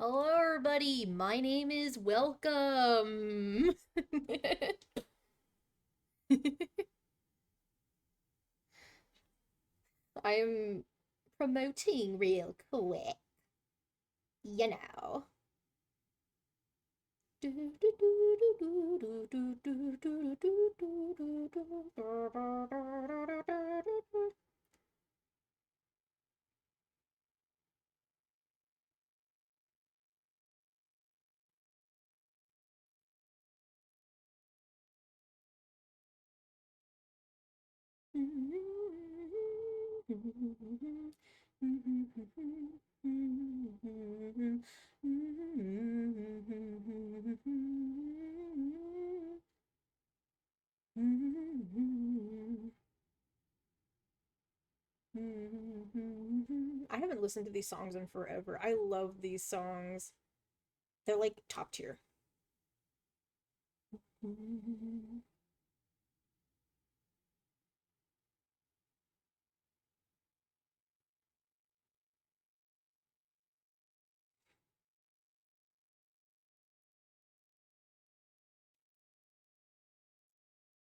Hello, everybody. My name is Welcome. I'm promoting real quick, you know. I haven't listened to these songs in forever. I love these songs. They're like top tier.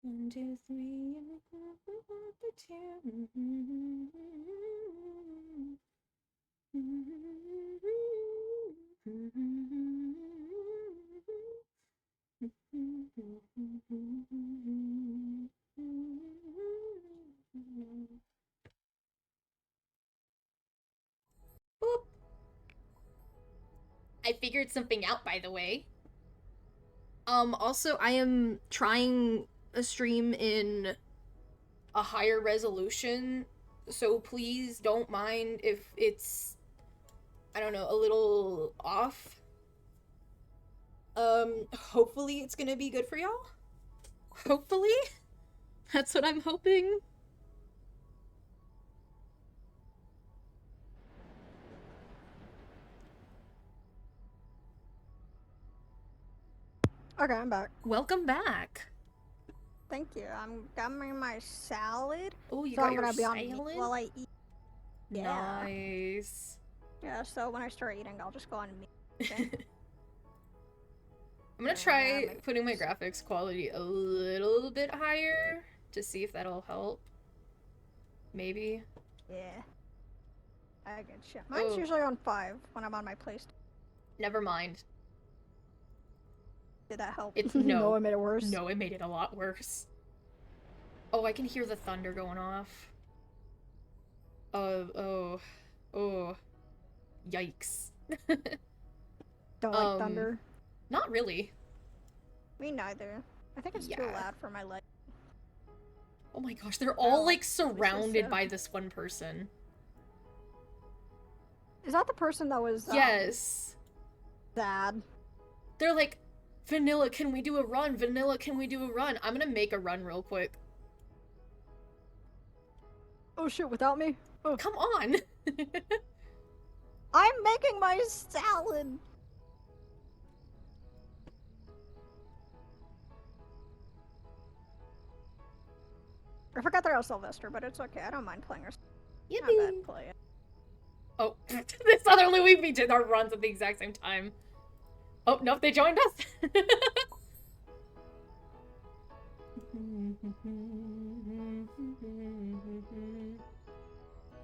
One, two, three, and the two. Boop. I figured something out, by the way. Also, I am trying a stream in a higher resolution, so please don't mind if it's, I don't know, a little off. Hopefully it's gonna be good for y'all. Hopefully. That's what I'm hoping. Okay, I'm back. Welcome back. Thank you. I'm grabbing my salad. Oh, you so got I'm your gonna be on mute salad? while I eat. Yeah. Nice. Yeah, so when I start eating, I'll just go on mute. Okay? I'm gonna try putting my graphics quality a little bit higher to see if that'll help. Maybe. Yeah. I get shit. Mine's usually on 5 when I'm on my PlayStation. Never mind. Did that help? No. No, it made it worse. No, it made it a lot worse. Oh, I can hear the thunder going off. Oh. Yikes. Don't like thunder? Not really. Me neither. I think it's too loud for my leg. Oh my gosh, they're all like surrounded by this one person. Is that the person that was yes. Sad? They're like, Vanilla, can we do a run? Vanilla, can we do a run? I'm gonna make a run real quick. Oh shit, without me? Oh. Come on! I'm making my salad! I forgot they're all Sylvester, but it's okay. I don't mind playing her. Yippee! Not bad play it. Oh, this other Luigi did our runs at the exact same time. Oh, nope, they joined us!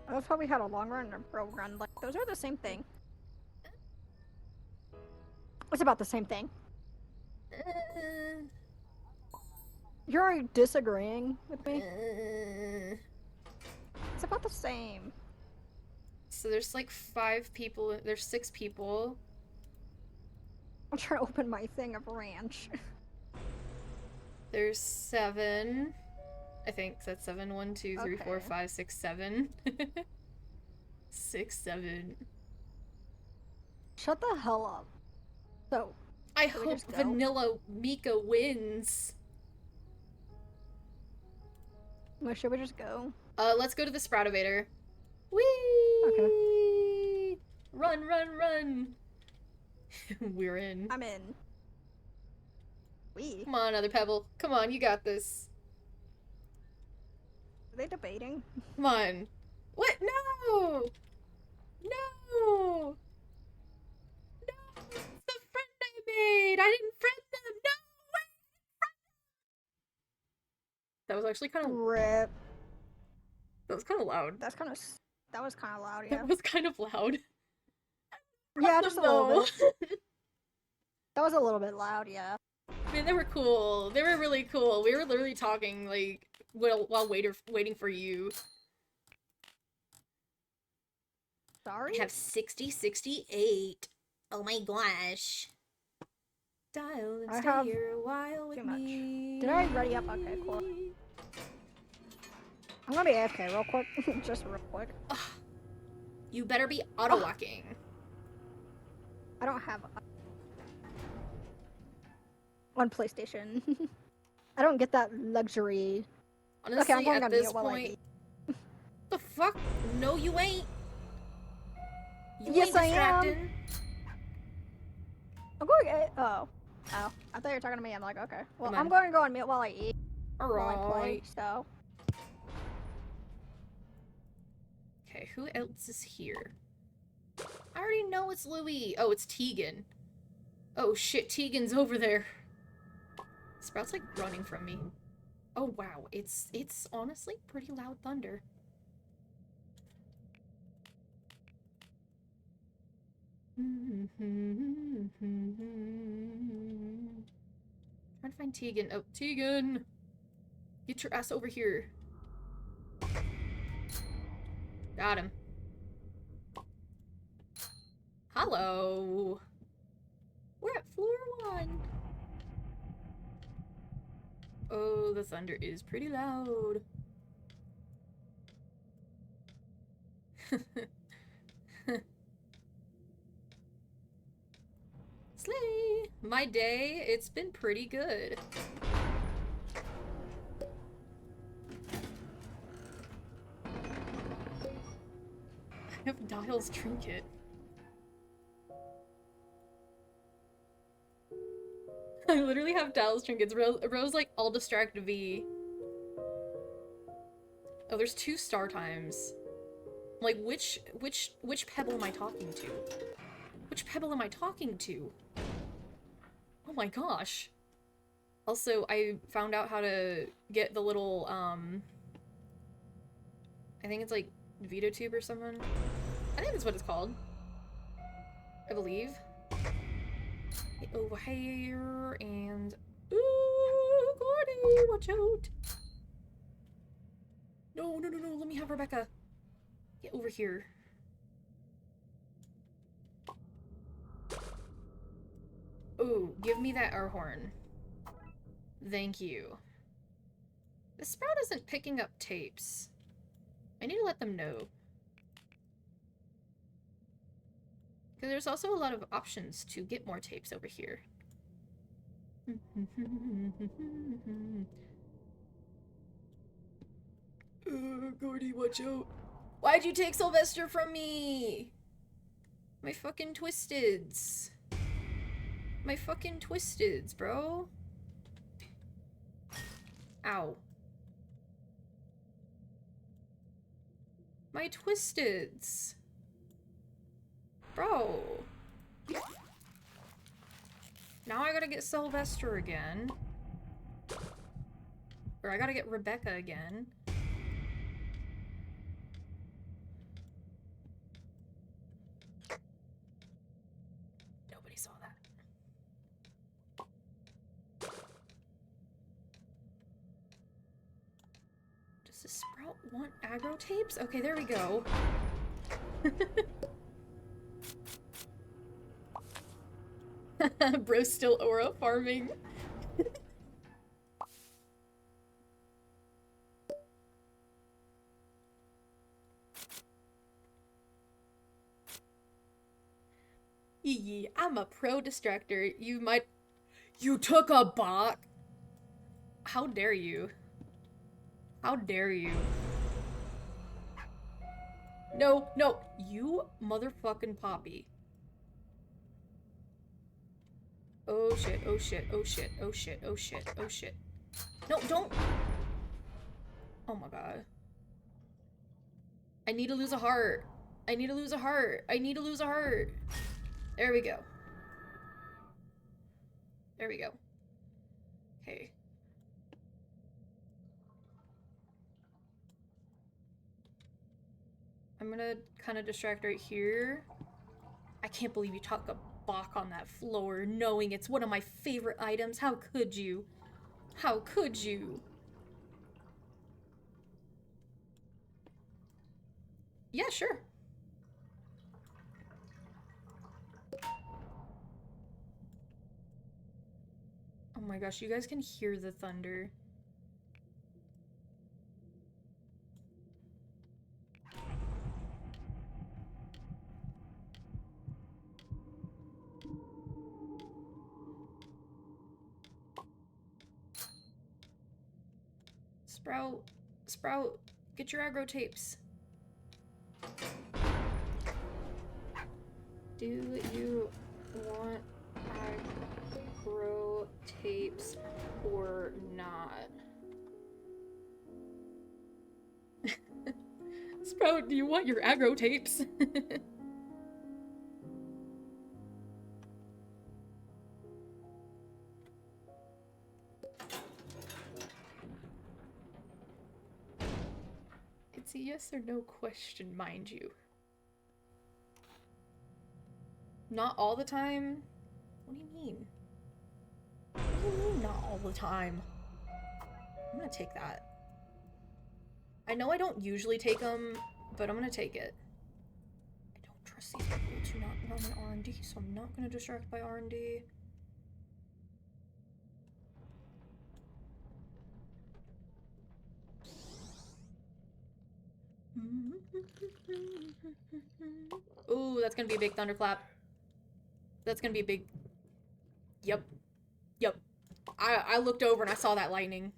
I love how we had a long run and a pro run. Like, those are the same thing. It's about the same thing. You're disagreeing with me? It's about the same. So there's like 5 people. There's 6 people. I'm trying to open my thing of ranch. There's 7. I think that's 7. 1, 2, 3, 4, 5, 6, 7. 6, 7. Shut the hell up. So, I hope Vanilla Mika wins. Well, should we just go? Let's go to the Sproutivator. Whee! Okay. Run, run, run! We're in. I'm in. Wee. Come on, other Pebble. Come on, you got this. Are they debating? Come on. What? No! No! actually kind of... Rip. That was kind of loud. That was kind of loud, yeah. That was kind of loud. Yeah, just a little No. bit. That was a little bit loud, yeah. Man, they were cool. They were really cool. We were literally talking, like, while waiting for you. Sorry? I have 68. Oh my gosh. Dial and I stay have here a while with too much. me. Did I ready up? Okay, cool. I'm gonna be AFK real quick. Just real quick. Ugh. You better be auto-walking. I don't have on PlayStation. I don't get that luxury. Honestly, Okay, I'm going at on this mute while I point... eat. The fuck? No, you ain't. You Yes, ain't I am. distracting. I'm going. Oh. Oh. I thought you were talking to me. I'm like, okay. Well, Come on. I'm going to go on mute while I eat. While I play, Alright. so. Okay, who else is here? I already know it's Louis. Oh, it's Tegan. Oh shit, Tegan's over there. Sprout's like running from me. Oh wow, it's honestly pretty loud thunder. Trying to find Tegan. Oh, Tegan! Get your ass over here. Got him. Hello. We're at floor 1. Oh, the thunder is pretty loud. Slay! My day, it's been pretty good. I have Dial's trinket. I literally have Dial's trinkets. Rose like all distract V. Oh, there's 2 star times. Like which pebble am I talking to? Which pebble am I talking to? Oh my gosh. Also, I found out how to get the little I think it's like VideoTube or something. I think that's what it's called. I believe. Get over here and ooh, Gordy, watch out! No, no, no, no! Let me have Rebecca. Get over here. Ooh, give me that air horn. Thank you. The Sprout isn't picking up tapes. I need to let them know. Because there's also a lot of options to get more tapes over here. Gordy, watch out. Why'd you take Sylvester from me? My fucking Twisteds. My fucking Twisteds, bro. Ow. My Twisteds. Bro. Now I gotta get Sylvester again. Or I gotta get Rebecca again. Nobody saw that. Does the Sprout want aggro tapes? Okay, there we go. Bro's still aura farming. Yee, I'm a pro distractor. You took a bot? How dare you? How dare you? No, no, you motherfucking Poppy. Oh shit, oh shit, oh shit, oh shit, oh shit, oh shit. No, don't! Oh my god. I need to lose a heart. I need to lose a heart. I need to lose a heart. There we go. There we go. Okay. I'm gonna kind of distract right here. I can't believe you took a Bach on that floor knowing it's one of my favorite items. How could you? How could you? Yeah, sure. Oh my gosh, you guys can hear the thunder. Sprout, Sprout, get your aggro tapes. Do you want aggro tapes or not? Sprout, do you want your aggro tapes? It's a yes or no question, mind you. Not all the time? What do you mean? What do you mean not all the time? I'm gonna take that. I know I don't usually take them, but I'm gonna take it. I don't trust these people to not run an R&D, so I'm not gonna distract by R&D. Ooh, that's gonna be a big thunderclap. That's gonna be a big... Yep. Yep. I looked over and I saw that lightning.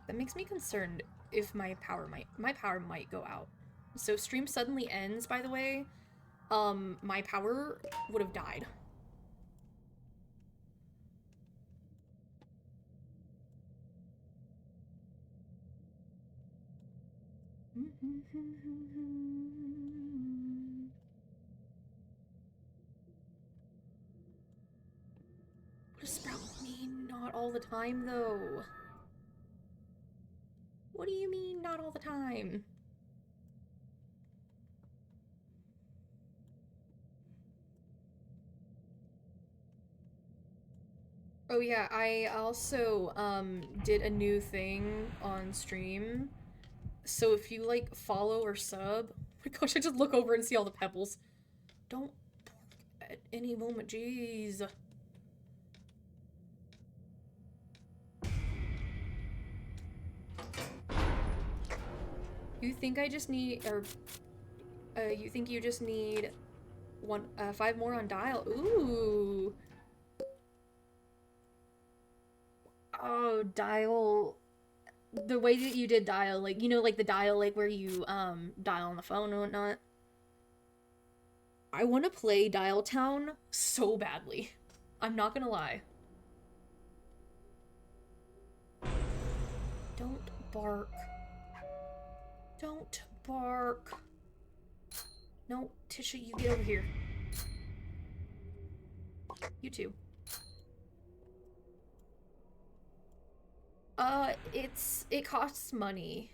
That makes me concerned if my power might go out. So stream suddenly ends, by the way. My power would have died. What does Sprout mean not all the time, though? What do you mean not all the time? Oh yeah, I also did a new thing on stream. So if you like follow or sub, oh my gosh, I just look over and see all the pebbles. Don't bark at any moment, jeez. You think I just need, or you think you just need 5 more on dial? Ooh. Oh, dial. The way that you did dial, like, you know, like the dial, like where you, dial on the phone and whatnot. I want to play Dial Town so badly. I'm not gonna lie. Don't bark. Don't bark. No, Tisha, you get over here. You too. It costs money.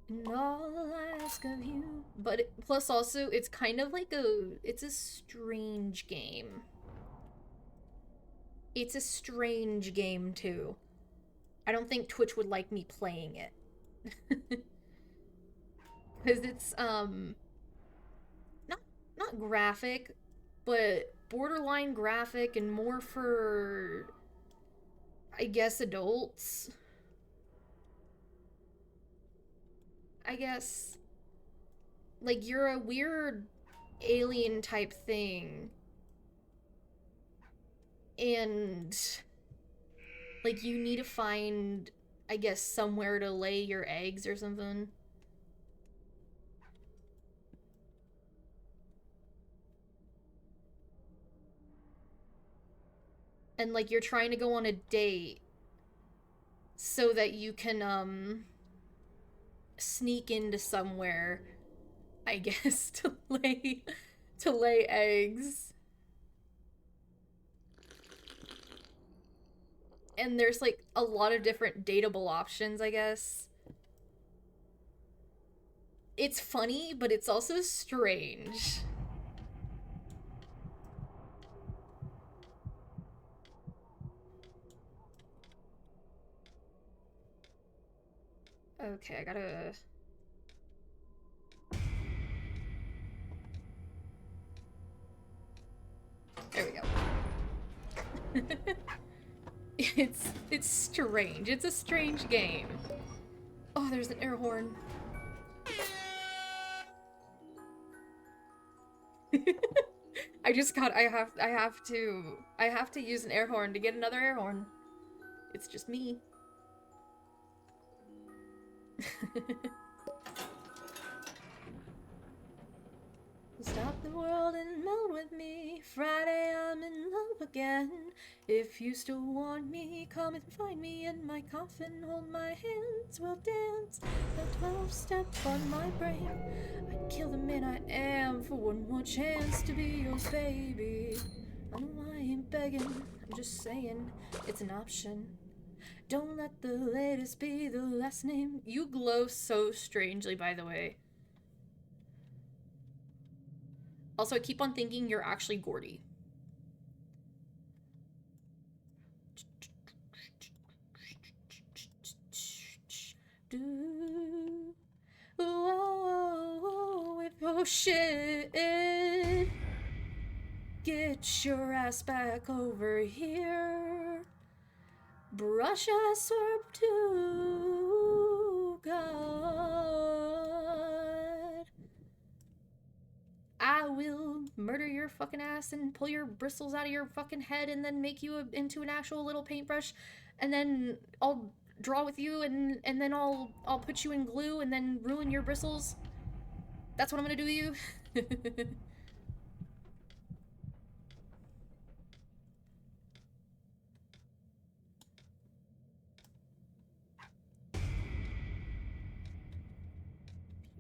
And all I ask of you. But plus also, it's kind of like it's a strange game. It's a strange game too. I don't think Twitch would like me playing it. Because it's, not graphic, but borderline graphic and more for, I guess, adults. I guess. Like, you're a weird alien type thing. And, like, you need to find, I guess, somewhere to lay your eggs or something. And, like, you're trying to go on a date so that you can, sneak into somewhere, I guess, to lay eggs. And there's, like, a lot of different dateable options, I guess. it's funny, but it's also strange. Okay, I gotta... There we go. It's strange. It's a strange game. Oh, there's an air horn. I have to use an air horn to get another air horn. It's just me. Stop the world and melt with me. Friday I'm in love again. If you still want me, come and find me in my coffin. Hold my hands, we'll dance. The 12-step on my brain. I'd kill the man I am for one more chance to be yours, baby. I know I ain't begging, I'm just saying it's an option. Don't let the latest be the last name. You glow so strangely, by the way. Also, I keep on thinking you're actually Gordy. Oh, if oh shit, get your ass back over here. Brush I swerve to God. I will murder your fucking ass and pull your bristles out of your fucking head and then make you into an actual little paintbrush, and then I'll draw with you and then I'll put you in glue and then ruin your bristles. That's what I'm gonna do to you.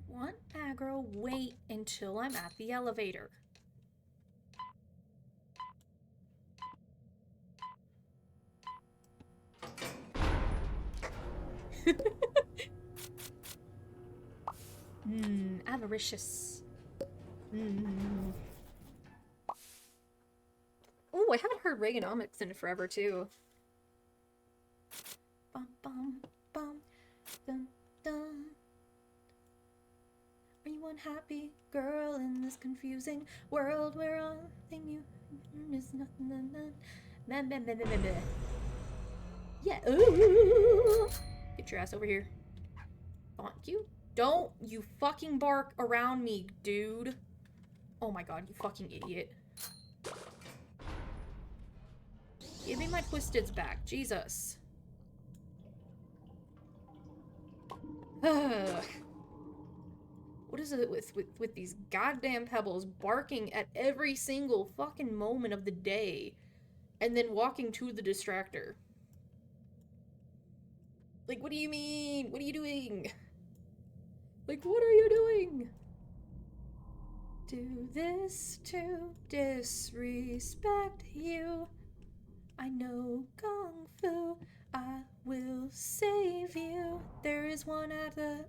Want aggro, wait until I'm at the elevator. Avaricious. Oh, I haven't heard Reaganomics in forever, too. Bum, bum, bum, dun, dun. Are you unhappy, girl, in this confusing world where all thing you is nothing? Yeah. Ooh. Get your ass over here. Thank you. Don't you fucking bark around me, dude. Oh my god, you fucking idiot. Give me my twisteds back. Jesus. What is it with these goddamn pebbles barking at every single fucking moment of the day and then walking to the distractor? Like, what do you mean? What are you doing? Like, what are you doing? Do this to disrespect you. I know Kung Fu. I will save you. There is one at the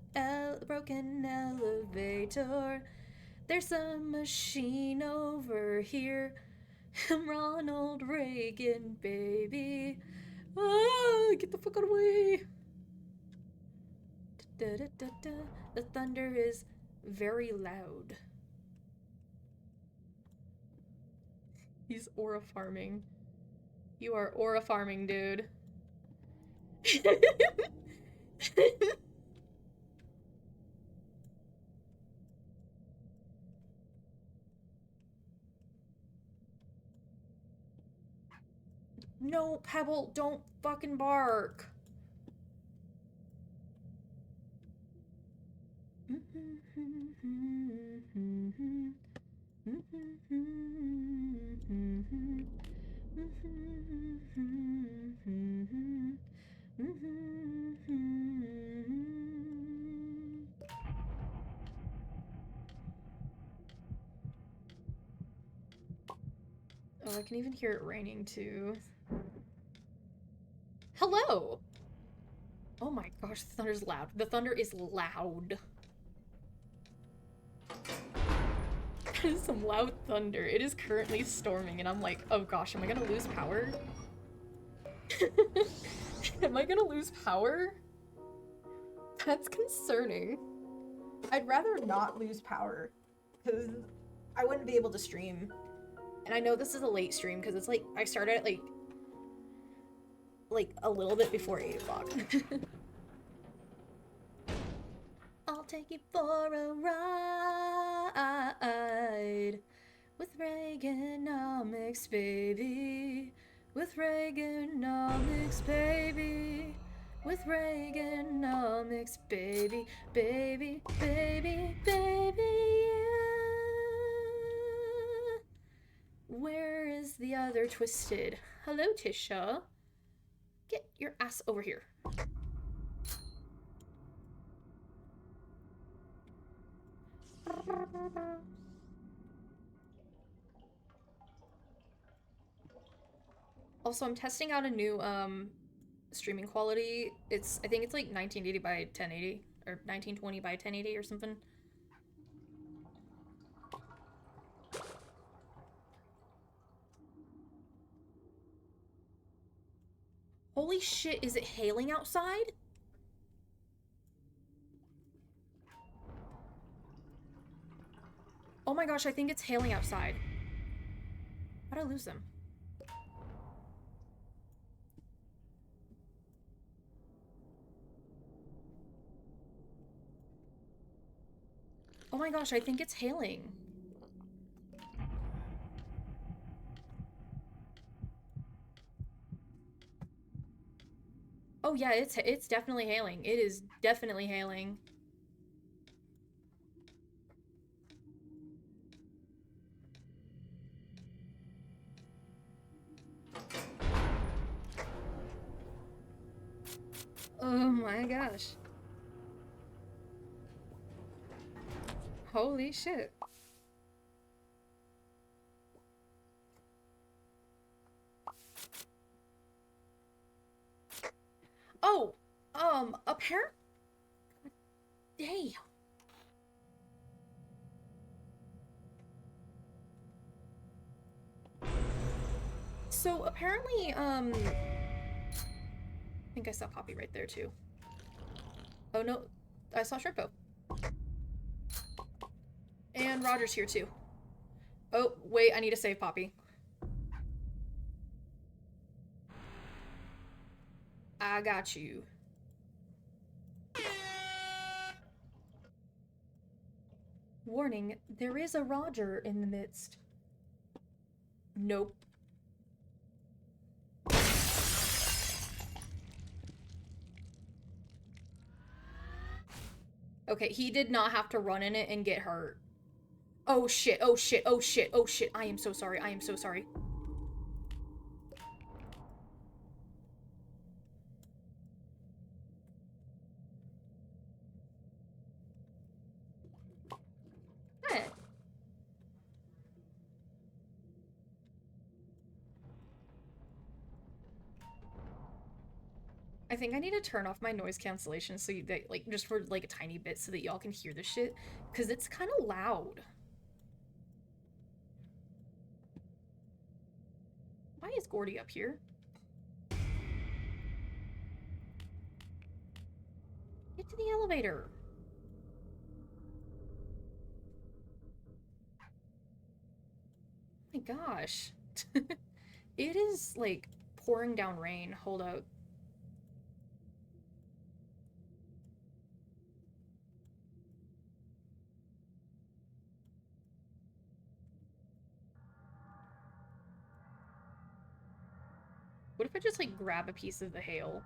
broken elevator. There's a machine over here. I'm Ronald Reagan, baby. Ah, get the fuck out of the way. Da, da, da, da. The thunder is very loud. He's aura farming. You are aura farming, dude. No, Pebble, don't fucking bark. Oh, I can even hear it raining too. Hello! Oh my gosh, the thunder's loud. The thunder is loud. is some loud thunder. It is currently storming, and I'm like, oh gosh, am I gonna lose power? Am I gonna lose power? That's concerning. I'd rather not lose power, because I wouldn't be able to stream. And I know this is a late stream, because it's like, I started at like a little bit before 8 o'clock. I'll take you for a ride with Reaganomics, baby. With Reaganomics, baby. With Reaganomics, baby. Baby, baby, baby, yeah. Where is the other Twisted? Hello, Tisha. Get your ass over here. Also, I'm testing out a new streaming quality. I think it's like 1980 by 1080 or 1920 by 1080 or something. Holy shit, is it hailing outside? Oh my gosh, I think it's hailing outside. How'd I lose them? Oh my gosh, I think it's hailing. Oh yeah, it's definitely hailing. It is definitely hailing. Oh my gosh. Holy shit. Oh, apparently. Damn. So apparently, I think I saw Poppy right there too. Oh no, I saw Shrimpo. And Roger's here too. Oh, wait, I need to save Poppy. I got you. Warning, there is a Roger in the midst. Nope. Okay, he did not have to run in it and get hurt. Oh shit, oh shit, oh shit, oh shit. I am so sorry, I am so sorry. What? I think I need to turn off my noise cancellation so that, like, just for, like, a tiny bit so that y'all can hear this shit. Because it's kind of loud. Why is Gordy up here? Get to the elevator. Oh my gosh. It is, like, pouring down rain. Hold up. What if I just, like, grab a piece of the hail?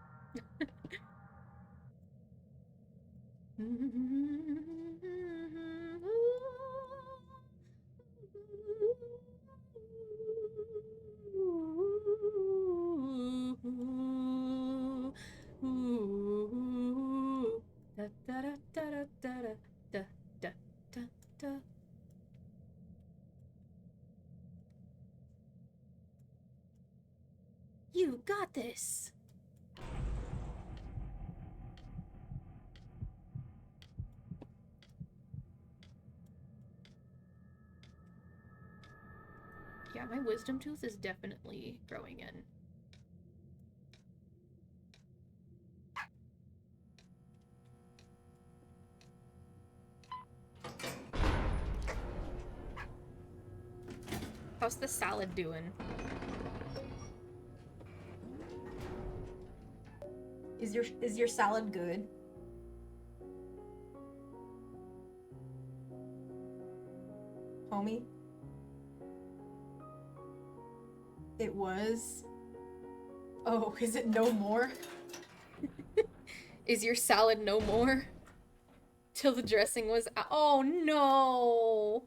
You got this. Yeah, my wisdom tooth is definitely growing in. How's the salad doing? Is your salad good? Homie? It was? Oh, is it no more? Is your salad no more? Till the dressing was out. Oh no!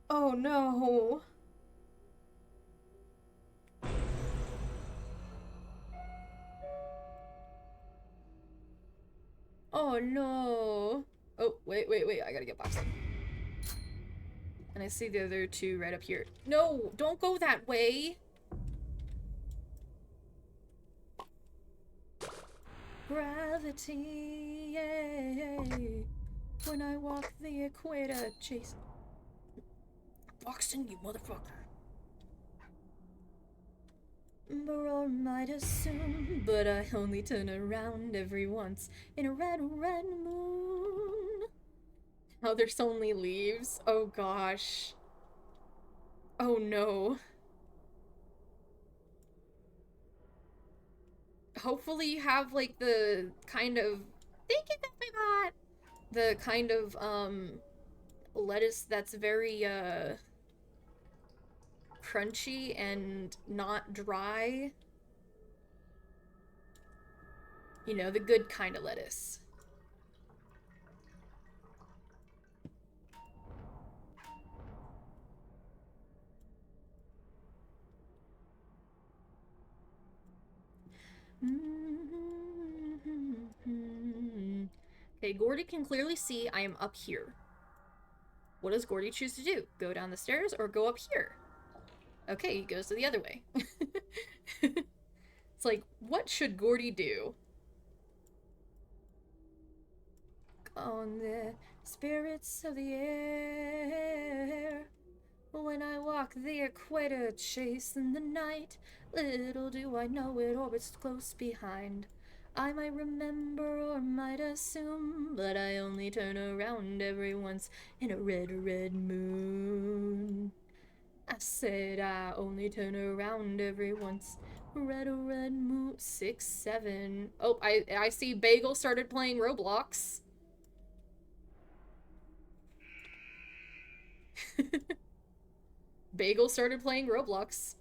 Oh no! Oh no! Oh, wait, I gotta get past them. And I see the other two right up here. No! Don't go that way! Gravity, yay. When I walk the equator, chase. Boxing, you motherfucker. Or might assume, but I only turn around every once in a red moon. Oh, there's only leaves. Oh gosh. Oh no. Hopefully you have like the kind of the kind of lettuce that's very crunchy and not dry. You know, the good kind of lettuce. Okay, Gordy can clearly see I am up here. What does Gordy choose to do? Go down the stairs or go up here? Okay, he goes to the other way. It's like, what should Gordy do? On the spirits of the air, when I walk the equator, chasing the night, little do I know it orbits close behind. I might remember or might assume, but I only turn around every once in a red moon. I said I only turn around every once. Red moon. 6, 7. Oh, I see Bagel started playing Roblox. Bagel started playing Roblox.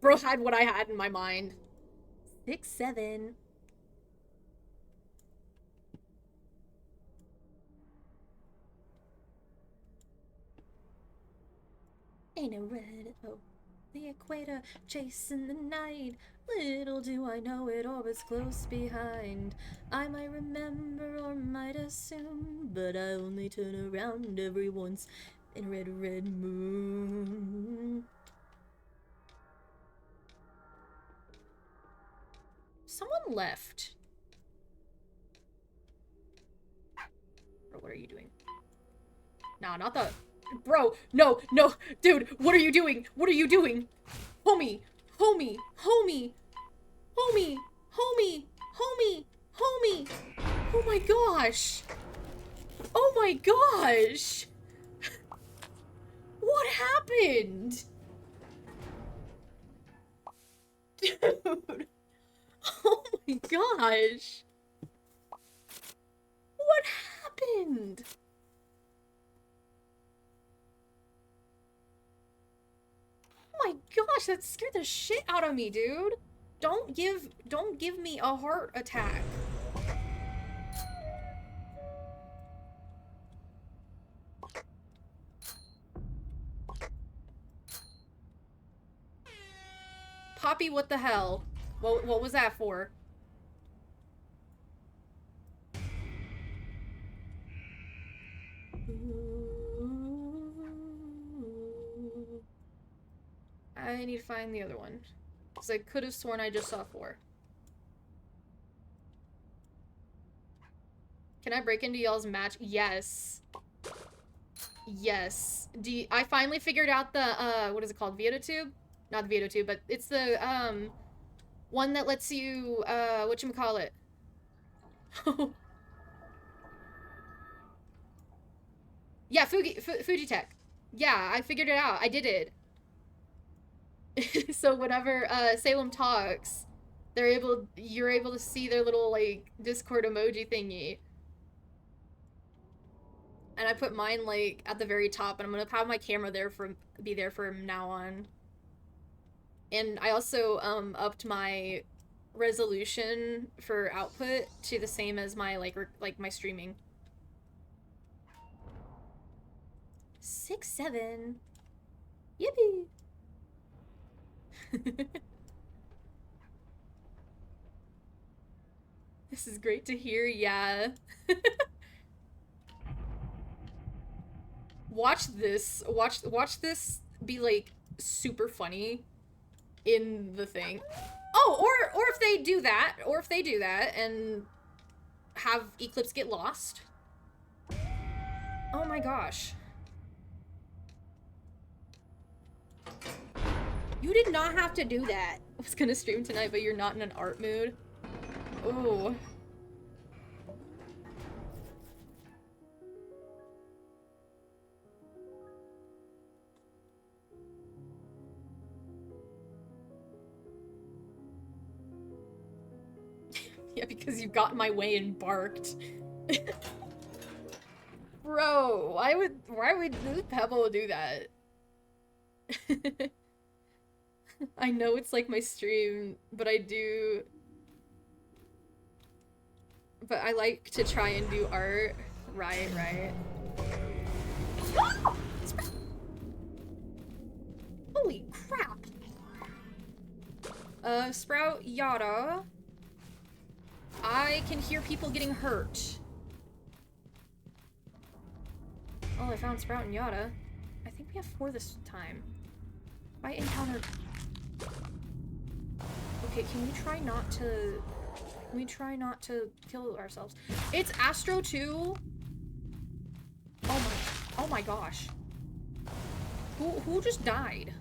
Bro had what I had in my mind. 6, 7. Ain't a red, oh, the equator, chasing the night. Little do I know it orbits close behind. I might remember or might assume, but I only turn around every once in a red moon. Someone left. Bro, what are you doing? Nah, not the... Bro, no, dude, what are you doing? What are you doing? Homie. Oh my gosh. Oh my gosh. What happened? Dude. Oh my gosh. What happened? Oh my gosh, that scared the shit out of me, dude. Don't give me a heart attack. Poppy, what the hell? What was that for? I need to find the other one. Because I could have sworn I just saw 4. Can I break into y'all's match? Yes. Yes. I finally figured out the, what is it called? Veototube? Not the Veototube, but it's the, one that lets you, whatchamacallit? Yeah, Fujitech. Yeah, I figured it out. I did it. So whenever Salem talks, you're able to see their little like Discord emoji thingy. And I put mine like at the very top, and I'm gonna have my camera be there from now on. And I also upped my resolution for output to the same as my like my streaming. 6-7. Yippee. This is great to hear, yeah. Watch this. Watch this be like super funny in the thing. Oh, or if they do that, and have Eclipse get lost. Oh my gosh. You did not have to do that. I was gonna stream tonight, but you're not in an art mood. Ooh. Yeah, because you got in my way and barked. Bro, why would this Pebble do that? I know it's like my stream, but but I like to try and do art. Right. Holy crap! Sprout Yada. I can hear people getting hurt. Oh, I found Sprout and Yada. I think we have 4 this time. I encountered... Okay, can we try not to... kill ourselves? It's Astro 2! Oh my gosh. Who just died?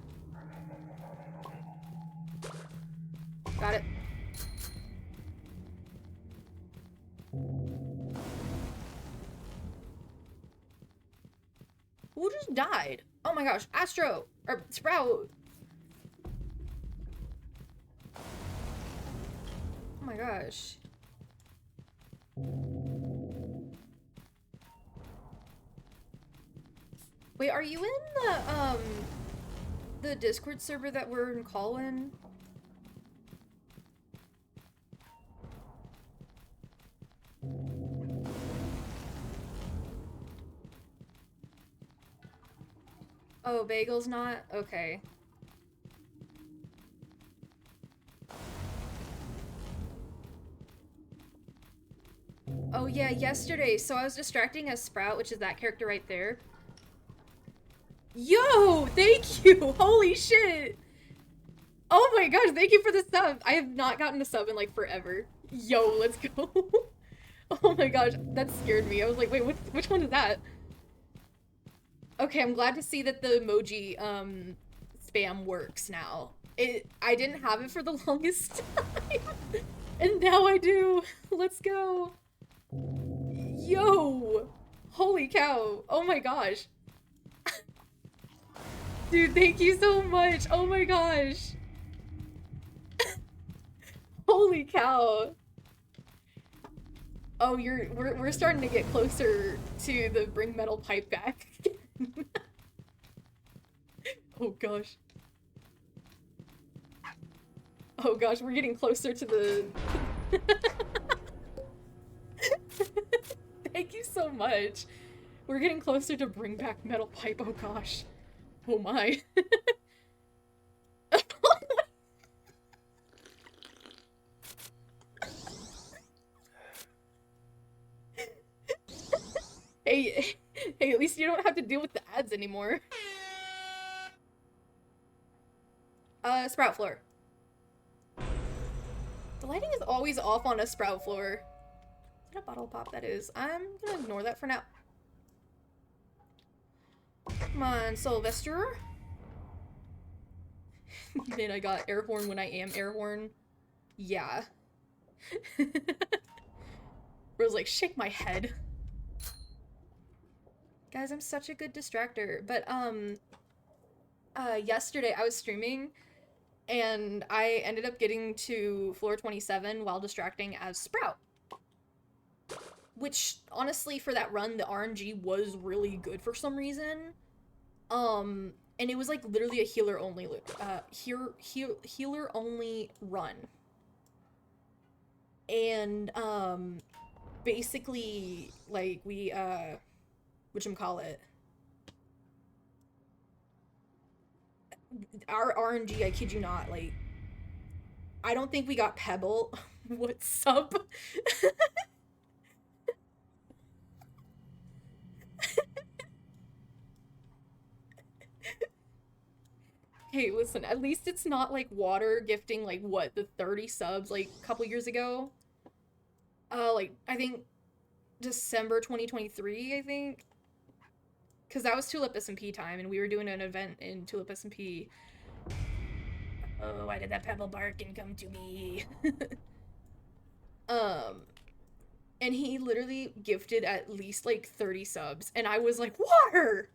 Got it. Who just died? Oh my gosh, Astro! Or Sprout! Oh my gosh. Wait, are you in the Discord server that we're in call in? Oh, Bagel's not? Okay. Oh yeah, yesterday, so I was distracting as Sprout, which is that character right there. Yo, thank you! Holy shit! Oh my gosh, thank you for the sub! I have not gotten a sub in like forever. Yo, let's go. Oh my gosh, that scared me. I was like, wait, which one is that? Okay, I'm glad to see that the emoji spam works now. I didn't have it for the longest time. And now I do. Let's go. Yo! Holy cow. Oh my gosh. Dude, thank you so much. Oh my gosh. Holy cow. Oh, we're starting to get closer to the bring metal pipe back. Oh gosh. Oh gosh, we're getting closer to the... Thank you so much. We're getting closer to bring back metal pipe, oh gosh. Oh my. Hey, at least you don't have to deal with the ads anymore. Sprout floor. The lighting is always off on a Sprout floor. What a bottle pop that is. I'm gonna ignore that for now. Come on, Sylvester. Man, I got air horn when I am air horn. Yeah. Rose like, shake my head. Guys, I'm such a good distractor. But, yesterday I was streaming and I ended up getting to floor 27 while distracting as Sprout. Which, honestly, for that run, the RNG was really good for some reason. And it was, like, literally a healer-only, healer-only run. And, basically, like, we, whatchamacallit, our RNG, I kid you not, like, I don't think we got Pebble. What's up? Hey, listen, at least it's not like Water gifting, like, what, the 30 subs, like, a couple years ago? Like, I think December 2023, I think? Because that was Tulip SMP time, and we were doing an event in Tulip SMP. Oh, why did that Pebble bark and come to me? And he literally gifted at least, like, 30 subs, and I was like, Water!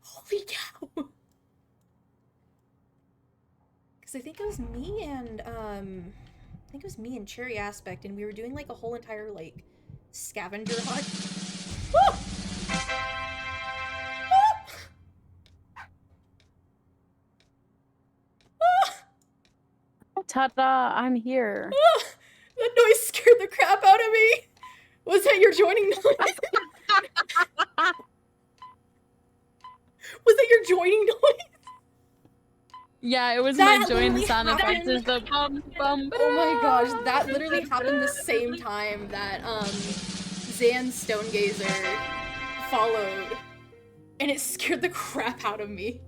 Holy cow! Because I think it was me and, Cherry Aspect, and we were doing, like, a whole entire, like, scavenger hunt. Woo! Ta-da, I'm here. That noise scared the crap out of me. Was that your joining noise? Was that your joining noise? Yeah, it was That my join literally sound effect. happened. Is the bum bum. Oh my gosh, that literally happened the same time that Zan Stonegazer followed, and it scared the crap out of me.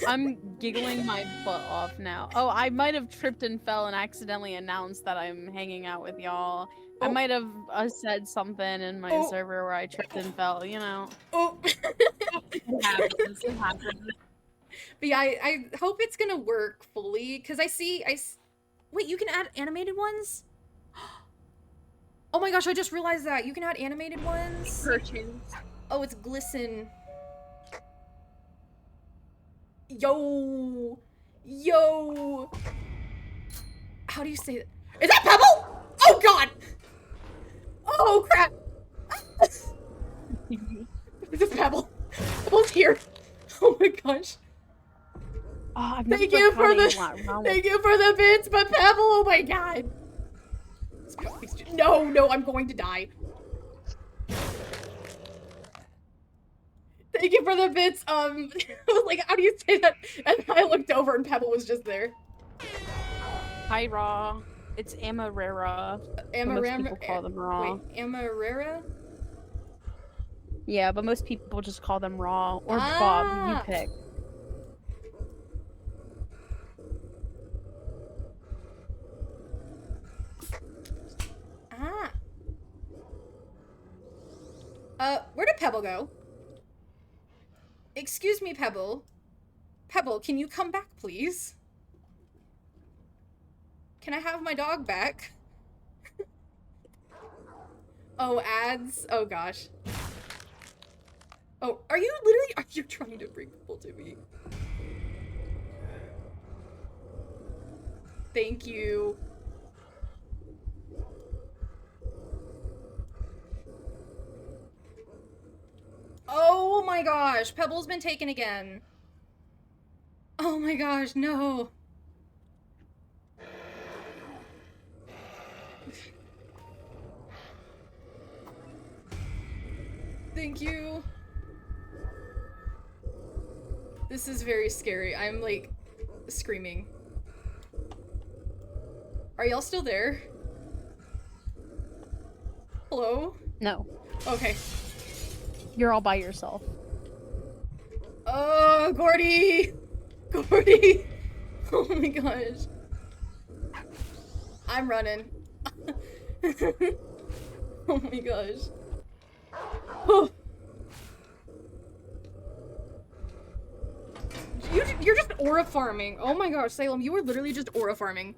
I'm giggling my butt off now. Oh, I might have tripped and fell and accidentally announced that I'm hanging out with y'all. I might have said something in my server where I tripped and fell, you know. Oh. It happens. It happens. But yeah, I hope it's gonna work fully, because wait, you can add animated ones? Oh my gosh, I just realized that. You can add animated ones? Perchance. Oh, it's Glisten. Yo! Yo! How do you say that? Is that Pebble? Oh god! Oh crap! It's Pebble. Pebble's here. Oh my gosh. Oh, Thank you for the bits, but Pebble, oh my god. No, no, I'm going to die. Thank you for the bits, like, how do you say that? And I looked over and Pebble was just there. Hi, Raw. It's Amarera. Amarera? Most people call them Raw. Wait, Amarera? Yeah, but most people just call them Raw. Or Bob, you pick. Where did Pebble go? Excuse me, Pebble. Pebble, can you come back, please? Can I have my dog back? Oh, ads? Oh, gosh. Oh, are you trying to bring people to me? Thank you. Oh my gosh, Pebble's been taken again. Oh my gosh, no. Thank you. This is very scary. I'm like screaming. Are y'all still there? Hello? No. Okay. You're all by yourself. Oh, Gordy! Gordy! Oh my gosh. I'm running. Oh my gosh. Oh. You're just aura farming. Oh my gosh, Salem, you were literally just aura farming.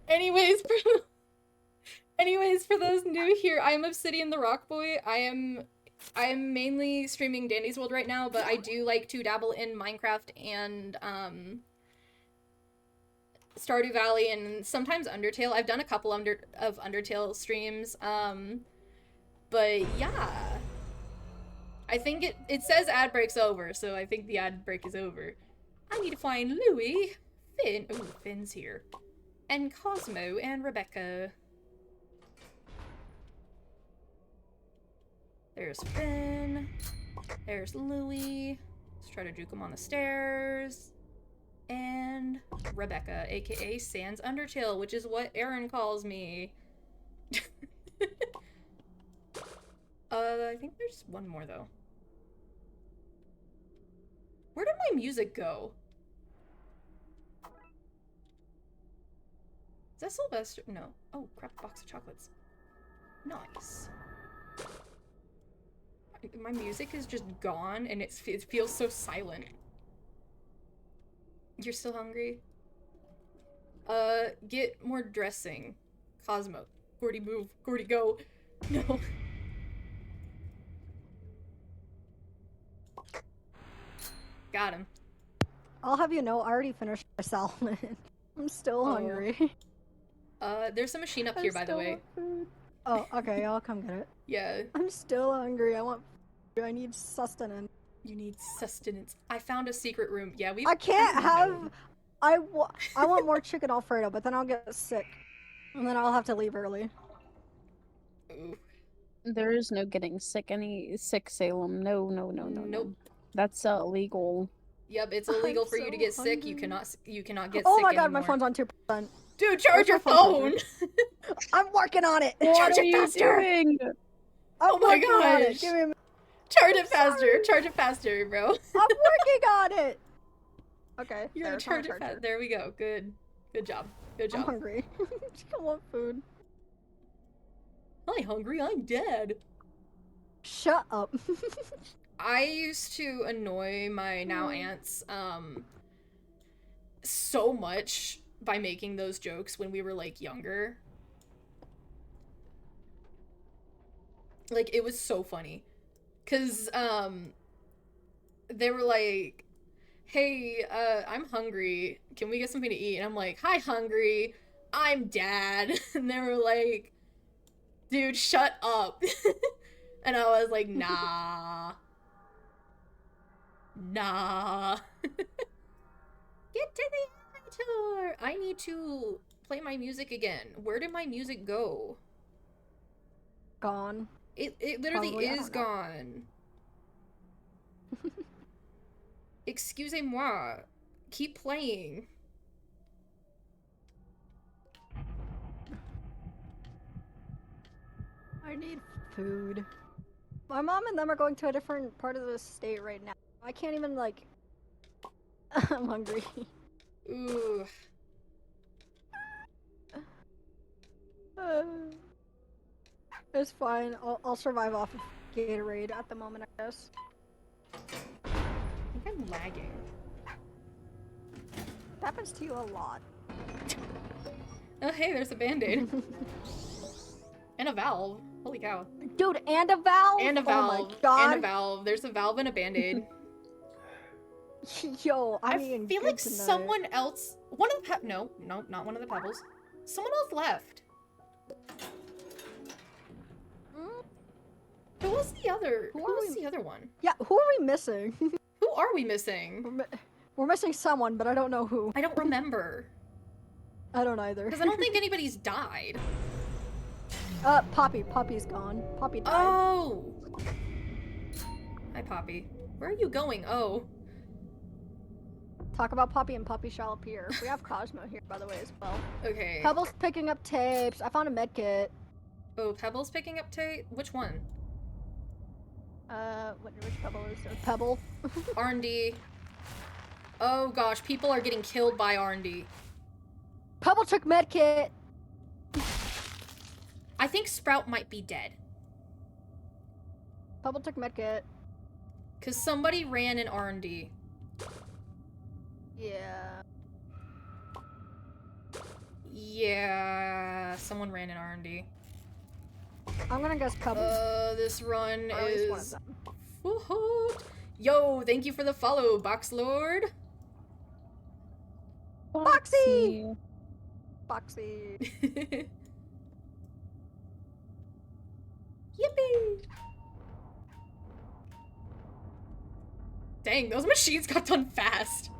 Anyways, for those new here, I am Obsidian the Rock Boy. I am mainly streaming Dandy's World right now, but I do like to dabble in Minecraft and Stardew Valley and sometimes Undertale. I've done a couple of Undertale streams. But yeah. I think it says ad break's over, so I think the ad break is over. I need to find Louie, Finn, ooh, Finn's here, and Cosmo and Rebecca. There's Finn, there's Louie, let's try to juke him on the stairs, and Rebecca, aka Sans Undertale, which is what Aaron calls me. I think there's one more though. Where did my music go? Is that Sylvester? No. Oh, crap, box of chocolates. Nice. My music is just gone and it feels so silent. You're still hungry? Get more dressing. Cosmo. Gordy, move. Gordy, go. No. Got him. I'll have you know, I already finished my salmon. I'm still hungry. There's a machine up here, by the way. Oh, okay, I'll come get it. Yeah. I'm still hungry. I want food. I need sustenance. You need sustenance. I found a secret room. Yeah, we. I can't have. I want more chicken Alfredo, but then I'll get sick, and then I'll have to leave early. Ooh. There is no getting sick. Salem. No. Nope. That's illegal. Yep, it's illegal for you to get sick. You cannot get sick Oh my god, anymore. my phone's on 2%. Dude, charge your phone! I'm working on it! What are you doing? Oh my gosh! Give me a minute. Charge it faster! Charge it faster, bro. I'm working on it! Okay. You gotta charge it faster. There we go. Good. Good job. Good job. I'm hungry. I want food. I'm hungry. I'm dead. Shut up. I used to annoy my now aunts so much by making those jokes when we were like younger. Like it was so funny. 'Cause they were like, "Hey, I'm hungry. Can we get something to eat?" And I'm like, "Hi, hungry. I'm Dad." And they were like, "Dude, shut up." And I was like, "Nah. Nah." Get to the elevator! I need to play my music again. Where did my music go? Gone. It literally Probably, is gone. Excusez-moi. Keep playing. I need food. My mom and them are going to a different part of the state right now. I can't even, like... I'm hungry. Ooh. It's fine. I'll survive off of Gatorade at the moment, I guess. I think I'm lagging. It happens to you a lot. Oh, hey, there's a band-aid. And a valve. Holy cow. Dude, and a valve? And a valve. Oh my god. And a valve. There's a valve and a band-aid. Yo, I eating feel good like tonight. someone else... One of the No, not one of the pebbles. Someone else left. Who was the other? Who was the other one? Yeah, who are we missing? Who are we missing? We're missing someone, but I don't know who. I don't remember. I don't either. Because I don't think anybody's died. Poppy. Poppy's gone. Poppy died. Oh! Hi, Poppy. Where are you going? Oh. Talk about Poppy and Poppy shall appear. We have Cosmo here, by the way, as well. Okay. Pebbles picking up tapes. I found a med kit. Oh, Pebble's picking up tape? Which one? Which pebble is there? Pebble? R&D. Oh gosh, people are getting killed by R&D. Pebble took medkit! I think Sprout might be dead. Pebble took medkit. Cause somebody ran in R&D. Yeah. Yeah, someone ran in R&D. I'm gonna guess Pebble. This run Or at least one of is... them. Woohoo! Yo, thank you for the follow, Box Lord. Foxy! Foxy. Yippee! Dang, those machines got done fast.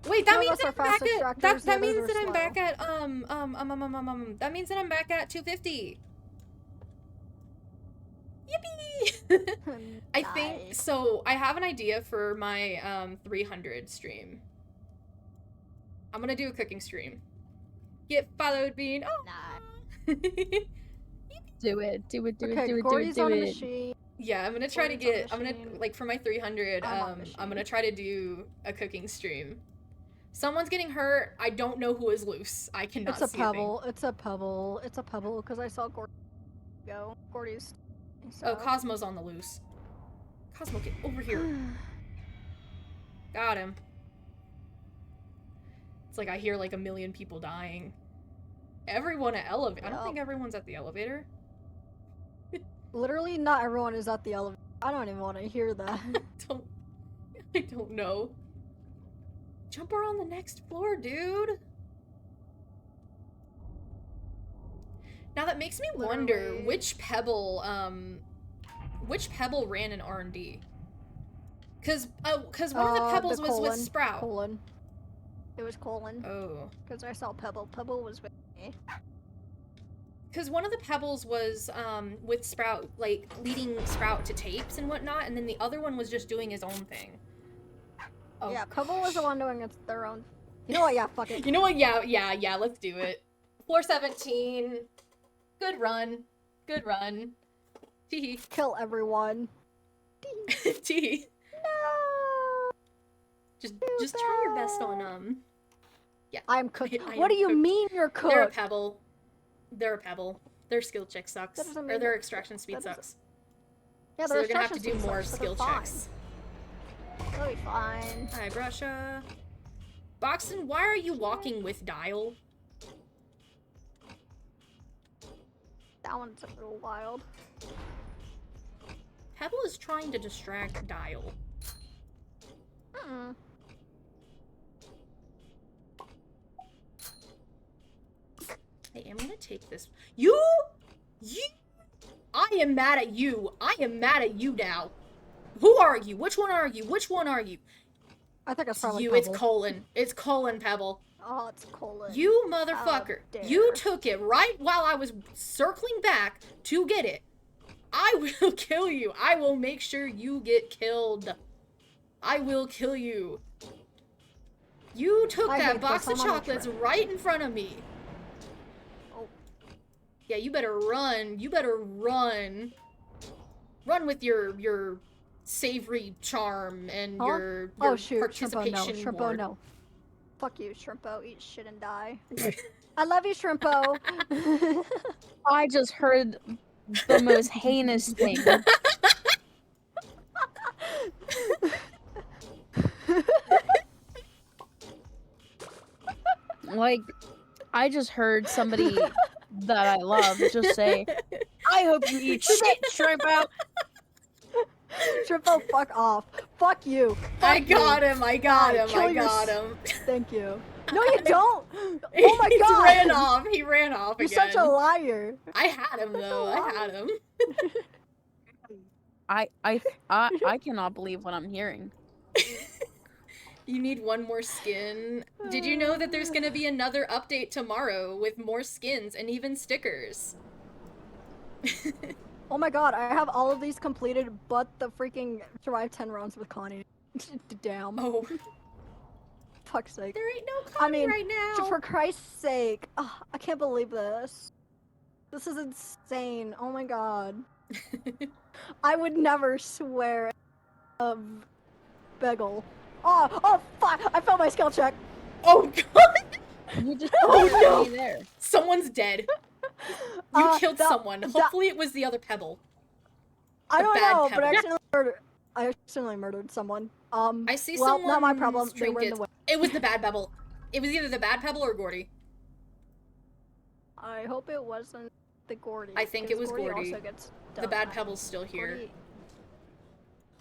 Wait, that Some of means us that are I'm fast back at extractors, that the means others that are I'm back at that means that I'm back at 250. Yippee! I think Nice. so. I have an idea for my 300 stream. I'm gonna do a cooking stream. Get followed, Bean. Oh. Nah. Do it. Do it. Do Okay, it. Do it. Do it. Gordy's Do on a it. machine. Yeah, I'm gonna try to Gordy's on get. I'm gonna machine. like for my 300. I'm on I'm machine. gonna try to do a cooking stream. Someone's getting hurt. I don't know who is loose. I cannot It's a see pebble. It's a pebble. It's a pebble because I saw Gordy go. Gordy's. A thing. Oh, Cosmo's on the loose. Cosmo, get over here. Got him. It's like I hear like a million people dying. Everyone at elevator. I don't think everyone's at the elevator. Literally, not everyone is at the elevator. I don't even want to hear that. I don't know. Jump her on the next floor, dude. Now that makes me wonder Literally. which pebble ran in R&D. Cause one of the pebbles was with Sprout. Colon. It was Colon. Oh. Because I saw Pebble. Pebble was with me. Because one of the pebbles was with Sprout, like leading Sprout to tapes and whatnot, and then the other one was just doing his own thing. Oh, Yeah, Pebble was the one doing their own. You know what? Yeah, fuck it. You know what? Yeah, let's do it. Floor 17. Good run. Good run. Tee. Kill everyone. Tee. No. Just try your best on yeah. I'm cooked. I What am do you cooked. mean you're cooked? They're a pebble. They're a pebble. Their skill check sucks. That doesn't Or mean their that- extraction speed that doesn't- sucks. Yeah, So their they're gonna have to extraction do speed more sucks, but skill they're fine. checks. They'll be fine. Hi, Brusha. Boxton, why are you walking with Dial? That one's a little wild. Pebble is trying to distract Dial. Mm-mm. Hey, I'm gonna take this. You! I am mad at you. I am mad at you now. Who are you? Which one are you? Which one are you? I think it's It's probably you. Pebble. It's Colon. It's Colon, Pebble. Oh, it's Colon. You motherfucker. dare. You took it right while I was circling back to get it. I will kill you. I will make sure you get killed. I will kill you. You took I that hate box this. of I'm on a chocolates trip. right in front of me. Oh. Yeah, you better run. You better run. Run with your savory charm and Huh? your Oh shoot, Shrimpo, participation no. Shrimpo, ward. no. Fuck you, Shrimpo. Eat shit and die. I love you, Shrimpo. I just heard the most heinous thing. Like, I just heard somebody that I love just say, I hope you eat shit, Shrimpo! Shrimpo, fuck off. Fuck you. I Fuck you. got him. I got him. Kill I your got s- him. Thank you. No, you don't. Oh my He god. ran off. He ran off You're again. such a liar. I had him though. I had him. I cannot believe what I'm hearing. You need one more skin. Did you know that there's gonna be another update tomorrow with more skins and even stickers? Oh my god, I have all of these completed, but the freaking survive 10 rounds with Connie. Damn. Oh, Fuck's sake. there ain't no Connie mean, right now. For Christ's sake. Ugh, I can't believe this. This is insane. Oh my god. I would never swear of Bagel. Oh, fuck! I failed my skill check. Oh god! You just Oh, put no. me there. Someone's dead. You killed that- someone. Hopefully it was the other pebble. I The don't bad know, but pebble. I accidentally murdered someone. I see well, someone's not my problem. They were in the trinkets. way. It was the bad pebble. It was either the bad pebble or Gordy. I hope it wasn't the Gordy. I think it was because Gordy. Also gets The bad done. pebble's still here. Gordy...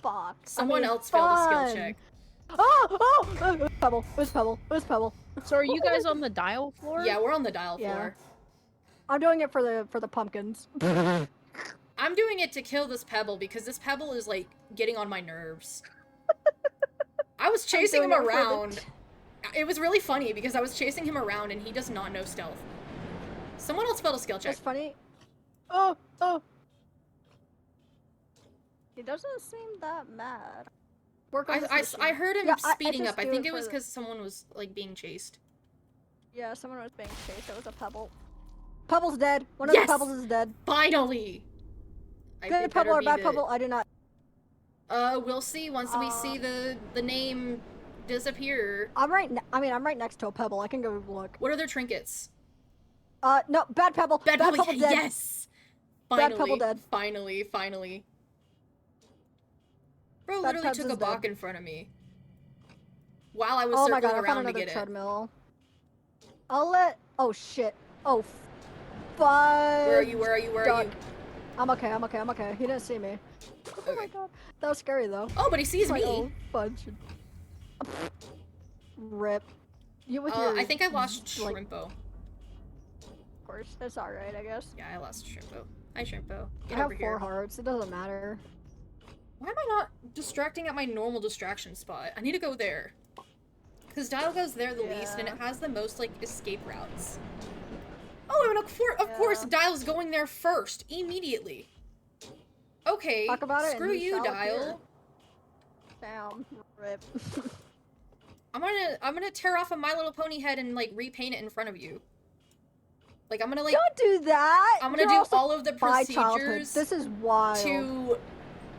Fuck. Someone I mean, else failed a skill fun. check. It was Pebble. It was Pebble. It was Pebble. So are you guys on the dial floor? Yeah, we're on the dial Yeah. floor. I'm doing it for the pumpkins. I'm doing it to kill this pebble because this pebble is like getting on my nerves. I was chasing him doing it for the- around. It was really funny because I was chasing him around and he does not know stealth. Someone else failed a skill check. It's funny. Oh. He doesn't seem that mad. Work on this I machine. heard him Yeah, I speeding just up. I do think it it for was the- because someone was like being chased. Yeah, someone was being chased. It was a Pebble. Pebble's dead. One of Yes! the Pebbles is dead. Finally! Good Pebble or bad Pebble? I do not. We'll see once we see the name disappear. I'm right next to a Pebble. I can go look. What are their trinkets? No, bad Pebble. Bad Pebble, dead. yes! Bad Finally, Pebble dead. Finally. Bro Bad literally Pebs took is a balk dead. in front of me. While I was Oh my circling god, I found around to another get it. treadmill. I'll let. Oh shit. Oh, Where are you? Where are you? Duck. I'm okay. He didn't see me. Oh my Okay. god. That was scary though. Oh, but he sees Like, me. oh, fudge. Rip. You with your. I think I lost like, Shrimpo. Of course, that's alright, I guess. Yeah, I lost Shrimpo. Hi, Shrimpo. Get I have over 4 here. hearts. It doesn't matter. Why am I not distracting at my normal distraction spot? I need to go there. Because Dial goes there the least, and it has the most, like, escape routes. Oh, and of course, Yeah. Dial's going there first, immediately. Okay, Talk about it and screw he you, shall Dial. appear. Damn. Rip. I'm gonna tear off a My Little Pony head and, like, repaint it in front of you. Like, I'm gonna, like, Don't do that! I'm gonna You're do also all of the my childhood. procedures This is wild. to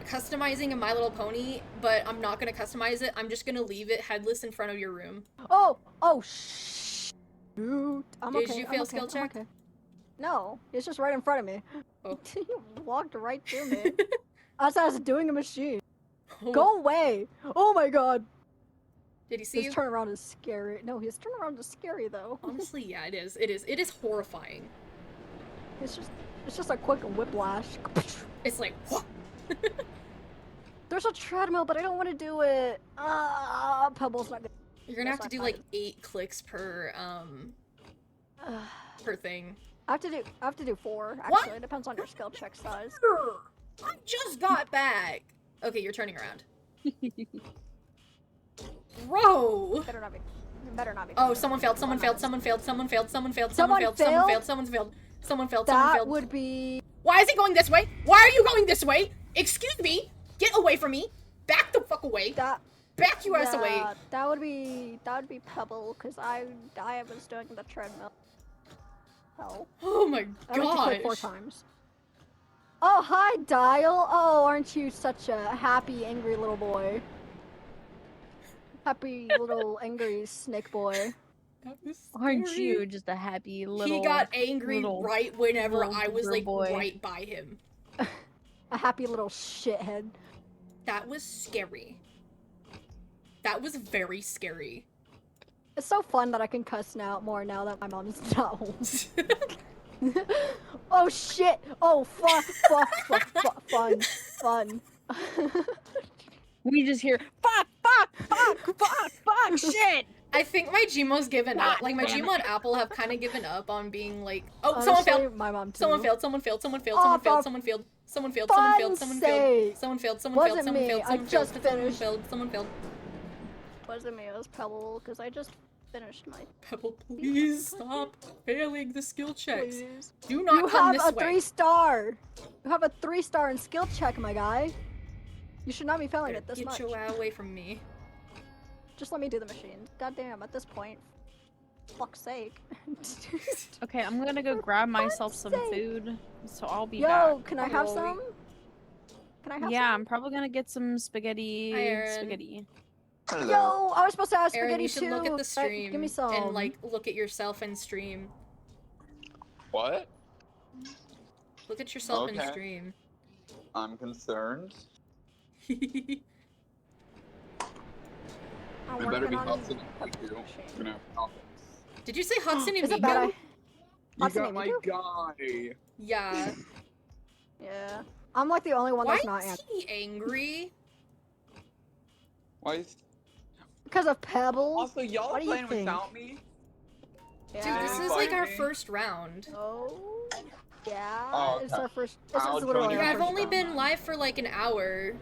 customizing a My Little Pony, but I'm not gonna customize it. I'm just gonna leave it headless in front of your room. Oh, shoot. I'm Did okay. you I'm fail okay, skill I'm check? okay. No, it's just right in front of me. Oh. You walked right through me. As I was doing a machine. Oh, Go away! Oh my god! Did he see His you? turnaround is scary. No, his turnaround is scary though. Honestly, yeah, it is. It is horrifying. It's just a quick whiplash. It's like, what? There's a treadmill, but I don't want to do it. Pebble's not good. You're gonna have to That's do not like 8 clicks per per thing. I have to do 4. Actually, What? it depends on your skill check size. I just got back. Okay, you're turning around. Bro. Better not be. Better not be. Oh, someone failed. Someone failed. Someone failed. Someone failed. Someone failed. Someone failed. Someone Someone failed. Someone failed. Someone failed. Someone That failed. would be. Why is he going this way? Why are you going this way? Excuse me. Get away from me. Back the fuck away. That. Back your ass away. Yeah, that would be Pebble, cause I was doing the treadmill. Oh. Oh my I went to click 4 gosh. times. Oh, hi, Dial. Oh, aren't you such a happy, angry little boy? Happy little angry snake boy. That was Aren't scary. you just a happy little? He got angry little- right whenever little I was girl like boy. right by him. A happy little shithead. That was scary. That was very scary. It's so fun that I can cuss more now that my mom's not home. Oh shit! Oh fun. We just hear fuck, shit. I think my Gmo's given up. God Like my damn Gmo and Apple have kind of given up on being like, oh, Honestly, someone failed. My mom too. Someone failed. Someone failed. Someone failed. Oh, Someone failed. Someone failed. Someone failed. for Someone failed. Someone failed. sake. Someone failed. Someone failed. Wasn't Someone me. failed. I Someone just failed. Someone finished. failed. Someone failed. Wasn't me. It was Pebble because I just finished my. Pebble, please stop failing the skill checks. Please. Do not You come have this a way. 3-star. You have a 3-star in skill check, my guy. You should not be failing it this Get much. your ass away from me. Just let me do the machine. Goddamn, at this point. Fuck's sake. Okay, I'm gonna go grab myself Fuck's some sake. food, so I'll be Yo, back. can I have Oh, some? Can I have Yeah, some? I'm probably gonna get some spaghetti. Hi, Aaron. Spaghetti. Hello. Yo, I was supposed to have Aaron, spaghetti you should too. look at the but stream Give me some. and like look at yourself in stream. What? Look at yourself in Okay. stream. I'm concerned. I'm It better working be on Hudson a and you. machine. I'm gonna have problems. Did you say Hudson and Is it bad? Migo? You Hudson got and my Miku? guy. Yeah. Yeah. I'm like the only one Why that's not is he angry? Why is... because of Pebble. Also, y'all What are do you playing think? without me? Dude, Yeah. this is Invite like our me. first round. Oh. Yeah. Oh, It's okay. our first. This I'll is join literally you. our Yeah, I've first only round. been live for like an hour.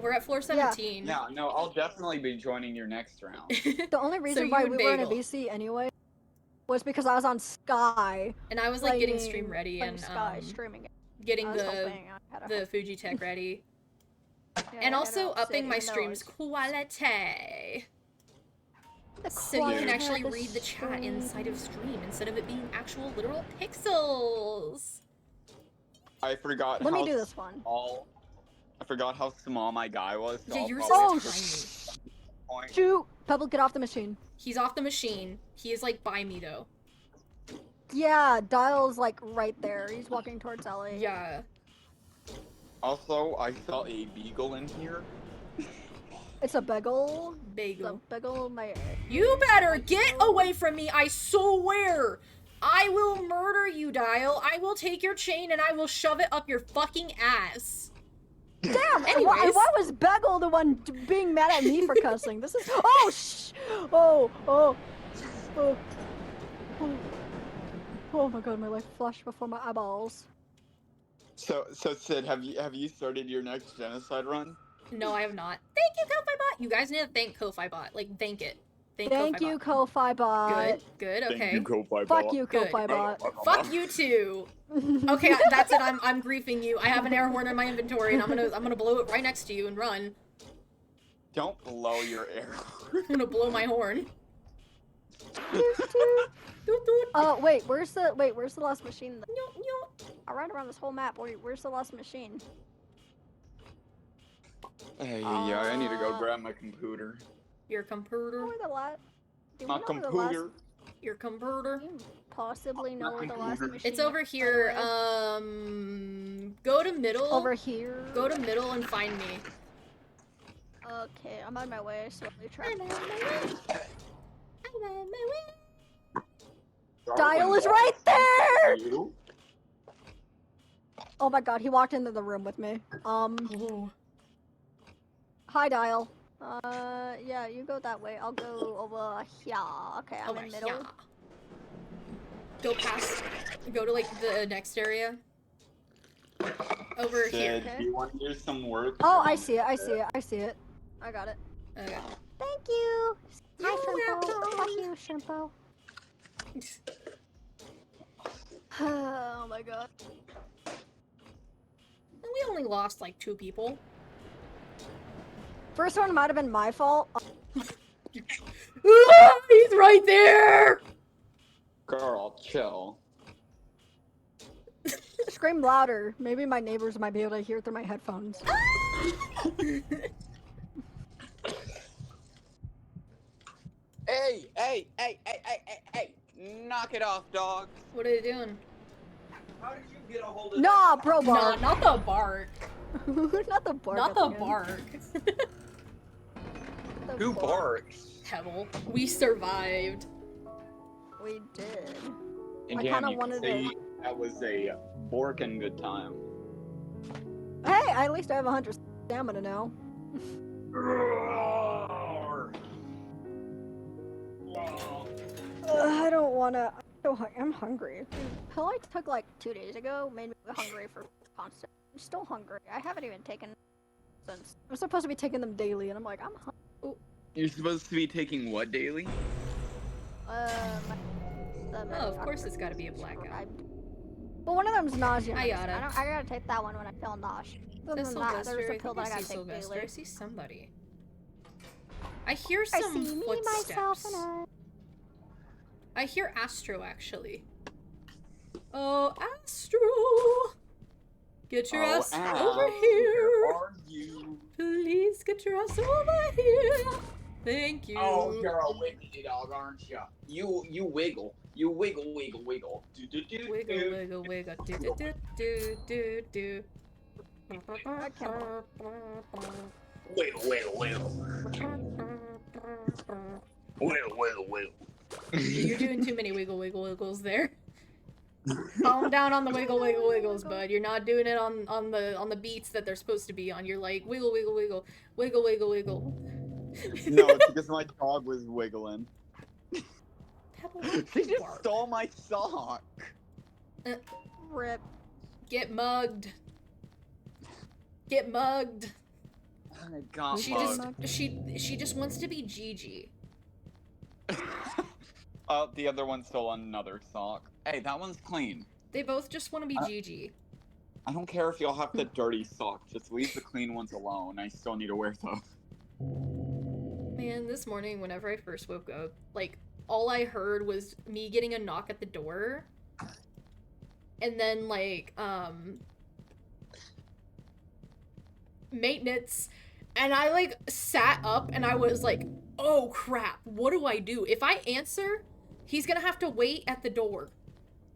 We're at floor 17. Yeah, no, I'll definitely be joining your next round. The only reason you why and we were in a Bagel. BC anyway was because I was on Sky. And I was like getting playing- stream ready playing and Sky streaming it. getting I was the hoping I had a the Fujitech ready. Yeah, And I had also a upping city, my even though it stream's was- quality. The So you can quality actually of the read the chat stream. inside of stream instead of it being actual literal pixels. I forgot Let how me do this one. small... I forgot how small my guy was. So Yeah, I'll yours probably is Oh, tiny. point. Shoot! Pebble, get off the machine. He's off the machine. He is like by me though. Yeah, Dial's like right there. He's walking towards Ellie. Yeah. Also, I saw a beagle in here. It's a bagel. The Bagel. bagel, my. You better get away from me, I swear! I will murder you, Dial. I will take your chain and I will shove it up your fucking ass. Damn! Why Anyways. was Bagel the one being mad at me for cussing? This is. Oh sh! Oh oh oh. Oh, oh my god, my life flashed before my eyeballs. So Sid, have you started your next genocide run? No, I have not. Thank you, Ko-Fi Bot. You guys need to thank Ko-Fi Bot. Like, thank it. Thank Ko-Fi you, Bot. Ko-Fi Bot. Good, good, okay. Thank you, Ko-Fi Fuck Bot. you, Good. Ko-Fi Bot. Fuck you too. Okay, that's it. I'm griefing you. I have an air horn in my inventory, and I'm gonna blow it right next to you and run. Don't blow your air. I'm gonna blow my horn. Toot, toot. Doot, doot. Wait, where's the last machine? Nyot, nyot. I ran around this whole map. Where's the last machine? Hey, yeah, I need to go grab my computer. Your computer. Where the last? Do we My know where the last? computer. Your computer. Do you possibly know My where the last computer. machine? It's over is, by the here. way? Go to middle. Over here. Go to middle and find me. Okay, I'm on my way. Slowly I'm traveling. on my way. I'm on my way. Dial is right there. You? Oh my god, he walked into the room with me. Oh. Hi, Dial. Yeah, you go that way. I'll go over here. Okay, I'm Over in middle. here. Go past. Go to like the next area. Over here. Sid, do you want to do some work? Oh, I see it. I see it. I see it. I got it. Okay. Thank you. You're Hi, Shrimpo. welcome. Fuck you, Shrimpo. Oh my god. We only lost like 2 people. First one might have been my fault. He's right there! Girl, chill. Scream louder. Maybe my neighbors might be able to hear through my headphones. Hey! Knock it off, dog. What are they doing? How did you get a hold of Nah, bro Nah, bark. not the bark. Not the bark. Not at the end. bark. The Who barks? Pebble. We survived. We did. And I damn, kinda you wanted can say that was a borkin' good time. Hey, at least I have 100 stamina now. I don't wanna. I'm hungry. The pill I took like 2 days ago made me hungry for constant. I'm still hungry. I haven't even taken since. I'm supposed to be taking them daily, and I'm like, I'm hungry. You're supposed to be taking what daily? Oh, of course it's gotta be a blackout. Well, one of them's nausea. I gotta. I gotta take that one when I feel nauseous. Other Says than that, Sylvester. there's I a pill think that I I gotta see take Sylvester. daily. I see somebody. I hear I some see me, footsteps. myself, and I. I hear Astro actually. Oh, Astro! Get your Oh, ass Ash, over where here. are you? Please get your ass over here. Thank you. Oh, you're a wiggly dog, aren't you? You wiggle. You wiggle, wiggle, wiggle. Do, do, do, Wiggle, do. wiggle, wiggle. Do, do, do, do, do, do. I can't Wiggle, wiggle, wiggle. Wiggle, wiggle, wiggle. You're doing too many wiggle, wiggle, wiggles there. Calm down on the wiggle, wiggle, wiggles, bud. You're not doing it on the beats that they're supposed to be on. You're like wiggle, wiggle, wiggle, wiggle, wiggle, wiggle. No, it's because my dog was wiggling. Pebble, why She do you just bark? stole my sock. Rip. Get mugged. Get mugged. I got She mugged. she just wants to be Gigi. Oh, the other one stole another sock. Hey, that one's clean. They both just want to be Gigi. I don't care if y'all have the dirty sock. Just leave the clean ones alone. I still need to wear those. Man, this morning whenever I first woke up, like all I heard was me getting a knock at the door. And then like maintenance, and I like sat up and I was like, oh crap, what do I do? If I answer, he's gonna have to wait at the door.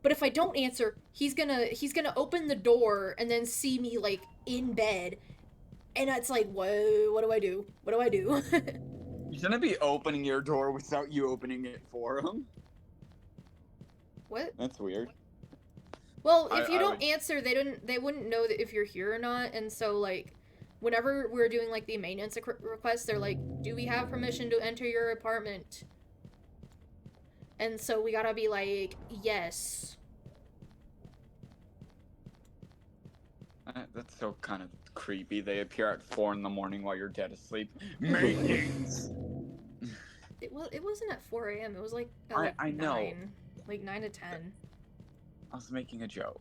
But if I don't answer, he's gonna open the door and then see me like in bed. And it's like, whoa, what do I do? What do I do? You shouldn't be opening your door without you opening it for him. What? That's weird. Well, if you I don't would- answer, they wouldn't know that if you're here or not. And so like whenever we're doing like the maintenance request, they're like, do we have permission to enter your apartment? And so we gotta be like, yes. That's so kind of creepy. They appear at 4 in the morning while you're dead asleep. Maintenance. It wasn't at 4 a.m. It was like at I- like I know. 9. Like 9 to 10. I was making a joke.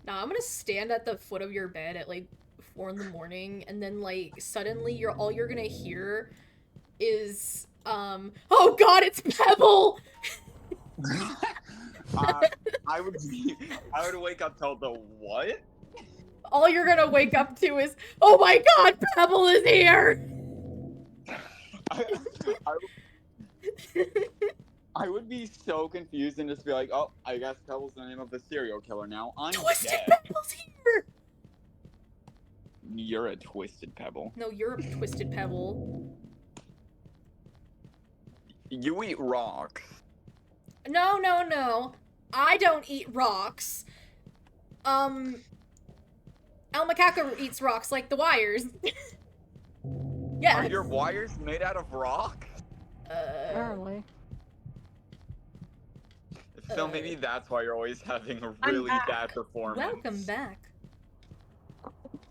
Nah, I'm gonna stand at the foot of your bed at like 4 in the morning, and then like suddenly all you're gonna hear is oh god, it's Pebble! I would wake up till the what? All you're gonna wake up to is, oh my god, Pebble is here! I would be so confused and just be like, oh, I guess Pebble's the name of the serial killer now. I'm Twisted dead. Pebble's here! You're a twisted Pebble. No, you're a Twisted Pebble. You eat rocks. No, no, no. I don't eat rocks. El Macaco eats rocks like the wires. Yeah. Are your wires made out of rock? Apparently. So maybe that's why you're always having a really back. bad performance. Welcome back.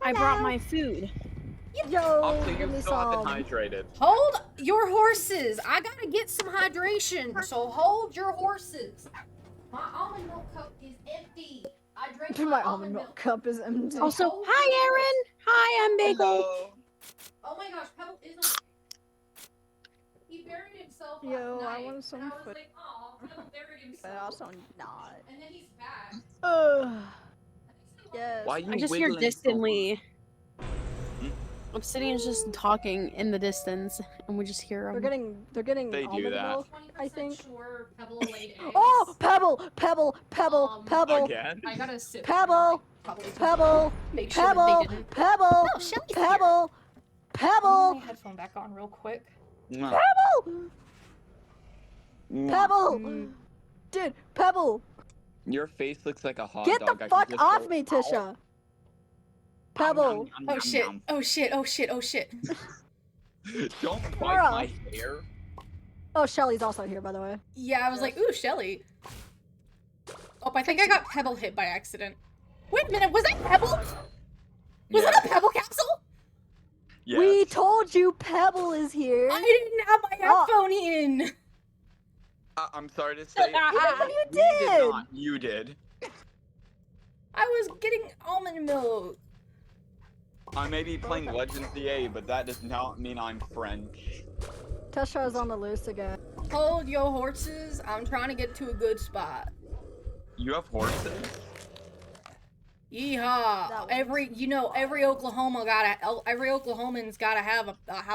I brought my food. Yo, Also, give you me still haven't some. hydrated. Hold your horses. I gotta get some hydration, so hold your horses. My almond milk cup is empty. I drank My almond milk cup is empty. Also, hi, Aaron. Hi, I'm Bagel. Hello. Oh my gosh, Pebble is on. He buried himself last Yo, I night, want some and I was food. like, aw, Pebble buried But himself. also not. And then he's back. Ugh. Yes. Why you I just hear wiggling so distantly. Hmm? Obsidian's just talking in the distance, and we just hear They're them. getting They do almond that. milk. I 20% think. sure Pebble laid eggs. Oh, Pebble, Pebble, Pebble, Pebble, Again? I gotta sit. Pebble, Probably to Pebble, make sure that Pebble, they didn't. Pebble, Oh, Shelly's here. Pebble, Put Pebble, my headphone back on real quick. Mwah. Pebble, Mwah. Pebble. Mm. Dude, Pebble, Your face looks like a hot get dog. the I can fuck just off go, me, "Ow." Tisha. Pebble. Oh shit, oh shit, oh shit, oh shit. Don't bite Bruh. my hair. Oh, Shelly's also here, by the way. Yeah, I was like, ooh, Shelly. Oh, I think I got Pebble hit by accident. Wait a minute, was that Pebble? Was that a Pebble capsule? Yes. We told you Pebble is here. I didn't have my Oh. headphone in. I'm sorry to say. Yeah, you we did did. not. You did. I was getting almond milk. I may be playing Legends EA, but that does not mean I'm French. Tisha is on the loose again. Hold your horses. I'm trying to get to a good spot. You have horses? Yeehaw! That Every every Oklahoman's gotta have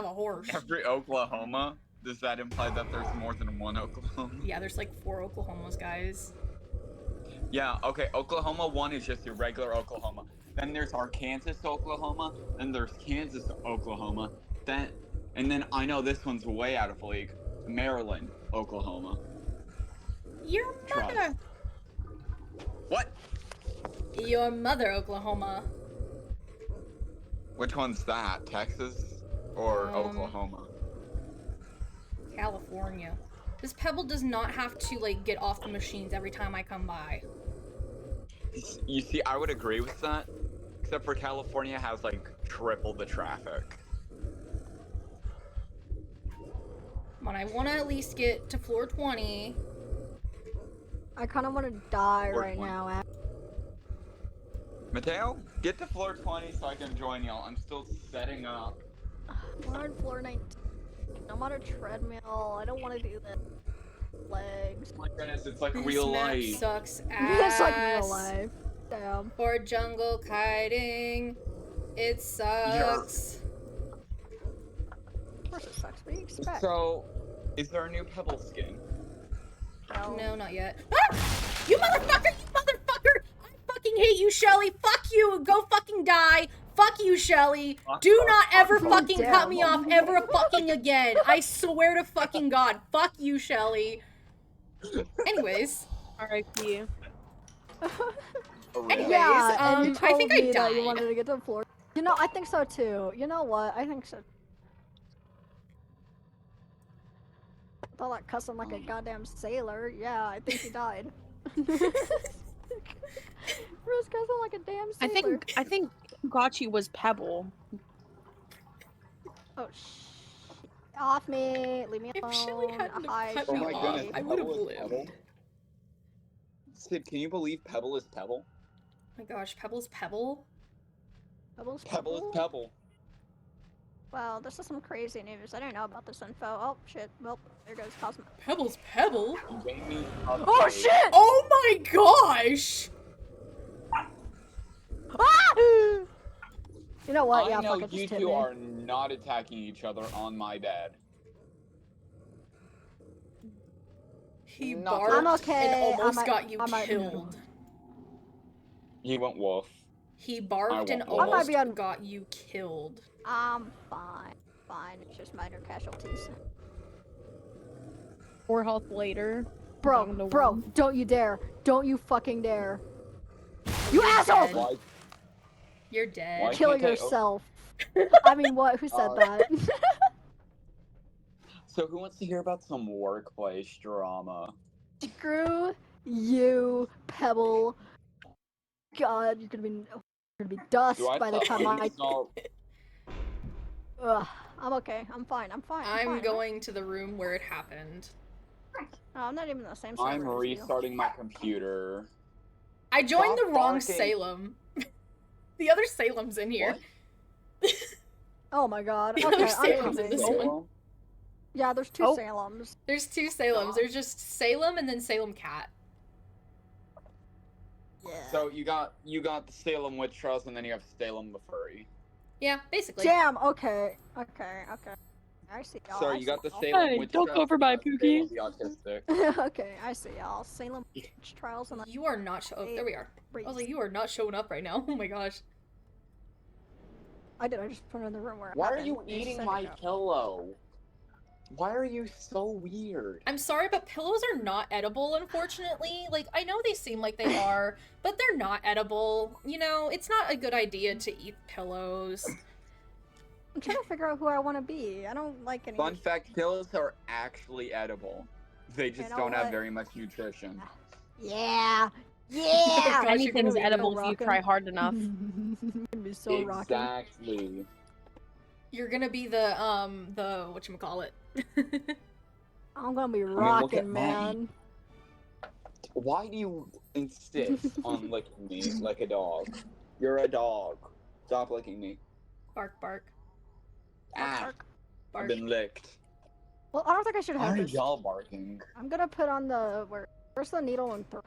a horse. Every Oklahoma? Does that imply that there's more than one Oklahoma? Yeah, there's like 4 Oklahomas, guys. Yeah, okay, Oklahoma 1 is just your regular Oklahoma. Then there's Arkansas, Oklahoma. Then there's Kansas, Oklahoma. And then I know this one's way out of league. Maryland, Oklahoma. Your Trust. mother! What? Your mother, Oklahoma. Which one's that? Texas or Um, Oklahoma? California. This Pebble does not have to, like, get off the machines every time I come by. You see, I would agree with that. Except for California has like triple the traffic. But I want to at least get to floor 20. I kind of want to die Floor right 20. now. Mateo, get to floor 20 so I can join y'all. I'm still setting up. We're on floor 19. I'm on a treadmill. I don't want to do this. Legs. My goodness, it's like This real map life. sucks ass. It's like real life. Damn. For jungle kiting, it sucks. Of course it sucks. What do you expect? So, is there a new Pebble skin? No, not yet. Ah! You motherfucker! You motherfucker! I fucking hate you, Shelly. Fuck you. Go fucking die. Fuck you, Shelly. Do not ever fucking cut me off ever fucking again. I swear to fucking God. Fuck you, Shelly. Anyways. R.I.P. Anyways, Yeah, and you I told think I me that you died. wanted to get to the floor. You know, I think so too. You know what? I think so. With all that cussing like a goddamn sailor, yeah, I think he died. Rose cussing like a damn sailor. I think Gachi was Pebble. Oh off me, leave me If alone. Shelly hadn't Hi, have cut Oh me my off, goodness, I would have Pebble is Pebble? lived. Sid, can you believe Pebble is Pebble? Oh my gosh, Pebble's Pebble? Pebbles, Pebble is Pebble. Well, this is some crazy news. I didn't know about this info. Oh shit. Well, there goes Cosmo. Pebble's Pebble? You gave me Oh update. shit! Oh my gosh! Ah! You know what? Yeah, I know fuck it, you just hit two me. are not attacking each other on my bed. He Not barked I'm okay, and almost I might- got you I might- killed. He went wolf. He barked and won't. I might almost be on- got you killed. I'm fine. Fine. It's just minor casualties. 4 health later. Bro, Down to bro, 1. don't you dare. Don't you fucking dare. You asshole! dead. Why? You're dead. Why Kill can't I- yourself. I mean, what? Who said that? So who wants to hear about some workplace drama? Screw you, Pebble. God, you're gonna be dust Do I by the time I. saw- Ugh, I'm okay. I'm fine. I'm fine. I'm fine. going to the room where it happened. No, I'm not even in the same server I'm as you. restarting my computer. I joined Stop the wrong barking. Salem. The other Salem's in here. What? Oh my god. The Okay, other I'm Salem's in coming. this one. Yeah, there's 2 Oh. Salems. There's 2 Salems. There's just Salem and then Salem Cat. Yeah. So you got the Salem Witch Trials and then you have Salem the Furry. Yeah, basically. Damn. Okay. Okay. Okay. I see y'all. So I you see got the y'all. Salem Hey, Witch don't Trials go for my and you got Pookie. Salem the Autistic. Okay, I see y'all. Salem Witch Trials and You are not oh, there we are. I was like, you are not showing up right now. Oh my gosh. I did. I just put it in the room where it Why are happened. you You eating said my it out. pillow? Why are you so weird? I'm sorry, but pillows are not edible, unfortunately. Like, I know they seem like they are, but they're not edible. You know, it's not a good idea to eat pillows. I'm trying to figure out who I want to be. I don't like any. Fun fact, pillows are actually edible. They just know don't have what? very much nutrition. Yeah. Gosh, Yeah. you're Anything's gonna be edible so if you rockin'. try hard enough. Gonna be so rocking. Exactly. You're gonna be the whatchamacallit. I'm gonna be look at rocking, mine. man. Why do you insist on licking me like a dog? You're a dog. Stop licking me. Bark, bark, Ah, I've bark. been licked. Well, I don't think I should Why have are this. y'all barking? I'm gonna put on the where's the needle and put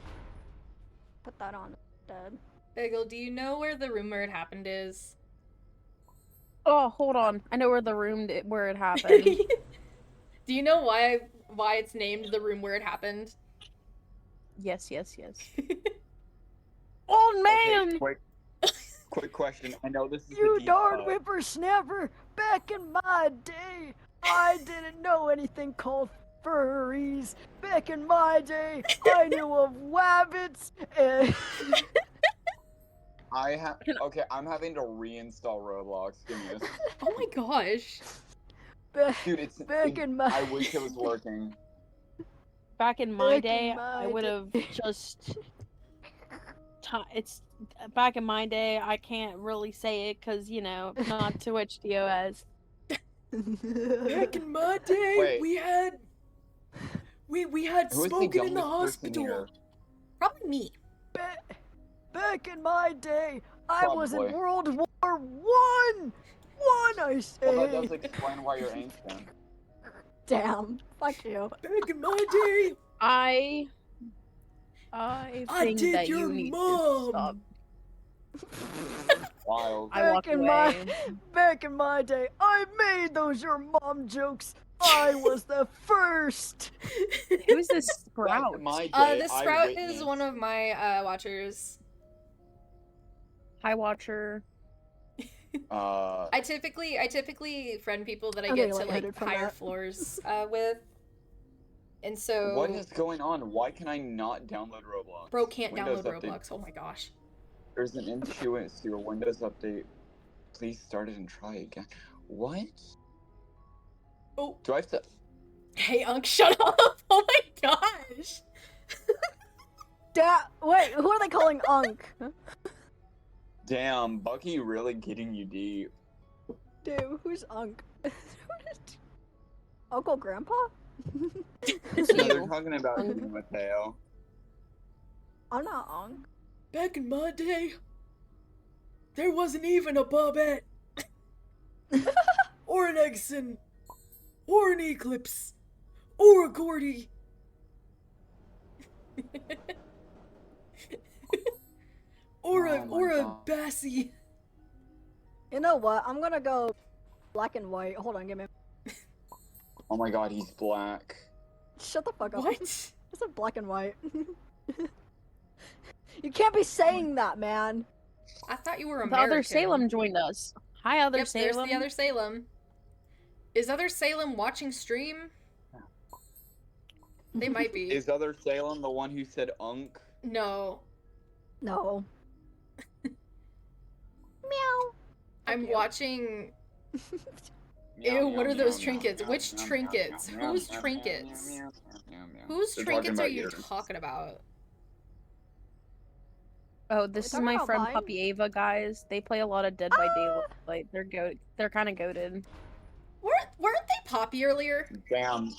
that on instead. Bagel, do you know where the room where it happened is? Oh, hold on. I know where the room where it happened. Do you know why it's named the room where it happened? Yes. Oh man! Okay, quick question. I know this is You a deep darn cut. whippersnapper! Back in my day, I didn't know anything called furries. Back in my day, I knew of wabbits and... Okay, I'm having to reinstall Roblox. Give me this. Oh my gosh. Dude, I wish it was working. Back in my Back in day, my I would have day. just. It's back in my day. I can't really say it because not Twitch DOS. Back in my day, Wait. we had Who is the smoking in the youngest person hospital. here? Probably me. Back in my day, I was in Probably. World War One. I say. Well, that does explain why you're ancient. Damn, fuck you. Back in my day, I think did that your you need mom. to stop. Wild. I walk away. Back in my day, I made those your mom jokes. I was the first. Who's this Back sprout? in my day, this I Sprout is witnessed- one of my watchers. Hi, Watcher. I typically friend people that I I'm get getting to like lightheaded from higher that. floors with. And so What is going on? Why can I not download Roblox? bro can't Windows download update. Roblox. Oh my gosh. There's an issue with your Windows update. Please start it and try again. What? Oh, Do I have to? hey Unc, shut up! Oh my gosh. Wait, who are they calling Unk? Damn, Bucky really getting you deep. Dude, who's Unk? Uncle Grandpa? It's No, they're you. talking about you, Mateo. I'm not Unk. Back in my day, there wasn't even a Bobette. Or an Eggson. Or an Eclipse. Or a Gordy. or Oh my a God. Bassie. You know what? I'm gonna go black and white. Hold on, give me. Oh my God, he's black. Shut the fuck up. What? It's a black and white. You can't be saying that, man. I thought you were The American. other Salem joined us. Hi, other Yep, Salem. there's the other Salem. Is other Salem watching stream? They might be. Is other Salem the one who said Unk? No. No. Meow. I'm you. watching. Meow, Ew, what meow, are those meow, trinkets? meow, Which meow, trinkets? meow, meow, Whose meow, trinkets? meow, meow, meow. Whose They're talking trinkets are about you yours. talking about? Oh, this is talking my about friend mine? Puppy Ava, guys. They play a lot of Dead by Daylight. They're kind of goated. Weren't they poppy earlier? Damn.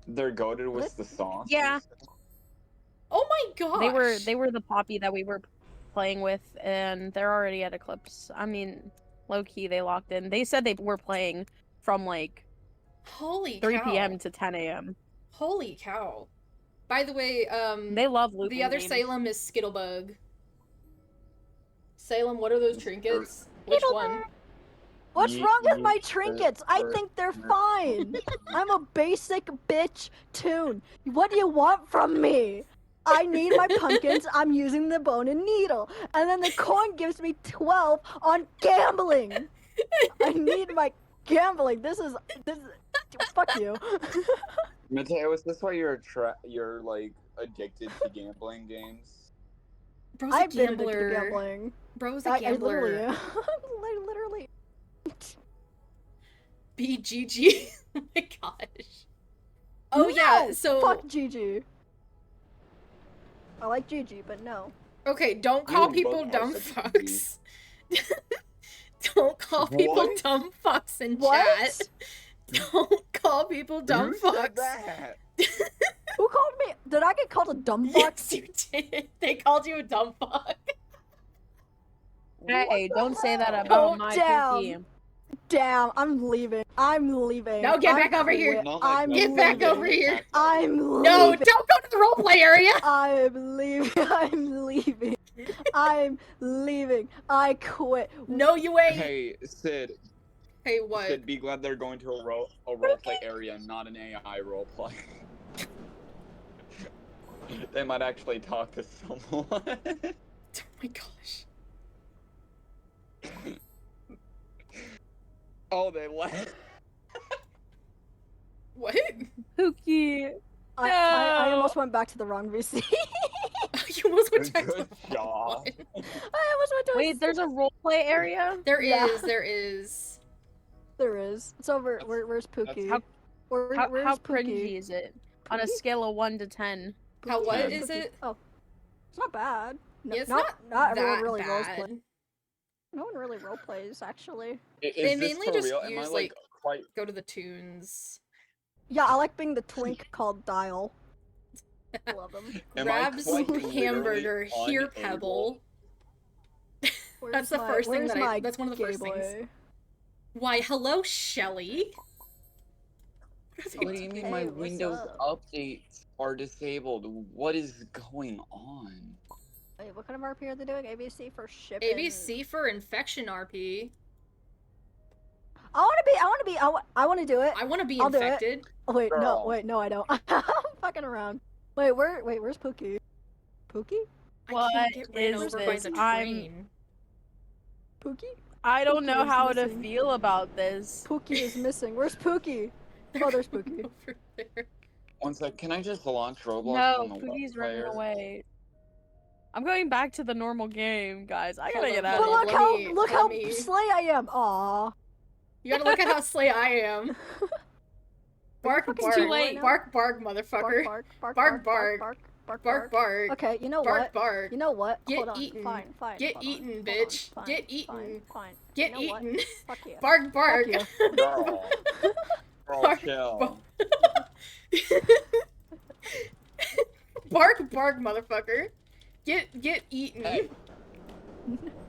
They're goaded with the sauce. Yeah. Oh my gosh. They were the Poppy that we were playing with, and they're already at Eclipse. I mean, low key, they locked in. They said they were playing from like Holy 3 cow. p.m. to 10 a.m. Holy cow. By the way, They love looping the other games. Salem is Skittlebug. Salem, what are those trinkets? Which one? What's Yeet, wrong with yeet, my trinkets? I think they're fine. I'm a basic bitch toon. What do you want from me? I need my pumpkins. I'm using the bone and needle. And then the coin gives me 12 on gambling. I need my gambling. This is fuck you. Mateo, is this why you're like addicted to gambling games? Bro's a I've been addicted to gambler. gambling. Bro's a I gambler. literally am. I literally. BGG. Oh my gosh. Oh yeah, No! so Fuck Gigi. I like Gigi, but no. okay, don't call You people both are dumb such a fucks. Don't call people What? dumb fucks in What? chat. Don't call people dumb Who said fucks. that? Who called me? Did I get called a dumb fuck? Yes, you did. They called you a dumb fuck. Hey, don't say that about Oh, my damn. cookie. Damn, I'm leaving. I'm leaving. Now get I'm back over here. quit- Not like I'm that. Get back leaving. over here. I'm leaving. No, don't go to the roleplay area. I'm leaving. I'm leaving. I'm leaving. I quit. No, you ain't. Hey, Sid. Hey, what? Sid, be glad they're going to a roleplay area, not an AI roleplay. They might actually talk to someone. Oh my gosh. Oh, they left. What? Pookie. I No. almost went back to the wrong VC. You almost went back to Good the job. one. I almost went to a Wait, there's a roleplay area? There Yeah. is. There is. It's over. Where's Pookie? How- Where's How Pookie? cringy is it? On a Pookie? scale of 1 to 10. How what Pookie? is Pookie. it? Oh, it's not bad. No, Yeah, it's not not everyone that really bad. roleplays. No one really roleplays, actually. Is They this mainly for just real? Am I use, like quite? Go to the tunes. Yeah, I like being the twink called Dial. Love him. Am I Grabs quite literally hamburger, here unable? Pebble. Where's That's the first thing where's that my that's one of the gay first things. boy? Why, hello, Shelly. What do you mean my Hey, what's Windows up? updates are disabled? What is going on? Wait, what kind of RP are they doing? ABC for shipping. ABC for infection RP. I want to do it. I want to be I'll do it. infected. Oh, wait, Girl. no, I don't. I'm fucking around. Where's Pookie? Pookie? I What can't get ran is over by this? the I'm- train. Pookie? I don't Pookie know is how to missing. feel about this. Pookie is missing. Where's Pookie? They're Oh, there's going Pookie. over there. One sec, can I just launch Roblox No, on the web Pookie's running player? away. I'm going back to the normal game, guys. I gotta Hold get on, out But of hold here. on. look let how me- slay I am. Aww. You gotta look at how slay I am. Bark, fucking bark, too late. bark, motherfucker. Bark, Bark, bark, bark, bark. Okay, you know Bark, what? bark. You know what? Get Hold on. eaten. Fine. Get hold on, eaten, hold on, bitch. fine, Get fine, eaten. Fine. Get You know what? eaten. Fuck you. Bark, bark. you. Girl. Girl, Bark, chill. Bark, motherfucker. Get eaten. Hey.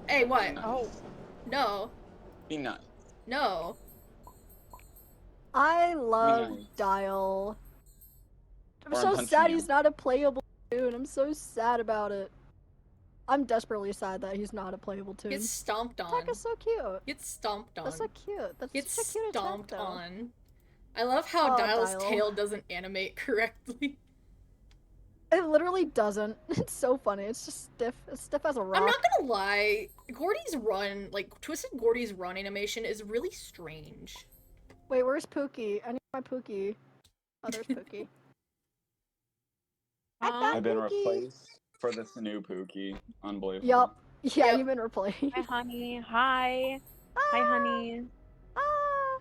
Hey, what? Oh. No. Be nice. No. I love nice. Dial. I'm Or I'm so punching sad you. he's not a playable tune. I'm so sad about it. I'm desperately sad that he's not a playable tune. Get stomped on. Attack is so cute. Get stomped on. That's so cute. That's Get such a cute stomped attack, though. on. I love how Oh, Dial's Dial. tail doesn't animate correctly. It literally doesn't. It's so funny. It's just stiff. It's stiff as a rock. I'm not gonna lie, Gordy's run, like, Twisted Gordy's run animation is really strange. Wait, where's Pookie? I need my Pookie. Oh, there's Pookie. Huh? I've been Pookie. replaced for this new Pookie. Unbelievable. Yup. Yeah, Yep. you've been replaced. Hi, honey. Hi. Hi, honey. Ah.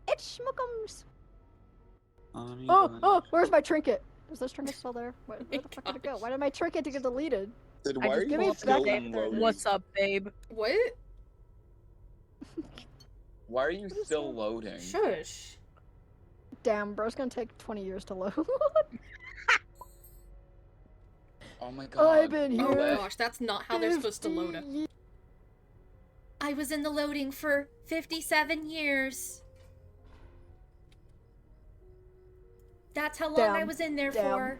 It's Schmookums. Oh, where's my trinket? Is this trinket still there? Where the fuck did it go? gosh. Why did my trinket get deleted? Sid, I why are just give you me pulled up still back- the loading? What's up, babe? What? Why are you What is still that? loading? Shush. Damn, bro, it's gonna take 20 years to load. Oh my god. I've been Oh here. gosh, that's not how they're supposed to load it. 50 years. I was in the loading for 57 years. That's how long I Damn, was in there damn. for.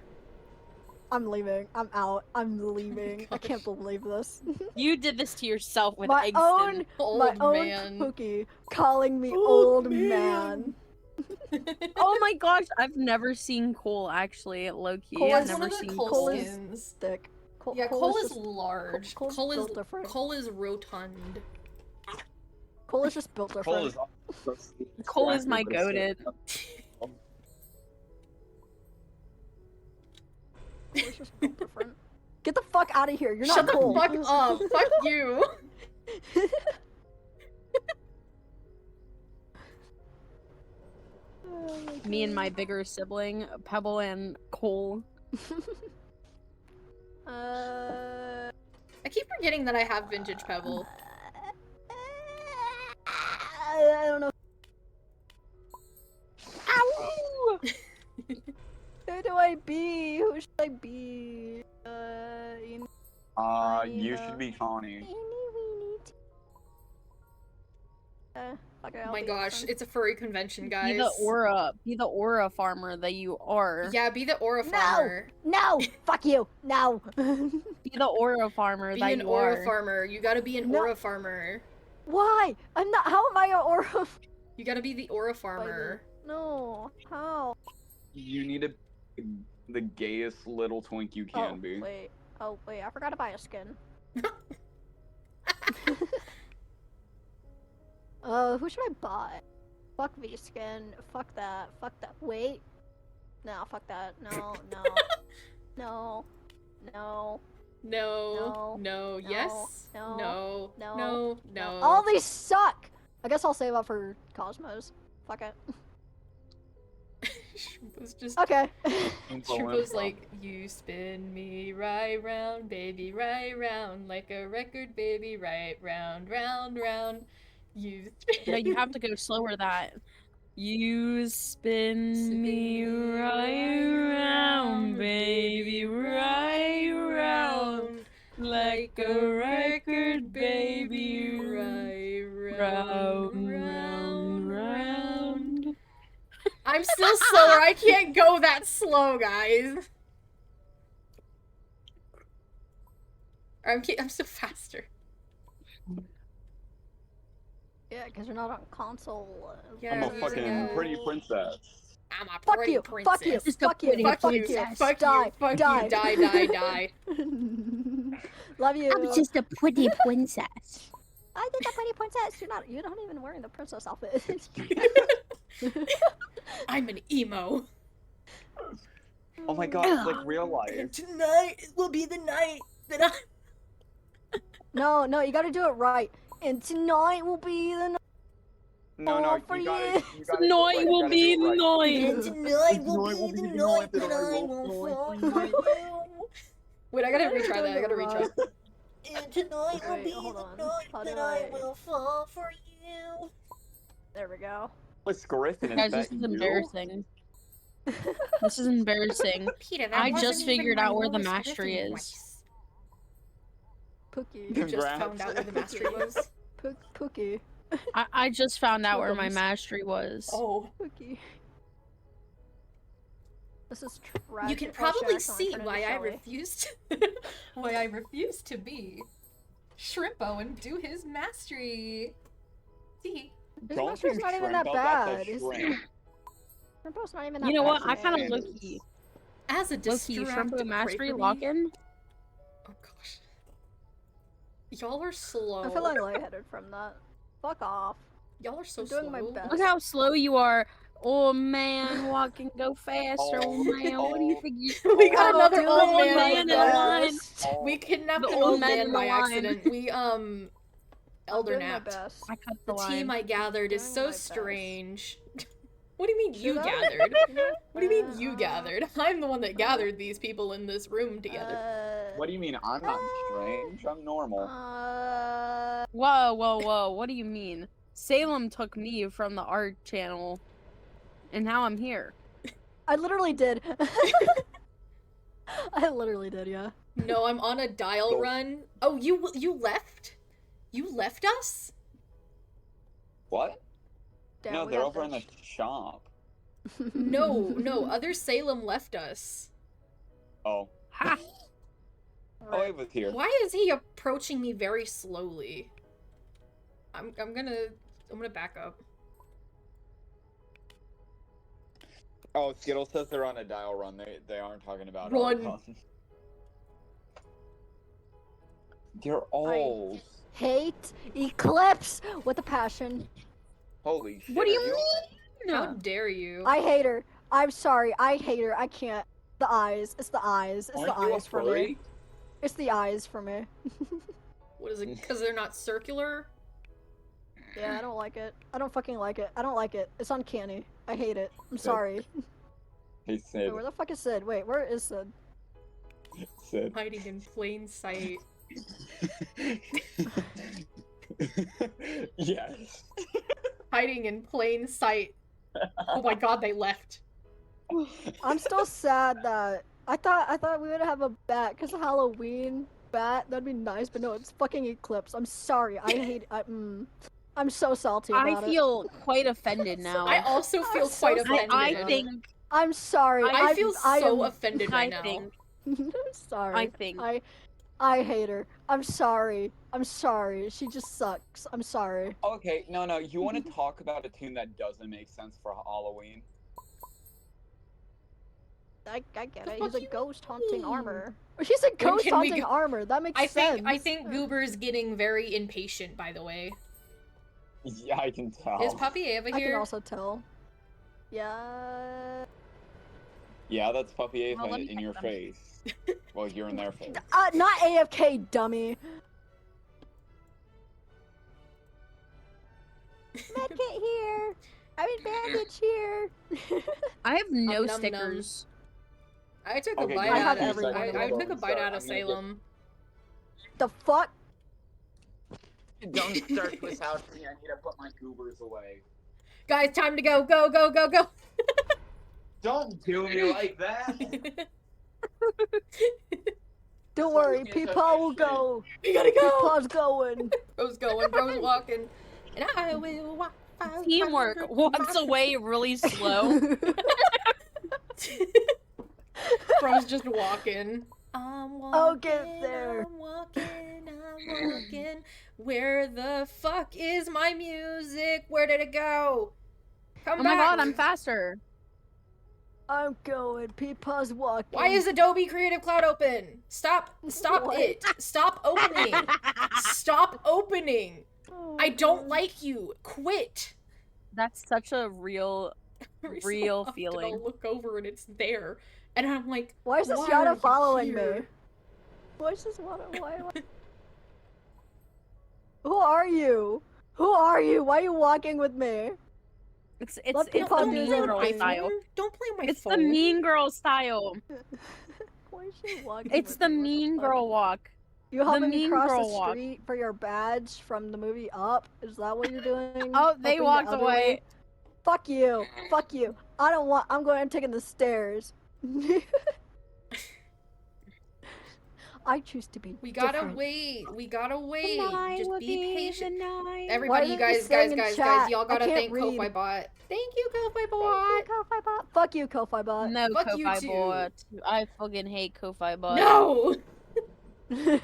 I'm leaving. I'm out. I'm Oh leaving. I can't believe this. You did this to yourself with my Eggston. Old my own man. Pookie calling me Old old man. man. Oh my gosh, I've never seen Cole actually at low key. Cole I've is That's never one of the seen Cole Cole Cole. is- skins. Thick. Cole, Yeah, Cole is just, large. Cole's Cole is built different. Cole is rotund. Cole is just built different. Cole is Cole is my goated. Cole is just built different. Get the fuck out of here. You're Shut not the Cole. fuck up. Fuck you. Oh my Me and my God. bigger sibling, Pebble and Cole. Uh. I keep forgetting that I have vintage Pebble. I don't know. Ow! Who do I be? Who should I be? You should be Tawny. Eeny, weeny, Okay, Oh I'll my be gosh, Ixen. it's a furry convention, guys. Be the aura farmer that you are. Yeah, be the aura No! farmer. No! Fuck you! No! Be the aura farmer Be that an you aura are. farmer. You gotta be an No. aura farmer. Why? I'm not. How am I an aura? You gotta be the aura farmer. No. How? You need to be the gayest little twink you can be. Wait. Oh wait, I forgot to buy a skin. Who should I buy? Fuck V-skin. Fuck that. Fuck that. Wait. No, fuck that. No, no. No. No. No. No. No. Yes. No. No. No. No. No. All these suck! I guess I'll save up for Cosmos. Fuck it. Shrimpo's just. Okay. Shrimpo's like, you spin me right round, baby, right round, like a record, baby, right round, round, round. You No, you have to go slower. That you spin me right round, baby, right round, like a record, baby, right round, round, round. I'm still slower. I can't go that slow, guys. I'm still faster. Yeah, because you're not on console. Yeah, I'm a he's fucking a- pretty princess. I'm a Fuck pretty you! princess. Fuck you! Just a Fuck you! pretty Fuck you! princess. Fuck Die! you! Fuck Die! you! Die! Die! Die! Love you. I'm just a pretty princess. I did the pretty princess. You're not. You're not even wearing the princess outfit. I'm an emo. Oh my god, like real life. Tonight will be the night that I. No, no, you gotta do it right. And tonight will be the night. No, Oh, no, for you gotta, you. you gotta do it Tonight right, you will gotta be do it the right. night. Tonight will Tonight be the night that I will fall for you. Wait, I gotta retry that. I gotta retry. And tonight will Wait, be hold the on. night How that do I I- will fall for you. There we go. What's Griffin? Is Guys, that this is you? embarrassing. This is embarrassing. Peter, I just figured out where the mastery is. Pookie. You just Congrats. found out where the mastery was. Pookie. I just found out where my Welcomes. mastery was. Oh. Pookie. This is tragic. You can Oh, shit, probably I accidentally see turned into why I Shelly. refused why I refused to be Shrimpo and do his mastery. See? His Don't mastery's do not even shrimp, that that's a bad. His- shrimp. Shrimpo's not even that You know bad. what? I kind of Standards. low-key. As a Low-key, distract Shrimpo mastery pray for me. lock-in? Oh gosh. Y'all are slow. I feel like lightheaded from that. Fuck off. Y'all are so I'm doing slow. my best. Look how slow you are. Oh man, what can go faster? Oh man, what do you think you... We got Oh, another doing old my man in the line. best. We kidnapped The an old old man man in the by line. accident. We I'm elder doing my napped. best. I cut The the team line. I gathered is Doing so my best. strange. What do you mean you Should I? gathered? What do you mean you Uh, gathered? I'm the one that gathered these people in this room together. What do you mean? I'm not strange. I'm normal. Whoa, whoa, whoa. What do you mean? Salem took me from the art channel, and now I'm here. I literally did. I literally did, yeah. No, I'm on a dial Oh. run. Oh, you left? You left us? What? Damn, No, we they're got over in the this. shop. No, other Salem left us. Oh. Ha! Oh, it was here. Why is he approaching me very slowly? I'm gonna back up. Oh, Skittle says they're on a dial run. They aren't talking about Run. our run. You're old. Hate Eclipse with a passion. Holy shit. What do are you mean? How dare you? I hate her. I'm sorry. I hate her. I can't. The eyes. It's the eyes. It's Aren't the you a eyes for me. furry? It's the eyes for me. What is it? Because they're not circular? Yeah, I don't like it. I don't fucking like it. I don't like it. It's uncanny. I hate it. I'm Sid. sorry. Hey, Wait, Sid. where the fuck is Sid? Wait, where is Sid? Sid. Hiding in plain sight. Yes. Hiding in plain sight. Oh my god, they left. I'm still sad that I thought we would have a bat because Halloween bat. That'd be nice, but no, it's fucking Eclipse. I'm sorry. I hate. I'm so salty I about it. feel quite offended now. I also feel so quite sorry. offended. I think I'm sorry. I feel so am... offended right I now. think I'm sorry. I think I hate her. I'm sorry. I'm sorry. She just sucks. I'm sorry. Okay, no. You want to talk about a tune that doesn't make sense for Halloween? I get The it. fuck He's a you ghost haunting mean? armor. He's a When ghost can we haunting go- armor. That makes I sense. think Goober's getting very impatient, by the way. Yeah, I can tell. Is Puppy Ava I can here? also tell. Yeah. Yeah, that's Puppy Ava Well, let me in check your them. face. Well, you're in their face. Not AFK, dummy. Medkit here. I mean, bandage here. I have no Num num num. stickers. I took Okay, a bite I out have of everyone. I took a bite out of I'm gonna get- Salem. The fuck? Don't start this out for me. I need to put my goobers away. Guys, time to go, go, go, go, go. Don't do me like that. Don't worry, Yes, I Peepaw will should. go. We gotta go. Peepaw's going. Bro's going, bro's walking, and I will walk. 500 Teamwork walks away really slow. Bro's just walking. I'm walking. I'll get there. I'm walking. I'm walking. Where the fuck is my music? Where did it go? Come Oh back. my god, I'm faster. I'm going. Peepaw's walking. Why is Adobe Creative Cloud open? Stop What? it. Stop opening. Stop opening. Oh, I don't God. like you. Quit. That's such a real Every so Real often feeling. I'll look over and it's there. And I'm like, Why is this why are Yada you following here? me? Why is this Yada? Why? Who are you? Who are you? Why are you walking with me? It's Let it's people the do mean their girl thing. style. Don't play on my It's phone. the mean girl style. Why is she walking? It's with the me? What mean fuck? girl walk. You the helping me mean cross girl the walk. street for your badge from the movie Up? Is that what you're doing? Oh, they Helping the walked other away. way? Fuck you. Fuck you. I don't want. I'm going. I'm taking the stairs. I choose to be. We gotta different. wait. We gotta wait. Tonight Just will be patient. the night. Everybody, Why you did you guys, sing in guys, chat? y'all I gotta can't thank read. Ko-Fi Bot. Thank you, Ko-Fi Thank Bot. you, Ko-Fi Bot. Fuck you, Ko-Fi Bot. No, Fuck you Ko-Fi too. bot. I fucking hate Ko-Fi bot. No. Who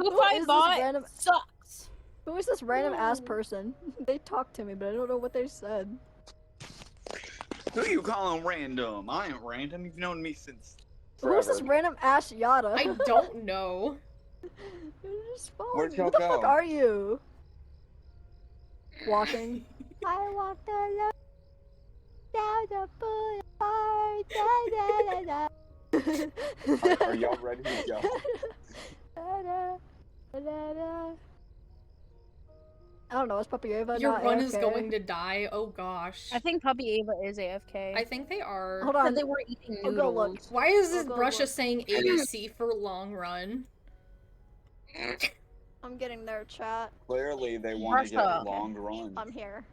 Ko-Fi is this bot random- sucks. Who is this random ass No. person? They talked to me, but I don't know what they said. Who you calling random? I ain't random. You've known me since. Who is this forever. random ass Yada? I don't know. You're just following Where'd me. y'all Who the fuck go? are you? Walking. I walked alone down the boulevard. Da, da, da, da. Are y'all ready to go? Da, da, da, da. I don't know. Is Puppy Ava Your not run is AFK? going to die. Oh gosh. I think Puppy Ava is AFK. I think they are. Hold Said on. they were eating I'll go look. noodles. Why is I'll this go Brusha look. saying ABC for long run? I'm getting their chat. Clearly, they want to get Russia. long runs. I'm here.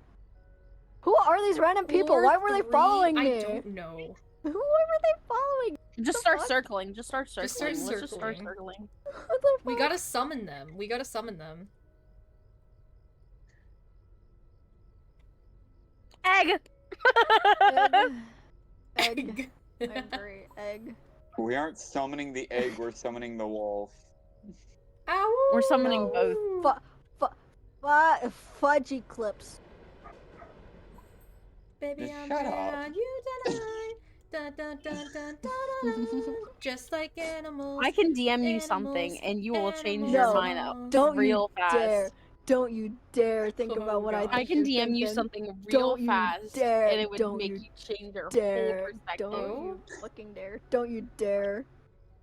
Who are these random people? Floor Why were they 3? following me? I don't know. Who were they following? Just the start fuck? circling. Just start circling. Just start Let's just start circling. circling. What the We fuck? gotta summon them. We gotta summon them. Egg. Egg. Egg. I agree. Egg. We aren't summoning the egg, we're summoning the wolf. Ow! We're summoning both. Fudgy clips. Baby, Just I'm shut up. around you tonight. Dun, dun, dun, dun, dun, dun, dun. Just like animals. I can DM you Animals, something and you will change No, your mind up Don't real you fast. dare. Don't you dare think Oh, about what I God. think I can you're DM you thinking. something real Don't you fast dare, and it would don't make you you change your Dare. whole perspective. Don't you fucking dare. Don't you dare.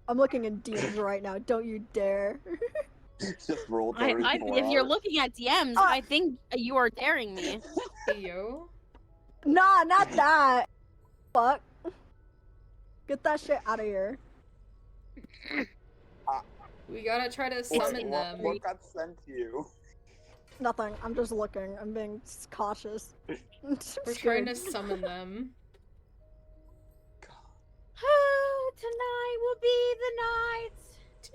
I'm looking in DMs right now. Don't you dare. Just roll I, 34 if you're hours. looking at DMs, Ah. I think you are daring me. Hey, yo. Nah, not that. Fuck. Get that shit out of here. We gotta try to summon them. What got sent to you? Nothing. I'm just looking. I'm being cautious. We're trying to summon them. Oh, tonight will be the night.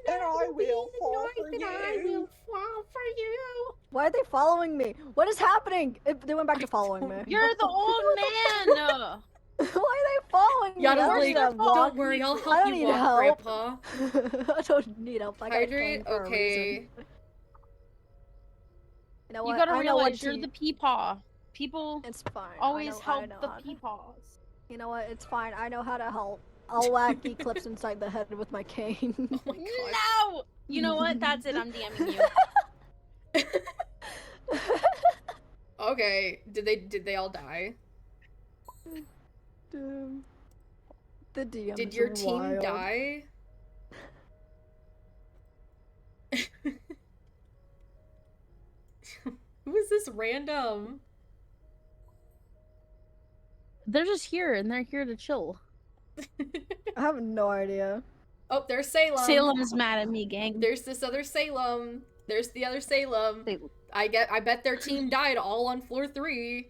And I will fall for and I you. will fall for you. Why are they following me? What is happening? They went back to following me. You're the old man. Why are they following me? Yada's I don't like, need to walk. don't worry, I'll I help don't you need walk, help. Grandpa. I don't need help. I got a cane Hydrate? for a reason. Okay. You know You what? gotta I know what realize you're the peepaw. People It's fine. always I help know the how to- peepaws. You know what? It's fine. I know how to help. I'll whack Eclipse inside the head with my cane. Oh my god. No! You know what? That's it. I'm DMing you. Okay. Did they all die? Damn. The DM Did is your team wild. die? Who is this random? They're just here, and they're here to chill. I have no idea. Oh, there's Salem. Salem's mad at me, gang. There's this other Salem. There's the other Salem. Salem. I bet their team died all on floor 3.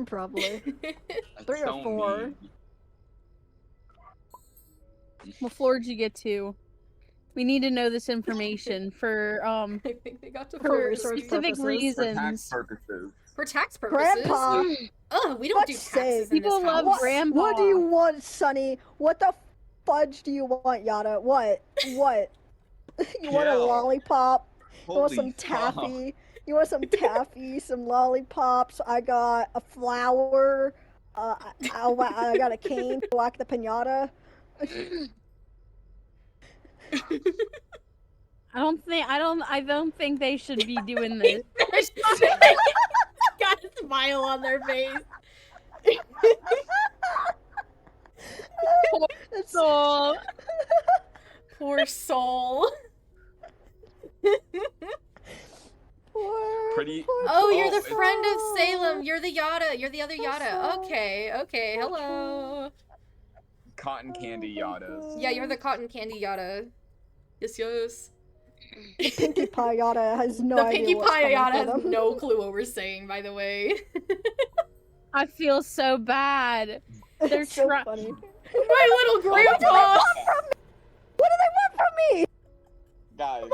Probably. That's 3 or so 4. mean. What floor did you get to? We need to know this information for I think they got to For floor resource 3. specific purposes. For tax reasons. purposes. For tax purposes. Grandpa! Ugh, we don't do Let's taxes say- in this People love house. Grandpa. What do you want, Sonny? What the fudge do you want, Yada? What? What? You want a Yeah. lollipop? You want Holy some fuck. taffy? You want some taffy, some lollipops? I got a flower. I got a cane to whack the pinata. I don't think they should be doing this. Got a smile on their face. It's So Poor soul. poor, Pretty- poor Oh, you're the Oh, friend of soul. Salem. You're the Yada. You're the other Yada. soul. Okay, okay. Poor Hello. Cotton candy yadas. Yeah, you're the cotton candy Yada. Yes, yes. The Pinkie Pie Yada has no The idea Pinkie what's Pie coming Yada for has them. no clue what we're saying, by the way. I feel so bad. They're It's so try- funny. My little grandpa! What do they want from me? Guys,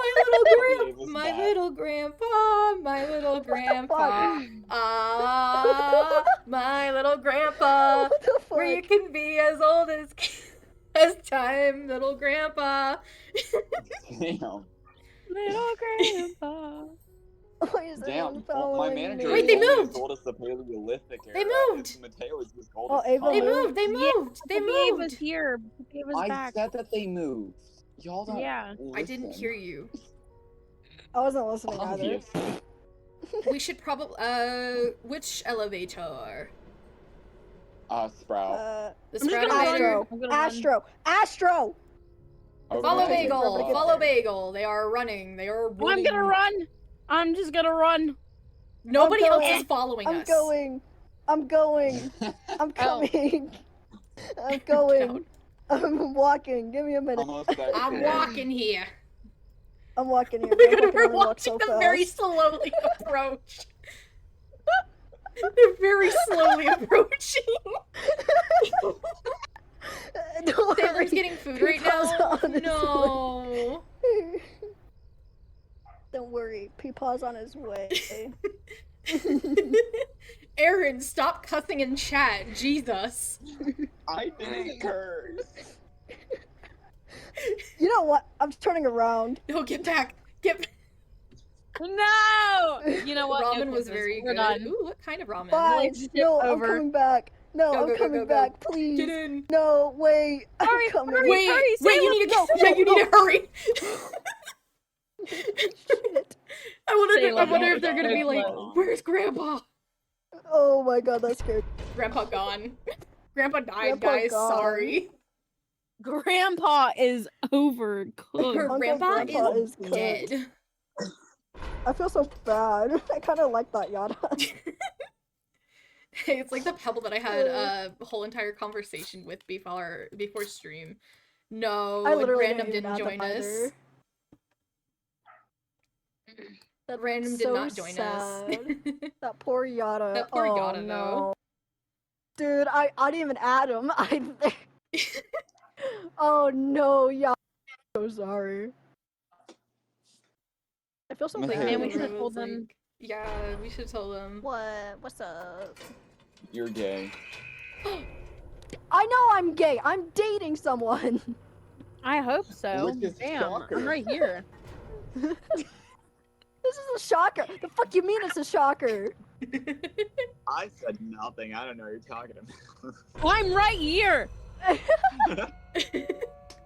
My little grandpa, my little grandpa. Ah, my little grandpa. What the fuck? Where you can be as old as time, little grandpa. Damn. Little grandpa. Why is Damn. everyone Well, my following manager me? Wait, they only moved! told us the Paleolithic era. They moved! If Mateo is just gold Oh, as Ava fuck. They moved? moved, they Yeah, moved, they Babe was moved. here. Babe was I back. said that they moved. Y'all don't Yeah. I didn't listen. hear you. I wasn't listening either. Obviously. We should probably, which elevator? Sprout. The I'm just sprout gonna elevator? Astro. I'm gonna run. Astro. Astro. Okay. Follow Okay, Bagel, forever to get follow there. Bagel. They are running, they are running. I'm gonna run. I'm just gonna run. Nobody else going. is following I'm us. going. I'm going. I'm coming. I'm going. I'm walking. Give me a minute. Almost there. I'm walking here. I'm walking here. Look at Grandpa her, can we're only walk watching so them fast. very slowly approach. They're very slowly approaching. Don't Taylor's worry. getting food right now. Peepaw's on his No. Don't worry. Peepaw's on his way. Aaron, stop cussing in chat. Jesus. I didn't curse. You know what? I'm turning around. No, get back. Get back. No. You know what? Ramen No was kisses. very We're good. done. Ooh, what kind of ramen? Bye. Relationship No, over. I'm coming back. No, Go, I'm go, go, coming go, go. back. Please. Get in. No, wait. I'm Hurry, coming. hurry. Wait, wait, you need to Salem, yeah, you need to hurry. Shit. I wonder Salem, if they're gonna be like, Salem. where's Grandpa? Oh my god, that's scary. Grandpa gone. Grandpa died, Grandpa guys. gone. Sorry. Grandpa is overcooked. Her Uncle grandpa Grandpa is is cooked. dead. I feel so bad. I kind of like that Yada. It's like the pebble that I had a whole entire conversation with before stream. No, I literally Random didn't didn't even join add them us. either. That's Random did so not join us. sad. That poor Yada. That poor oh, Yada, no. Dude, I didn't even add him. Oh no, Yada. so sorry. I feel so Man, bad. Man, we Everyone should have was told them. like- Yeah, we should tell them. What? What's up? You're gay. I know I'm gay. I'm dating someone. I hope so. Which is Damn, shocker. I'm right here. This is a shocker. The fuck you mean it's a shocker? I said nothing. I don't know what you're talking about. I'm right here.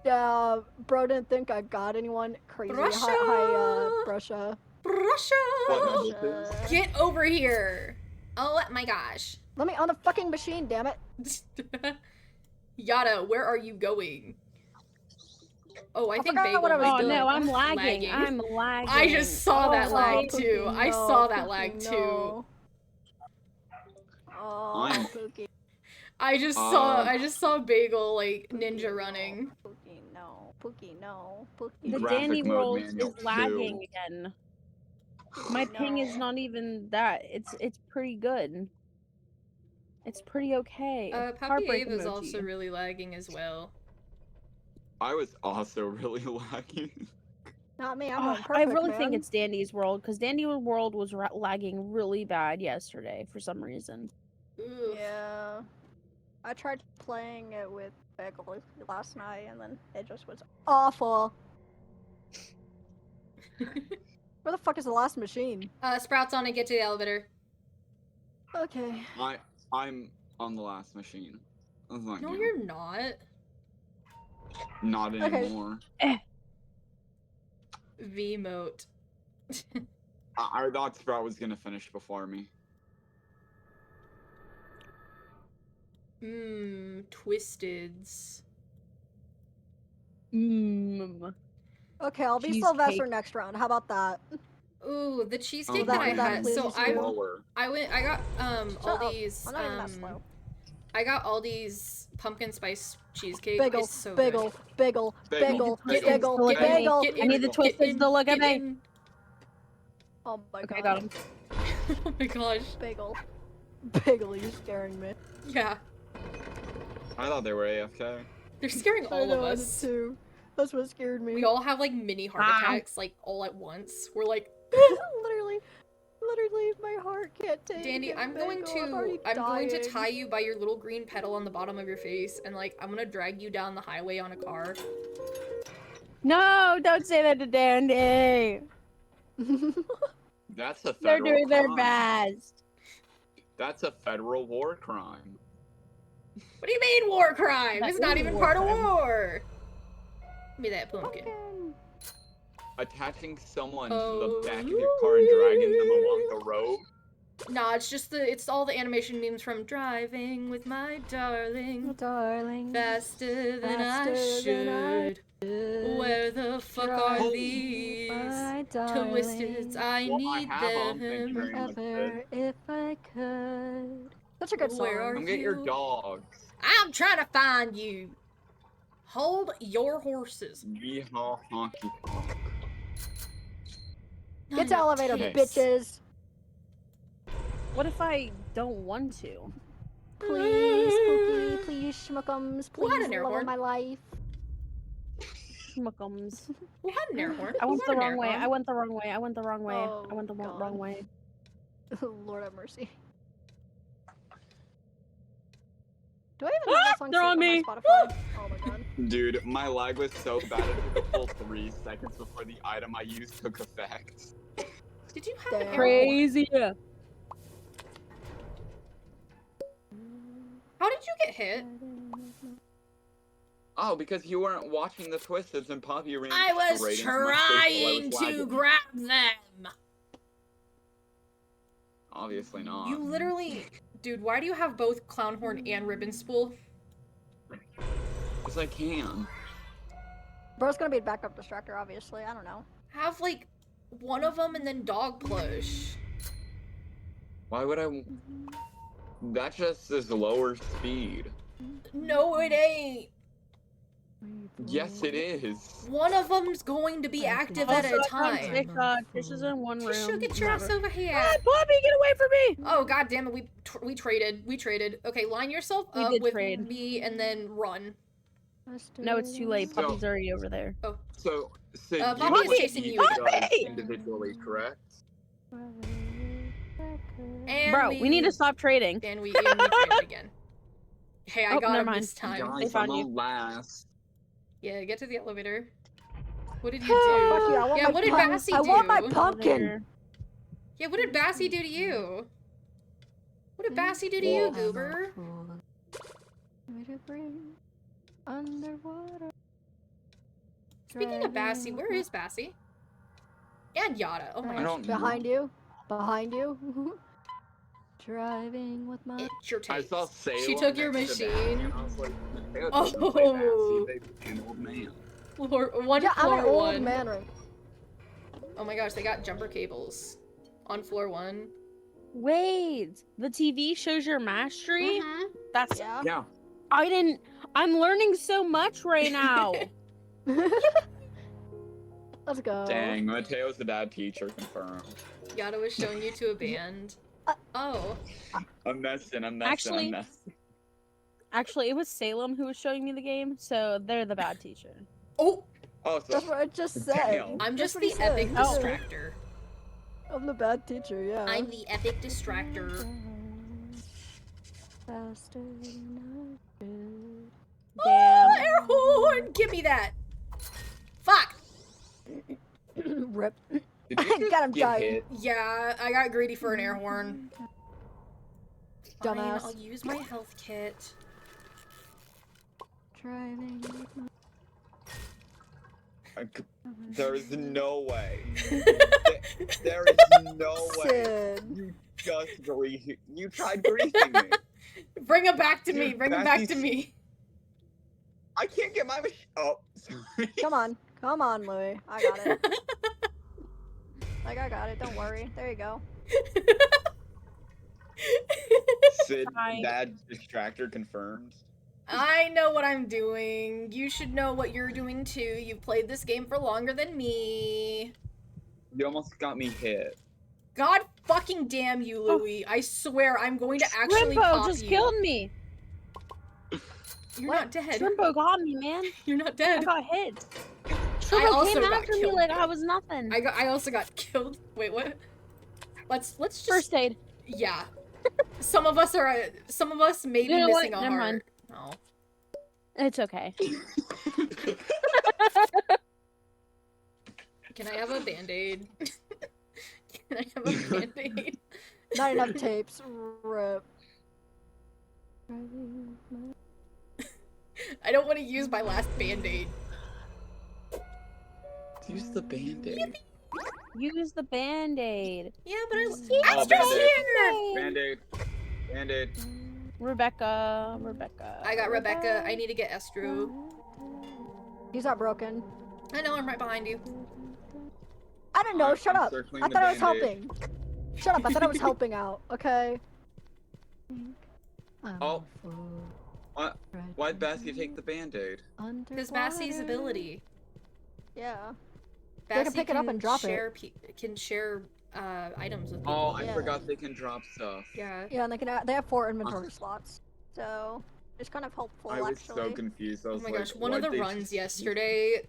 Yeah, bro didn't think I got anyone crazy. Hi, Brusha. Russia! What number is Brusha. Get over here! Oh my gosh. Let me on the fucking machine, damn it. Yada, where are you going? Oh, I think forgot Bagel what I was might Oh be doing. no, I'm lagging. lagging. I'm lagging. I just saw that Oh, lag right. too. I no, saw that Pookie, lag too. no. Oh, I'm- Pookie, I just saw Bagel like ninja running. Pookie, no. Pookie, no. The Pookie. Graphic Dandy mode World manual is lagging too. again. My ping is not even that. It's pretty good. It's pretty okay. Puppy Heartbreak Abe is emoji. also really lagging as well. I was also really lagging. Not me, I'm Ah, going perfect, I really think man. it's Dandy's World because Dandy World was lagging really bad yesterday for some reason. Oof. Yeah. I tried playing it with Bagel last night and then it just was awful. Where the fuck is the last machine? Sprout's on and get to the elevator. Okay. I'm on the last machine. That's not No, you. you're not. Not Okay. anymore. V-mote. I thought Sprout was gonna finish before me. Twisteds. Okay, I'll be Cheesecake. Sylvester next round. How about that? Ooh, the cheesecake Oh that my I God. had. So pleases I you. Lower. I got Shut up. Aldi's I'm not even that slow. I got Aldi's pumpkin spice cheesecake. Bagel, It's so bagel, bagel, Bagel, bagel, good. bagel, Look at me. bagel. Get I in, need the get twisted in, to look at get me. in. Oh my Okay, god. I got him. Oh my gosh. Bagel. Bagel, you're scaring me. Yeah. I thought they were AFK. They're scaring all of I did us. too. That's what scared me. We all have like mini heart Ah. attacks like all at once. We're like, literally, my heart can't take Dandy, it, I'm going Bagel. already to dying. tie you by your little green petal on the bottom of your face and like I'm gonna drag you down the highway on a car. No, don't say that to Dandy. That's a They're federal doing their crime. best. That's a federal war crime. What do you mean war crime? That It's not is a even war part of crime. war. Give me that pumpkin. Pumpkin. Attaching someone Oh. to the back of your car and dragging them along the road. Nah, it's all the animation memes from driving with my darling. Darling. Faster than I Faster than I should. Where the fuck are Drive these My twisteds? darling. I Well, need I have 'em, thank you them. very much. Ever if I could. Such a good song. Where are Come get your you? dogs. I'm trying to find you. Hold your horses. Yeehaw, honky tonk. Get to elevator, tits. bitches. What if I don't want to? Please, Pookie, please, schmuckums, Who had please, an air love horn? of my life. Schmuckums. Who had an air horn? I went Who the had an wrong air way. horn? I went the wrong way. I went the wrong way. Oh, I went the God. wrong way. Lord have mercy. Do I even have that song They're saved on me. my Spotify? Oh my god. Dude, my lag was so bad it took a full 3 seconds before the item I used took effect. Did you have an Damn. air horn? Crazy. How did you get hit? Oh, because you weren't watching the Twisteds and Poppy ran I was straight into my face while I trying was to lagging. grab them. Obviously not. You literally, dude. Why do you have both clown horn and ribbon spool? Because I can. Bro's gonna be a backup distractor, obviously. I don't know. Have like one of them and then dog plush. Why would I? That just is lower speed. No, it ain't. Yes, it is. One of them's going to be active at a time. This is in one room. You should get your ass over here. Ah, Bobby, get away from me! Oh god damn it, we traded. Okay, line yourself We up did with trade. me and then run. No, it's too late. So- Puppy's already over there. So Poppy is you chasing each you. does individually, correct? And Bro, we need to stop trading. And we traded again. Hey, I Oh, got never him mind. this time. Guys, found I'm you. on last. Yeah, get to the elevator. What did you Fuck do? you, I want Yeah, my what did pump- Bassy I want my do? pumpkin. Yeah, what did Bassy do to you? What did Bassy do to you, Goober? Underwater. Speaking of Bassy, where is Bassy? And Yada. Oh my I gosh. don't Behind you. Behind you. Driving with my. It's your I taste. saw Salem She took your next to Bassy, machine. and I was like, Mateo doesn't play Oh. Bassy, they an old man. One Yeah, I'm floor an old one. man right. Oh my gosh, they got jumper cables on floor one. Wait, the TV shows your mastery? Mhm. That's Yeah. Yeah. I didn't I'm learning so much right now. Let's go. Dang, Mateo's the bad teacher, confirmed. Yada was showing you to a band. Oh. I'm messing, Actually- I'm messing. Actually, it was Salem who was showing me the game, so they're the bad teacher. Oh! Oh, so That's what I just said. Damn. I'm That's just what he the said. epic Oh. distractor. I'm the bad teacher, yeah. I'm the epic distractor. Faster than I should. Oh, air horn! Give me that! Fuck! Rip. did you just Got him get dying. hit? Yeah, I got greedy for an air horn. Fine, Dumbass. I'll use my health kit. Driving with my. There's no way. There is no way. Sid. You just greased. You tried greasing me. Bring him back to me. Dude, Bring him back to Bassy's- me. I can't get my machine. Oh, sorry. Come on, Louis. I got it. Like, I got it. Don't worry. There you go. Sid, Hi. bad distractor confirmed. I know what I'm doing. You should know what you're doing too. You've played this game for longer than me. You almost got me hit. God fucking damn you, Louis. I swear I'm going to actually Shrimpo pop just you. killed me. You're What? not dead. Shrimpo got me, man. You're not I dead. got hit. I Shrimpo also came got after me killed. like I was nothing. I also got killed. Wait, what? Let's just First aid. yeah. Some of us may be You know what? missing a Never heart. mind. No. It's okay. Can I have a band-aid? Can I have a band-aid? Not enough tapes. Rip. I don't want to use my last band-aid. Use the band-aid. Use the band-aid. Yeah, but I Oh, Astra's Band-Aid. here! Band-aid. Band-aid. Rebecca. I got Rebecca. I need to get Estru. He's not broken. I know, I'm right behind you. I don't know. Shut I'm up. circling I the thought I was Band-Aid. helping. Shut up. I thought I was helping out. Okay. Oh. Why'd Bassy take the band-aid? Because Bassy's ability. Yeah. Bassy can pick it up and drop it. Can share items with people. Oh, I Yeah. forgot they can drop stuff. Yeah. Yeah, and they have 4 inventory slots, so it's kind of helpful I was actually. so confused. I Oh was my like, gosh, one of why'd the they runs just- yesterday,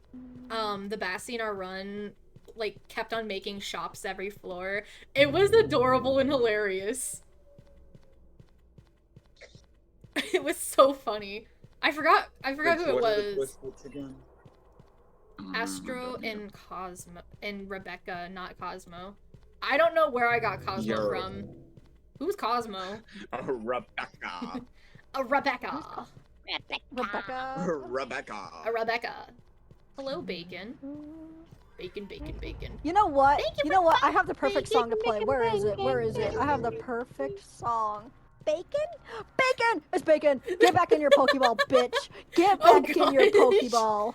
the Bassy in our run, like, kept on making shops every floor. It was adorable and hilarious. It was so funny. I forgot who it What are the was. Twisted again? Astro and Cosmo and Rebecca, not Cosmo. I don't know where I got Cosmo Yo. from. Who's Cosmo? Oh, Rebecca. A Rebecca. Rebecca. Rebecca. A Rebecca. Hello, Bacon. Bacon, bacon, bacon. You know what? Thank you You for know what? I have the perfect bacon, song to play. bacon, Where is it? bacon, Where is it? I have the bacon. perfect song. Bacon? Bacon! It's bacon! Get back in your Pokeball, bitch! Get Oh, back in your gosh. Pokeball!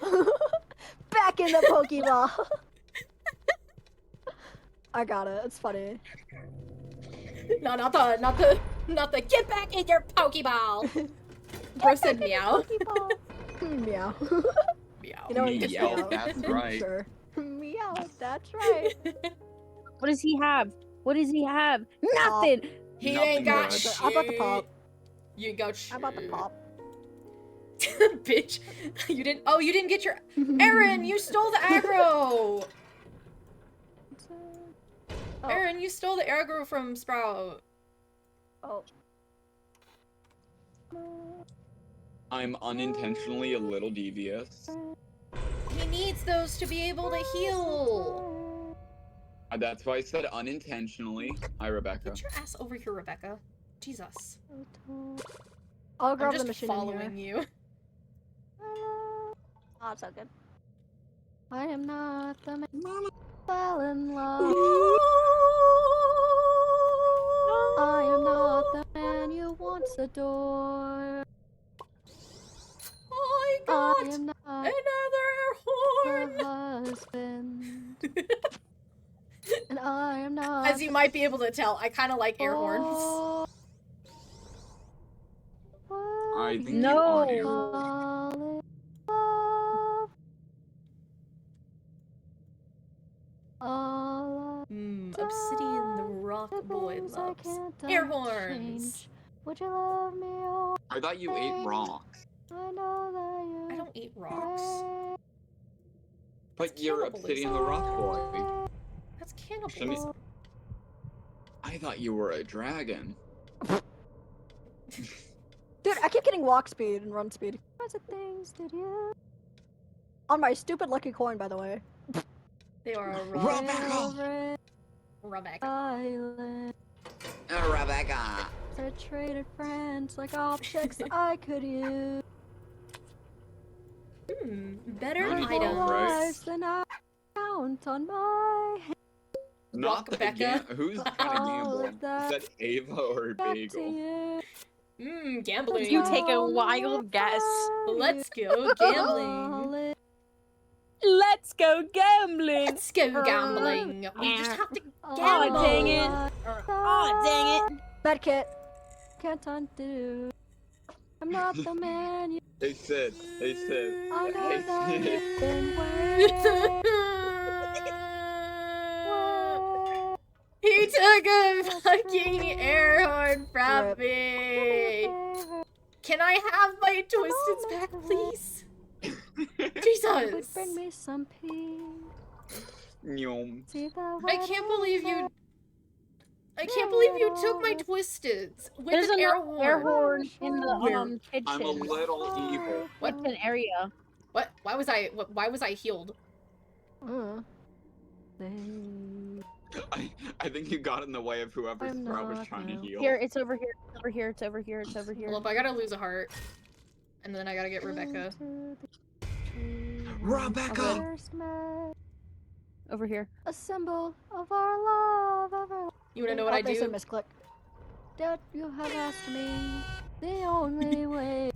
Back in the Pokeball! I got it. It's funny. No, not the get back in your Pokeball. Bro said meow. Pokeball. Meow. Meow. You know what? Just Meow, meow. that's right. Sure. Meow. That's right. What does he have? What does he have? Nothing. He Nothing ain't got good. shit. I bought the pop. You ain't got shit. How about the pop? Bitch. You didn't. Oh, you didn't get your. Aaron, you stole the aggro. Oh. Aaron, you stole the aggro from Sprout. Oh. I'm unintentionally a little devious. He needs those to be able to heal. That's why I said unintentionally. Hi, Rebecca. Get your ass over here, Rebecca. Jesus. I'll I'm grab the just machine following you. Oh, it's all good. I am not the man who fell in love. I am not the man you once adored. I I got am not another her horn. husband. And I am not. As you might be able to tell, I kind of like air horns. Oh, I think you No. are air. fall in love. All Obsidian the Rock the Boy things I loves can't air unchange. horns. Would you love me all? I thought you ate rocks. I know that you. I don't eat rocks. But you're cannibalism. Obsidian the Rock Boy. That's cannibalism. I thought you were a dragon. Dude, I keep getting walk speed and run speed. What things did you? On my stupid lucky coin, by the way. They are a Rebecca! Rebecca. Island. Rebecca! I traded friends like objects I could use. Better Not More even, items. right? lives than I count on my hand. Not the Becca. Who's trying to All gamble? of that Is that Ava or back to Bagel? you. Gambling. You take a wild guess. Let's go gambling. Let's go gambling. Let's go gambling. We just have to Aw, gamble. dang it. Aw, dang it. Medkit. Can't undo. I'm not the man you. Hey Sid. Hey Sid. I know Hey that Sid. you've been waiting. He took a fucking air horn from me. Can I have my twisteds back, please? Would Jesus. bring me some peace. Nyom. See the I can't believe you. I can't believe you took my twisteds with There's an air an air horn. horn in the Where? kitchen. I'm a little evil. Kitchen area. What? Why was I? Why was I healed? I think you got in the way of whoever I'm Sprout was not trying to now. heal. Here, it's over here. It's over here. It's over here. It's over here. Well, if I gotta lose a heart, and then I gotta get Rebecca. Rebecca! Over here. A symbol of our love. Of our... You wanna know what I They said do? misclick. That you have asked me the only way.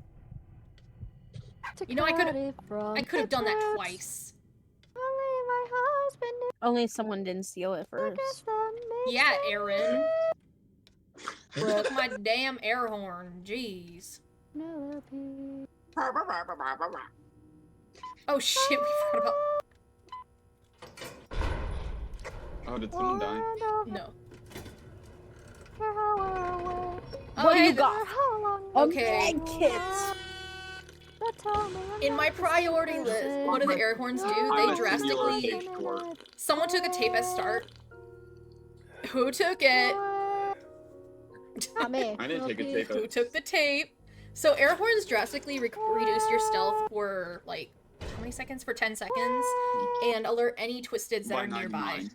To You know, I cut could- it from I could have the done that roots. twice. Only my husband knew. Only someone didn't steal it I guess first. that makes Yeah, sense. Aaron. Took my damn air horn. Jeez. Penelope. Oh shit, we forgot about. Oh, did someone die? No. Oh, What do Okay, you got? Okay. Medkit. In my priority list, what do the air horns do? I They would drastically. steal a short. Someone took a tape as start. Who took it? Not me. I didn't take a tape Who as- took the tape? So air horns drastically reduce your stealth for like how many seconds? For 10 seconds, and alert any twisteds that By are nearby. 99.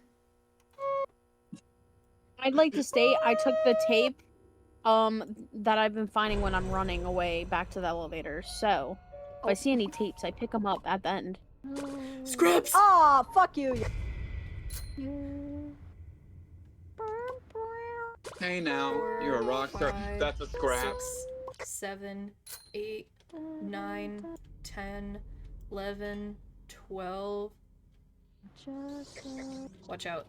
I'd like to state I took the tape that I've been finding when I'm running away back to the elevator. So if I see any tapes, I pick them up at the end. Scraps. Oh, fuck you. Hey now, you're a rock star. 5, That's a scrap. 6, 7, 8, 9, 10, 11, 12. Watch out.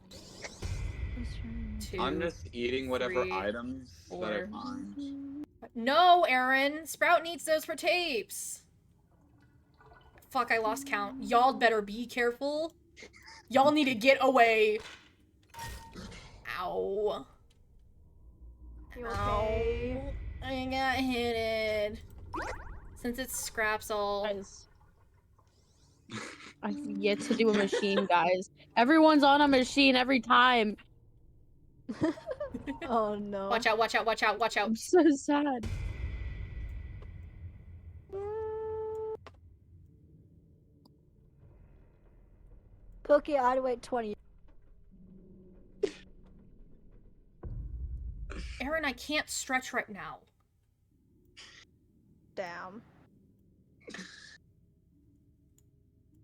2. I'm just eating whatever 3, items that I 4. find. No, Aaron! Sprout needs those for tapes! Fuck, I lost count. Y'all better be careful. Y'all need to get away. Ow. You okay? Ow. I got hit. Since it's scraps, I'll. Guys. I've yet to do a machine, guys. Everyone's on a machine every time. Oh no. Watch out! Watch out! Watch out! Watch out! I'm so sad. Pookie, I'd wait 20. Aaron, I can't stretch right now. Damn.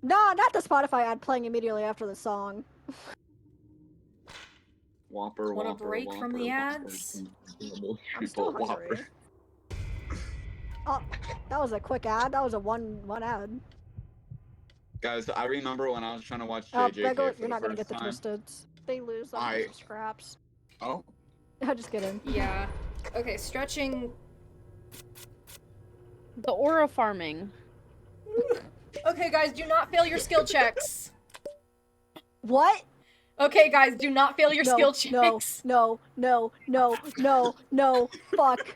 No, not the Spotify ad playing immediately after the song. Whopper, Want a Whopper, break from the Whopper, ads? I'm still Whopper. hungry. Oh, that was a quick ad. That was a one ad. Guys, I remember when I was trying to watch Oh, JJK for you're the not gonna first get the time. twisted. They lose on I- some scraps. Oh, I'm just kidding. Yeah. Okay, stretching. The aura farming. Okay, guys, do not fail your skill checks. What? Okay, guys, do not fail your skill checks. No, fuck.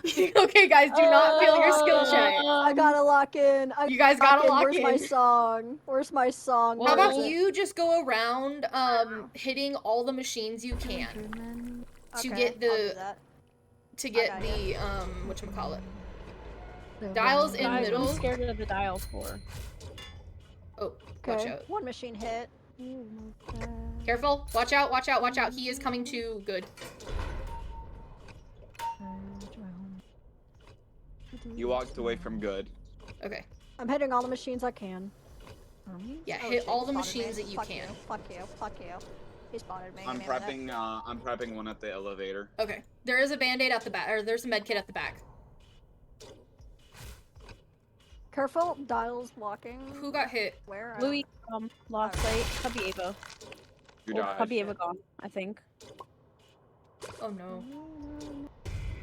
Okay, guys, do not fail your skill check. I gotta lock in. You guys gotta lock Where's in. my song? Where's my song? How Where about is it? you just go around, hitting all the machines you can to Okay, get I'll do the that. get got the whatchamacallit. Dials in Guys, middle. I'm scared of the dial score. Oh, watch Okay, out. one machine hit. Careful. Watch out, watch out, watch out. He is coming too good. you walked away from good. Okay. I'm hitting all the machines I can. Yeah, Oh, hit shit, all he the spotted machines me. that you Fuck can. Fuck you, fuck you. He spotted me. I'm give me a minute. prepping one at the elevator. Okay. There is a band-aid at the back, or there's a med kit at the back. Careful, Dial's walking. Who got hit? Where? Louis, lost sight. Cubby Ava. You Oh, died. Cubby Ava gone, I think. Oh no.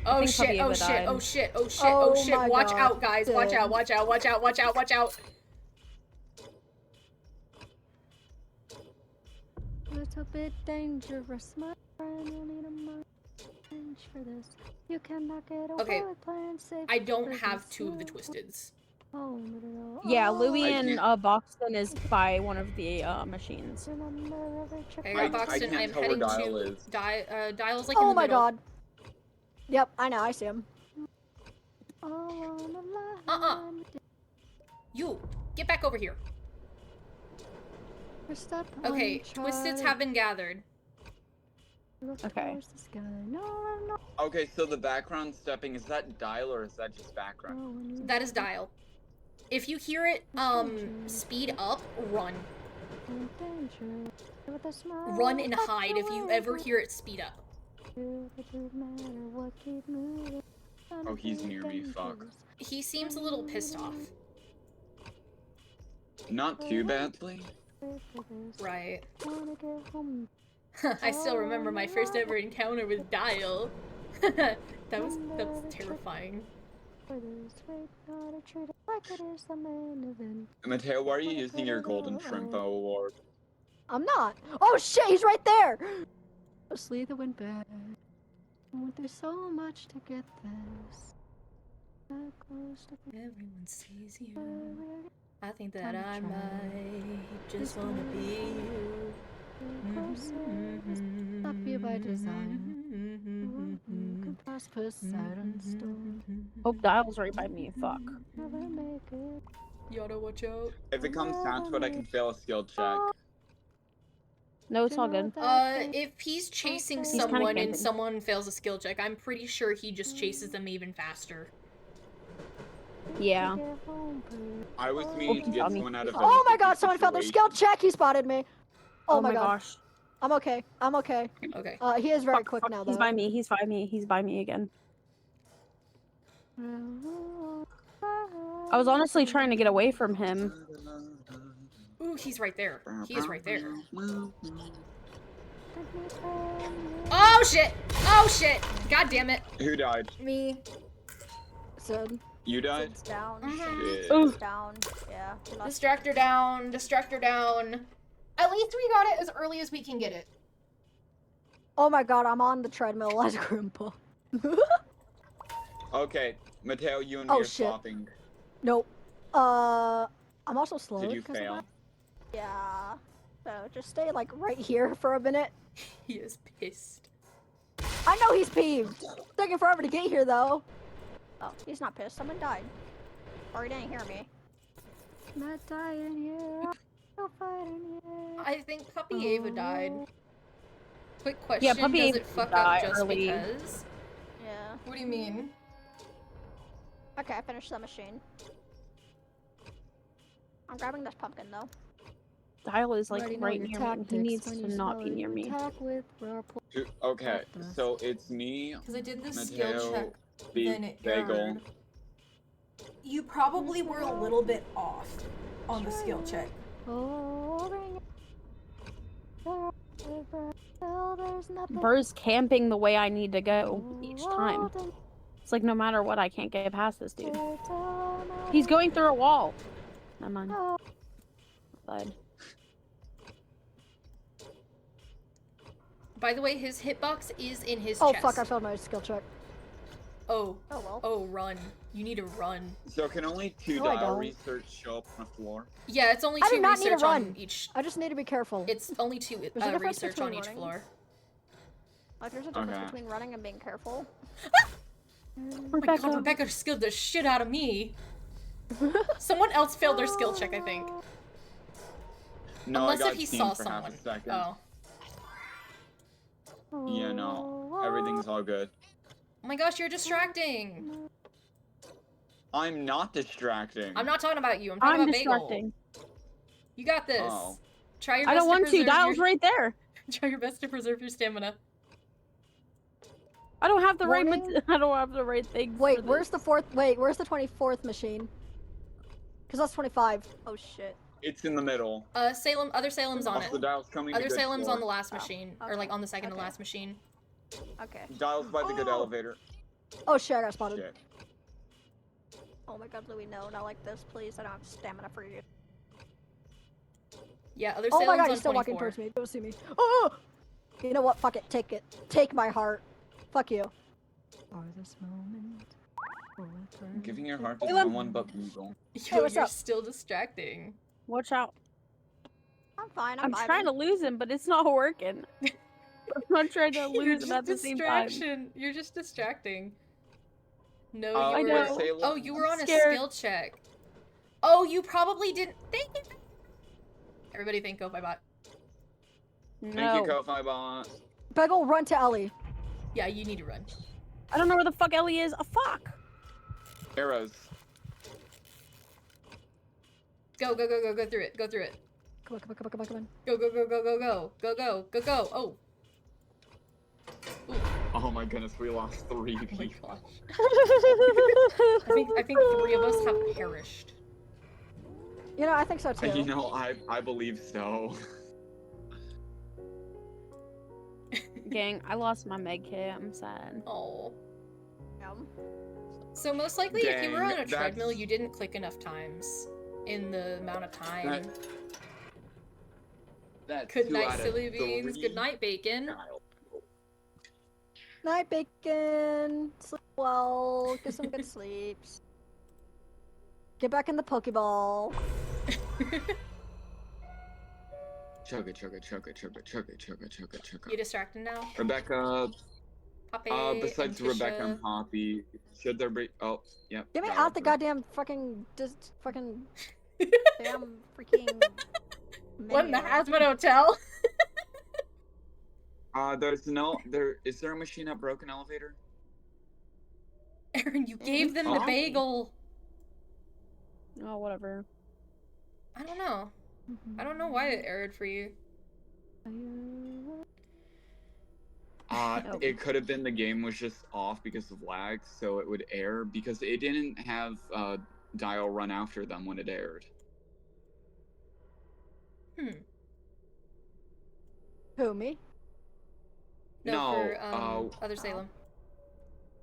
I Oh think shit, Puppy oh Ava shit, died. oh shit, oh shit, oh Oh shit. my Watch God. out, guys. Watch Dead. out, watch out, watch out, watch out, watch out. Little bit dangerous, my friend. You need a mind for this. You cannot get away Okay, with playing safe. I don't with have this. two of the twisteds. Oh, Yeah, Louis I and can't- Boxton is by one of the machines. Okay, I I got Boxton. can't I'm tell where heading Dial to is. Dial's like in Oh the my middle. god. Yep, I know, I see him. You get back over here. Okay, twisteds have been gathered. Okay. Okay, so the background stepping, is that Dial or is that just background? That is Dial. If you hear it speed up, run. Run and hide if you ever hear it speed up. Oh, he's near me, fuck. He seems a little pissed off. Not too badly. Right. I still remember my first ever encounter with Dial. that was terrifying. Mateo, why are you using your Golden Shrimp Award? I'm not. Oh shit, he's right there. Slither went back. Went through so much to get this. Everyone sees you. I think that I might just wanna be you. Stop you by design. Hope Dial's right by me. Fuck. You gotta watch out. If it comes down to it, I can fail a skill check. No, it's all good. If he's chasing He's kinda someone and camping. someone fails a skill check, I'm pretty sure he just chases them even faster. Yeah. I was meaning to Okay, get Tommy. someone out of Oh my any god, someone found their skill situation. check. He spotted me. Oh, my god. gosh. I'm okay. I'm okay. Okay. He is very Fuck, quick fuck, now, He's though. by me. He's by me. He's by me again. I was honestly trying to get away from him. Ooh, he's right there. He is right there. Oh shit! Oh shit! God damn it! Who died? Me. Sid. You died? Sid's down. Mhm. Shit. Ooh. Sid's down. Yeah. he lost- Distractor down. Distractor down. At least we got it as early as we can get it. Oh my god, I'm on the treadmill as Grandpa. Okay, Mateo, you and Oh, me are shit. swapping. Nope. I'm also slow. Did you because of fail? that. Yeah. So just stay like right here for a minute. He is pissed. I know he's peeved. It's taking forever to get here though. Oh, he's not pissed. Someone died. Or he didn't hear me. Not dying here. No fighting here. I think Puppy Ava died. Quick question, Yeah, Puppy does Ava it fuck died up just early. because? Yeah. What do you mean? Okay, I finished the machine. I'm grabbing this pumpkin though. Dial is like Already know right your near me. He tactics needs when to you not be smell near it. me. Attack with whirlpool. Okay, Fuck so it's me, Because I did the skill Mateo, check, Beef, then it Bagel. errored. You probably were a little bit off on the skill check. Oh, bring it. Oh, there's nothing. Burr's camping the way I need to go each time. It's like no matter what, I can't get past this dude. He's going through a wall. Never mind. Died. By the way, his hitbox is in his Oh chest. fuck! I failed my skill check. Oh, Oh well. oh, run. You need to run. So can only 2 No, I dial don't. research show up on the floor? Yeah, it's only I do 2 not need to research on run. each. I just need to be careful. It's only 2 There's a difference research on between each running. floor. Like there's a difference Okay. between running and being careful. Oh my Rebecca. god, Rebecca scared the shit out of me. Someone else failed their skill check, I think. No, Unless I got if he teamed saw for half someone. a second. Oh. Yeah, no, everything's all good. Oh my gosh, you're distracting. I'm not distracting. I'm not talking about you. I'm talking I'm about distracting. Bagel. You got this. Oh. Try your I best don't want to. preserve Dial's your... right there. Try your best to preserve your stamina. I don't have the right. Warning. I don't have the right things. Wait, for where's the this. fourth? Wait, where's the 24th machine? Cause that's 25. Oh shit. It's in the middle. Salem, other Salem's on Also, it. the dial's coming to Other good Salem's floor. on the last Oh, machine. Or okay, like on the second to okay. last machine. Okay. Dial's by the good Oh. elevator. Oh shit! I got spotted. Shit. Oh my god, Louis, no, not like this, please. I don't have stamina for you. Yeah, other Oh Salem's my god, on he's still 24. walking towards me. Don't see me. Oh! You know what? Fuck it. Take it. Take my heart. Fuck you. I'm giving your heart to Caleb. someone but Beagle. Yo, what's you're up? still distracting. Watch out! I'm fine. I'm trying to lose him, but it's not working. I'm not trying to You're lose him just at the same time. distraction. You're just distracting. No, I you know. were. Salem. Oh, you were on a Scared. skill check. Oh, you probably didn't. Thank you. Everybody thank GoFibot. Thank No, you, Ko-Fi Bot. Bagel, run to Ellie. Yeah, you need to run. I don't know where the fuck Ellie is. Oh fuck! Arrows. Go, go, go, go, go through it. Go through it. Come on, come on, come on, come on, come on. Go, go, go, go, go, go. Go, go, go, go. Oh. Ooh, Oh my goodness, we lost 3 oh my people. gosh. I think 3 of us have perished. You know, I think so too. You know, I believe so. Gang, I lost my med kit. I'm sad. Oh. Yum. So most likely, if you were Dang, on a treadmill, that's- you didn't click enough times in the amount of time. That's Good 2 night, out of silly beans. 3. Good night, bacon. Night, bacon. Sleep well. Get some good sleeps. Get back in the Pokeball. Chugga, chugga, chugga, chugga, chugga, chugga, chugga, chugga. You distracted now? Rebecca, Poppy, besides and Rebecca Tisha. and Poppy, should there be? Oh, yep. Get me that out was the her. goddamn fucking fucking damn freaking. What in the menu. Hazmat Hotel? There's no. Is there a machine at Broken Elevator? Aaron, you gave them the Oh. bagel. Oh, whatever. I don't know. I don't know why it errored for you. Nope. It could have been the game was just off because of lag, so it would err because it didn't have dial run after them when it aired. Who, me? No, for No, other Salem.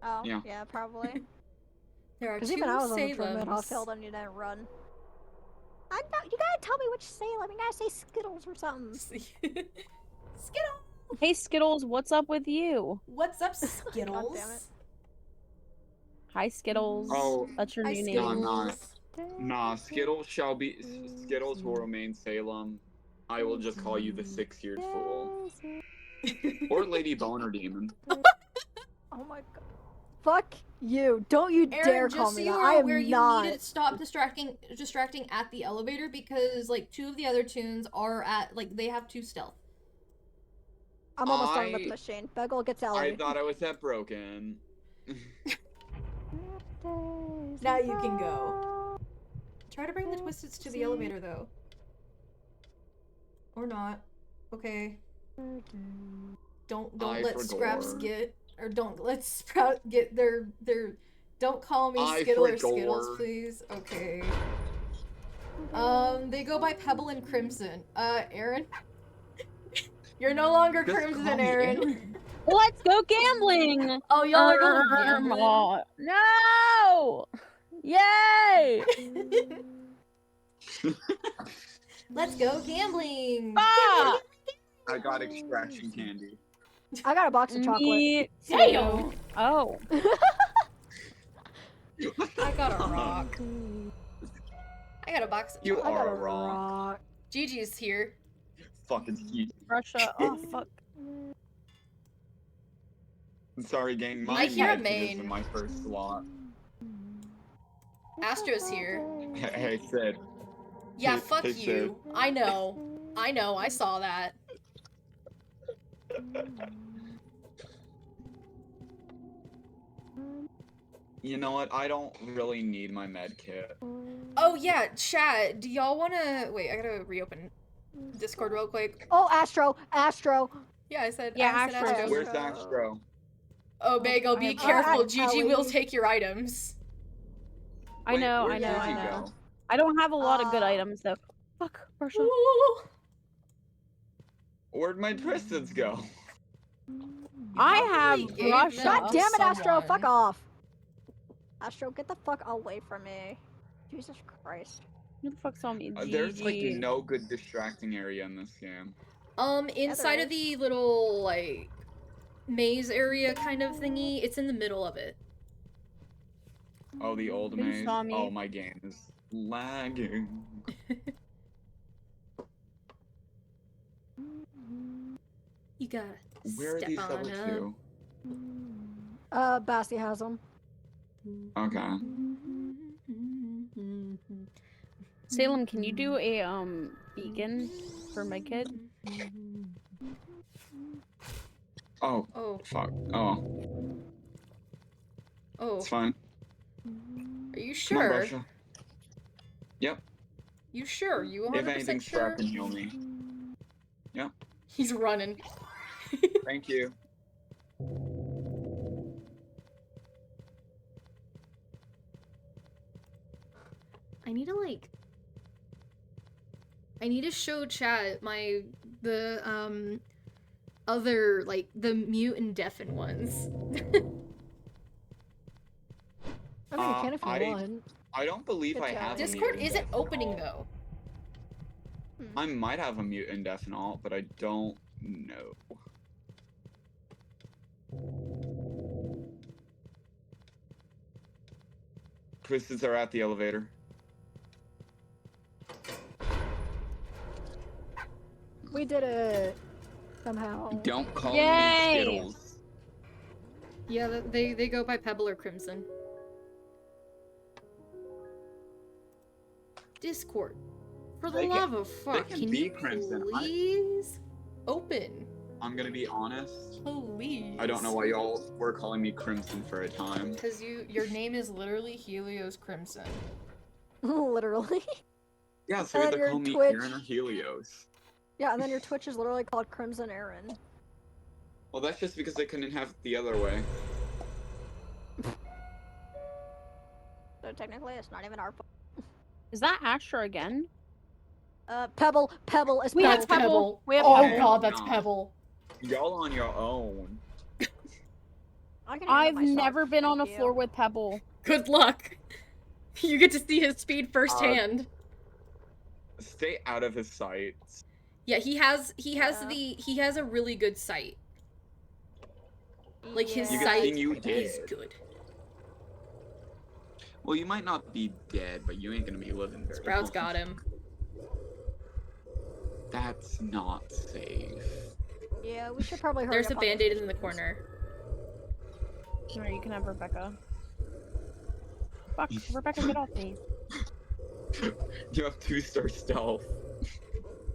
Oh, Yeah. yeah, probably. There are Because two even I was on the treadmill, I Salems. failed and you didn't run. I know, you gotta tell me which Salem. You gotta say Skittles or something. Skittle! Hey Skittles, what's up with you? What's up, Skittles? damn it. Hi Skittles. Oh, That's your Hi, new No, I'm name. not. Nah, Skittles will remain Salem. I will just call you the 6-yeared fool. Or Lady Boner Demon. Oh my god. Fuck you. Don't you dare Aaron, call just so me you that. are I am aware, you not. need to stop distracting at the elevator because like 2 of the other tunes are at like they have 2 stealth. I'm almost done with the machine. Beggle gets Ellie. I thought I was that broken. Now you can go. Try to bring the Twisteds to the elevator though. Or not. Okay. Don't let Scraps get or don't let Sprout get their don't call me Skittle or Skittles, please. Okay. They go by Pebble and Crimson. Aaron? You're no longer Just Crimson, call me Aaron. Let's go gambling! Oh, y'all are going gambling? No! Yay! Let's go gambling! Ah! I got extraction candy. I got a box of chocolate. Me Damn! too. Oh. I got a rock. I got a box of You chocolate. I got are a wrong. rock. Gigi's here. Fucking huge. Russia. Oh, fuck. I'm sorry, gang. I My hear a medkit is main. in my first slot. Astro's here. Hey, Sid. Yeah, Hey, fuck hey, you. I know. I saw that. You know what? I don't really need my med kit. Oh yeah, chat, do y'all wanna... Wait, I gotta reopen Discord real quick. Oh, Astro. Yeah, I said Astro. Astro. Where's Astro? Oh, Bagel, be I have- careful. I- Gigi will Ellie. take your items. I know, where I know, did I you know. go? I don't have a lot of good Uh, items, though. Fuck, Russia. Ooh. Where'd my Twisteds go? I probably have gave Russia. them God to damn it, Astro. someone. Fuck off. Astro, get the fuck away from me. Jesus Christ. Who the fuck saw me? There's like GG. no good distracting area in this game. Inside there of the little, like, maze area kind of thingy, it's in the middle of it. Oh, the old Who maze. saw me? Oh, my game is lagging. You gotta Where are step these on other up. two? Basti has them. Okay. Salem, can you do a beacon for my kid? Oh, Oh, fuck. Oh, oh. it's fine. Are you Come on, sure? Russia. Yep. You sure? You 100% If anything, sure? Scrap can heal me. Yep. He's running. Thank you. I need to like I need to show chat the other like the mute and deafen ones. I mean, you can if you I- want. I don't believe Good I job. have a Discord mute isn't indefinite opening alt. though. I might have a mute indefinite alt, but I don't know. Twisteds are at the elevator. We did it. Somehow. Don't call Yay! me Skittles. Yeah, they go by Pebble or Crimson. Discord. For the They can- love of fuck, can can be you Crimson. please open? I'm gonna be honest. Please. I don't know why y'all were calling me Crimson for a time. Because your name is literally Helios Crimson. Literally. Yeah, so And either your call me Twitch. Aaron or Helios. Yeah, and then your Twitch is literally called Crimson Aaron. Well, that's just because they couldn't have it the other way. So technically, it's not even our fault. Is that Astra again? Pebble is We Pebble. have Pebble. We have Oh Pebble. god, that's No. Pebble. Y'all on your own. I can handle I've myself, never been on a thank you. floor with Pebble. Good luck. You get to see his speed firsthand. Stay out of his sight. Yeah, he has Yeah. a really good sight. Like his Yeah. You sight think you is did. good. Well, you might not be dead, but you ain't gonna be living very Sprouts long. got him. That's not safe. Yeah, we should probably hurry There's up a on those band-aid in the missions. corner. Alright, you can have Rebecca. Fuck, Rebecca, get off me. You have 2-star stealth.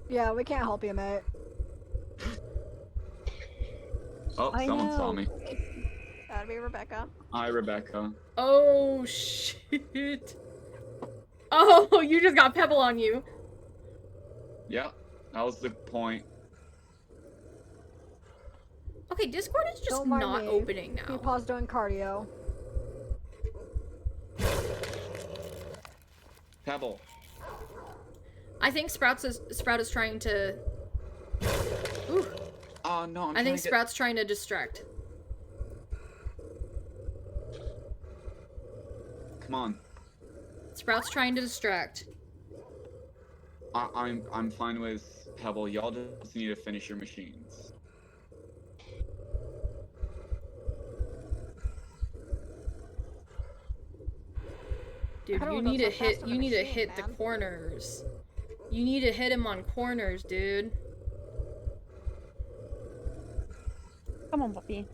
Yeah, we can't help you, mate. Oh, I someone saw know. me. Gotta be Rebecca. Hi, Rebecca. Oh, shit. Oh, you just got Pebble on you. Yep, that was the point. Okay, Discord is just Don't mind not me. opening He now. paused doing cardio. Pebble. I think Sprout is trying to... Ooh. Oh, no, I'm I think trying to get... Sprout's trying to distract. Come on. Sprout's trying to distract. I'm fine with Pebble. Y'all just need to finish your machines. Dude, I don't you know need to so fast hit on the you need to machine, hit the man. corners. You need to hit him on corners, dude. Come on, puppy.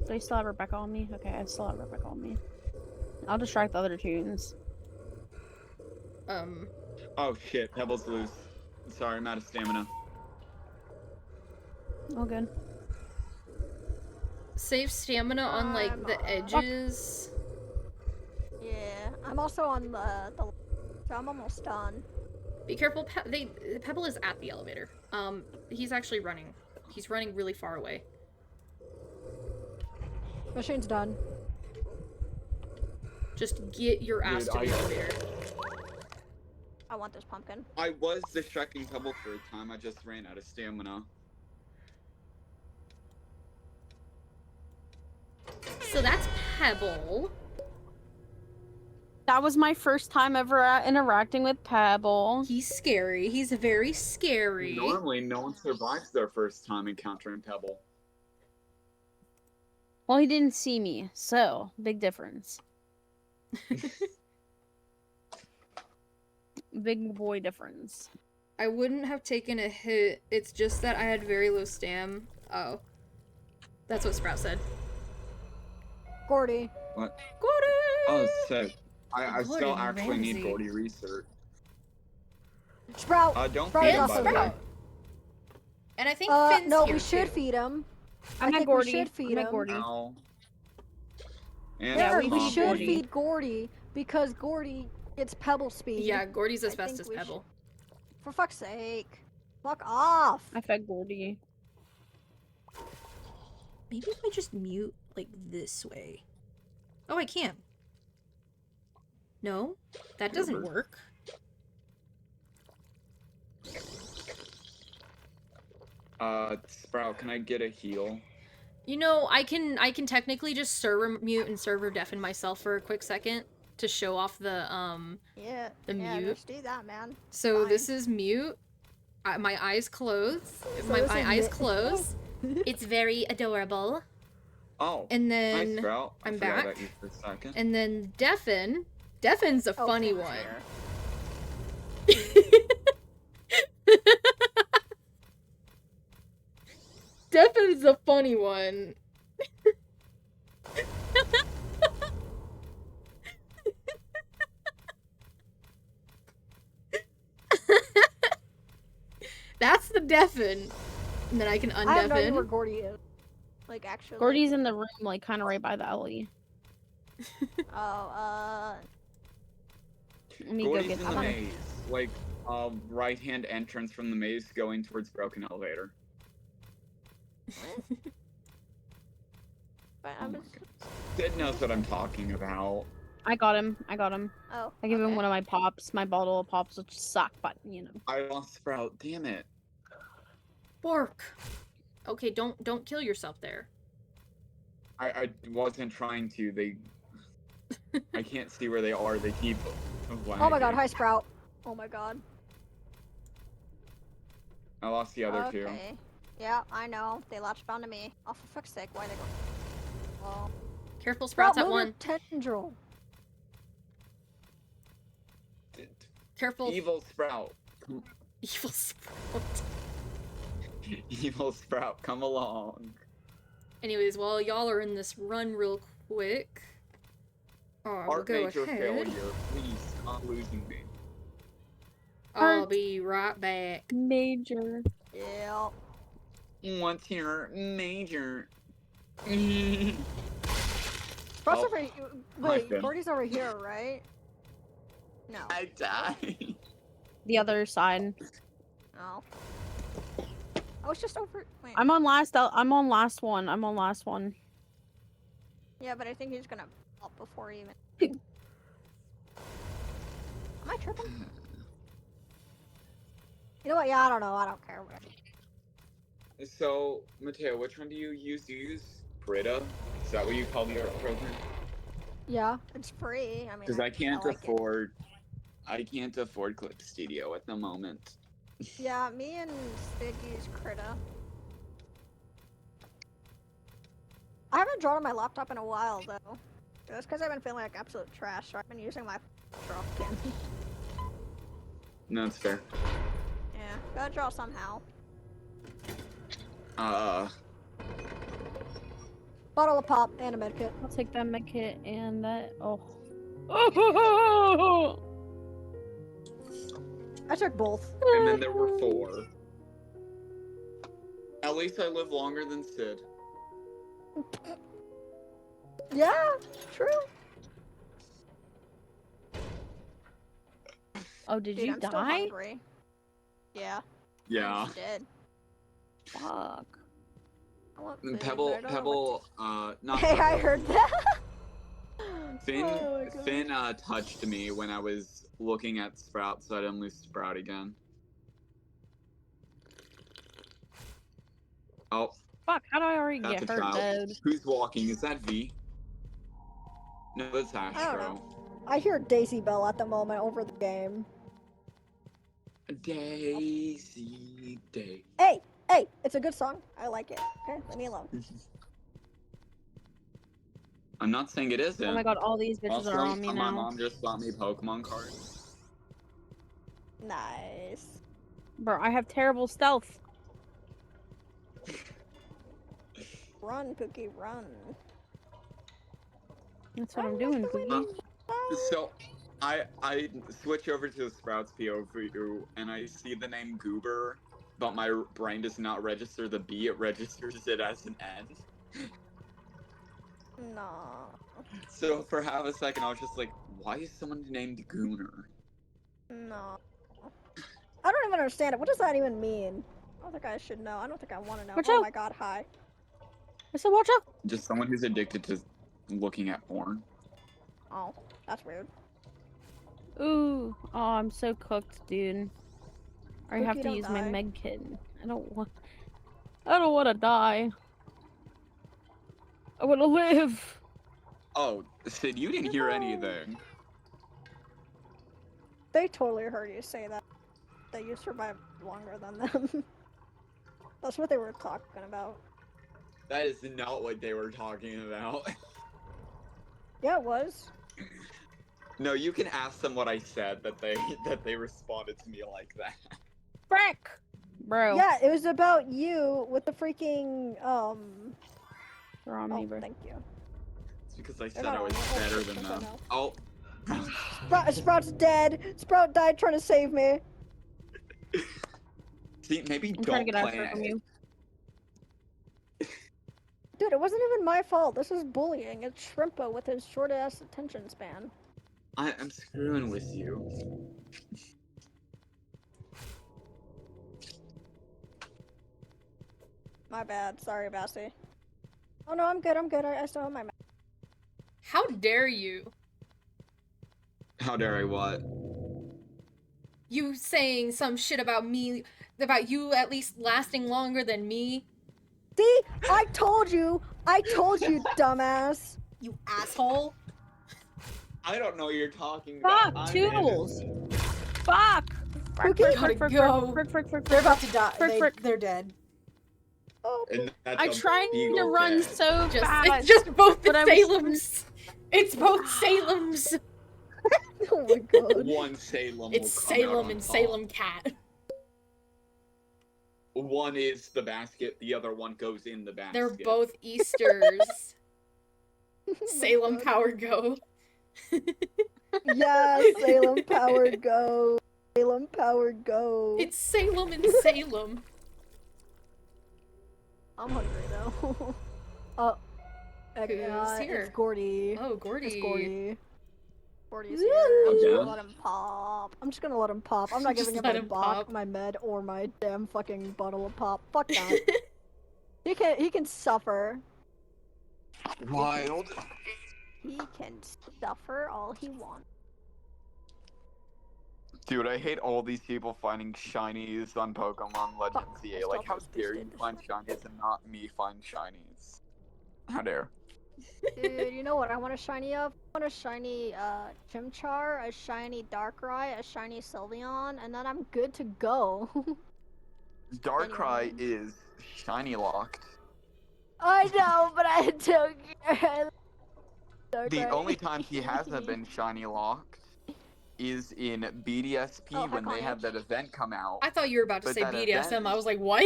Do I still have Rebecca on me? Okay, I still have Rebecca on me. I'll distract the other tunes. Oh shit, Pebble's loose. Sorry, I'm out of stamina. All good. Save stamina on like I'm the edges. Yeah, I'm also on the so I'm almost done. Be careful. Pebble is at the elevator. He's actually running. He's running really far away. Machine's done. Just get your ass Dude, to the I- elevator. I want this pumpkin. I was distracting Pebble for a time, I just ran out of stamina. So that's Pebble. That was my first time ever interacting with Pebble. He's scary. He's very scary. Normally, no one survives their first time encountering Pebble. Well, he didn't see me, so big difference. Big boy difference. I wouldn't have taken a hit. It's just that I had very low stam. Oh. That's what Sprout said. Gordy. What? Gordy! Oh, sick. I still Gordon actually need Ramsay. Gordy research. Sprout. Don't Sprout feed is him, also by the way. here. And I think Finn's No, here we should too. feed him. I'm I at think Gordy. we should feed I'm at him. Gordy. Ow. And Yeah, we feed should Gordy. feed Gordy because Gordy gets Pebble speed. Yeah, Gordy's as I fast think as we Pebble. For fuck's sake. Fuck off. I fed Gordy. Maybe if I just mute, like, this way. Oh, I can. No? That doesn't Rupert. work. Sprout, can I get a heal? You know, I can technically just server mute and server deafen myself for a quick second to show off the Yeah. The yeah, mute. just do that, man. So Fine. this is mute. My eyes close. My this is eyes mute. close. It's very adorable. Oh, And hi, then Sprout. I I'm forgot back. about you for a second. and then deafen. Defen's a Oh, funny Finn's one. here. Defen's a funny one. That's the deafen. And then I can I have no idea where undeafen. Gordy is. Like, actually. Gordy's in the room, like, kind of right by the alley. Oh, Let me Gordy's go get in the that. maze. Like, right-hand entrance from the maze going towards broken elevator. but Oh I'm my just... Sid knows what I'm talking about. I got him. I got him. Oh. I give him okay. one of my pops, my bottle of pops, which suck, but you know. I lost Sprout. Damn it. Bork. Okay, don't kill yourself there. I wasn't trying to. They. I can't see where they are. They keep. Oh my god, lagging. hi Sprout. Oh my god. I lost the other two. Okay. Yeah, I know. They latched onto me. Oh, for fuck's sake, why they go? Oh. Careful, Sprouts at move one. your tendril. Careful. Evil Sprout. Evil Sprout. Evil Sprout, come along. Anyways, while y'all are in this run real quick, we'll Art go major ahead. failure. Please stop losing me. I'll Art. be right back. Major. Yeah. What's your major? Sprout's Oh, over. my Wait, friend. Gordy's over here, right? No. I died. The other side. No. I was just over. Wait. I'm on last. I'm on last one. I'm on last one. Yeah, but I think he's gonna up before he even. Am I tripping? You know what? Yeah, I don't know. I don't care. Whatever. So, Mateo, which one do you use? Do you use Brita? Is that what you call the art program? Yeah, it's free. I mean, Because I can't like it. afford. I can't afford Clip Studio at the moment. Yeah, me and Sid use Krita. I haven't drawn on my laptop in a while though. That's because I've been feeling like absolute trash, so I've been using my draw pen. No, it's fair. Yeah, gotta draw somehow. Bottle of pop and a medkit. I'll take that medkit and that. Oh. Oh. I took both. And then there were 4. At least I live longer than Sid. Yeah, true. Oh, did Dude, you I'm still die? hungry. Yeah. Yeah. I did. Fuck. I want And food, Pebble, but I don't know what not to- Hey, I Pebble. heard that. Finn, Oh my God. Finn touched me when I was looking at Sprout, so I didn't lose Sprout again. Oh, Fuck. How do I already that's get a hurt, child. dude? Who's walking? Is that V? No, that's I don't Astro. I hear Daisy Bell at the moment over the game. Daisy Day. Hey, hey, it's a good song. I like it. Okay, leave me alone. I'm not saying it isn't. Oh my god, all these bitches Also, are on me my now. mom just bought me Pokemon cards. Nice. Bro, I have terrible stealth. Run, Pookie, run. That's what I'm Run doing. like the Pookie. wind. So, I switch over to the Sprouts POV and I see the name Goober, but my brain does not register the B, it registers it as an N. No. So for half a second I was just like, why is someone named Gooner? No. I don't even understand it. What does that even mean? I don't think I should know. I don't think I want to know. Watch Oh out. my god, hi. I said, watch out. Just someone who's addicted to looking at porn. Oh, that's weird. Ooh. Oh, I'm so cooked, dude. I have Pookie, to don't use my die. med kit. I don't want to die. I want to live. Oh, Sid, you didn't hear anything. They totally heard you say that. That you survived longer than them. That's what they were talking about. That is not what they were talking about. Yeah, it was. No, you can ask them what I said that they responded to me like that. Frick. Bro. Yeah, it was about you with the freaking They're on me, Oh, bro. thank you. It's because I said not I was on you. better Oh, than shit, them. no. Oh. Sprout's dead. Sprout died trying to save me. See, maybe I'm trying don't to get play after from it. you. Dude, it wasn't even my fault. This is bullying. It's Shrimpo with his short ass attention span. I'm screwing with you. My bad. Sorry, Bassie. Oh no, I'm good. I'm good. I still have my. How dare you? How dare I what? You saying some shit about me, about you at least lasting longer than me? See, I told you, dumbass. You asshole. I don't know what you're talking about. Fuck, I'm Toodles. innocent. Fuck. Pookie, gotta go. Frick. They're about to die. Frick. They're dead. Oh, And that's I'm a trying to beagle run dead. so Just fast. it's just both the But I was- Salems. It's both Salems. Oh my god. One Salem. It's will come out Salem on and top. Salem Cat. One is the basket. The other one goes in the basket. They're both Easters. Salem God. Power Go. Yeah, Salem Power Go. Salem Power Go. It's Salem and Salem. I'm hungry though. Oh. Who's here? It's Gordy. Oh, Gordy. It's Gordy. Gordy's Woo! here. I'm just Yeah. gonna let him pop. I'm just gonna let him pop. I'm not Just giving him let my him bot, pop. my med, or my damn fucking bottle of pop. Fuck that. He can suffer. Wild. He can suffer all he wants. Dude, I hate all these people finding shinies on Pokemon Legends Fuck, EA. I Like, how still dare you boosted. find shinies and not me find shinies? How dare? Dude, you know what I want a shiny of? I want a shiny Chimchar, a shiny Darkrai, a shiny Sylveon, and then I'm good to go. Darkrai Anyway. is shiny locked. I know, but I don't care. The Darkrai. only time he hasn't been shiny locked is in BDSP Oh, when they had Iconic. that event come out. I thought you were about to But say that BDSM. event I is- was like, what?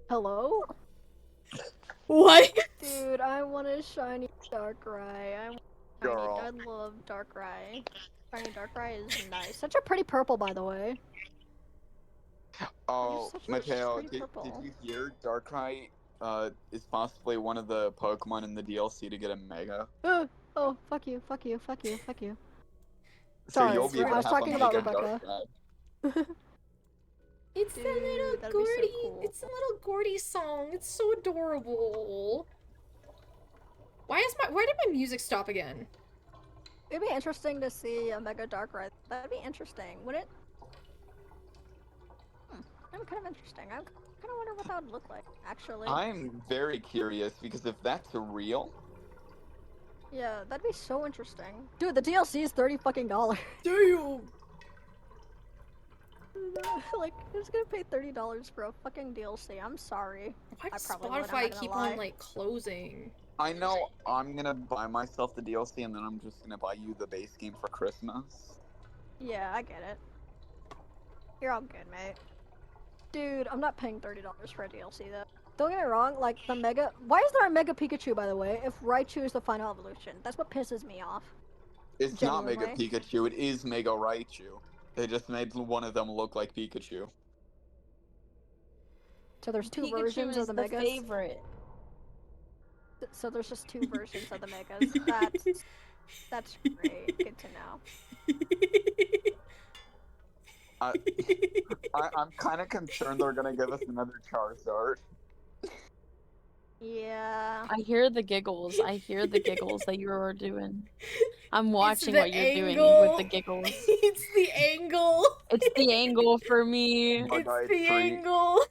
Hello? What? Dude, I want a shiny Darkrai. Girl. I love Darkrai. Shiny Darkrai is nice. Such a pretty purple, by the way. Oh, such a Mateo, pretty did purple. you hear Darkrai is possibly one of the Pokemon in the DLC to get a Mega? Oh, fuck you, fuck you, fuck you, fuck you. So Sorry, you'll be able I to was have a talking about Mega Rebecca. Darkrai. It's the Dude, little that'd be so Gordy. cool. It's the little Gordy song. It's so adorable. Why did my music stop again? It'd be interesting to see a Mega Darkrai. That'd be interesting, wouldn't it? I'm kind of interesting. I kind of wonder what that would look like, actually. I'm very curious because if that's real, Yeah, that'd be so interesting. Dude, the DLC is $30 fucking dollars. Damn. Like, who's gonna pay $30 for a fucking DLC? I'm sorry. Why I does probably would, I'm Spotify not gonna keep lie. on like closing? I know I'm gonna buy myself the DLC and then I'm just gonna buy you the base game for Christmas. Yeah, I get it. You're all good, mate. Dude, I'm not paying $30 for a DLC though. Don't get me wrong, like the Mega. Why is there a Mega Pikachu, by the way? If Raichu is the final evolution, that's what pisses me off. It's not Mega Genuinely. Pikachu, it is Mega Raichu. They just made one of them look like Pikachu. So there's two Pikachu versions is of the Megas. favorite. So there's just two versions of the Megas. That's great. Good to know. I'm kind of concerned they're gonna give us another Charizard. Yeah. I hear the giggles. I hear the giggles that you are doing. I'm watching the what you're doing angle. with the giggles. It's the angle. It's the angle for me. Bug-eyed It's the freak. angle.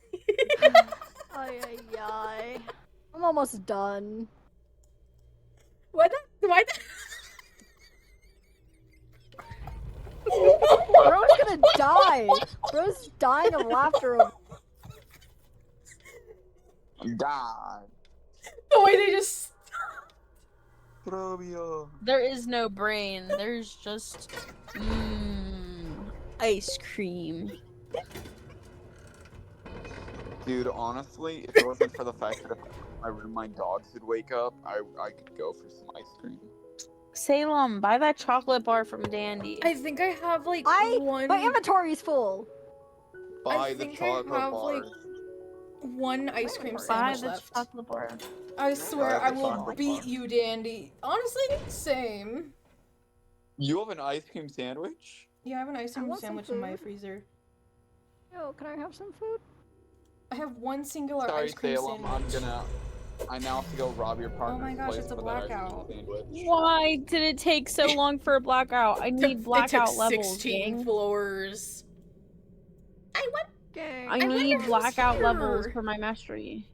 Ay ay ay. I'm almost done. Why the? Bro's gonna die. Bro's dying of laughter. Die. The way they just. Probio. There is no brain. There's just ice cream. Dude, honestly, if it wasn't for the fact that if I room my dogs would wake up, I could go for some ice cream. Salem, buy that chocolate bar from Dandy. I think I have like one. My inventory's full. Buy the think I chocolate have, like, bars. one ice cream Buy buy sandwich the left. chocolate bar. I swear Buy I the will chocolate beat bar. you, Dandy. Honestly, same. You have an ice cream sandwich? Yeah, I have an ice cream want some sandwich in my food. freezer. Yo, can I have some food? I have one singular Sorry, ice cream Salem, sandwich. I now have to go rob your partner's my gosh, place it's a for that ice cream blackout. sandwich. Why did it take so long for a blackout? I need blackout it took levels. 16 gang. floors. Gang. I I wonder need who's blackout here. levels for my mastery.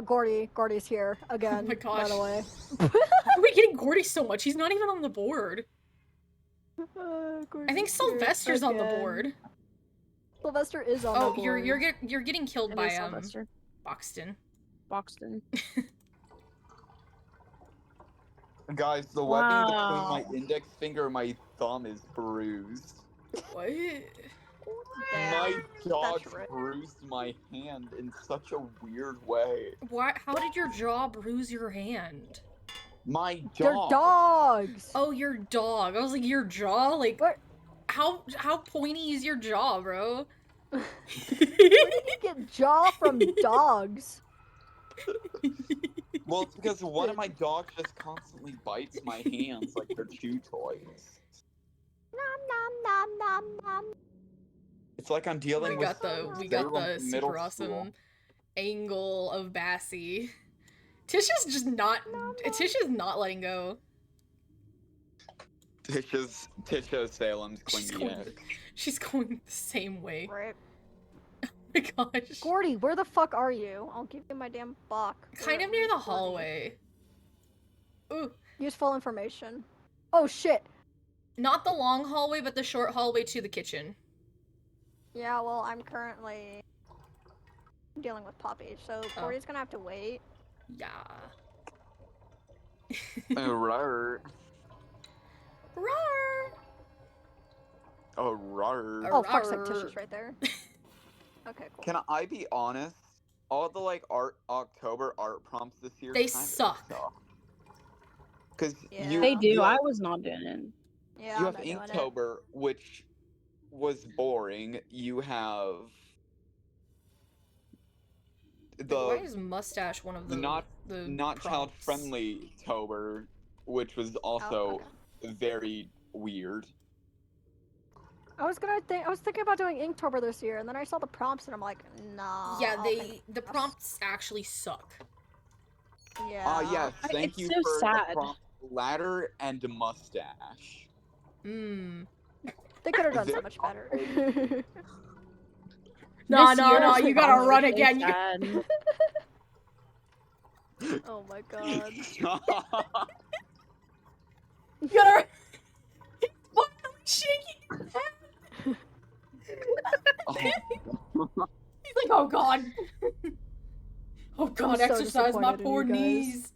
Gordy's here again. Oh my By gosh. the way. Why are we getting Gordy so much? He's not even on the board. I think Sylvester's on the board. Sylvester is on the Oh, board. you're getting killed It by is Sylvester. Boxton. Boxton. Guys, the webbing between Wow. my index finger and my thumb is bruised. What? My dog That's right. bruised my hand in such a weird way. Why? How did your jaw bruise your hand? My They're dog. dogs. Oh, your dog. I was like, your jaw? Like, What? how pointy is your jaw, bro? Where did you get jaw from dogs? Well, it's because one of my dogs just constantly bites my hands like they're chew toys. Nom nom nom nom nom. It's like I'm dealing We with got the Salem super middle awesome school. angle of Bassie. Tisha's just not. Tisha's not letting go. Tisha Salem's She's clingy going, egg. she's going the same way. Right. Oh my gosh. Gordy, where the fuck are you? I'll give you my damn buck. Kind of near the hallway. Ooh. Useful information. Oh shit. Not the long hallway, but the short hallway to the kitchen. Yeah, well, I'm currently dealing with Poppy, so Oh. Gordy's gonna have to wait. Yeah. Rar. Roar. Oh, rar. Oh, fuck's sake, Arr. Tisha's right there. Okay, cool. Can I be honest? All the like October art prompts this year They kinda suck. Because Yeah. you They do. you I have, was not doing it. Yeah, you I'm have not doing it. Inktober, which was boring. You have Why the is mustache one of the not the not child prompts? friendly Tober, which was Oh, also okay. very weird. I was thinking about doing Inktober this year, and then I saw the prompts, and I'm like, nah. Yeah, I'll the think- prompts actually suck. Yeah. Ah, yes. I- Thank it's you so for sad. the prompt ladder and mustache. Mmm. They could have done so They're much better. No, This no, year no, has you been gotta run really again. sad. Oh my god. You gotta. Why are we shaking his head? He's like, oh god. Oh god, so exercise my disappointed in poor you guys. knees.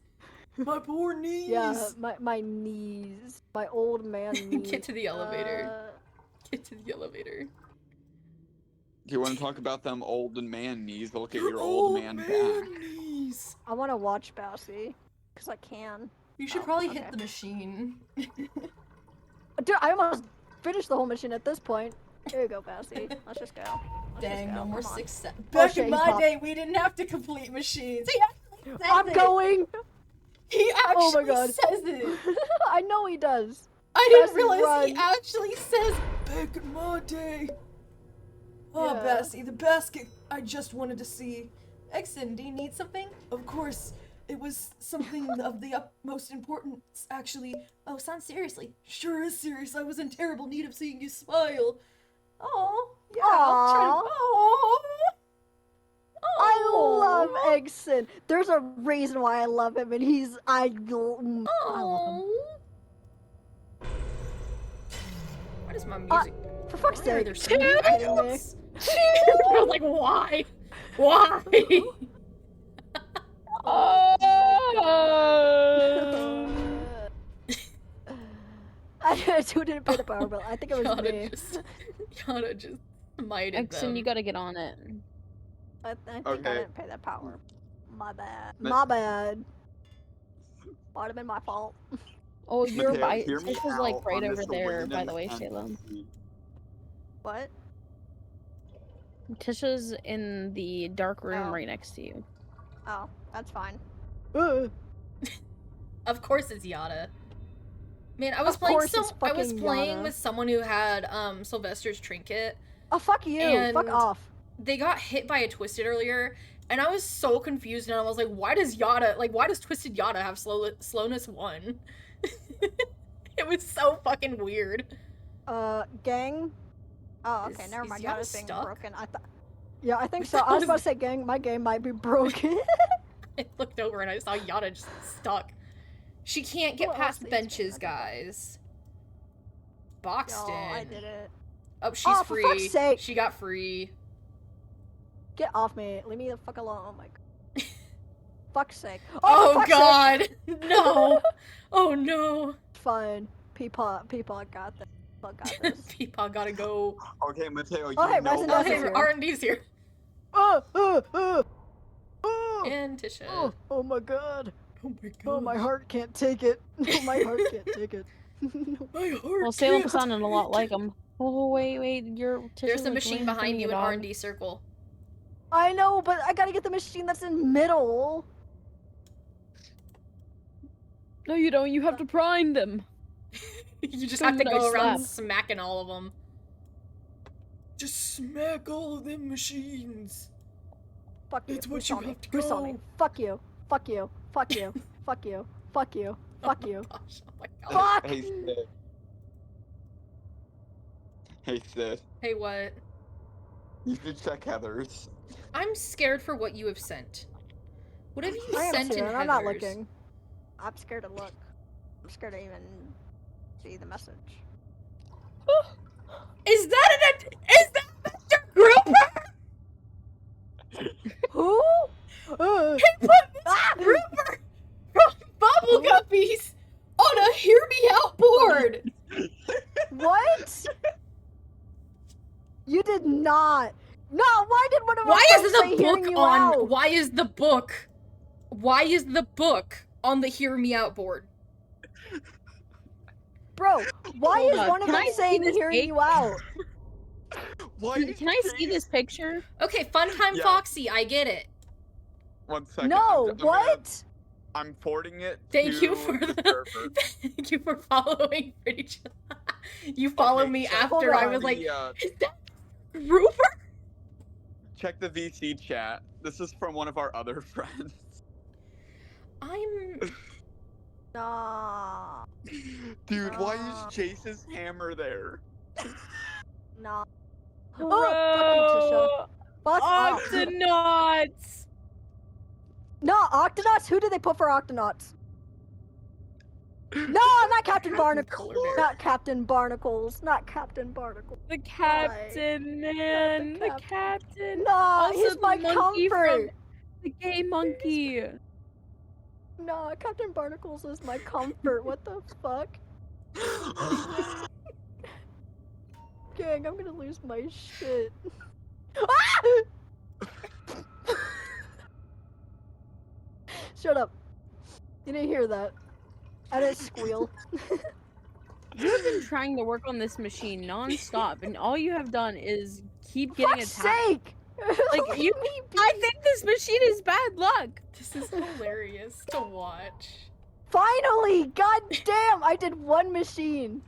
My poor knees. Yeah, my knees. My old man knees. Get to the elevator. Get to the elevator. Do you want to talk about them old man knees? Look at your old man back. knees. I want to watch Bousy. Because I can. You should Oh, probably okay. hit the machine. Dude, I almost finished the whole mission at this point. Here you go, Bousy. Let's just go. Let's Dang, just go. no more Come on. 6 seconds. Oh, Back shit, in he my popped. day, we didn't have to complete machines. He actually says I'm it. going! He actually Oh my God. says it. I know he does. I didn't Bessie, realize he run. actually says back in my day. Oh, Yeah. Bessie, the basket I just wanted to see. Exon, do you need something? Of course. It was something of the utmost importance, actually. Oh, sounds seriously. Sure is serious. I was in terrible need of seeing you smile. Oh, yeah. I'll try to- Aw. I love Aw. Eggson. There's a reason why I love him, and I love him. Aw. Why does my music? For fuck's Why are sake. there so many I don't know. items? I was like, why? Why? I who didn't pay the power bill. I think it was me. Yana just smited Exon, them. you gotta get on it. I think Okay. I didn't pay that power. My bad. Ma- My bad. Might have been my fault. Oh, you're Mateo, by. hear me This was like out right on over this there, by random the way, NPC. Salem. What? Tisha's in the dark room Oh. right next to you. Oh, that's fine. Of course it's Yada. Man, I was Of playing course it's fucking Yada. with someone who had Sylvester's trinket. Oh, fuck you. Fuck And- off. They got hit by a Twisted earlier, and I was so confused, and I was like, why does Twisted Yada have slowness 1? It was so fucking weird. Gang? Oh, okay, Is- never is mind. Yada Yada's being stuck? broken. Yeah, I think so. I was about to say, gang, my game might be broken. I looked over and I saw Yada just stuck. She can't get Who past else needs benches, to- guys. Yo, Boxton. I did it. Oh, she's Oh, for free. fuck's sake. She got free. Get off me. Leave me the fuck alone. Oh my god. fuck's sake. For Oh fuck's god! sake. No! Oh no! Fine. Peapod got this. Peapod got this. Peepaw gotta go. Okay, Mateo, you Oh, hey, know Resin Oh Dust hey, is here. R&D's here. Oh, And Tisha. oh my god. Oh my god. Oh, my heart can't take it. Oh, my heart can't take it. My heart Well, Salem can't. sounded a lot like him. Oh wait, you're. There's a machine behind you in R&D circle. I know, but I gotta get the machine that's in middle. No, you don't. You have to prime them. You just From have to what go I around slept. smacking all of them. Just smack all of them machines. Fuck you. That's what Bruce you on me. have to Bruce on me. go. Fuck you. Fuck you. Fuck you. Fuck you. Fuck you. Fuck you. Gosh, oh my god. Fuck! Hey, Sid. Hey, Sid. Hey, what? You should check Heather's. I'm scared for what you have sent. What have you I am sent too, in and Heather's? I'm not looking. I'm scared to look. I'm scared to even see the message. Is that Mr. Grouper? Who? He put Mr. Grouper from Bubble Guppies on a Hear Me Out board! What? You did not. No, why did one of Why our is folks the say hearing book you on out? why is the book on the Hear Me Out board? Bro, why Hold is on, one of can them I see saying this hearing page? you out? Why? Can I see this picture? Okay, Funtime Yeah. Foxy, I get it. 1 second. No, what? I'm forwarding it. Thank to you for the the server. thank you for following Pretty Chill. You follow Okay, me check after I was the, like, is that Grouper? check the VC chat. This is from one of our other friends. I'm Nah. Dude, why is Chase's hammer there? Nah. Oh, fuck you, Tisha. Fuck off. Octonauts! No, Octonauts? Who did they put for Octonauts? No, not Captain Barnacle. Polar bear. Not Captain Barnacles. Not Captain Barnacle. The captain, man! The captain. captain! No, Also he's the my monkey from- comfort. The gay monkey! No, Captain Barnacles is my comfort. What the fuck? Gang, I'm gonna lose my shit. Ah! Shut up. You didn't hear that. I didn't squeal. You've been trying to work on this machine non-stop, and all you have done is keep getting Fuck's attacked. sake! Like, you- I think this machine is bad luck! this is hilarious to watch. Finally! God damn! I did one machine.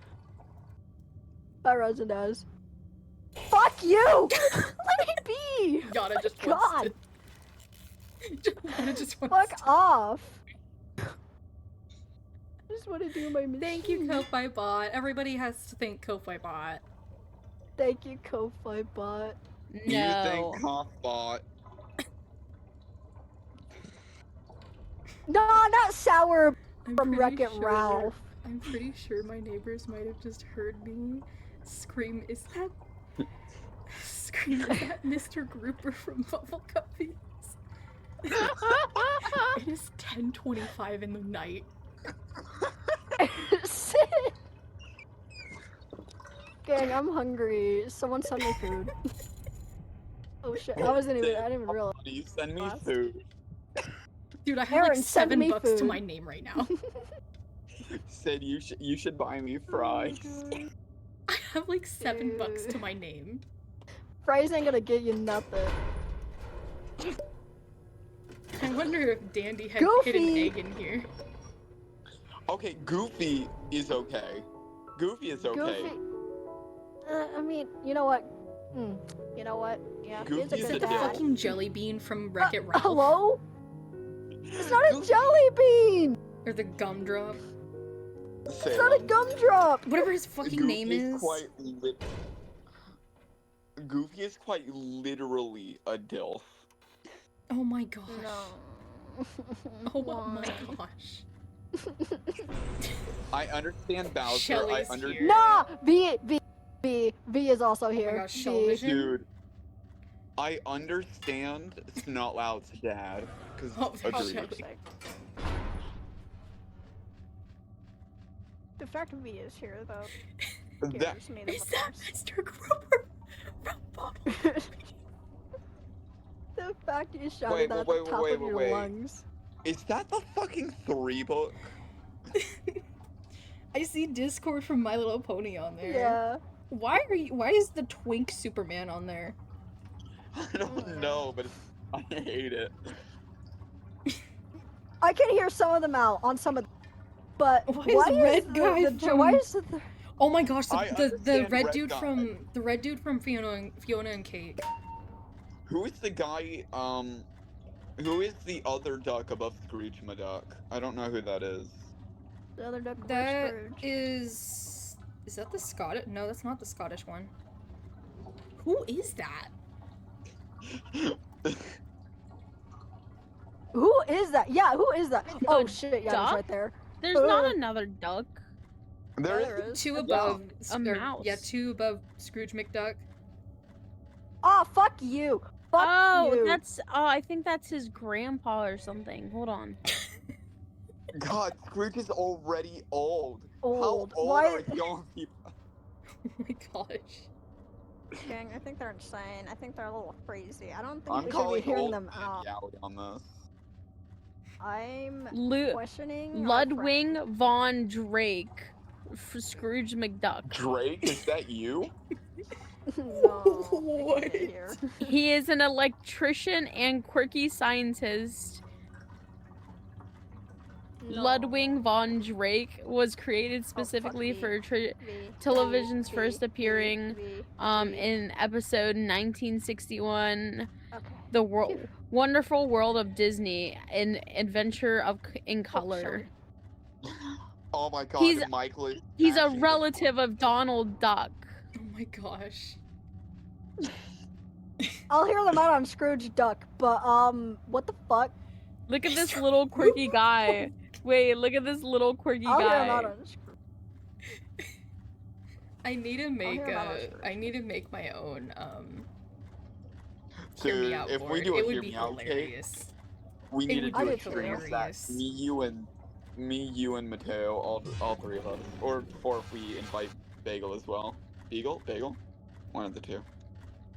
Bye, Resinaz. Fuck you! Let me be! Yada just God! just wants Fuck to- off! I just want to do my machine. Thank you, Ko-Fi Bot. Everybody has to thank Ko-Fi Bot. Thank you, Ko-Fi Bot. No. You think Hoffbot? No, not Sour I'm from pretty Wreck-It sure- Ralph. I'm pretty sure my neighbors might have just heard me scream, is that Mr. Grouper from Bubble Guppies? It is 10:25 in the night. Sit. Gang, I'm hungry. Someone send me food. Oh shit, I didn't even realize. You send me What? food. Dude, I have Aaron, like send me $7 to food. my name right now. Said you should buy me fries. I have like $7 to my name. Fries ain't gonna get you nothing. I wonder if Dandy had hidden Goofy! egg in here. Okay, Goofy is okay. Goofy is okay. Goofy. I mean, you know what? You know what? Yeah, he's a Goofy is Is good it the dick. guy. fucking jelly bean from Wreck-It Ralph? Hello? It's not a Goofy. jelly bean! Or the gumdrop? It's not a gumdrop! Whatever his fucking name is. Goofy is quite literally a dilf. Oh my gosh. No. Oh my Why? gosh. I understand Bowser. Shelly's I understand. here. No! V is also Oh here. my gosh, V. Shellvision. Dude, I understand Snotlout's dad, because Oh, agreed. shit. The fact V is here though That scares me the Is that most. Mr. Grouper from Bubble? The fact you shouted Wait, that at wait, the top wait, of wait, your wait. lungs. is that the fucking 3 book? I see Discord from My Little Pony on there. Yeah. Why is the twink Superman on there? I don't know, but I hate it. I can hear some of them out on some of them, but Why is the red guy why from- is the Oh my gosh, I the understand red red dude guy. from Fiona and Kate. Who is the guy, who is the other duck above Scrooge McDuck? I don't know who that is. the other duck was That Scrooge? is that the Scottish? No, that's not the Scottish one. Who is that? Who is that? Yeah, who is that? Oh A shit, yeah, duck? he's right there. There's not Uh. another duck. There There is is. Two Yeah. above. A mouse. Yeah, two above Scrooge McDuck. Oh, fuck you. Fuck Oh, you. I think that's his grandpa or something. Hold on. God, Scrooge is already old. Old. How old Why- are young people? Oh my gosh. Gang, I think they're insane. I think they're a little crazy. I don't think I'm we should be calling hearing old them man out. Yowie on this. I'm Lu- questioning. our Ludwig von Drake. Scrooge McDuck. Drake, is that you? friend. No. I What? can't hear. He is an electrician and quirky scientist. No. Ludwig von Drake was created fuck specifically me. for V, television's V, first V, appearing V. in episode 1961, Okay. The Phew. Wonderful World of Disney, an adventure in color. Oh my god, He's- Michael is He's a smashing the relative of Donald Duck. Oh my gosh. I'll hear them out on Scrooge Duck, but what the fuck? Look at this little quirky guy. Wait, look at this little quirky I'll hear them out guy. on Scrooge. I need to make hear about it. I need to make my own hear Dude, me out if board. we do a It would hear be me out cake, hilarious. we It need to would do be a stream of that. hilarious. Me, you, and Mateo, all 3 of us. Or if we invite Bagel as well. Bagel? One of the two.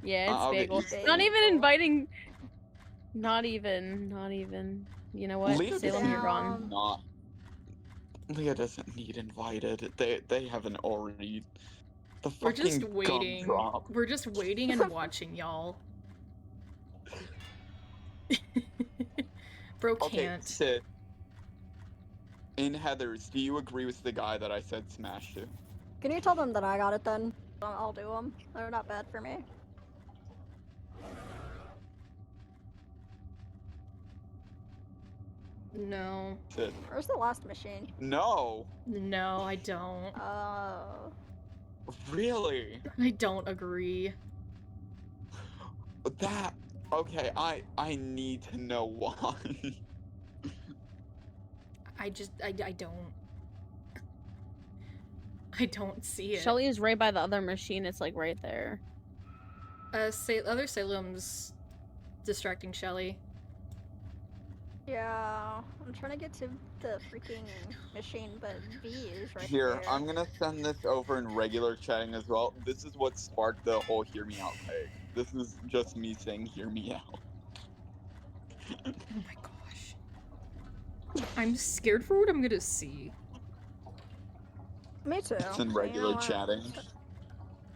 Yeah, it's I'll get bagel. you- Not even inviting. Not even. You know what? Leah Salem, you're gone. down. Not. Leah doesn't need invited. They haven't already. The We're fucking just waiting. gumdrop. We're just waiting and watching, y'all. Bro Okay, can't. Sid. In Heather's, do you agree with the guy that I said smash to? Can you tell them that I got it then? I'll do them. They're not bad for me. No. Sid. Where's the last machine? No. No, I don't. Really? I don't agree. That. Okay, I need to know why. I don't. I don't see it. Shelly is right by the other machine. It's like right there. Other Salem's distracting Shelly. Yeah, I'm trying to get to the freaking machine, but V is right Here, there. I'm gonna send this over in regular chatting as well. This is what sparked the whole hear me out page. This is just me saying hear me out. Oh my gosh. I'm scared for what I'm gonna see. Me too. It's in You regular know what? chatting.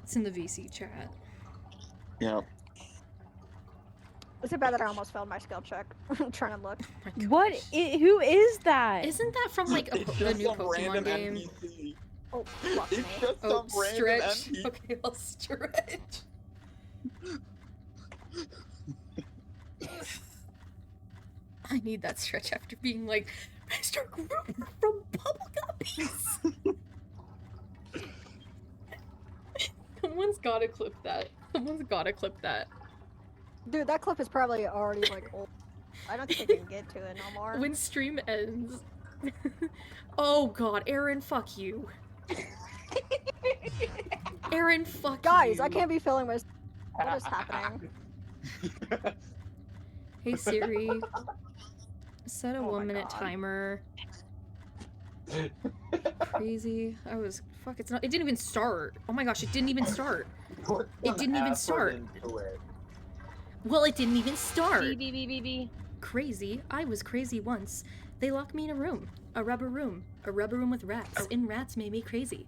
It's in the VC chat. Yeah. It's too bad that I almost failed my skill check. I'm trying to look. Oh my gosh. What? Who is that? Isn't that from like a, It's a just new some Pokemon random game? NPC. Oh, fuck me. It's just Oh, some random stretch. NPC. Okay, I'll stretch. I need that stretch after being like, Mr. Grouper from Bubbleguppies. Someone's gotta clip that. Someone's gotta clip that. Dude, that clip is probably already like old. I don't think I can get to it no more. When stream ends. Oh god, Aaron, fuck you. Aaron, fuck Guys, you. I can't be feeling my. What is happening? Hey Siri, set a Oh my 1-minute God. timer. Crazy. Fuck, it didn't even start. Oh my gosh, it didn't even start. Put It some didn't even effort start. into it. Well, it didn't even start. B. Crazy. I was crazy once. They locked me in a room. A rubber room. A rubber room with rats. And rats made me crazy.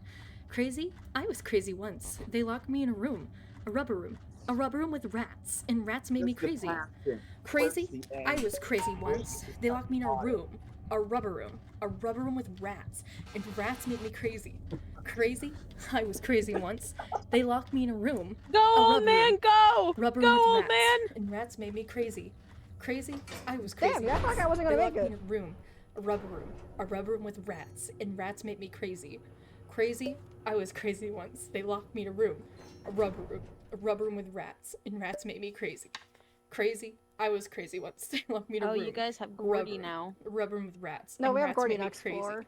Crazy? I was crazy once. They locked me in a room. A rubber room. A rubber room with rats. And rats made me Just the crazy. passion. Crazy? Where's the I aim? was crazy once. They locked me in a room. A rubber room. A rubber room with rats. And rats made me crazy. Crazy? I was crazy once. They locked me in a room. Go, old rubber man, room. go! Rubber Go, room with old rats. man! And rats made me crazy. Crazy? I was crazy. Damn, you act like once. I wasn't They gonna locked make me in it. a room. A rubber room. A rubber room with rats. And rats made me crazy. Crazy? I was crazy once. They locked me in a room. A rubber room. A rubber room with rats. And rats made me crazy. Crazy? I was crazy once. They locked me in a Oh, room. you guys have A Gordy rubber. now. A rubber room with rats. No, and we have rats Gordy made me next crazy. floor.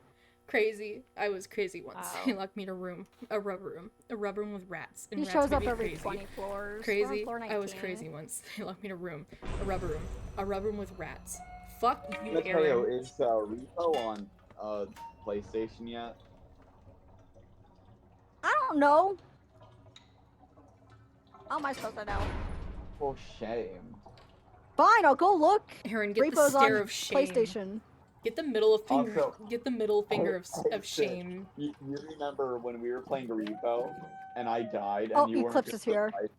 Crazy. I was crazy once. Wow. They locked me in a room. A rubber room. A rubber room with rats. And He rats shows made up me every crazy. 20 floors. We're on Crazy. floor I was 19. crazy once. They locked me in a room. A rubber room. A rubber room with rats. Fuck you, Mateo, Aaron. is Repo on PlayStation yet? I don't know. How am I supposed to know? For shame. Fine, I'll go look. Aaron, get Repo's the stare on of shame. PlayStation. Get the middle of finger. Also, Get the middle finger of Sid, shame. You remember when we were playing Repo and I died and Oh, you weren't Eclipse just is here. alive?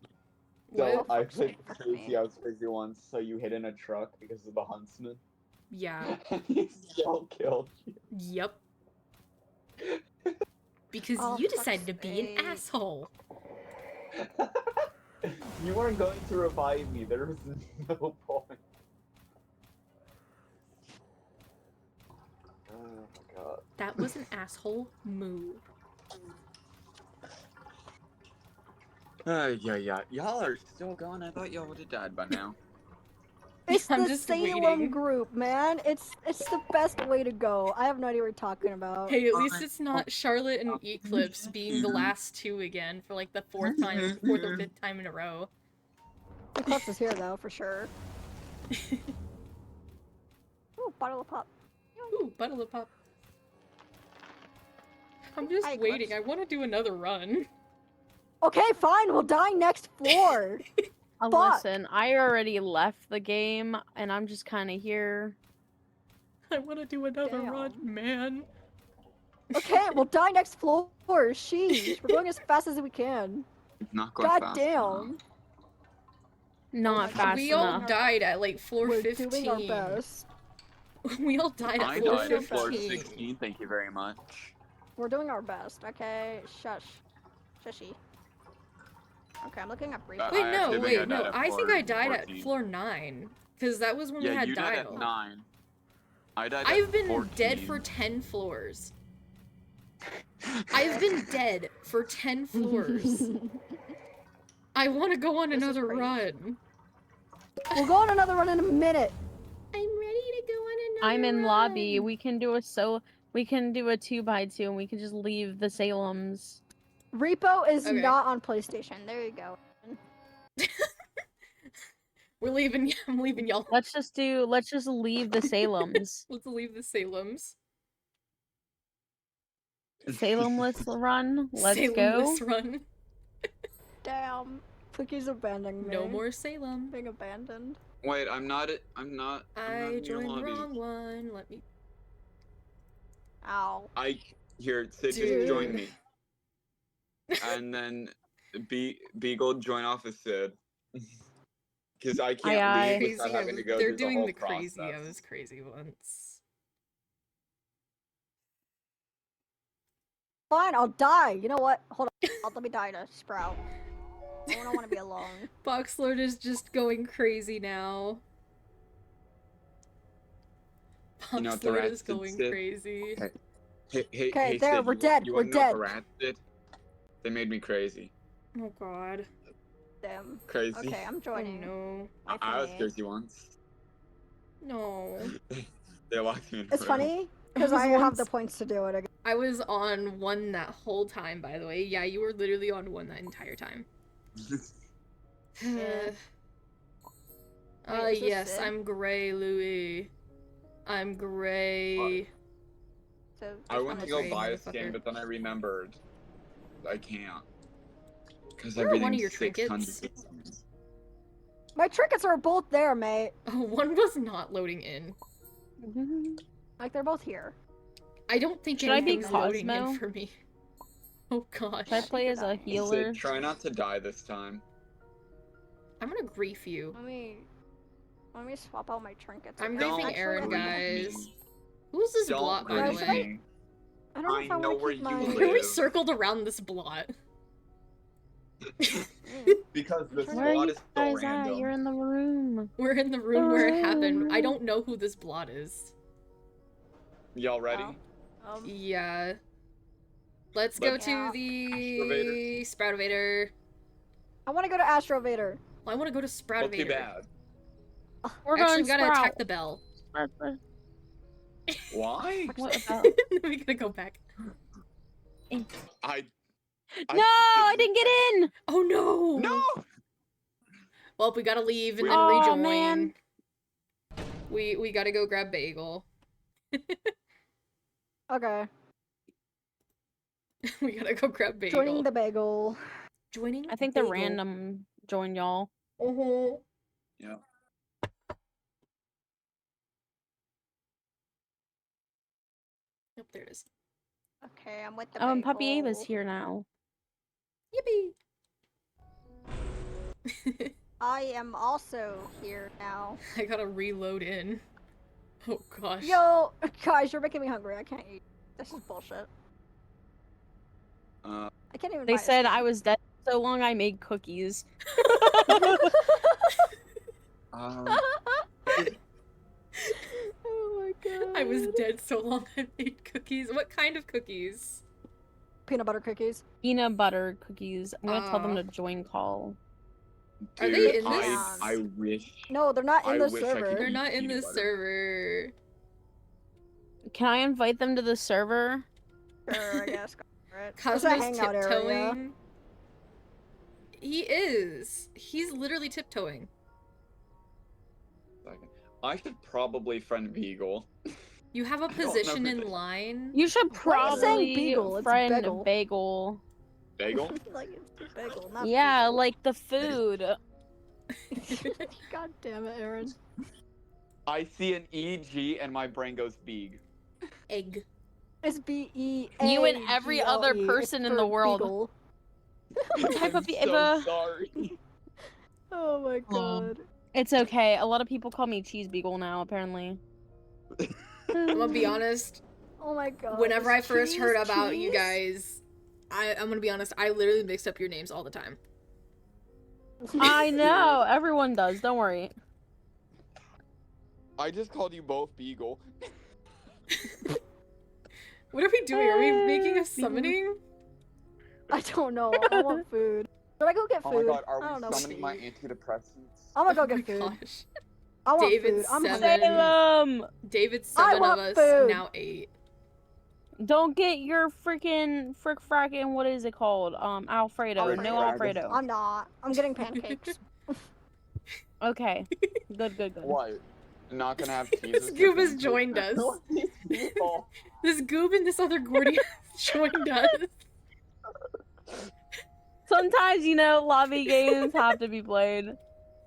What? So I fuck's played sake, fuck crazy. me. I was crazy once. So you hid in a truck because of the huntsman. Yeah. And he still killed you. Yep. Because Oh, you fuck's decided to be an sake. asshole. You weren't going to revive me. There was no point. Oh my god. That was an asshole move. Yeah. Y'all are still going? I thought y'all would have died by now. It's I'm the just Salem waiting. group, man. It's the best way to go. I have no idea what you're talking about. Hey, at least it's not Charlotte and Eclipse being the last two again for like the fourth or fifth time in a row. Eclipse is here though, for sure. Ooh, bottle of pop. Ooh, bottle of pop. I'm just Hi, waiting. Eclipse. I want to do another run. Okay, fine. We'll die next floor. Fuck. Listen, I already left the game, and I'm just kind of here. I want to do another run, Damn. man. Okay, we'll die next floor. Sheesh. We're going as fast as we can. It's not going God fast damn. Not my God, fast We all enough. died at like floor We're 15. doing our best. We all died I at floor died at 15. floor 16. Thank you very much. We're doing our best. Okay, shush. Shushy. Okay, I'm looking up briefly. Wait, I no, actually think I wait, died no. at I think floor I died 14. at floor 9. Because that was when we Yeah, had you died dial. at 9. I died I've at been 14. dead for 10 floors. I've been dead for 10 floors. I want to go on This is another crazy. run. We'll go on another run in a minute. I'm ready to go on another I'm in lobby. run. We can do a 2x2, and we can just leave the Salems. Repo is Okay. not on PlayStation. There you go. We're leaving. I'm leaving y'all. Let's just leave the Salems. Let's leave the Salems. Salemless run. Let's go. Salemless run. Damn. Clicky's abandoning me. No more Salem. Being abandoned. Wait, I'm not in your I joined the lobby. wrong one. Let me. Ow. Here, Sid, Dude. just join me. And then Beagle join off with Sid. Because I can't Aye. leave without Crazy. having to go They're through doing the whole the crazy. process. I was crazy once. Fine, I'll die. You know what? Hold on. Let me die to Sprout. I don't want to be alone. Boxlord is just going crazy now. You know what the Boxlord rats is did, going Sid? crazy. Hey, Okay, there, Sid, we're dead, You we're wanna know what dead. the rats did? They made me crazy. Oh god. Damn. Crazy. Okay, I'm Oh joining. no. Wait for I was me. crazy once. No. They locked me in a It's room. funny because was I have once- the points to do it again. I was on one that whole time, by the way. Yeah, you were literally on one that entire time. Yeah. Wait, is this Yes, Sid? I'm gray, Louis. I'm gray. So I this went one to is go Gray buy a motherfucker. skin, but then I remembered I can't. Because Where are one of everything's your 600 trinkets? skins. My trinkets are both there, mate. Oh, one was not loading in. Like they're both here. I don't think Should I be anything's loading in Cosmo? for me. Oh gosh. Should I play as a healer? Sid, try not to die this time. I'm gonna grief you. Let me swap out my trinkets. I'm again. griefing Actually, Aaron, I grief guys. me. Who's this Don't blot, by the grief should way? me. I don't know I if I know want to where keep you my. live. We circled around this blot. Because this Where are slot you is so guys at? random. You're in the room. We're in the room where it happened. I room. don't know who this blot is. Y'all ready? Oh. Yeah. Let's go Let's- to Yeah. the Sproutovator. I want to go to Astrovator. Well, I want to go to Well, Sproutovator. too bad. We're Actually, going we gotta Sprout. attack the bell. Why? What about? We gotta go back. I No, I didn't get in. Oh no! No! Well, we gotta leave and We- then Aw, rejoin. man. We gotta go grab Bagel. Okay. We gotta go grab Bagel. Joining the bagel. Joining I think the Bagel. random join y'all. Mhm. Yeah. Yep, there it is. Okay, I'm with the Oh, bagel. and Puppy Ava's here now. Yippee! I am also here now. I gotta reload in. Oh gosh. Yo, guys, you're making me hungry. I can't eat. This is bullshit. Uh, I can't even. They buy a said skin. I was dead so long I made cookies. um, Oh my god. I was dead so long I made cookies. What kind of cookies? Peanut butter cookies. Peanut butter cookies. I'm gonna tell them Aw. to join call. Are they dude, in this? I wish. No, they're not in I the wish I could server. They're eat not in peanut the butter. server. Can I invite them to the server? Sure, I guess. Go for it. It's a Cosmo's hangout area. tiptoeing. He is. He's literally tiptoeing. I should probably friend Beagle. You have a don't know position who in this- line. You should Why are you saying probably beagle? It's friend bagel. Bagel. Bagel? Like it's bagel, not Yeah, beagle. like the food. God damn it, Aaron. I see an EG and my brain goes Beag. Egg. It's BE. You and every other person in the world. What type of I'm Ava? so sorry. Oh my god. It's okay. A lot of people call me Cheese Beagle now, apparently. I'm gonna be honest. Oh my god. Whenever I It's first heard cheese, about you cheese? guys, I'm gonna be honest. I literally mixed up your names all the time. I know. Everyone does. Don't worry. I just called you both Beagle. What are we doing? Are we making a summoning? I don't know. I want food. Should I go get Oh food? my god, I are don't we know. summoning my antidepressants? I'm gonna go Oh get my food. gosh. I want David food. I'm Seven. hungry. Salem! David's I 7 of want us, food. now 8. Don't get your freaking frickin' what is it called? Alfredo. Alfredo. No Alfredo. I'm not. I'm getting pancakes. Okay. Good. What? Not gonna have cheese. This goob has joined us. This goob and this other Gordy joined us. Sometimes, you know, lobby games have to be played.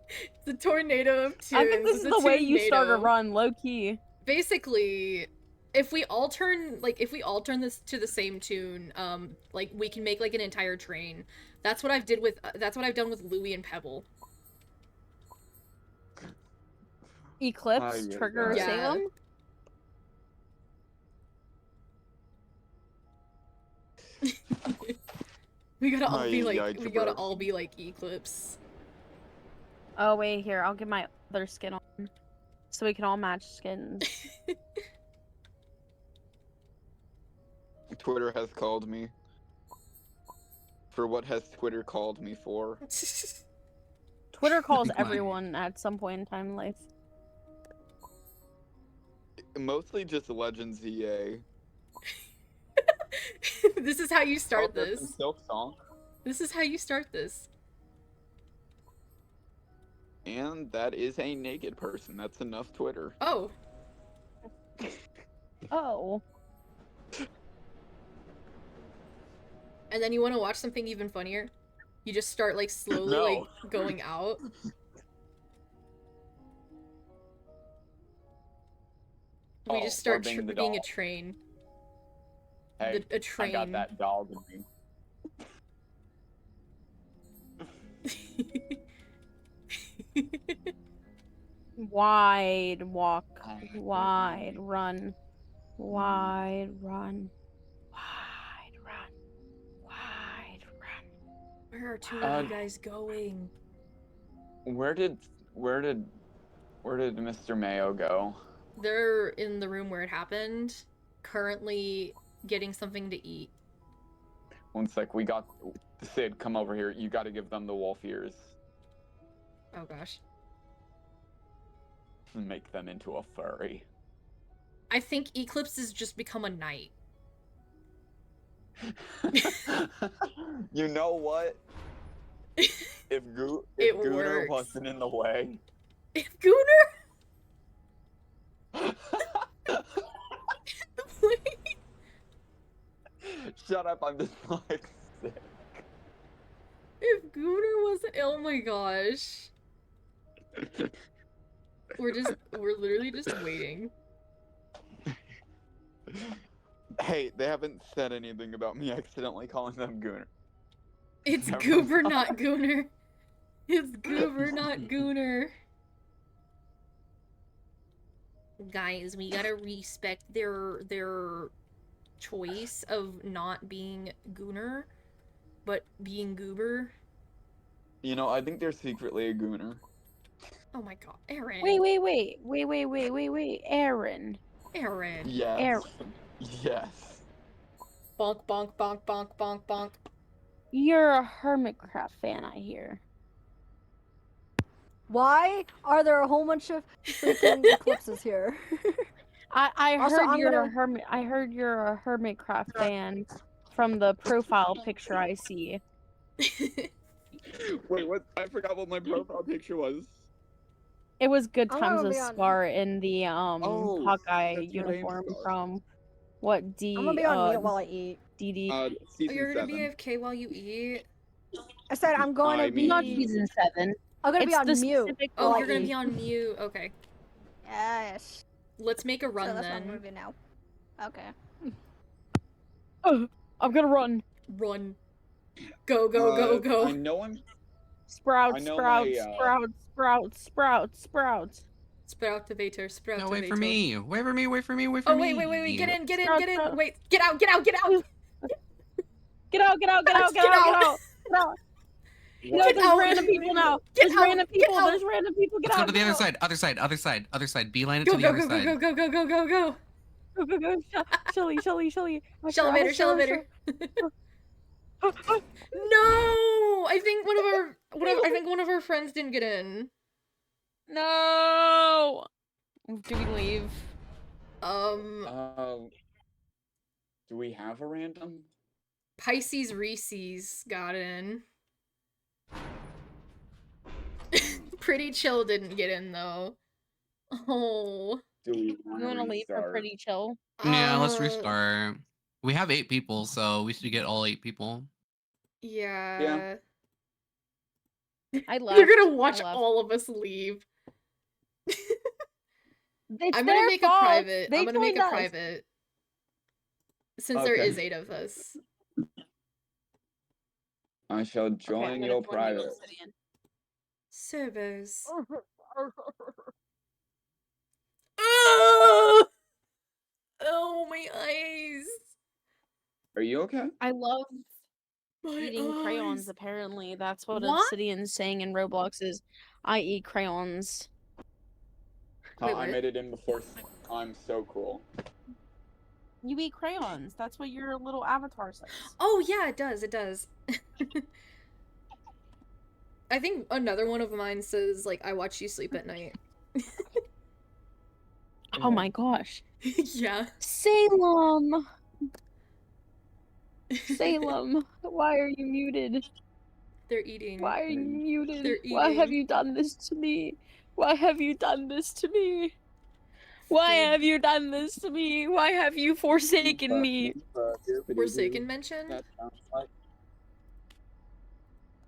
It's a tornado of tunes. I think this is It's the way you start a tornado. run, low key. Basically, if we all turn this to the same tune, like we can make like an entire train. That's what I've done with Louie and Pebble. Eclipse, yeah, Trigger, yeah. Salem. We gotta all be Ay, like ay, we gotta bro. all be like Eclipse. Oh wait, here, I'll get my other skin on. So we can all match skins. Twitter has called me. For what has Twitter called me for? Twitter calls Why? everyone at some point in time in life. Mostly just Legends EA. This is how you start Oh, there's some this. Silk song. This is how you start this. And that is a naked person. That's enough Twitter. Oh. Oh. And then you want to watch something even funnier? You just start like slowly No. like going out. We just start being the being a dog. train. Hey, A train. I got that dog in me. Wide walk, wide run, wide run, wide run, wide run. Where are two of you guys going? Where did Mr. Mayo go? They're in the room where it happened, currently getting something to eat. One sec, we got Sid. Come over here. You got to give them the wolf ears. Oh gosh. Make them into a furry. I think Eclipse has just become a knight. You know what? If It Gunnar works. wasn't in the way. If Gunnar? Shut up, I'm just like sick. If Gunnar wasn't, oh my gosh. We're literally just waiting. Hey, they haven't said anything about me accidentally calling them Gunnar. It's Never Goober, mind. not Gunnar. It's Goober, not Gunnar. Guys, we gotta respect their choice of not being Gunnar, but being Goober. You know, I think they're secretly a Gunnar. Oh my god, Aaron. Wait, Aaron. Aaron. Yes. Aaron. Yes. Bonk, bonk, bonk, bonk, bonk, bonk. You're a Hermitcraft fan, I hear. Why are there a whole bunch of freaking eclipses here? I Also, heard I'm you're gonna- a hermit. I heard you're a Hermitcraft fan from the profile picture I see. Wait, what? I forgot what my profile picture was. It was Good I'm Times gonna with be on- Scar in the Oh, Hawkeye that's my name, uniform Scar. from what D I'm gonna be on mute while I eat. DD. Oh, Season you're gonna 7. be AFK while you eat? I said I'm going I to mean- Not be. season 7. I'm gonna be It's on the mute. specific Oh, while you're I gonna eat. be on mute. Okay. Yes. Let's make a run So that's what I'm gonna then. do now. Okay. I'm gonna run. Run. Go, go, go, I go. know I'm. Sprouts, I know sprouts, my, sprouts, sprouts, sprouts, sprouts. Sproutivator, Sproutivator. No, wait for me. Wait for me. Wait for me. Wait for Oh, me. wait. Get in, get in, Sprout, get in. sprout. Wait, get out, get out, get out. Get out, get out, get out, get Get out, out. get out. Get out. No, Get there's out. random people now. Get There's out, random get people. out. There's random people. Get Let's go out. to the get other out. side. Other side. Beeline it Go, to the go, other go, side. go, go, go, go, go, go. Go, go, go. Shelly. Shellevator, Shellevator. No! I think one of our friends didn't get in. No. Do we leave? Do we have a random? Pisces Reese's got in. Pretty Chill didn't get in though. Oh. Do we You want to leave for restart? Pretty Chill? Yeah, let's Uh, restart. We have 8 people, so we should get all 8 people. Yeah. I left. You're gonna watch I left. all of us leave. It's I'm gonna their make fault. a private. They I'm gonna make joined a us. private. Since there Okay. is 8 of us. I shall Okay, I'm join gonna your join private. the Obsidian. Servers. Oh, my eyes. Are you okay? I love My eating crayons. eyes. Apparently, that's what What? Obsidian's saying in Roblox is, I eat crayons. Wait, I what? made it in before. I'm so cool. You eat crayons. That's what your little avatar says. Oh yeah, it does. It does. I think another one of mine says like I watch you sleep at night. Oh my gosh. Yeah. Salem! Salem, why are you muted? They're eating. Why are you muted? They're Why have eating. you done this to me? Why have you done this to me? Why They're- have you done this to me? Why have you forsaken me? Forsaken mentioned? That sounds like.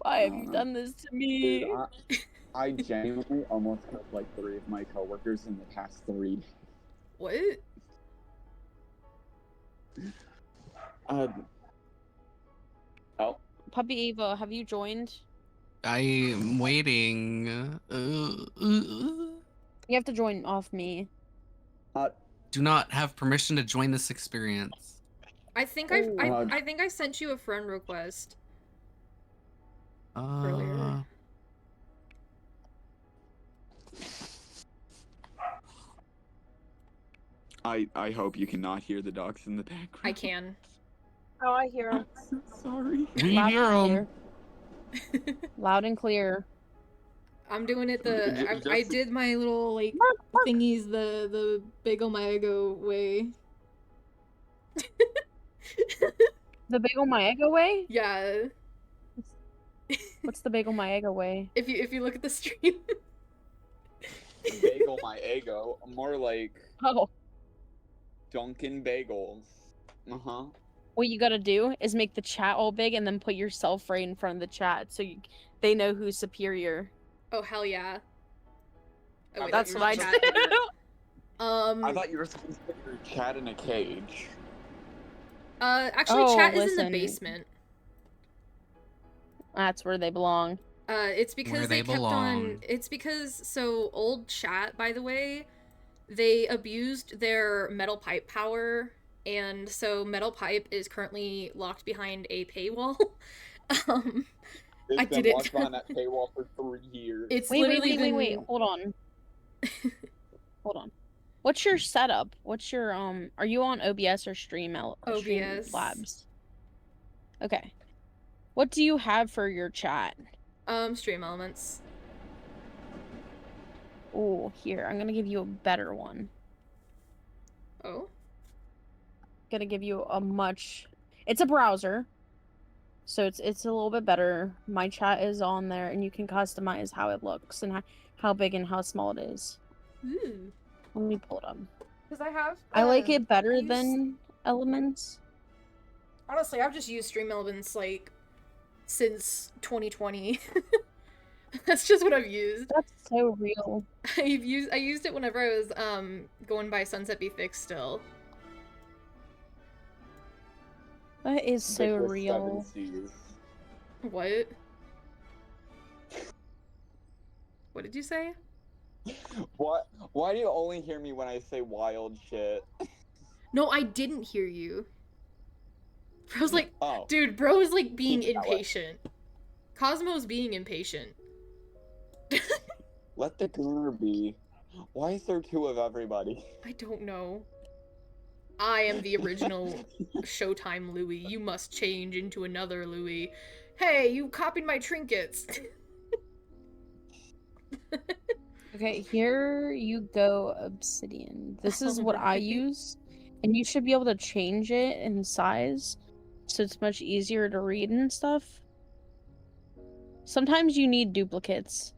Why have you done this to me? Dude, I genuinely almost killed like 3 of my coworkers in the past 3 days. What? Oh, Puppy Ava, have you joined? I'm waiting. You have to join off me. Do not have permission to join this experience. I think Oh. I think I sent you a friend request earlier. I hope you cannot hear the dogs in the background. I can. Oh, I hear him. So sorry. We Loud hear and 'em. clear. Loud and clear. I'm doing it I Just- did my little like thingies the Bagel Maego way. The Bagel Maega way? Yeah. What's the Bagel Maega way? If you look at the stream. Bagel my ego. More like Oh, Dunkin' Bagels. Uh-huh. what you gotta do is make the chat all big and then put yourself right in front of the chat so they know who's superior. Oh hell yeah. Oh, wait, That's you what I meant chat. do. I thought you were supposed to put your cat in a cage. Actually Oh, chat is in listen. the basement. That's where they belong. It's because Where they they kept on. belong. It's because so old chat, by the way, they abused their metal pipe power, and so metal pipe is currently locked behind a paywall. It's I been did it. locked behind that paywall for 3 years. It's Wait, literally been. wait. Hold on. Hold on. What's your setup? What's your are you on OBS or Stream OBS. Labs? Okay. What do you have for your chat? Stream elements. Oh, here. I'm gonna give you a better one. Oh. Gonna give you a much. It's a browser, so it's a little bit better. My chat is on there, and you can customize how it looks and how big and how small it is. Ooh. Let me pull it up. Because I have. I like it I better use- than Elements. Honestly, I've just used stream elements like since 2020. That's just what I've used. That's so real. I used it whenever I was going by Sunset Be Fixed still. That is so Vic with real. 7 Cs. What? What did you say? What? Why do you only hear me when I say wild shit? No, I didn't hear you. Bro's like, Oh. dude, bro is like being Keep that way. impatient. Cosmo's being impatient. Let the gunner be. Why is there 2 of everybody? I don't know. I am the original Showtime Louis. You must change into another Louis. Hey, you copied my trinkets. Okay, here you go, Obsidian. This is what I Alright. use, and you should be able to change it in size, so it's much easier to read and stuff. Sometimes you need duplicates.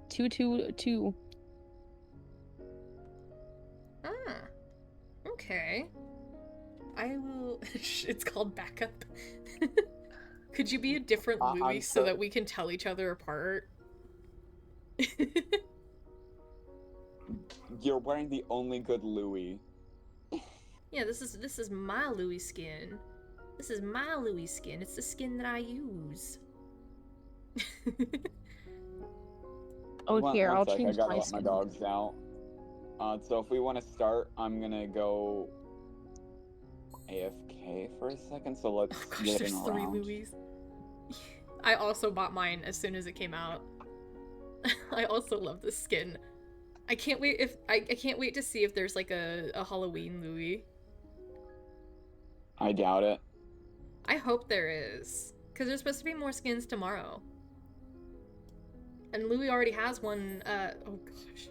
222. Ah. Okay. I will. It's called backup. Could you be a different I'm Louis so so- that we can tell each other apart? You're wearing the only good Louis. Yeah, this is my Louis skin. This is my Louis skin. It's the skin that I use. Oh, here, I'll sec, change I gotta my let skin. my dogs out. So if we want to start, I'm gonna go AFK for a second. So let's Oh gosh, get there's in 3 around. Louis. I also bought mine as soon as it came out. I also love this skin. I can't wait I can't wait to see if there's like a Halloween Louis. I doubt it. I hope there is, because there's supposed to be more skins tomorrow. And Louis already has one. Oh gosh.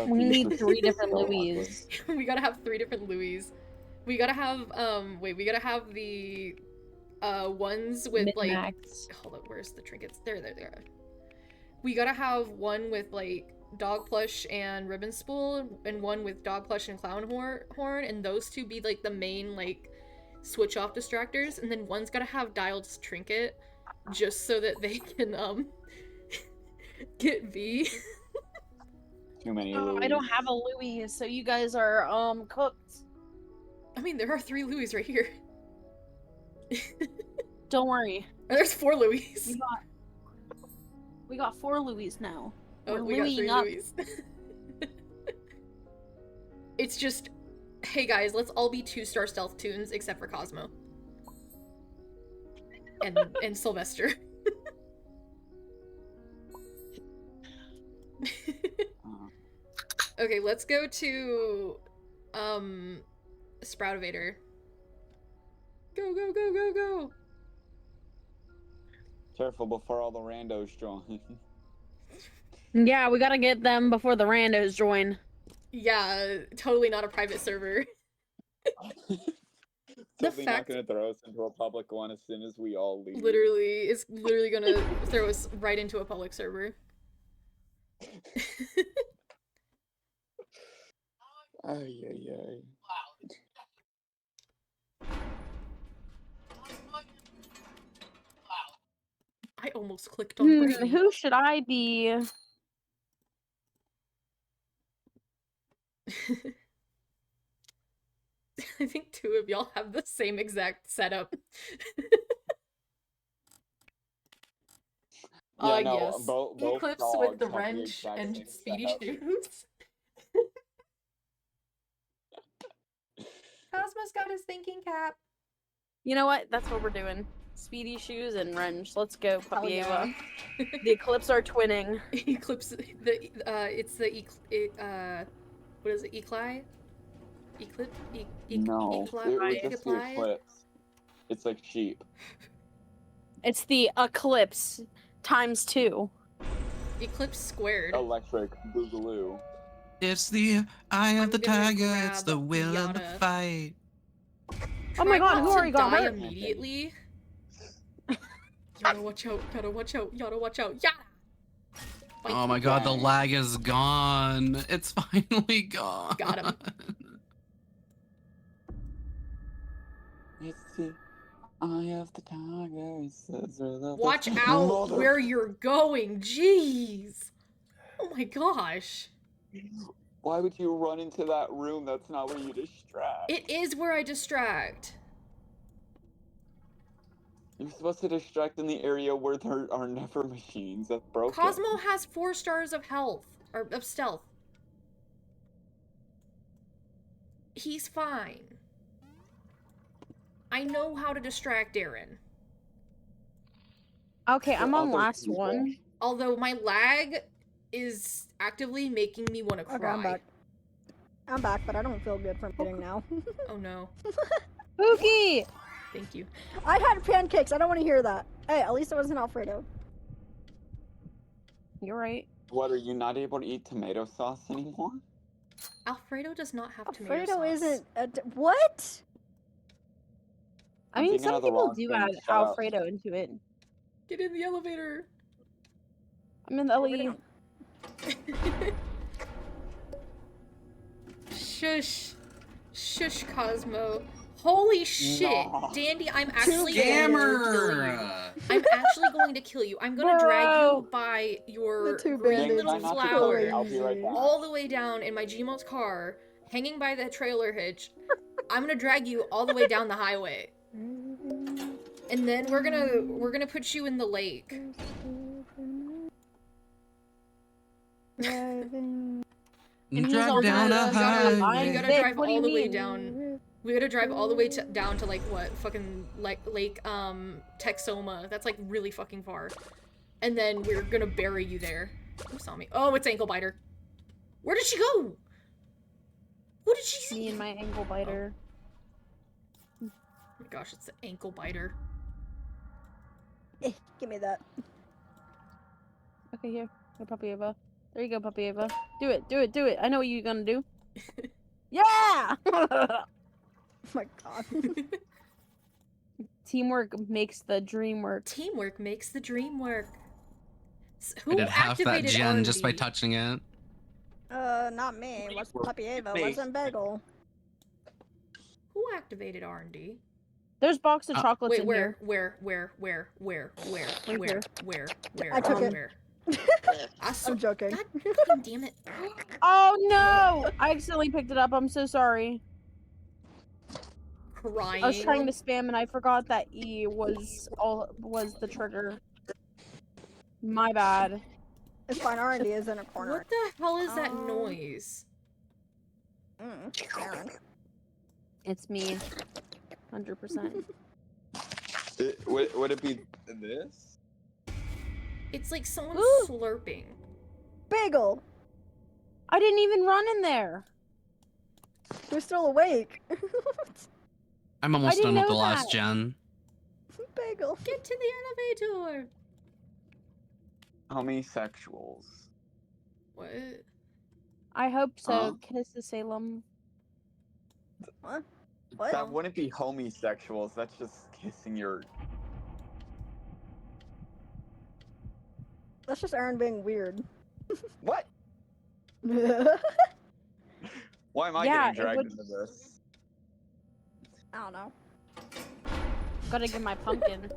We Jesus. need 3 different So Louis. We gotta have 3 different Louis. We gotta have wait, we gotta have the ones with like Min-max. hold up, where's the trinkets? There. We gotta have one with like dog plush and ribbon spool, and one with dog plush and clown horn, and those 2 be like the main like switch off distractors, and then one's gotta have Dial's trinket, just so that they can get V. Too many Oh, I don't have a Louis, so you guys are cooked. I mean, there are 3 Louis right here. Don't worry. There's 4 Louis. We got 4 Louis now. Oh, We're we got 3 Louising up. Louis. It's just, hey guys, let's all be 2-star stealth tunes except for Cosmo. And Sylvester. Okay, let's go to Sproutivator. Go. Careful before all the randos join. Yeah, we gotta get them before the randos join. Yeah, totally not a private server. The Totally fact- not gonna throw us into a public one as soon as we all leave. Literally, it's literally gonna throw us right into a public server. Ay. I almost clicked on Brady. Who should I be? I think 2 of y'all have the same exact setup. Yeah, no, Yes. both Eclipse dogs with the have the wrench exact and same speedy setup. shoes. Cosmo's got his thinking cap. You know what? That's what we're doing. Speedy shoes and wrench. Let's go, Hell Puppy yeah. Ava. The Eclipse are twinning. Eclipse, it's the, what is it, Ecli? Eclipse? No, Ecli? it was just the Eclipse? eclipse. It's like sheep. It's the Eclipse times 2. Eclipse squared. Electric boogaloo. It's the eye I'm of the gonna tiger. It's grab the will of the Yada. fight. Oh my Try god, not who to already got die hurt? immediately. Gotta watch out, gotta watch out, yada watch out, yada! Fight. Oh my god, the Dang. lag is gone. It's finally gone. Got him. It's the eye of the tiger. It says where the Watch out where you're going, jeez! Oh my gosh. Why would you run into that room? That's not where you distract. It is where I distract. You're supposed to distract in the area where there are never machines. That's broken. Cosmo has 4 stars of health, or of stealth. He's fine. I know how to distract Aaron. Okay, I'm For on other last people. one. Although my lag is actively making me want to cry. Okay, I'm back. I'm back, but I don't feel good from eating now. Oh no. Pookie! Thank you. I had pancakes. I don't want to hear that. Hey, at least it wasn't Alfredo. You're right. What, are you not able to eat tomato sauce anymore? Alfredo does not have tomato Alfredo sauce. isn't. What? I I'm mean, thinking some of the people wrong do thing, add shut up. Alfredo into it. Get in the elevator. I'm in the LE. Shush. Shush, Cosmo. Holy shit. No. Dandy, I'm actually going to kill you. Scammer! I'm actually going to kill you. I'm going to drag Bro. you by your The two green bandits little Try not to flower kill me. I'll be right back. all the way down in my Gmod's car, hanging by the trailer hitch. I'm gonna drag you all the way down the highway. And then we're gonna put you in the lake. Driving. And he's Drive on down the a You highway. gotta Vic, drive what do you all the way mean? down. We gotta drive all the way down to like what fucking like Lake Texoma. That's like really fucking far. And then we're gonna bury you there. Who saw me? Oh, it's Ankle Biter. Where did she go? Who did she see? Me and my ankle biter. Oh my gosh, it's the Ankle Biter. Give me that. Okay, here. Here, Puppy Ava. There you go, Puppy Ava. Do it, do it, do it. I know what you're gonna do. Yeah! Oh my god. Teamwork makes the dream work. Teamwork makes the dream work. I Who did half that activated gen just by R&D? touching it. Not me. What's Puppy Ava? Wasn't Bagel. Who activated R&D? There's box of chocolates Wait, in where? here. Where? Right here. I took it. Where? I saw. I'm joking. God damn it! Oh no! I accidentally picked it up. I'm so sorry. Crying. I was trying to spam and I forgot that E was the trigger. My bad. It's fine. R&D is in a corner. What the hell is that noise? Aaron. It's me. 100%. Would it be this? It's like someone Ooh. slurping. Bagel. I didn't even run in there. You're still awake. I'm almost didn't done with the know last that. gen. Bagel. Get to the elevator. Homosexuals. What? I hope so. Huh? Kiss the Salem. What? That wouldn't be homosexuals. That's just kissing your. That's just Aaron being weird. What? Why am I Yeah, getting dragged would- into this? I don't know. Gotta get my pumpkin.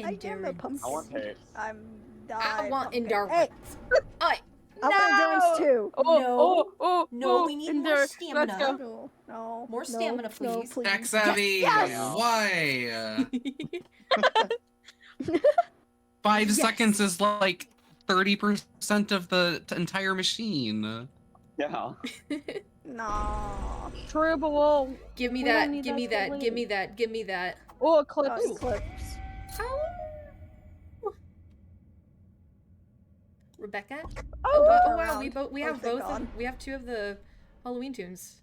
I am a pumpkin. I want tapes. I I want pumpkin. endurance. Hey, I. I want endurance too. No, we need more endure. stamina. Let's go. No, no. More no, stamina, no, please. Tech savvy. Yes! Why? 5 Yes. seconds is like 30% of the entire machine. Yeah. No. True, but we'll... Give me We don't that. need Give me that that. to Give me leave. that. Give me that. Oh, Oh, Eclipse. Eclipse. Rebecca. Oh, Oh, Turn wow. around. We Oh, have thank both. God. We have 2 of the Halloween tunes.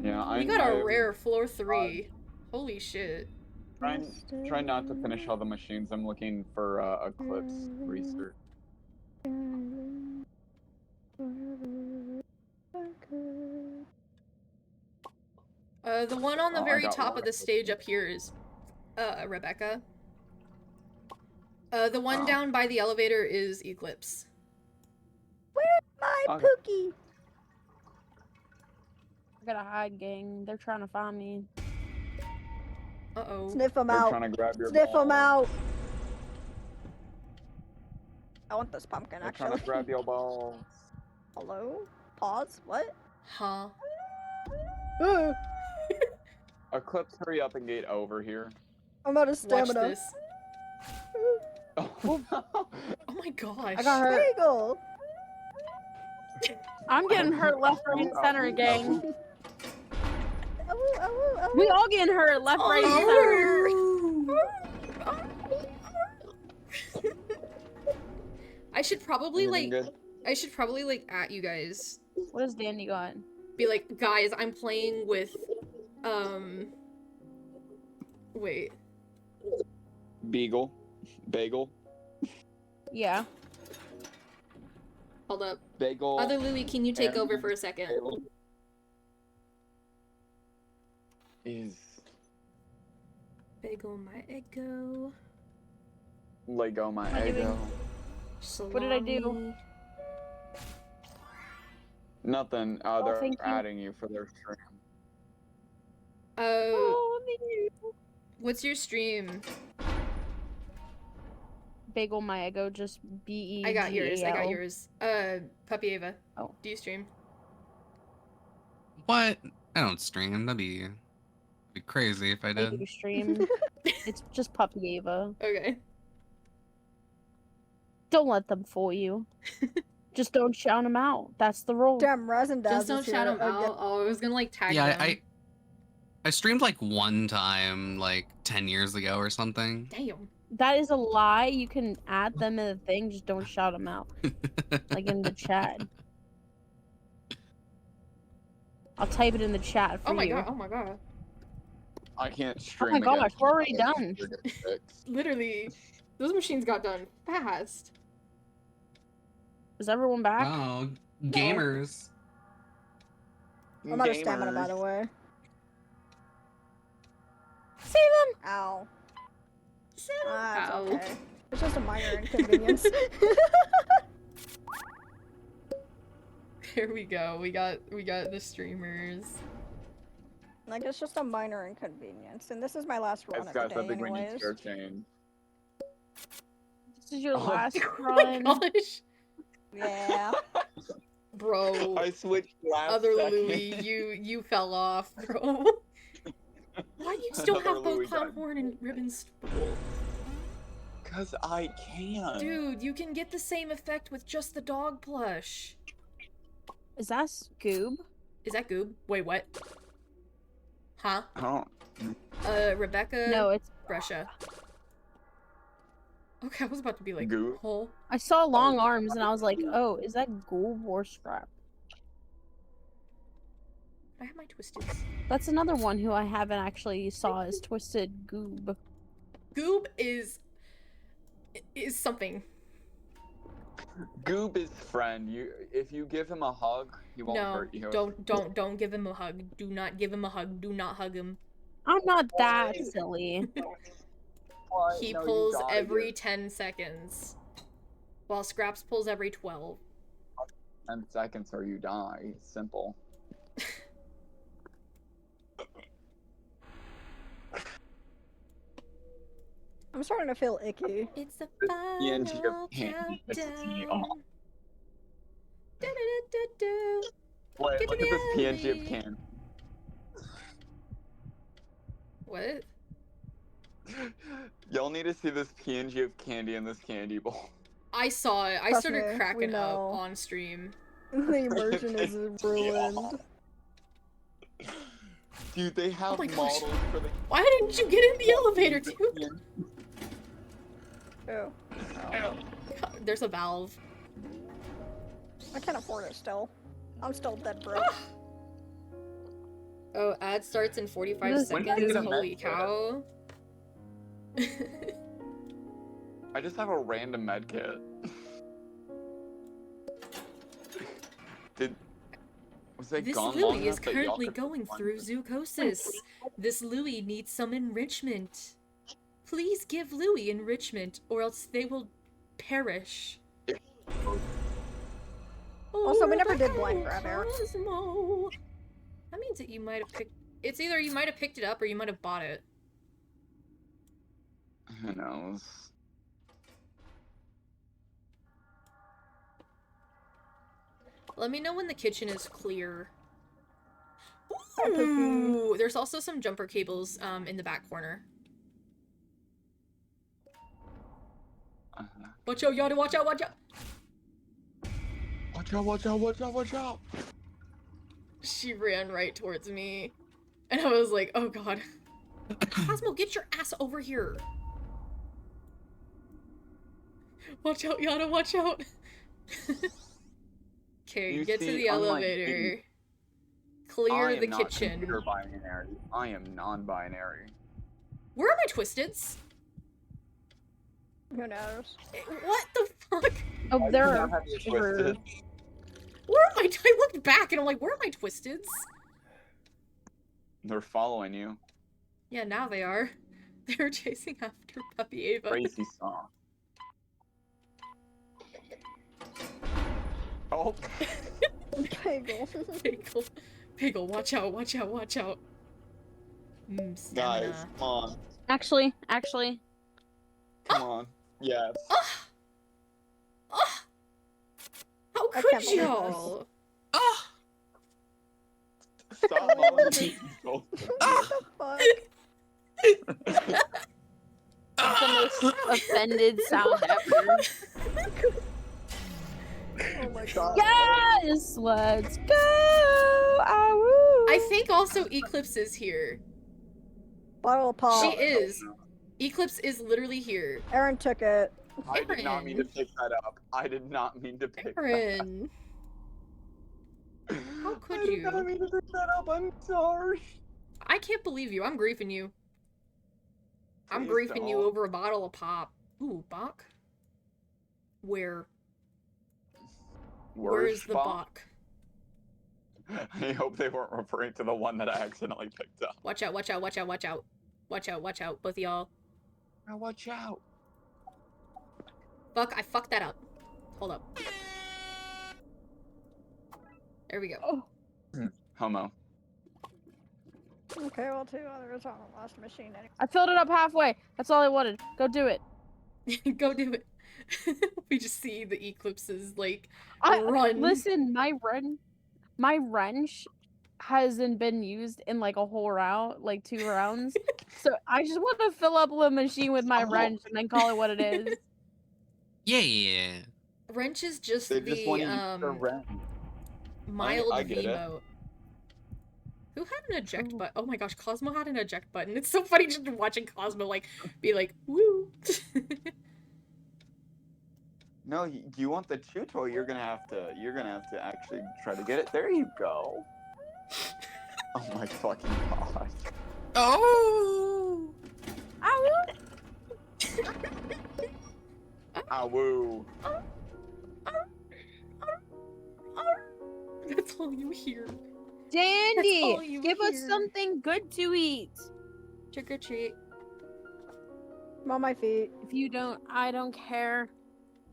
Yeah. We got a rare floor 3. Holy shit. Try not to finish all the machines. I'm looking for Eclipse research. The one on the Oh, I very got top one. of the stage up here is, Rebecca. The one Oh. down by the elevator is Eclipse. My Okay. Pookie. I gotta hide, gang. They're trying to find me. Uh-oh. Sniff him They're out. trying to grab your Sniff him balls. out. I want this pumpkin, They're trying actually. to grab your balls. Hello? Pause? What? Huh. Eclipse, hurry up and get over here. I'm out of Watch stamina. this. Oh. Oh my gosh. I got hurt. Bagel. I'm getting hurt left, right, and center, gang. Ow, ow, ow. We all getting hurt left, right, and center. I should probably Everything like. good? I should probably like at you guys. What does Danny got? Be like, guys, I'm playing with. Wait. Bagel. Yeah. Hold up. Bagel. Other Louie, can you take and over for a second? Bagel is Bagel my ego. Lego my am I doing? ego. What did I do? Salami. Nothing. Oh, They're thank you. adding you for their stream. Oh, the What's your stream? Bagel my ego, just B-E-G-A-L. I got yours. Puppy Ava. Oh. Do you stream? What? I don't stream. That'd be crazy if I I did. do stream. It's just Puppy Ava. Okay. Don't let them fool you. Just don't shout them out. That's the rule. Damn, Resin Daz Just don't is shout here them out. again. Oh, I was gonna like tag Yeah, them. I streamed like one time, like 10 years ago or something. Damn. That is a lie. You can add them in the thing. Just don't shout them out. Like in the chat. I'll type it in the chat for Oh my you. god. Oh my god. I can't Oh stream. my gosh, against we're already you. done. You're gonna fix. Literally. Those machines got done fast. Is everyone back? Wow, gamers. I'm out of stamina, by the Gamers. way. See them. Ow. So- Ah, it's Ow. okay. It's just a minor inconvenience. There we go. We got the streamers. Like, it's just a minor inconvenience. And this is my last run Guys, of the I day think we need anyways. to change. This is your Oh last Oh run. my gosh. Yeah. Bro. I switched last Other second. Louis, you fell off, bro. Why do you still Another have both Louis Clown died. Horn and Ribbon Spool? Cause I can. Dude, you can get the same effect with just the dog plush. Is that Scoob? Is that Goob? Wait, what? Huh? I don't. Rebecca No, it's. Brescia. Okay, I was about to be like, Goob? hole. I saw long arms and I was like, oh, is that Goob or Scrap? I have my twisted. That's another one who I haven't actually saw is Twisted Goob. Goob is something. Goob is friend. If you give him a hug, he won't No, hurt you. don't give him a hug. Do not give him a hug. Do not hug him. I'm not that silly. What? He No, you pulls gotta every give 10 seconds. While Scraps pulls every 12. 10 seconds or you die. Simple. I'm starting to feel icky. It's the PNG of final candy. It's countdown. oh. Do-do-do-do-do. Wait, Get look to at this the PNG of alley. can. What? Y'all need to see this PNG of candy in this candy bowl. I saw it. I Trust started me, we cracking up know. on stream. The immersion is ruined. Dude, they have Oh my gosh. models for the Why didn't you get in the elevator, dude? Ew. There's a valve. I can't afford it still. I'm still dead broke. Oh, ad starts in 45 This- When did I seconds. get a Holy med kit? cow. I just have a random med kit. Was they This gone long Louis is enough that y'all currently could going find through it? zoochosis. This Louis needs some enrichment. Please give Louis enrichment, or else they will perish. Also, we never did Rebecca blind grab, Eric. Cosmo. That means that you might have picked. It's either you might have picked it up or you might have bought it. Who knows? Let me know when the kitchen is clear. Hi, Pookie. Ooh, there's also some jumper cables in the back corner. Watch out, Yada, watch out, watch out! Watch out, watch out, watch out, watch out! She ran right towards me. And I was like, oh god. Cosmo, get your ass over here! Watch out, Yada, watch out! Okay, You get to see, the unlike elevator. me, Clear I am the not kitchen. computer binary. I am non-binary. Where are my Twisteds? Who knows? What the fuck? Oh, I do there not are. have you twisted. Where am I? I looked back and I'm like, where are my Twisteds? They're following you. Yeah, now they are. They're chasing after Puppy Ava. Crazy song. Oh, Bagel. Pickle. Pickle, watch out, watch out, watch out. guys, Stamina. come on, Actually, come on. Yes. How I could can't believe y'all? Ah! Stop molesting people. What the fuck? it's the most offended sound ever. Oh my god. Yes, let's go! Ahoo! I think also Eclipse is here. Bottle of pop. She is. Eclipse is literally here. Aaron took it. I did not mean to pick that up. I did not mean to pick Aaron. that. How could I did not you? mean to pick that up. I'm sorry. I can't believe you. I'm griefing you. I'm Please griefing you don't. over a bottle of pop. Ooh, Bach? Where? Where's Where's the Bach? Bach? I hope they weren't referring to the one that I accidentally picked up. Watch out, watch out, watch out, watch out. Watch out, watch out, both of y'all. Now watch out. Fuck, I fucked that up. Hold up. There we go. Homo. Okay, well, 2 others on the last machine anyway. I filled it up halfway. That's all I wanted. Go do it. Go do it. We just see the eclipses, like, run. Listen, my wrench hasn't been used in like a whole round, like 2 rounds. So I just want to fill up the machine with my wrench and then call it what it is. Yeah. Wrench is just They just want to use their the, rent. mild I get it. V-mode. Who had an eject button? Oh my gosh, Cosmo had an eject button. It's so funny just watching Cosmo, like, be like, woo. No, you want the chew toy? You're gonna have to actually try to get it. There you go. Oh my fucking god. Oh. Ah woo. That's all you hear. all Dandy, you give us hear. something good to eat. Trick or treat. I'm on my feet. If you don't, I don't care.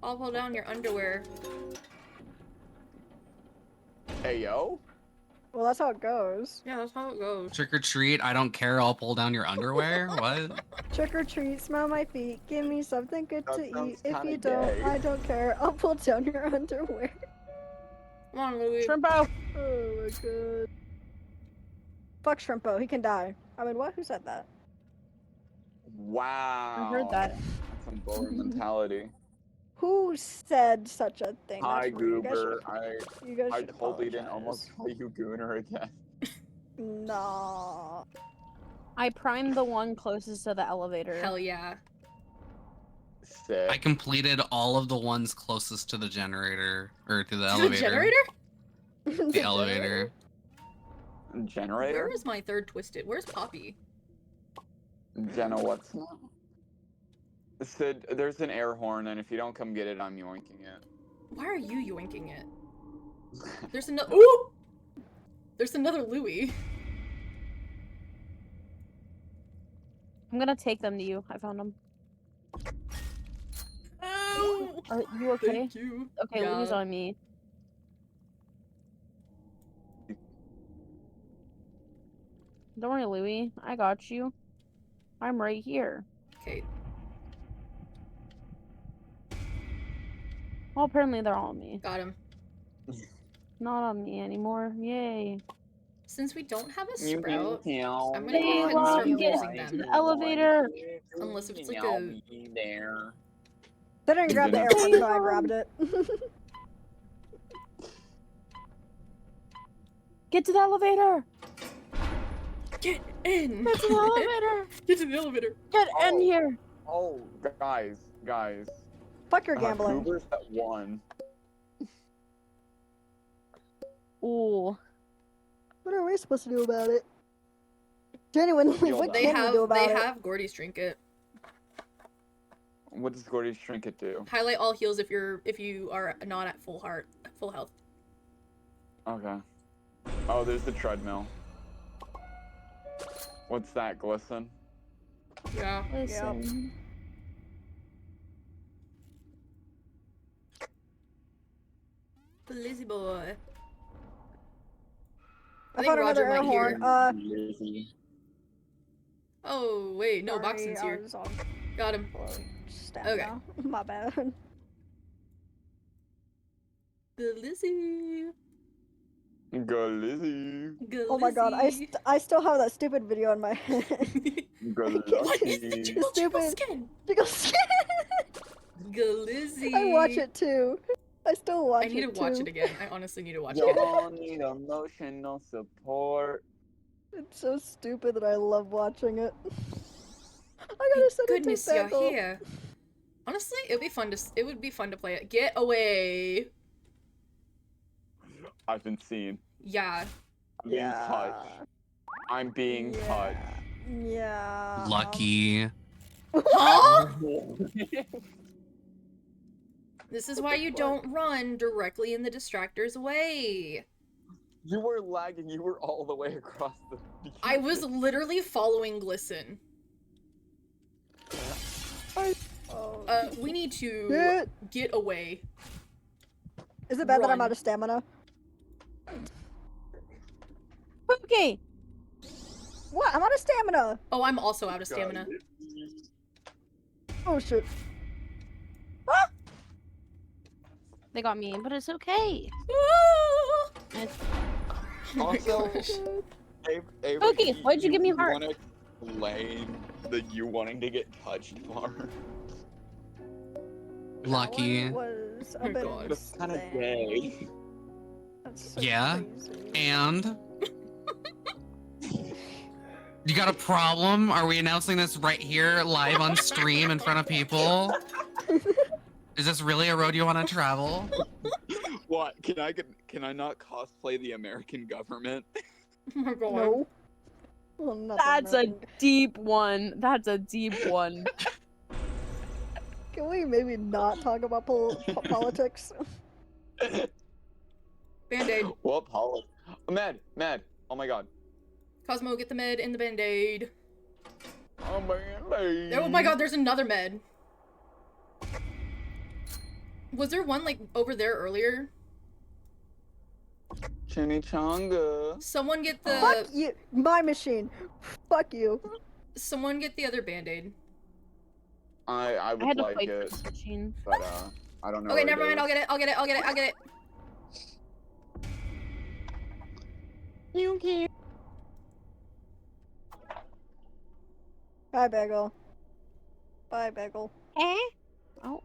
I'll pull down your underwear. Hey yo. Well, that's how it goes. Yeah, that's how it goes. Trick or treat. I don't care. I'll pull down your underwear. What? Trick or treat, smell my feet, give me something good That to eat. sounds If kinda you don't, gay. I don't care. I'll pull down your underwear. Come on, Louis. Shrimpo. Oh my god. Fuck Shrimpo, he can die. I mean, what? Who said that? Wow. I heard that. That's some borer mentality. Who said such a thing? Hi That's rude. You guys Goober. you guys I should totally didn't almost apologize. call you Gooner again. Nah. I primed the one closest to the elevator. Hell yeah. Sick. I completed all of the ones closest to the generator or to the The elevator. generator? The elevator. Generator? Where is my third twisted? Where's Poppy? Jenna, what's that? Sid, there's an air horn, and if you don't come get it, I'm yoinking it. Why are you yoinking it? There's another. Ooh! There's another Louis. I'm gonna take them to you. I found them. Oh! Are you okay? Thank you. Okay, Yeah. Louis on me. Don't worry, Louis. I got you. I'm right here. Okay. Well, apparently they're all on me. Got him. Not on me anymore. Yay. Since we don't have a You sprout, can I'm gonna go ahead and start using them. The elevator. Unless if it's like I'll a- be there. They didn't grab the Didn't- airport, so I grabbed it. Get to the elevator. Get in! Get to the elevator. Get to the elevator. Get in Oh. here. Oh, guys. Fuck your gambling. Goober's at 1. Ooh. What are we supposed to do about it? Genuinely, You'll what die. They can we do about they it? have Gordy's trinket. What does Gordy's trinket do? Highlight all heals if you are not at full health. Okay. Oh, there's the treadmill. What's that, glisten? Yeah. Listen. The lazy boy. I think found Roger another air might hear. horn. Oh wait, no, Sorry, Boxton's I here. was on Got him. low stamina. Okay. My bad. The Lizzie. Go Lizzie. Go Oh my god, Lizzie. I still have that stupid video in my head. Go What is the Lizzie. triple Stupid. skin? Because Go Lizzie. I watch it too. I still watch I it need to watch too. it again. I honestly need to watch it again. Y'all need emotional support. It's so stupid that I love watching it. I gotta send Goodness, it to you're Bagel. here. Honestly, it would be fun to play it. Get away. I've been seen. Yeah. I'm being touched. I'm being touched. Yeah. Lucky. Huh? This is why you don't run directly in the distractor's way. You were lagging. You were all the way across the. I was literally following Glisten. Oh. We need to Shit. get away. Is it bad that I'm Run. out of stamina? Okay. What? I'm out of stamina. Oh, I'm also out of stamina. Oh shit. They got me, but it's okay. It's... Oh my Also, gosh. Avery, Okay, why'd you give me a heart? Want to explain the you wanting to get touched part? Lucky. That one was Oh a bit God. It's kind of gay. That's so Yeah, crazy. And you got a problem? Are we announcing this right here, live on stream in front of people? Is this really a road you want to travel? What? Can I not cosplay the American government? Oh my god. No. Well, not the That's a American- deep one. That's a deep one. Can we maybe not talk about politics? Band-aid. What politics? Med. Oh my god. Cosmo, get the med in the band-aid. Oh man. Oh my god, there's another med. Was there one, like, over there earlier? Chimichanga. Someone get Fuck the... you, my machine. Fuck you. Someone get the other band-aid. I I would had to like fight it, this machine. but I don't know. Okay, where never mind, is. I'll get it. You can. Bye, Bagel. Bye, Bagel. Eh? Oh.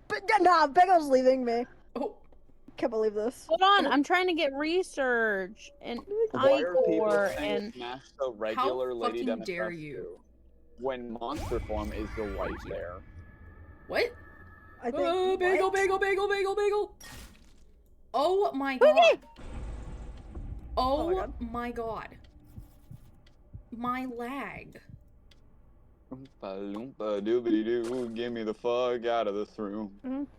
But nah, Bagel's leaving me. Oh, Can't believe this. Hold on, I'm trying to get research and Why are people Icor saying and Smash the regular Lady fucking dare Demetrescu you? when monster form is right there? what? I think. Bagel, what? bagel. Oh my god. Oh, my God. my god. My lag. Oompa loompa doobity doo, get me the fuck out of this room.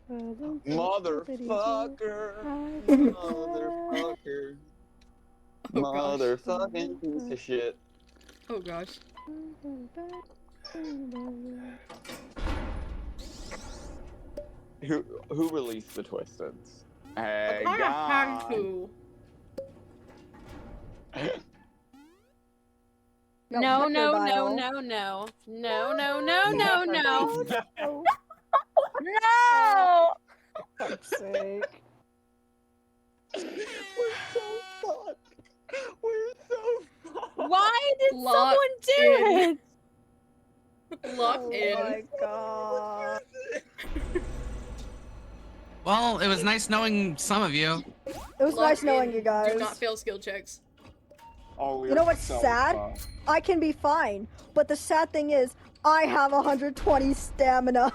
Motherfucker. Motherfucker. Oh gosh. Motherfucking piece of shit. Oh gosh. Who released the Twisteds? Hey, I kinda had God. to. no, fuck your bio. no. Oh, No! fuck's sake. We're so fucked. We're so fucked. Why did Lock someone do in. it? Lock Oh in. my god. Well, it was nice knowing some of you. It was Lock nice knowing in. you guys. Do not fail skill checks. Oh, You know what's sad? I can be fine, but the sad thing is, I have 120 stamina.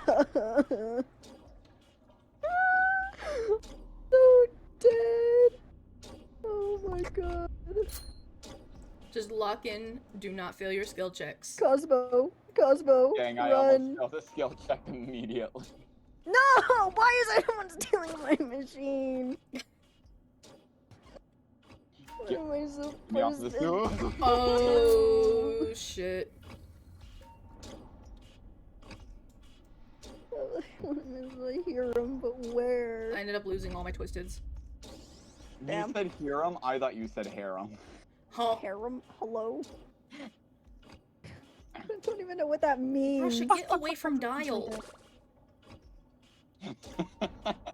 So dead. Oh my god. Just lock in. Do not fail your skill checks. Cosmo, Dang, I run. almost failed the skill check immediately. No! Why is everyone stealing my machine? Why Get am I so me off this busted? Oh shit. I hear him, but where? I ended up losing all my twisteds. Damn. You said harem? I thought you said harem. Huh. Harem? Hello? I don't even know what that means. Russia, get away from Dial.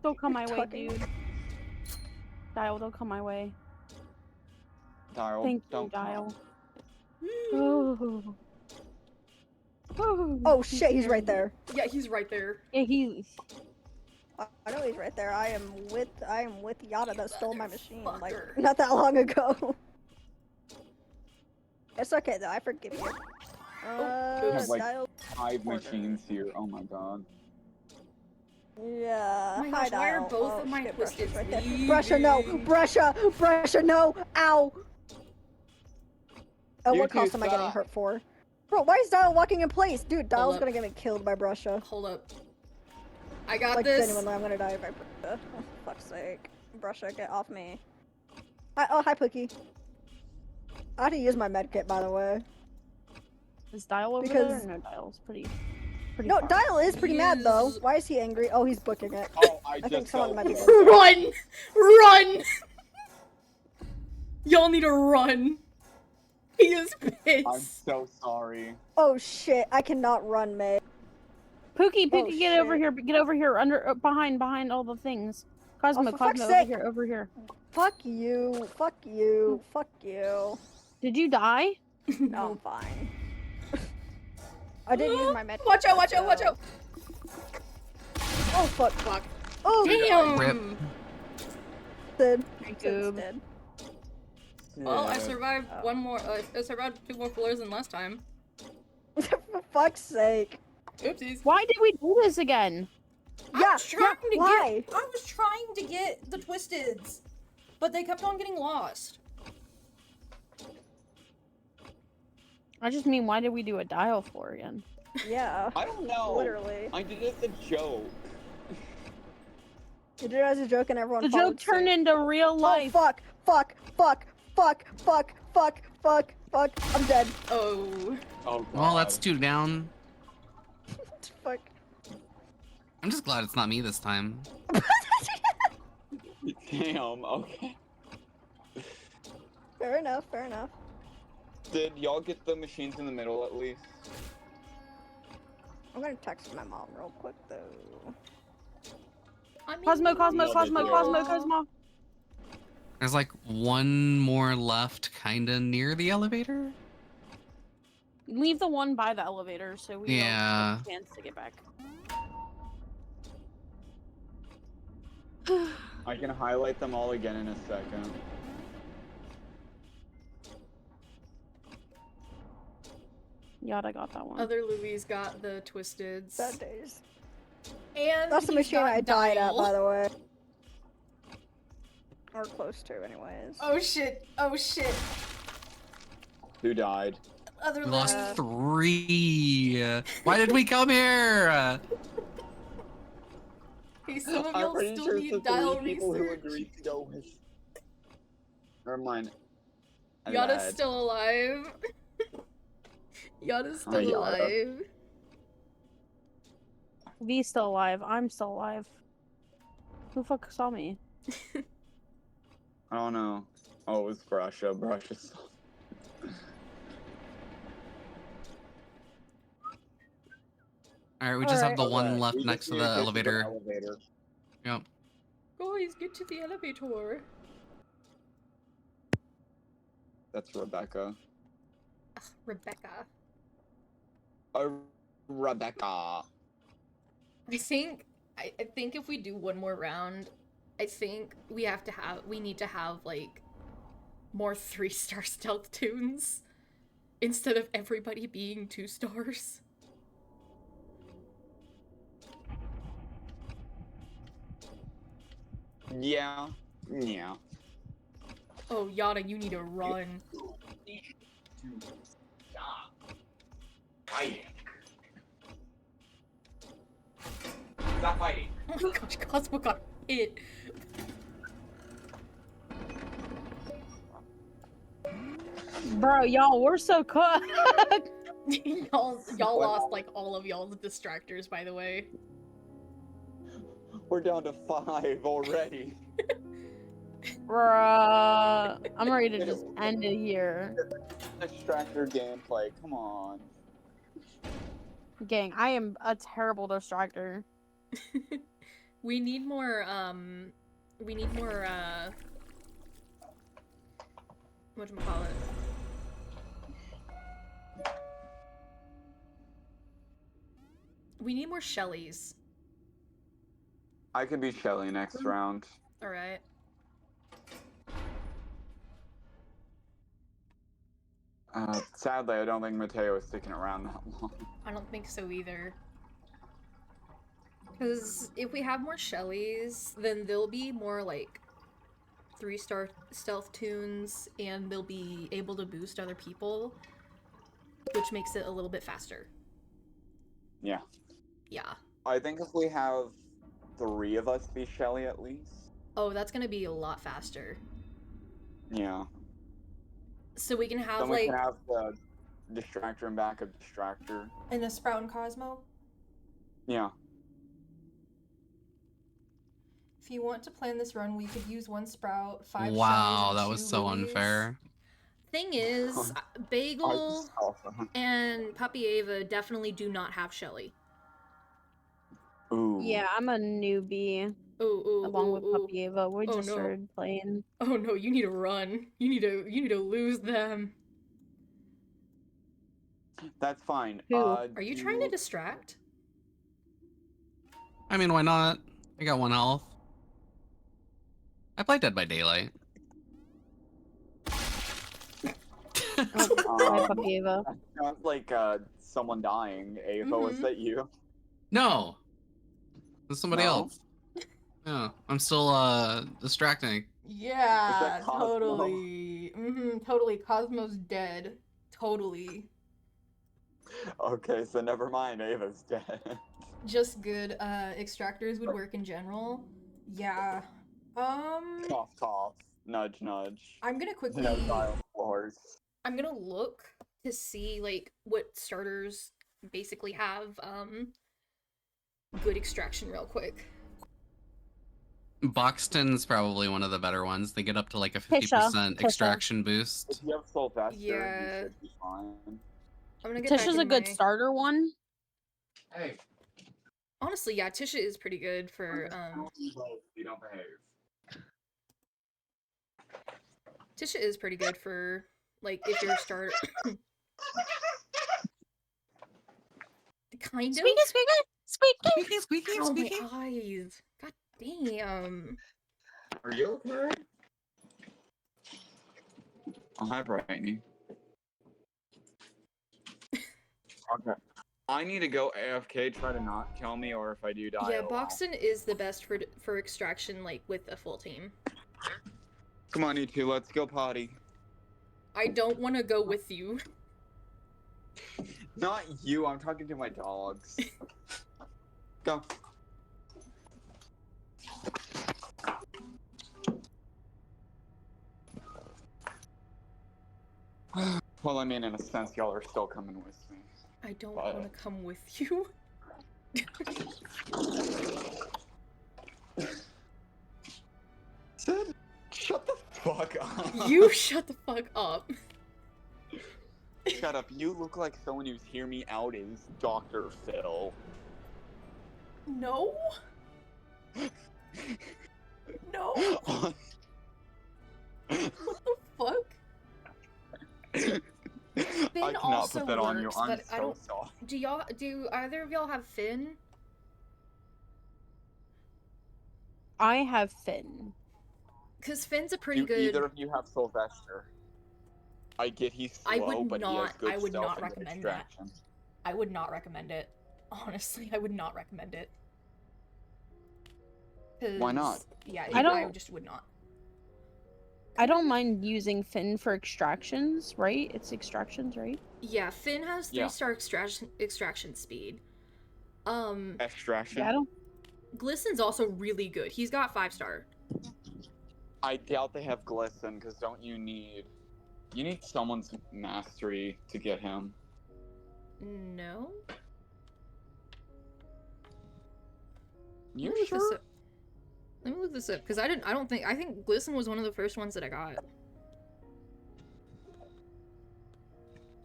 Don't come my way, Talking. dude. Dial, don't come my way. Dial, Thank you, don't Dial. Oh. Oh shit, he's right there. Yeah, he's right there. Yeah, he's. I know he's right there. I am with Yada that stole my machine like Motherfucker. not that long ago. It's okay though, I forgive you. I have like Dial. 5 Order. machines here. Oh my god. Yeah. Oh my hi, gosh, why are Dial. both Oh, of my shit, Brusha's Twisteds right there. leaving? Brusha, no! Brusha, no! Ow! Oh, You what two cost am I getting suck. hurt for? Bro, why is Dial walking in place? Dude, Dial's up. gonna get me killed by Brusha. Hold up. I got Like, this. genuinely, I'm gonna die by Brusha. Oh, fuck's sake. Brusha, get off me. Oh, hi, Pookie. I had to use my medkit, by the way. Is Dial over Because- there? No, Dial's pretty No, far. Dial is pretty mad, though. He's- Why is he angry? Oh, he's booking it. Oh, I think just someone fell might be for dead. it. Run! Run! Y'all need to run. He is pissed. I'm so sorry. Oh, shit. I cannot run, May. Pookie, Oh, get over shit. here! Get over here! behind all the things. Cosmo, for fuck's Cosmo, sake. over here. Fuck you. Fuck you. Fuck you. Did you die? No, I'm fine. I did use my medkit. Watch out, watch out, watch so- out. Oh, fuck. Fuck. Oh, Damn! Rip. Sid. Goob. Sid's dead. Well, I Yeah. survived Oh. one more. I survived 2 more floors than last time. For fuck's sake. Oopsies. Why did we do this again? I Yeah, was trying to why? get. I was trying to get the Twisteds, but they kept on getting lost. I just mean, why did we do a Dial floor again? Yeah. I don't know. Literally. I did it as a joke. You did it as a joke and everyone The followed joke turned suit. into real Oh, life. fuck. Fuck. Fuck. Fuck. Fuck. Fuck. Fuck. Fuck. I'm dead. Oh. Oh god. Well, that's 2 down. Fuck. I'm just glad it's not me this time. Damn, okay. Fair enough. Fair enough. Did y'all get the machines in the middle at least? I'm gonna text my mom real quick though. I mean, Cosmo, Cosmo, Love it, Cosmo, yeah. Cosmo, Cosmo. There's like 1 more left, kinda near the elevator. Leave the one by the elevator so we Yeah. don't get a chance to get back. I can highlight them all again in a second. Yada got that one. Other Louis got the Twisteds. Sad days. And That's the he's machine got I died at, Dial. by the way. Or close to, anyways. Oh shit! Oh shit! Who died? Other We lost Louis. 3. Why did we come here? Hey, some of I'm y'all pretty still sure need it's the Dial 3 people who research. agreed to go with. Never mind. I Yada's lied. still alive. Yada's Hi, still Yada. alive. V's still alive. I'm still alive. Who fuck saw me? I don't know. Oh, it was Brusha. Brusha saw. Alright, we just have Alright. the one Okay, left we just next to need the get elevator. elevator. Yep. Guys, get to the elevator. That's Rebecca. Rebecca. Rebecca. I think if we do one more round, I think we need to have like more 3-star stealth tunes instead of everybody being 2 stars. Yeah. Yeah. Oh, Yada, you need to run. Stop. Fighting. Stop fighting. Oh my gosh, Cosmo got hit. Bro, y'all, we're so cooked. y'all lost like all of y'all's distractors, by the way. We're down to 5 already. Bruh. I'm ready to just end it here. Distractor gameplay. Come on. Gang, I am a terrible distractor. We need more, whatchamacallit? We need more Shellys. I can be Shelly next round. Alright. Sadly, I don't think Mateo is sticking around that long. I don't think so either. Because if we have more Shellys, then there'll be more, like, 3-star stealth tunes, and they'll be able to boost other people. which makes it a little bit faster. Yeah. Yeah. I think if we have 3 of us be Shelly at least. Oh, that's gonna be a lot faster. Yeah. So we can have Then we like can have the distractor and backup distractor. in a Sprout and Cosmo. Yeah. If you want to plan this run, we could use 1 Sprout, 5 Wow, Shellies, and that was 2 so Lilies. unfair. Thing is, Bagel Awesome. and Puppy Ava definitely do not have Shelly. Ooh. Yeah, I'm a newbie Ooh, along with ooh. Puppy Ava. We Oh, just no. started playing. Oh no, you need to run. You need to lose them. That's fine. Who? Are you trying to distract? I mean, why not? I got 1 health. I played Dead by Daylight. Hi, Puppy Ava. Sounds like someone dying. Ava, was Mhm. that you? No! There's somebody No? else. Yeah, I'm still distracting. Yeah, Cosmo? totally. Totally. Cosmo's dead. Totally. Okay, so never mind. Ava's dead. Just good. Extractors would work in general. Yeah. Cough, cough. Nudge, nudge. I'm gonna quickly. No tile floors. I'm gonna look to see like what starters basically have good extraction real quick. Buxton's probably one of the better ones. They get up to like a Tisha. 50% extraction boost. If you have Sylvester, Yeah. you should be fine. I'm gonna get back Tisha's a in good my- starter one. Hey. Honestly, yeah, Tisha is pretty good for You don't behave. Tisha is pretty good for like if you're a starter. Kind of. Squeaky, squeaky, squeaky. Oh, my eyes. God damn. Are you okay? Oh, hi, Brittany. Okay. I need to go AFK, try to not kill me, or if I do die. Yeah, oh well. Boxton is the best for extraction, like with a full team. Come on, you two, let's go potty. I don't want to go with you. Not you, I'm talking to my dogs. Go. Well, I mean, in a sense, y'all are still coming with me. I don't Bye. want to come with you. Sid, shut the fuck up. You shut the fuck up. Shut up. You look like someone who's hear me out is Dr. Phil. No. No. I What the fuck? cannot also put that on you. works, I'm but I so don't- sorry. Do either of y'all have Finn? I have Finn. Cause Finn's a pretty Do good. either of you have Sylvester? I get he's slow, I would but he has not- good I would stealth not and good recommend that. extraction. I would not recommend it. Honestly, I would not recommend it. Why not? 'Cause, Yeah, I I don't- just would not. I don't mind using Finn for extractions, right? It's extractions, right? Yeah, Finn has Yeah. 3-star extraction speed. Extraction? Yeah, I don't. Glisten's also really good. He's got 5-star. I doubt they have Glisten, because don't you need... You need someone's mastery to get him. No? You Let me look this sure? up. Let me look this up because I think Glisten was one of the first ones that I got.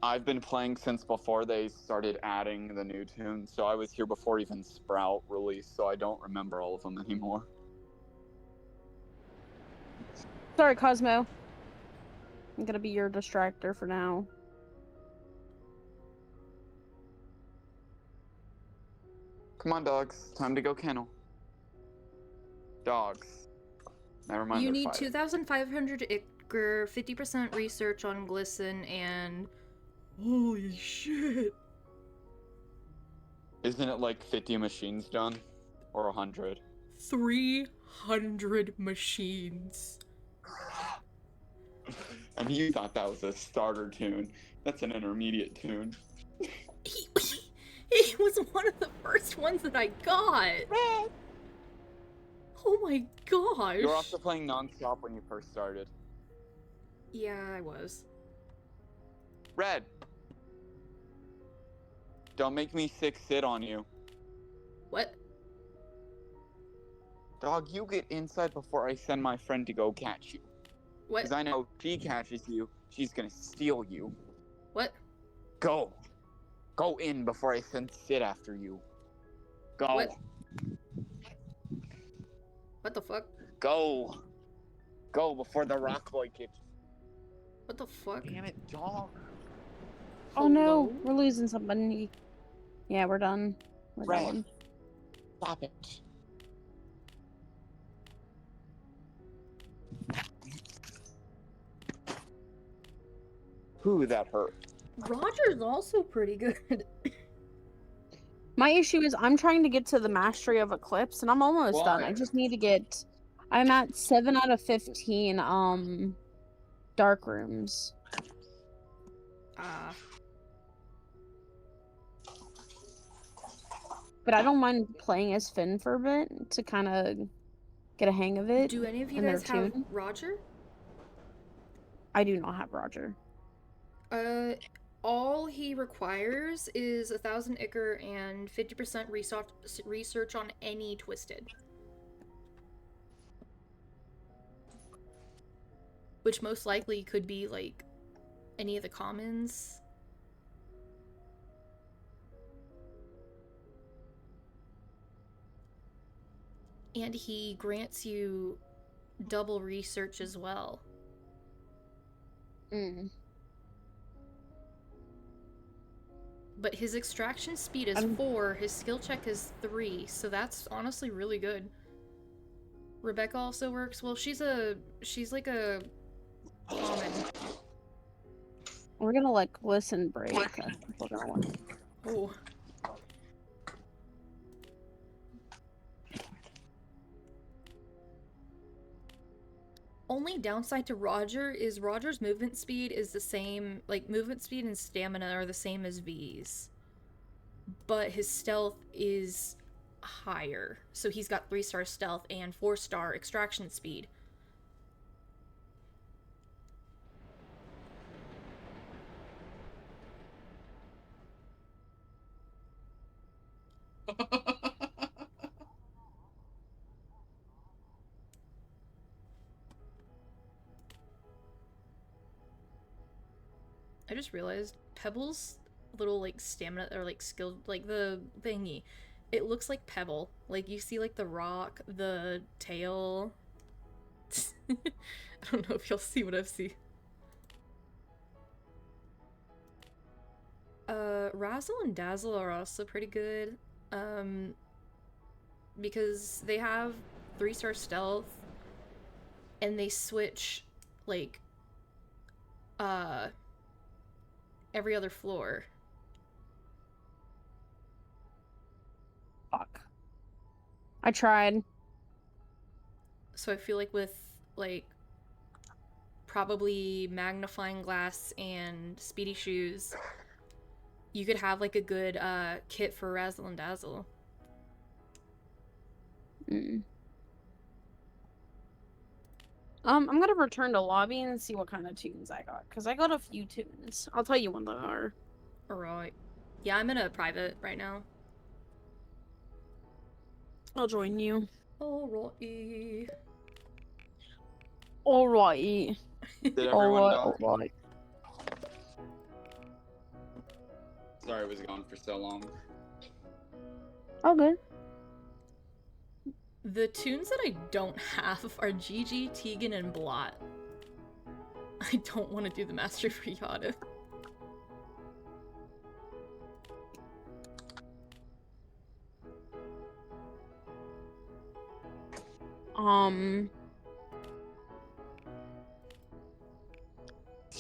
I've been playing since before they started adding the new tunes, so I was here before even Sprout released, so I don't remember all of them anymore. Sorry, Cosmo. I'm gonna be your distractor for now. Come on, dogs. Time to go kennel. Dogs. Never mind. You they're need fighting. 2,500 Ichor, 50% research on Glisten, and holy shit! Isn't it like 50 machines done? Or 100? 300 machines. And You thought that was a starter tune. That's an intermediate tune. He was one of the first ones that I got. Oh my gosh. You were also playing non-stop when you first started. Yeah, I was. Red. Don't make me sick sit on you. What? Dog, you get inside before I send my friend to go catch you. What? Because I know if she catches you, she's gonna steal you. What? Go. Go in before I send Sid after you. Go. What? What the fuck? Go. Go before the rock boy gets. What the fuck? Damn it, dog. Oh no, Hello? we're losing somebody. Yeah, we're done. We're Red. done. Stop it. Ooh, that hurt. Roger's also pretty good. My issue is I'm trying to get to the mastery of Eclipse, and I'm almost done. I Why? just need to get. I'm at 7 out of 15. Dark rooms. But I don't mind playing as Finn for a bit to kind of get a hang of it. Do any of you and their guys have tune. Roger? I do not have Roger. All he requires is 1,000 Ichor and 50% research on any Twisted. Which most likely could be, like, any of the commons. And he grants you double research as well. Mm. But his extraction speed is 4, his skill check is 3, so that's honestly really good. Rebecca also works. Well, she's like a common. We're gonna like listen break. We're gonna want. Oh. Only downside to Roger is Roger's movement speed is the same, like movement speed and stamina are the same as V's. But his stealth is higher. So he's got 3-star stealth and 4-star extraction speed. I just realized Pebble's little like stamina or like skill, like the thingy, it looks like Pebble. Like you see like the rock, the tail. I don't know if you'll see what I see. Razzle and Dazzle are also pretty good. Because they have 3-star stealth and they switch like every other floor. Fuck. I tried. So I feel like with like probably magnifying glass and speedy shoes, you could have like a good kit for Razzle and Dazzle. Mm. I'm gonna return to lobby and see what kind of tunes I got, because I got a few tunes. I'll tell you when they are. Alright. Yeah, I'm in a private right now. I'll join you. Alrighty. Alright. Did everyone die? Alright. Sorry, I was gone for so long. Oh, good. The tunes that I don't have are Gigi, Tegan, and Blot. I don't want to do the Master for Yada.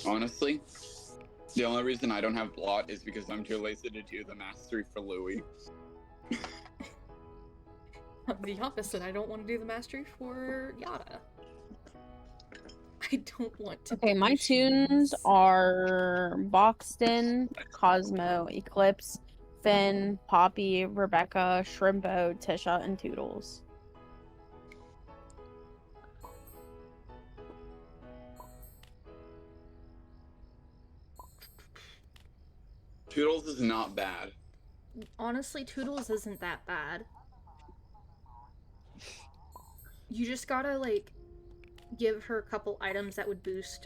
Honestly, the only reason I don't have Blot is because I'm too lazy to do the mastery for Louis. The opposite, I don't want to do the mastery for Yada. I I don't want to. Okay, do my tunes are Boxton, Cosmo, Eclipse, Finn, Poppy, Rebecca, Shrimpo, Tisha, and Toodles. Toodles is not bad. Honestly, Toodles isn't that bad. You just gotta, like, give her a couple items that would boost,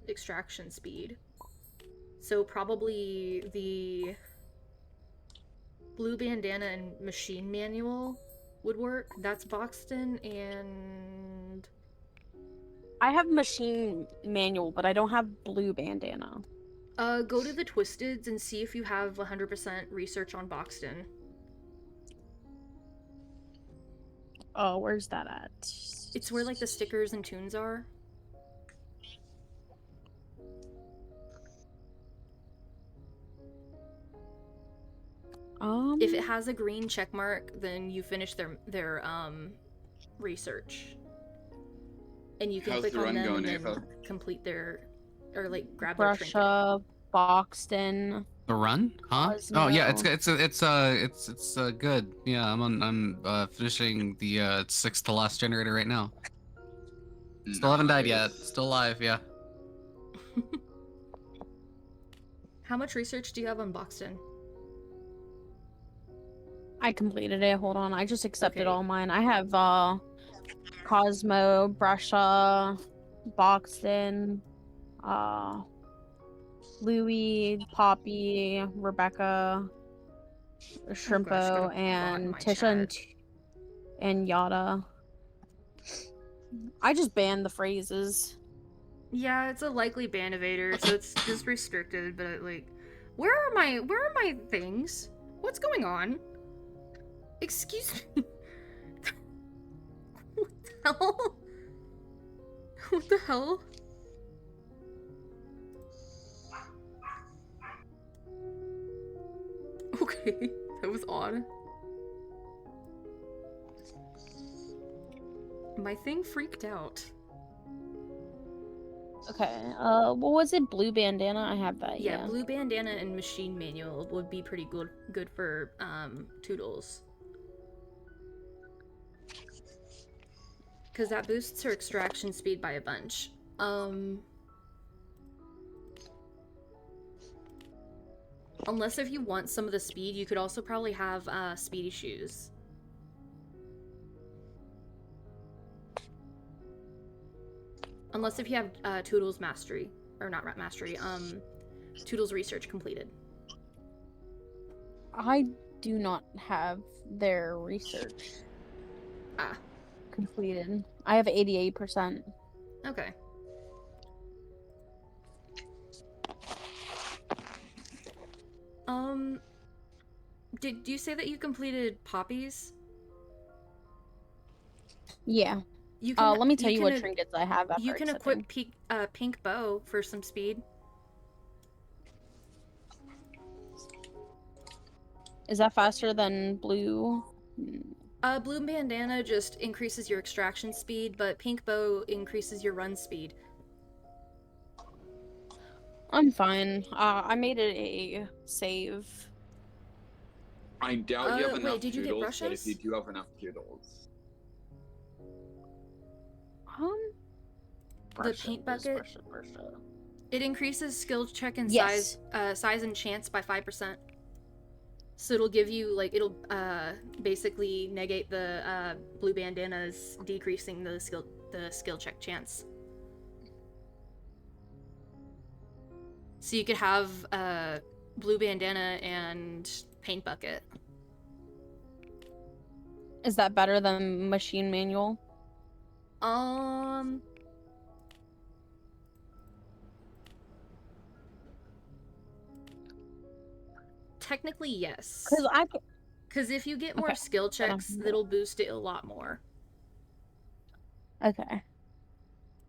extraction speed. So probably the blue bandana and machine manual would work. That's Boxton, and... I have machine manual, but I don't have blue bandana. Go to the Twisteds and see if you have 100% research on Boxton. Oh, where's that at? It's where, like, the stickers and tunes are. If it has a green check mark, then you finish their research. And you can How's click the on run them going, and then Ava? complete their, or like grab their trinket. Brusha, Boxton. The run? Huh? Cosmo. Oh yeah, it's good. Yeah, I'm finishing the 6th to last generator right now. Still haven't died yet. Still alive, yeah. How much research do you have on Boxton? I completed it. Hold on. I just accepted Okay. all mine. I have Cosmo, Brusha, Boxton, Louie, Poppy, Rebecca, Shrimpo, gonna and bot my Tisha chat. and Yada. I just banned the phrases. Yeah, it's a likely ban evader, so it's just restricted, but like, where are my things? What's going on? Excuse me. What the hell? What the hell? Okay, that was odd. My thing freaked out. Okay. What was it? Blue bandana. I have that. Yeah, Yeah. blue bandana and machine manual would be pretty good for Toodles. Because that boosts her extraction speed by a bunch. Unless if you want some of the speed, you could also probably have speedy shoes. Unless if you have Toodles mastery. Or not mastery, Toodles research completed. I do not have their research Ah, completed. I have 88%. okay. Did you say that you completed Poppies? Yeah. You can, Let me tell you what can- trinkets I have after You can accepting. equip Pink Bow for some speed. Is that faster than blue? Blue Bandana just increases your extraction speed, but Pink Bow increases your run speed. I'm fine. I made it a save. I doubt you have wait, enough did you get Toodles, but brushes? if you do have enough Toodles. The paint bucket? It increases skill check and Yes. size and chance by 5%. So it'll give you, like, it'll basically negate the blue bandanas, decreasing the skill check chance. So you could have blue bandana and paint bucket. Is that better than machine manual? Technically, yes. Because if you get more Okay, skill then I'm checks, good. it'll boost it a lot more. Okay.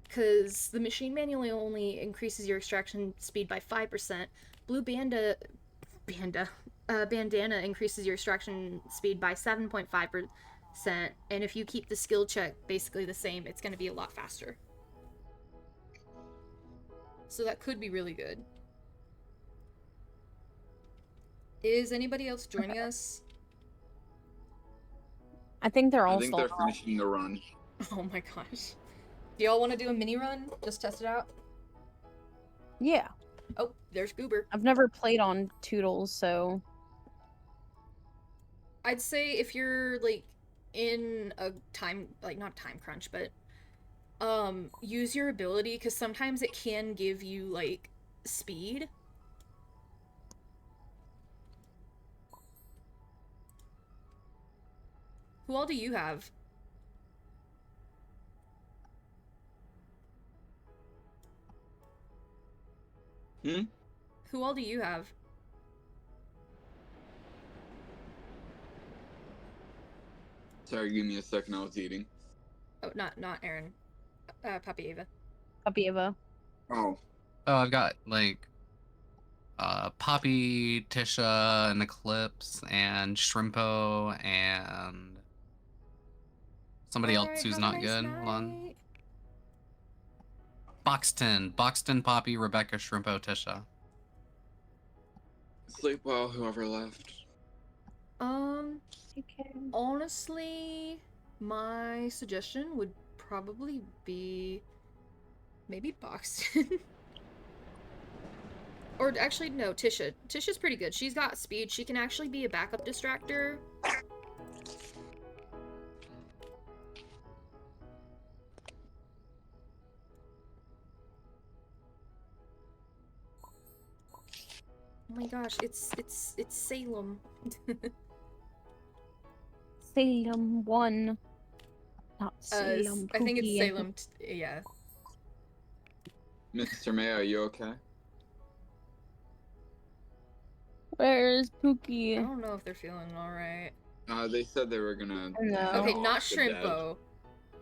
Because the machine manual only increases your extraction speed by 5%. Blue bandana increases your extraction speed by 7.5%. And if you keep the skill check basically the same, it's going to be a lot faster. So that could be really good. Is anybody else joining us? I think they're all I think still they're finishing the run. Oh my gosh. Do y'all want to do a mini run? Just test it out? Yeah. Oh, there's Goober. I've never played on Toodles, so I'd say if you're like in a time, like not time crunch, but use your ability, because sometimes it can give you like speed. Who all do you have? Hmm? Who all do you have? Sorry, give me a second. I was eating. Oh, not Aaron. Papi Ava. Papieva. Oh. Oh, I've got like Poppy, Tisha, and Eclipse, and Shrimpo, and somebody else Alright, who's have a not nice good. Hold on. night. Boxton, Poppy, Rebecca, Shrimpo, Tisha. Sleep well, whoever left. Honestly, my suggestion would probably be maybe Boxton. Or actually, no, Tisha. Tisha's pretty good. She's got speed. She can actually be a backup distractor. Oh my gosh, it's Salem. Salem 1. Not Salem. I think it's Pookie. Salem. Yeah. Mr. May, are you okay? Where's I Pookie? don't know if they're feeling alright. They said they were gonna. No. Okay, off not the dead. Shrimpo.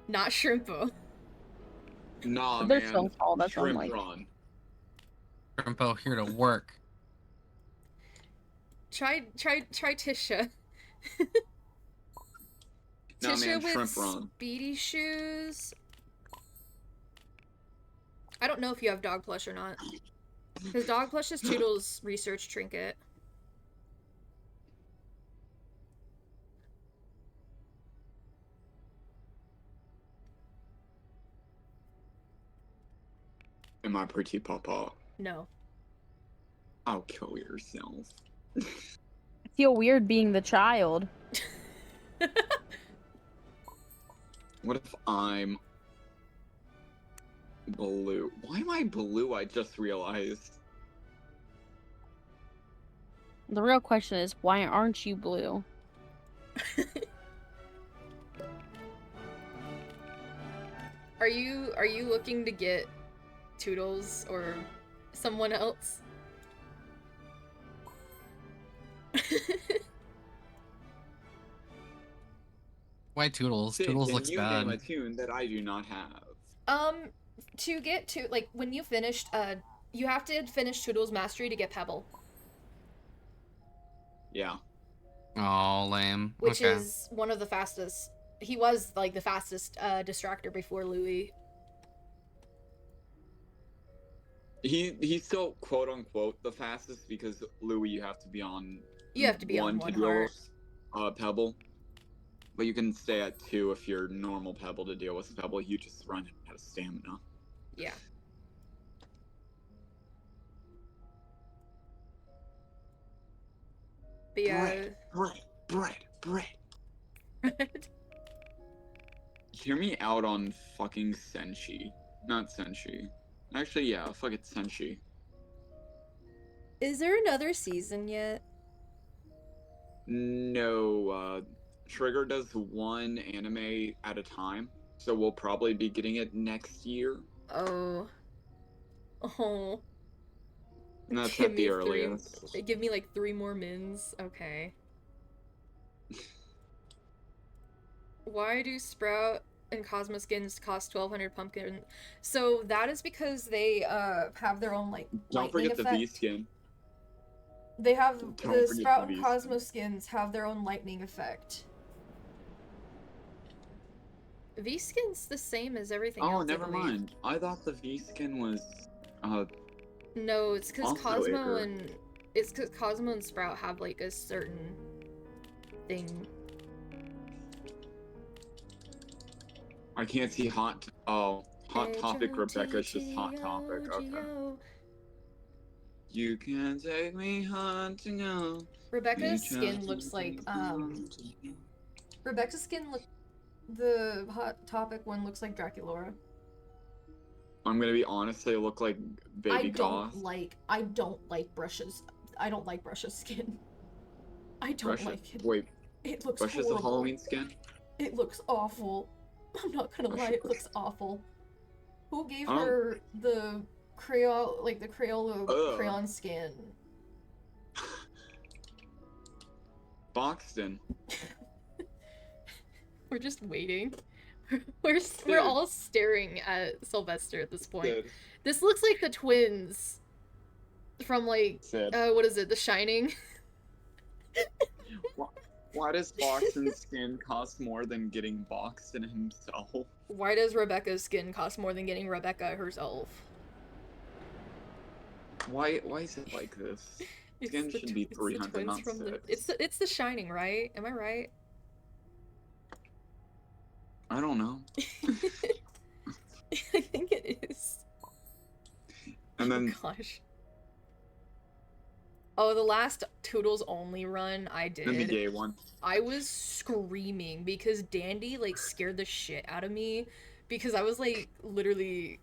Not Shrimpo. Nah, They're man. so tall, that's Shrimp unlike. run. Shrimpo here to work. Try Tisha. Nah, Tisha man, with shrimp run. speedy shoes. I don't know if you have dog plush or not. Because dog plush is Toodle's research trinket. Am I pretty papa? No. I'll kill yourself. I feel weird being the child. What if I'm blue? Why am I blue? I just realized. The real question is, why aren't you blue? Are you looking to get Toodles or someone else? Why Toodles? Sid, Toodles can looks you name a bad. tune that I do not have? To get to, like, when you finished, you have to finish Toodle's Mastery to get Pebble. Yeah. Oh, lame. Which Okay. is one of the fastest. He was, like, the fastest, distractor before Louis. He's still quote unquote the fastest because Louis, you have to be on. You have to be on one to deal heart. with Pebble. But you can stay at 2 if you're normal Pebble to deal with Pebble. You just run out of stamina. Yeah. But yeah. Bread. Hear me out on fucking Senshi. Not Senshi. Actually, yeah, fuck it, Senshi. Is there another season yet? No, Trigger does one anime at a time, so we'll probably be getting it next year. Oh. Oh. And that's Give at the me earliest. Give me like 3 more mins. Okay. Why do Sprout and Cosmo skins cost 1,200 pumpkin? So that is because they have their own like Don't lightning forget the effect. V skin. They have Don't the forget Sprout the and V Cosmo skins have their own lightning effect. V skin's the same as everything Oh, else. I never believe. mind. I thought the V skin was No, it's because Also Cosmo Acre. and it's because Cosmo and Sprout have like a certain thing. I can't see hot topic. Rebecca's just hot topic. Okay. H-O-T-T-O-G-O. You can take me hard to go. Rebecca's skin looks like Rebecca's skin look. The hot topic one looks like Draculaura. I'm gonna be honest. They look like baby goth. I don't like Brush's. I don't like Brush's skin. I don't Brush like it. Wait, It looks Brush is the horrible. Halloween skin. It looks awful. I'm not gonna lie, it looks awful. Who gave Um, her the Crayola, like the Crayola Ugh. crayon skin? Boxton. We're just waiting. We're all staring at Sylvester at this point. Sid. This looks like the twins from like Sid. what is it? The Shining. Why does Boxton's skin cost more than getting Boxton himself? Why does Rebecca's skin cost more than getting Rebecca herself? Why is it like this? It's Skin the should be tw- it's the 300, twins not from the 6. it's the Shining, right? Am I right? I don't know. I think it is. And then Oh gosh. Oh, the last Toodles only run I then the did. gay one. I was screaming because Dandy like scared the shit out of me because I was like literally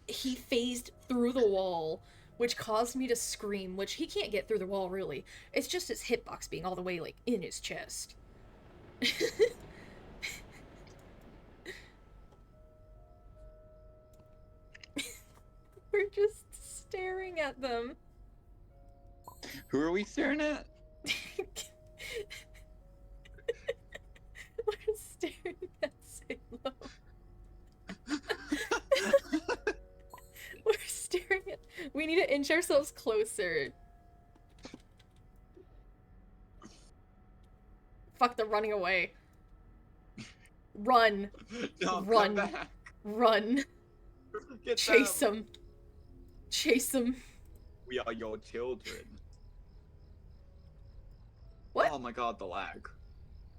he phased through the wall, which caused me to scream, which he can't get through the wall really. It's just his hitbox being all the way like in his chest. We're just staring at them. Who are we staring at? We're staring at Salem. We're staring at. We need to inch ourselves closer. Fuck, they're running away. Run. No, Run. Come back. Run. Get Chase them. them. Chase them. We are your children. What? Oh my god, the lag.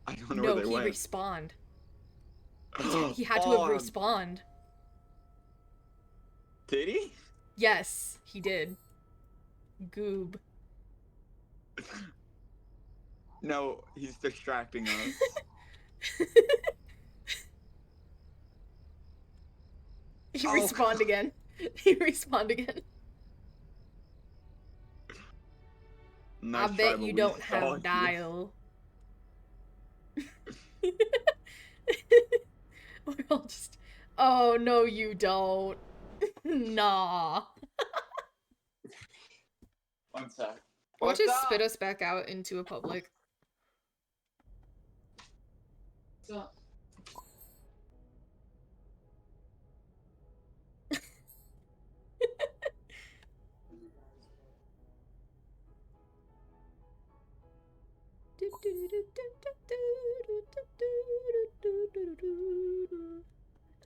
I don't know No, where they he went. respawned. He had to have On. respawned. Did he? Yes, he did. Goob. No, he's distracting us. He Oh, respawned again. He respawned again. Nice I try, bet but you we don't saw have you. dial. We're all just. Oh no, you don't. Nah. One sec. Watch What's it up? spit us back out into a public. What's up?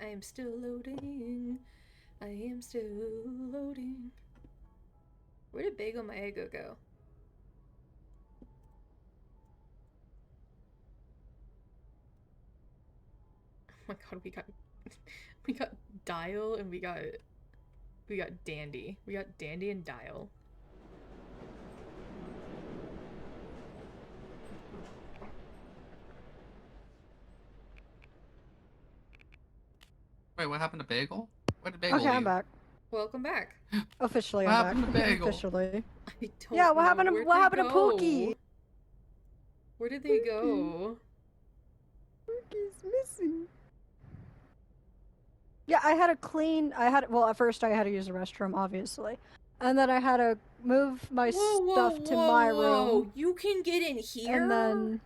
I am still loading. I am still loading. Where did Bagel Maego go? Oh my god, we got Dial and we got Dandy. We got Dandy and Dial. Wait, what happened to Bagel? Where did Bagel Okay, I'm leave? back. Welcome back. Officially, What I'm happened back. to Bagel? Officially. I don't Yeah, what know. happened to Where'd what they happened to go? Pookie? Where did they go? Pookie's missing. Yeah, well, at first I had to use the restroom, obviously. And then I had to move my stuff to my room. You can get in here?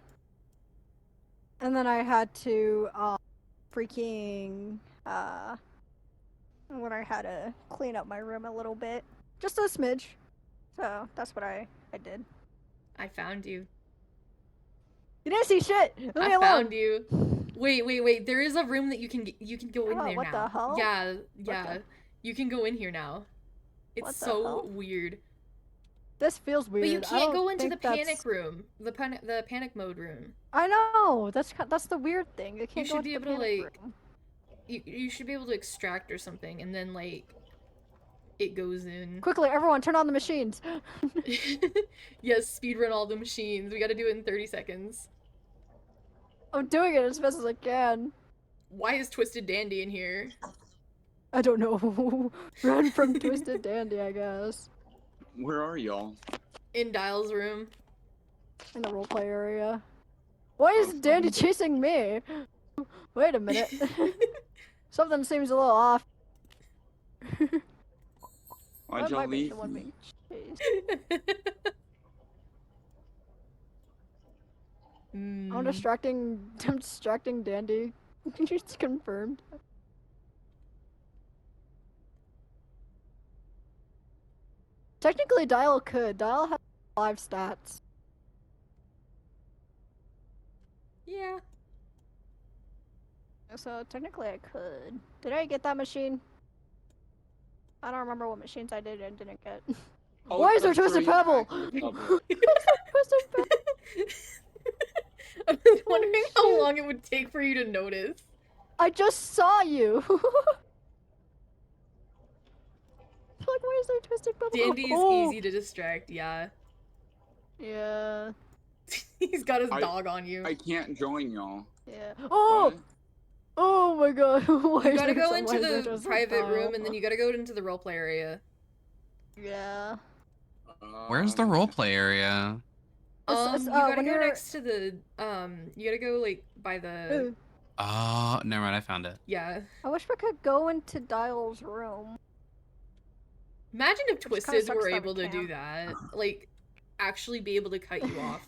And then I had to when I had to clean up my room a little bit. Just a smidge. So that's what I did. I found you. You didn't see shit! Leave me I alone! found you. Wait. There is a room that you can go in Oh, there what now. the hell? Yeah. You can go in here now. It's What the so hell? weird. This feels weird. But you I can't don't go into think the panic that's- room. The panic mode room. I know. That's the weird thing. You can't go should into be the able to, panic like- room. You should be able to extract or something, and then like it goes in. Quickly, everyone, turn on the machines. Yes, speedrun all the machines. We gotta do it in 30 seconds. I'm doing it as fast as I can. Why is Twisted Dandy in here? I don't know. Run from Twisted Dandy, I guess. Where are y'all? In Dial's room. In the roleplay area. Why is Dandy chasing me? Wait a minute. Something seems a little off. Why'd That y'all might be leave the one me? being chased. I'm Mm. distracting Dandy. It's confirmed. Technically, Dial could. Dial has 5 stats. Yeah. So technically I could. Did I get that machine? I don't remember what machines I did and didn't get. Oh, Why is there that's Twisted right, Pebble? Twisted Pebble. Twisted Pebble. I was wondering how long it would take for you to notice. I just saw you. Like, why is there Twisted Pebble? Dandy is Oh. easy to distract, yeah. Yeah. He's got his I- dog on you. I can't join y'all. Yeah. Oh. What? Oh my god. Why You is gotta there go why into is there the Twisted private room, Pebble? and then you gotta go into the roleplay area. Yeah. Where's the roleplay area? It's, You gotta when go you're- next to the, you gotta go, like, by the, Oh, never mind. I found it. yeah. I wish we could go into Dial's room. Imagine if Which kinda Twisted sucks were that we able to do that. Like, actually be able to cut you off.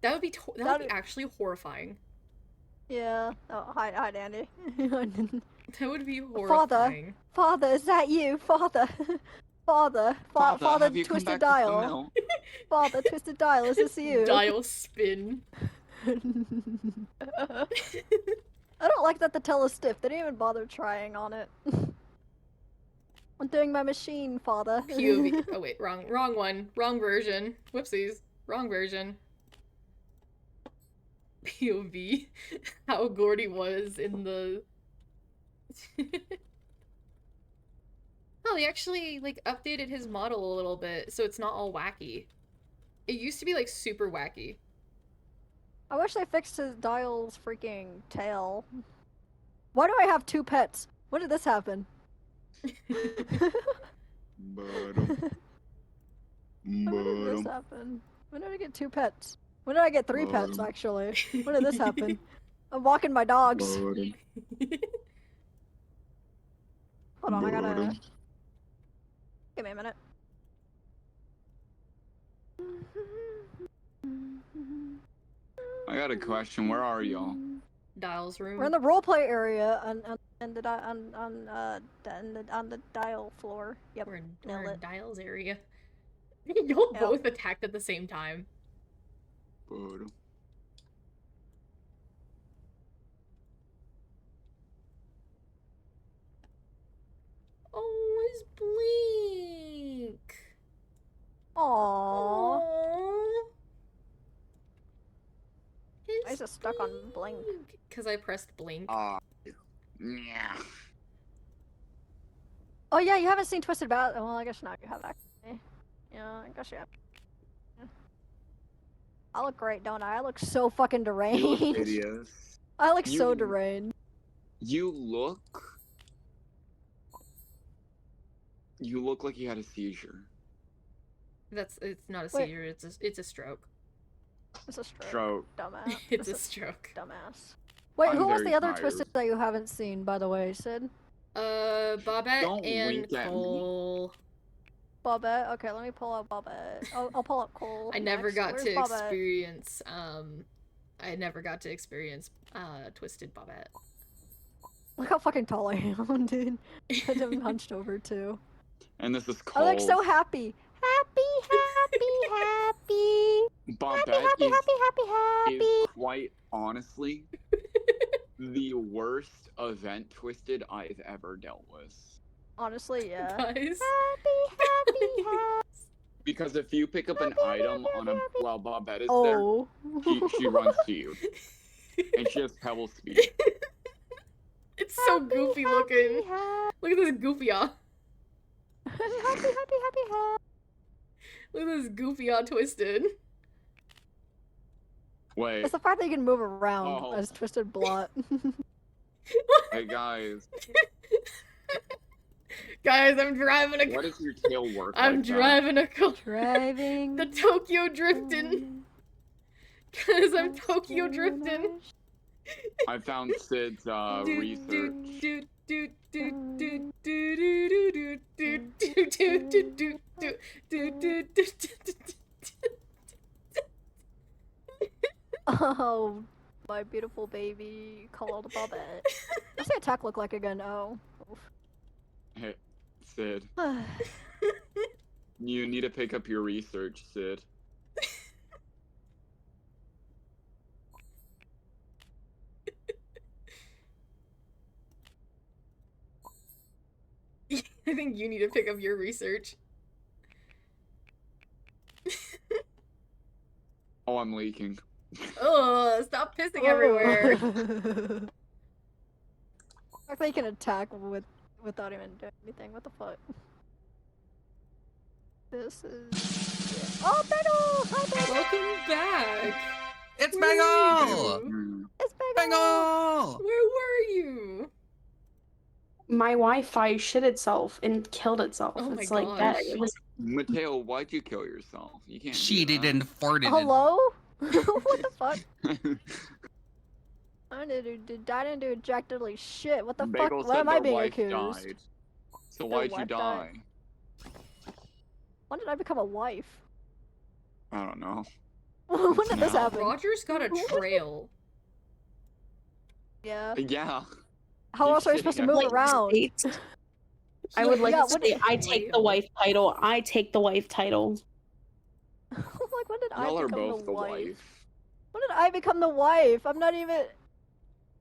That would be, that would be That'd- actually horrifying. Yeah. Oh, hi, Dandy. That would be Father. horrifying. Father, is that you? Father. Father. Father, have you come Twisted back with the Dial. mail? Father, Twisted Dial, is this you? Dial spin. I don't like that the tail is stiff. They didn't even bother trying on it. I'm doing my machine, Father. POV. Oh wait, wrong one. Wrong version. Whoopsies. Wrong version. POV. How Gordy was in the. Oh, he actually like updated his model a little bit, so it's not all wacky. It used to be like super wacky. I wish they fixed his Dial's freaking tail. Why do I have 2 pets? When did this happen? When did this happen? When did I get 2 pets? When did I get 3 pets, actually? When did this happen? I'm walking my dogs. Hold on, I gotta... Give me a minute. I got a question. Where are y'all? Dial's room. We're in the roleplay area on the Dial floor. Yep. We're nailed in it. Dial's area. Y'all Yep. both attacked at the same time. Oh, it's Blink. Aww. Why is it stuck on Blink? Because I pressed Blink. Yeah. Oh yeah, you haven't seen Twisted Bat. Well, I guess now you have actually. Yeah, I guess you have. Yeah. I look great, don't I? I look so fucking deranged. Videos. I look so You- deranged. You look like you had a seizure. It's not a Wait. seizure. It's a stroke. It's a stroke. Stroke. Dumbass. It's a stroke. Dumbass. Wait, I'm who was very the other tired. Twisted that you haven't seen, by the way, Sid? Bobette Don't and wink at me. Cole. Bobette? Okay, let me pull out Bobette. I'll pull up Cole. I never next. got Where's to Bobette? experience. I never got to experience. Twisted Bobette. Look how fucking tall I am, dude. I'm hunched over too. And this is I Cole. look so happy. Happy. Bobette Happy. is quite honestly the worst event Twisted I've ever dealt with. Honestly, yeah. Guys. Because if you pick up an item on a while Bobette is Oh. there, she runs to you, and she has pebble speed. It's so goofy looking. Look at this goofy ah. Happy. Look at this goofy ah twisted. Wait, It's the fact that you can move around Oh. as Twisted Blot. hey guys, Guys, I'm driving a why does your tail work I'm like that? driving a car. Driving. The Tokyo drifting. Guys, I'm Tokyo drifting. I found Sid's research. Oh, my beautiful baby called Bobette. What's the attack look like again? Oh. Hey, Sid, you need to pick up your research, Sid. I think you need to pick up your research. Oh, I'm leaking. Oh, stop pissing everywhere. I think you can attack without even doing anything. What the fuck? This is. Oh, Bagel! Hi, Bagel! Welcome back. It's Where were Bagel! you? Hmm. It's Bagel! Bagel! Where were you? My Wi-Fi shit itself and killed itself. Oh my It's like that. gosh. It was Mateo, why'd you kill yourself? You can't. Cheated do and farted. Hello? what the fuck? that. I didn't do ejectively shit. What the Bagel fuck? Why said am I their being wife accused? died. So Their why'd you wife die? died? When did I become a wife? I don't know. when did this Now. happen? Roger's got a trail. Yeah. Yeah. How You when are you shitting supposed to at move like around? states. I would like Yeah, to what say did- I take the wife title. I take the wife title. like, when did I Y'all are become both the wife? wife. When did I become the wife? I'm not even.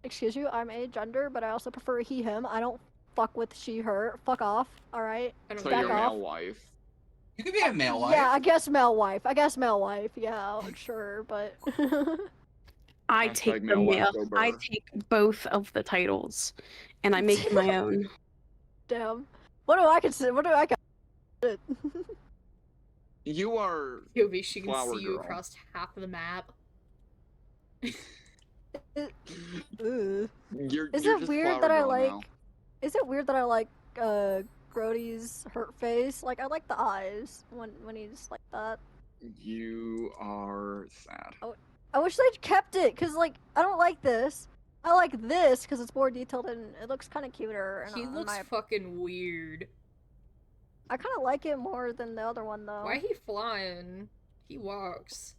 Excuse you, I'm a gender, but I also prefer he, him. I don't fuck with she, her. Fuck off, alright? I don't So Back you're a off. male wife. You could be a male wife. Yeah, I guess male wife. Yeah, sure, but. I Hashtag take the male male. Leftover. I take both of the titles, and I make it my own. Damn. What do I consider? What do I consider? You are. Yobi, she can Flower see you girl. across half of the map. Ugh. You're. Is you're it just weird flower that I girl like? now. Is it weird that I like Grody's hurt face? Like, I like the eyes when he's like that. You are sad. I wish they kept it, cause like I don't like this. I like this because it's more detailed and it looks kind of cuter. And He in looks my- fucking weird. I kind of like it more than the other one though. Why he flying? He walks.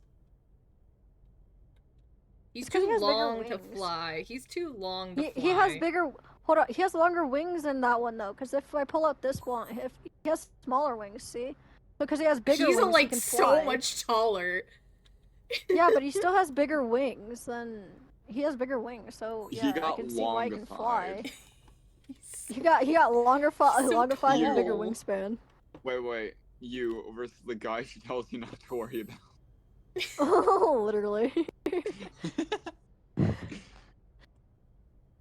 He's It's 'cause too he has bigger long to wings. fly. He's too long to fly. He has bigger. Hold on, he has longer wings than that one though. Because if I pull out this one, if he has smaller wings, see? Because he has bigger He's wings, he like can so fly. much taller. Yeah, but he still has bigger wings than he has bigger wings. So yeah, He I got can see why he can fly. longified. He got longer So longer fly and bigger tall. wingspan. Wait. You versus the guy she tells you not to worry about. Oh, literally.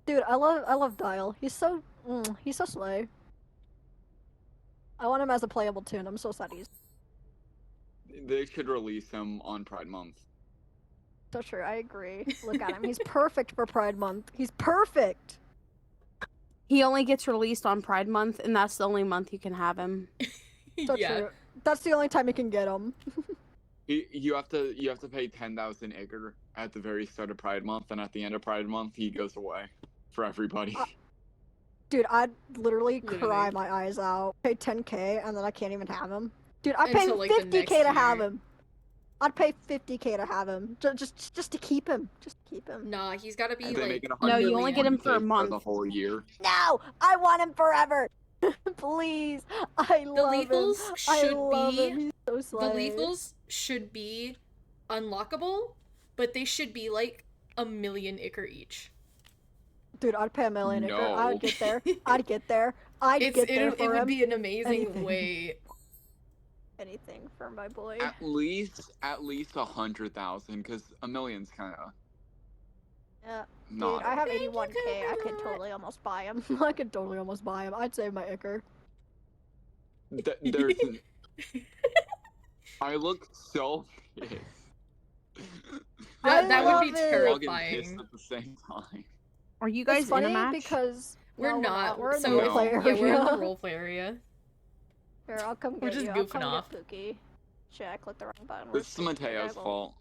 Dude, I love Dial. He's so slay. I want him as a playable toon. I'm so sad he's They should release him on Pride Month. so true. I agree. Look at him. He's perfect for Pride Month. He's perfect. He only gets released on Pride Month, and that's the only month you can have him. So Yeah. true. That's the only time you can get him. You have to pay 10,000 acre at the very start of Pride Month, and at the end of Pride Month, he goes away for everybody. Dude, I'd literally cry Literally. my eyes out. Pay 10K and then I can't even have him. Dude, I'd pay Until, like, the 50K next to have year. him. I'd pay 50K to have him. Just to keep him. Just to keep him. Nah, he's gotta be And they like. make it No, you only get him for a 100K month. the whole year. No! I want him forever! Please! I The love him. lethals I should love be. him. He's so The slay. lethals should be unlockable, but they should be like 1,000,000 Icar each. Dude, I'd pay $1 million. I No. would get there. I'd get there. I'd It's get there it for would him. be an amazing Anything. way. Anything for my boy. At least 100,000, because a million's kind of Yeah. Dude, not. I have Thank you, 81k. I could Coconut. totally almost buy him. I could totally almost buy him. I'd save my ichor. There's. I look so pissed. I That would be love it. Dog and pissed terrifying. at the same time. Are you It's guys in funny a match? because We're no, not. We're in the so No. roleplay area. yeah, we're in the roleplay area. Here, I'll come We're get just you. I'll goofing come off. Get Pookie. Shit, I clicked the wrong button. This is Where's Pookie? Mateo's There, fault.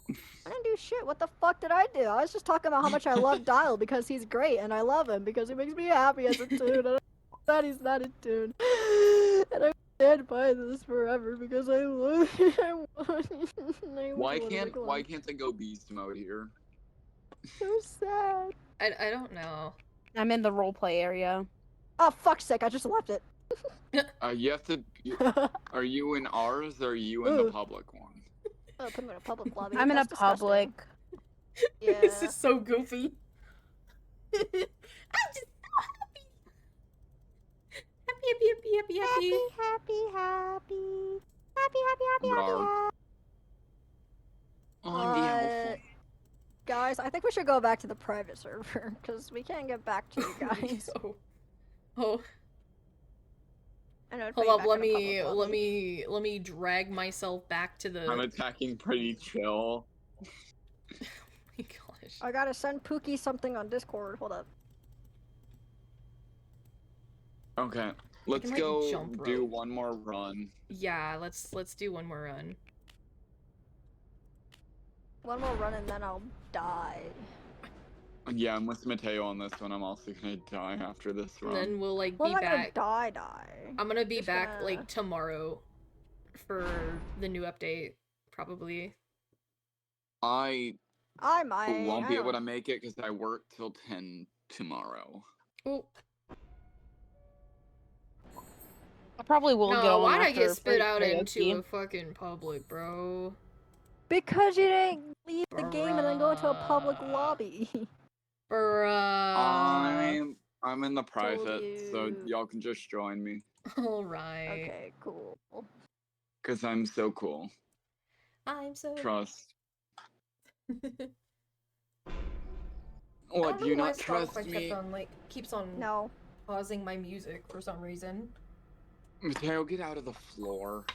I didn't do shit. What the fuck did I do? I was just talking about how much I love Dial because he's great and I love him because he makes me happy as a toon. And that he's not a toon. And I stand by this forever because I love him. I want him. Why can't I go beast mode here? So sad. I don't know. I'm in the roleplay area. Oh fuck's sake! I just left it. You have to. Are you in ours or are you in the Ooh. public one? Oh, put him in a public lobby. I'm in a That's disgusting. public. Yeah. This is so goofy. I'm just so happy. Happy. Bro. On the Uh, guys, I think we should go back to the private server because we can't get back to you guys. Oh, I know, hold up. Let me drag myself back to the. I'm attacking pretty chill. Oh my gosh. I gotta send Pookie something on Discord. Hold up. Okay, let's can, like, go jump do rope. one more run. Yeah, let's do one more run. One more run and then I'll die. Yeah, I'm with Mateo on this one. I'm also gonna die after this And run. then we'll like Well, be I'm not back. gonna die. I'm gonna be Just back gonna- like tomorrow for the new update, probably. I I might. won't I be able to don't- make it because I work till 10 tomorrow. Oh I probably will no! go on Why'd I after get spit out karaoke. into a fucking public, bro? Because you didn't leave the game and then go into a public lobby. Bruh. I'm in the private, so you. y'all can just join me. All right. Okay, cool. Cause I'm so cool. I'm so. Trust. I What, don't do you know why not trust Spotify me? keeps on No. pausing my music for some reason. Mateo, get out of the floor.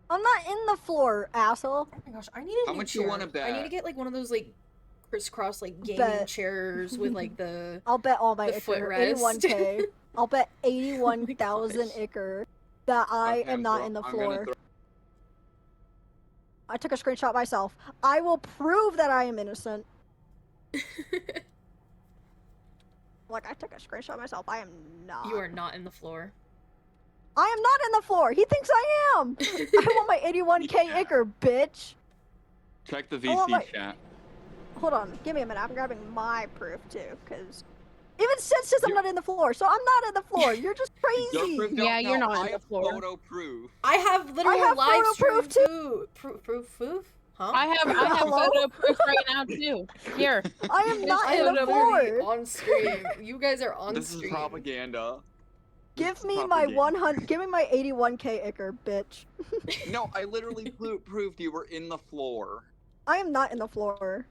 I'm not in the floor, asshole. Oh my gosh, I need a How new much you chair. wanna I need to bet? get like one of those like crisscross like gaming Bet. chairs with like the. I'll bet all my The ichor. footrest. 81k. I'll bet Oh 81,000 gosh. ichor that I Okay, am not bro, in the I'm gonna floor. I took a screenshot myself. I will prove that I am innocent. Like, I took a screenshot myself. I am not. You are not in the floor. I am not in the floor. He thinks I am. I want my 81k Yeah. ichor, bitch. Check the Oh VC my- chat. Hold on. Give me a minute. I'm grabbing my proof, too, because... Even Sid says I'm You- not in the floor, so I'm not in the floor. You're just Your crazy. proof- Yeah, no, you're not I on the have floor. photo proof. I have literal have live photo stream proof, too. Proof? Huh? I have Hello? photo proof right now too. Here. I am not I in am the literally floor. on stream. You guys are on This stream. is propaganda. This Give is me my propaganda. 100. Give me my 81k ichor, bitch. No, I literally proved you were in the floor. I am not in the floor.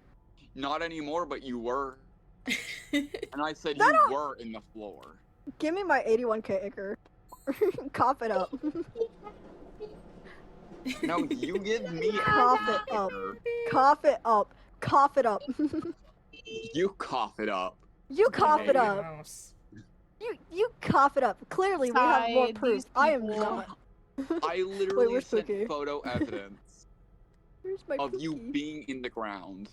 Not anymore, but you were. And I said That you don't- were in the floor. Give me my 81k ichor. Cough it up. No, you give me Cough it up. Edgar. Cough it up. Cough it up. You cough it up. You cough it Mickey up. Mouse. You cough it up. Clearly, we have more Side, proof. these I am people. not. I literally where's sent Pookie? photo evidence Where's my of you Pookie? being in the ground.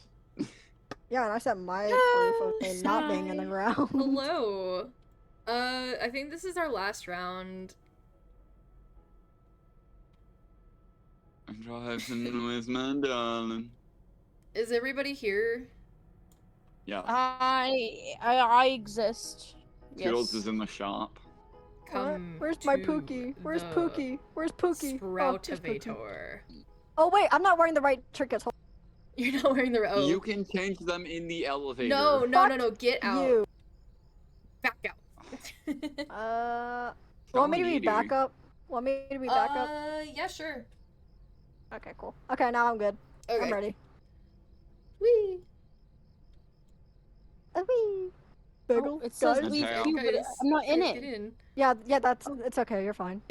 Yeah, and I sent my No, proof of him not being in the sigh. ground. Hello. I think this is our last round. I'm driving with my darling. Is everybody here? Yeah. I exist. Toodles Yes. is in the shop. What? Come Where's my to Pookie? Where's the Pookie? Where's Pookie? Oh, there's Pookie. Sproutivator. Oh wait, I'm not wearing the right trinkets. Hold You're not wearing the oh. You can change them in the elevator. No, Fuck get out. you. Back out. Want me to be needy. back up? Want me to be back up? Yeah, sure. Okay, cool. Okay, now I'm good. Okay. I'm ready. Whee! Wee. Bagel, Oh, it says guys. leave Okay, queue, but Guys, I'm not in guys, it. Get in. Yeah, it's okay. You're fine.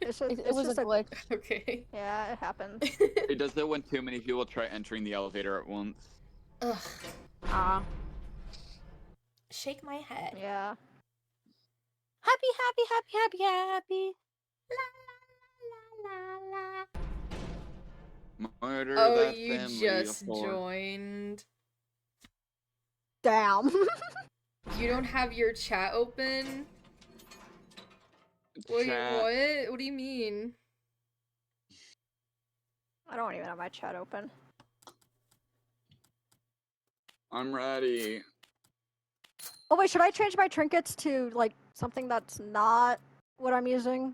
It's just, It was a glitch. Okay. Yeah, it happens. It does it when too many people try entering the elevator at once. Ugh. Ah. Shake my head. Yeah. Happy, happy, happy, happy, happy. Murder Oh, that you family just for- joined. Damn. You don't have your chat open? Wait, Chat. what? What do you mean? I don't even have my chat open. I'm ready. Oh wait, should I change my trinkets to like something that's not what I'm using?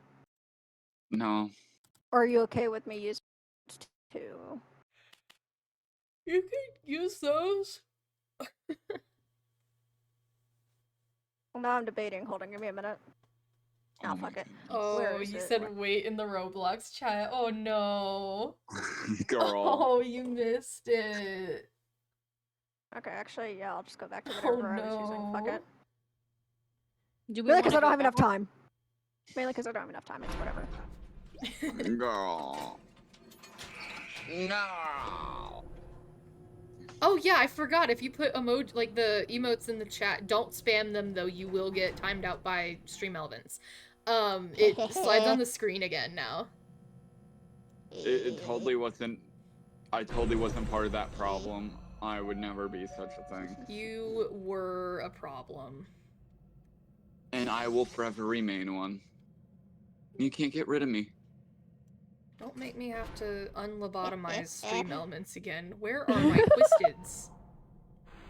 No. Or are you okay with me using it too? You could use those. Well, now I'm debating. Hold on, give me a minute. Oh, my fuck it. Oh, Where is you it? said wait in the Roblox chat. Oh no. God. Girl. Oh, you missed it. Okay, actually, yeah, I'll just go back to Oh whatever I was using. Fuck no. it. Do we Mainly because wanna I don't go have enough back? time. Mainly because I don't have enough time. It's whatever. Girl. No. Oh yeah, I forgot. If you put emoji like the emotes in the chat, don't spam them though. You will get timed out by Stream Elements. It slides on the screen again now. It totally wasn't. I totally wasn't part of that problem. I would never be such a thing. You were a problem. And I will forever remain one. You can't get rid of me. Don't make me have to unlobotomize Stream Elements again. Where are my Twisteds?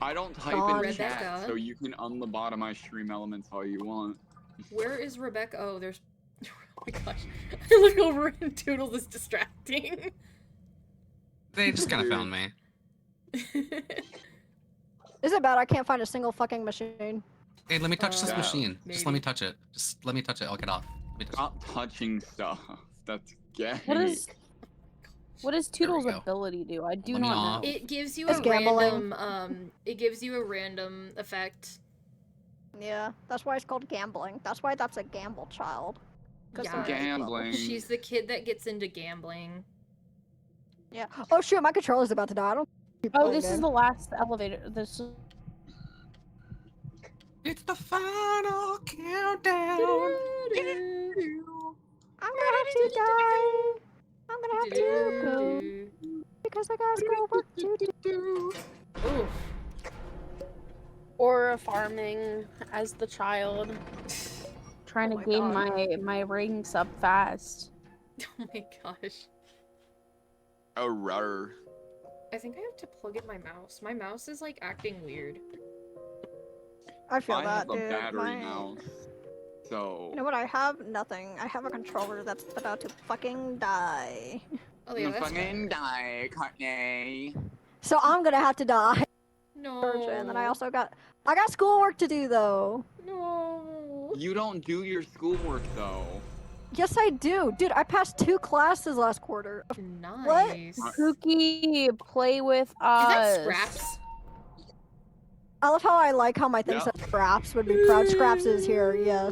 I don't type Gone. in chat, Rebecca. so you can unlobotomize Stream Elements all you want. Where is Rebecca? Oh, there's. Oh my gosh. I look over and Toodles is distracting. They just kind of found me. Is it bad I can't find a single fucking machine? Hey, let me touch this Yeah, machine. Just let me maybe. touch it. Just let me touch it. I'll get off. Let me touch Stop touching stuff. That's gay. What does There we Toodles' go. ability do? I do Let me not off. know. It gives you It's a gambling. random it gives you a random effect. Yeah, that's why it's called gambling. That's why that's a gamble child. 'Cause Yeah. they're age level. Gambling. She's the kid that gets into gambling. Yeah. Oh shoot, my controller's about to die. I don't keep Oh, playing this is game. the last elevator. This is... It's the final countdown. I'm gonna have to die. I'm gonna have to go because I got schoolwork to do. Oof. Or farming as the child. Trying Oh to my gain God. my ranks up fast. Oh my gosh. A rudder. I think I have to plug in my mouse. My mouse is like acting weird. I feel I that, have a dude. battery My- mouse. So. You know what? I have nothing. I have a controller that's about to fucking die. Oh yeah, that's fucking better. die, Courtney. So I'm gonna have to die. No. And then I got schoolwork to do though. No. You don't do your schoolwork though. Yes, I do, dude. I passed 2 classes last quarter. Nice. Cookie, play with Is us. that Scraps? I love how I like how my thing Yeah. says Scraps would be proud. Scraps is here, yeah.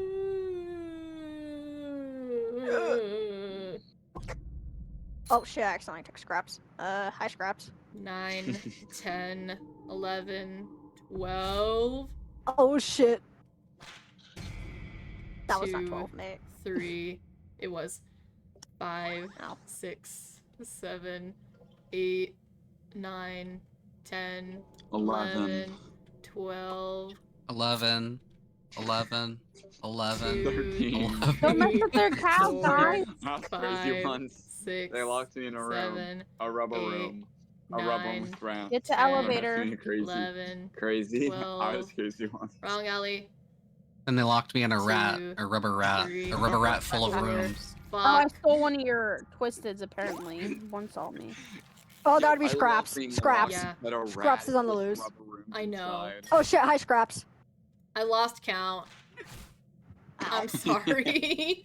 Oh shit, I accidentally took Scraps. Hi Scraps. 9, 10, 11, 12, Oh shit. That was not 2, 12, mate. 3. It was 5, Ow. 6, 7, 8, 9, 10, 11. 11, 12, 11, 11, 11. 13. Don't mess with their cow, 4, guys. That's crazy 5, ones. 6, They locked me in a room. 7, A rubber 8, room. A rubber 9, room. Get to 10, elevator. Crazy. 11. Crazy. I 12. was crazy once. Wrong alley. And they locked me in a rat, 2, a rubber rat, 3, a rubber rat full of 4, rooms. Oh, I Fuck. stole one of your Twisteds, apparently. One saw me. Oh, that would be I love Scraps. being Scraps. Yeah. locked at a Scraps rat is on the with loose. rubber rooms I know. inside. Oh shit, hi Scraps. I lost count. I'm sorry.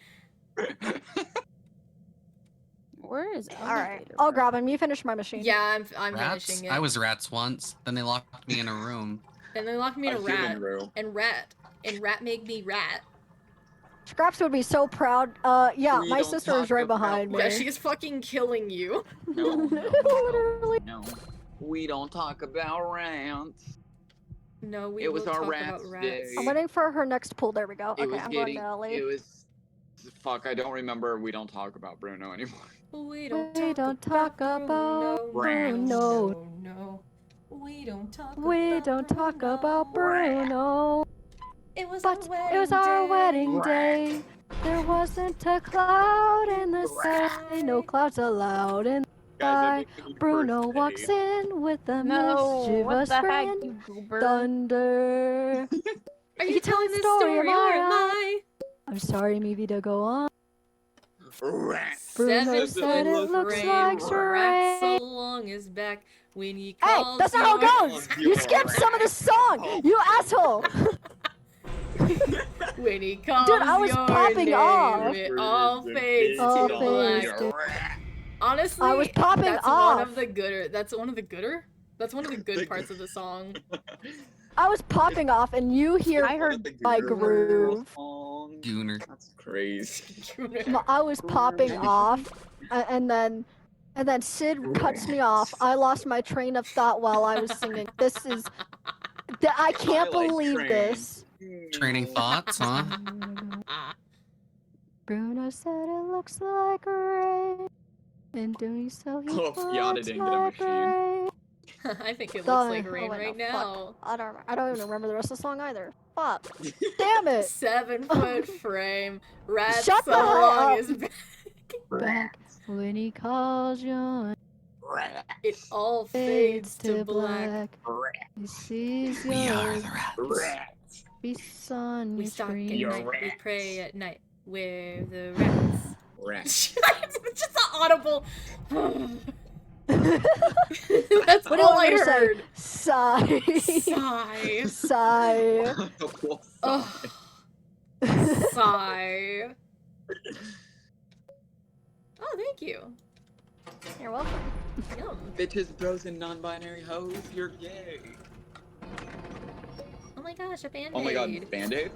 Where is All right, elevator? I'll grab him. You finish my machine. Yeah, I'm Rats? finishing it. I was rats once. Then they locked me in a room. And they locked me in a human rat. room. And rat made me rat. Scraps would be so proud. Yeah, We my don't sister is talk right about behind me. Yeah, she's fucking killing you. No, Literally. no. We don't talk about rants. No, we It was will our talk rats about day. rats. I'm waiting for her next pull. There we go. It Okay, was I'm getting. going to Ellie. It was. Fuck, I don't remember. We don't talk about Bruno anymore. We We don't talk about Bruno. No. We don't talk We about don't talk Bruno. about Bruno. It was But our it was our wedding day. day. There wasn't a cloud in the sky. No clouds allowed in the sky. Bruno walks in with a No, what mischievous the heck, grin. you goober? Thunder. Are You you tell telling the this story, story am or I am right? I? I'm sorry, maybe to go on. Rats. Bruno 7 said foot it looks frame, like rats rain. along his back when he Hey, calls that's not how it your- goes. You skipped some of the song. You asshole. When he calls I was your popping name, off. it all fades All to fades black. to- Honestly, I was popping that's off. one of the gooder. That's one of the gooder. That's one of the good parts of the song. I was popping off, and you hear I heard my groove. Gooner. That's crazy. I was popping off, and then Sid cuts me off. I lost my train of thought while I was singing. This is, I can't Twilight believe Train. this. Training thoughts, huh? Bruno said it looks like rain. In doing so, he Oh, Fiata looks didn't get a like machine. rain. I think it Done. looks like rain Oh, wait, right no, fuck. now. I don't even remember the rest of the song either. Fuck. Damn it. 7 foot frame, rats Shut the hell along up. his back. Back when he calls you, It all fades fades to black. He sees We are your the rats. Rats. face on We your stalk at screen. You're night, we rats. pray at night. We're the rats. Rats. It's just an audible. That's What do you all want I me to say? heard. Sigh. Sigh. Sigh. Ugh. Sigh. Oh, thank you. You're welcome. Yum. Bitches, bros, and non-binary hoes, you're gay. Oh my gosh, a band-aid. Oh my god, Band-Aid?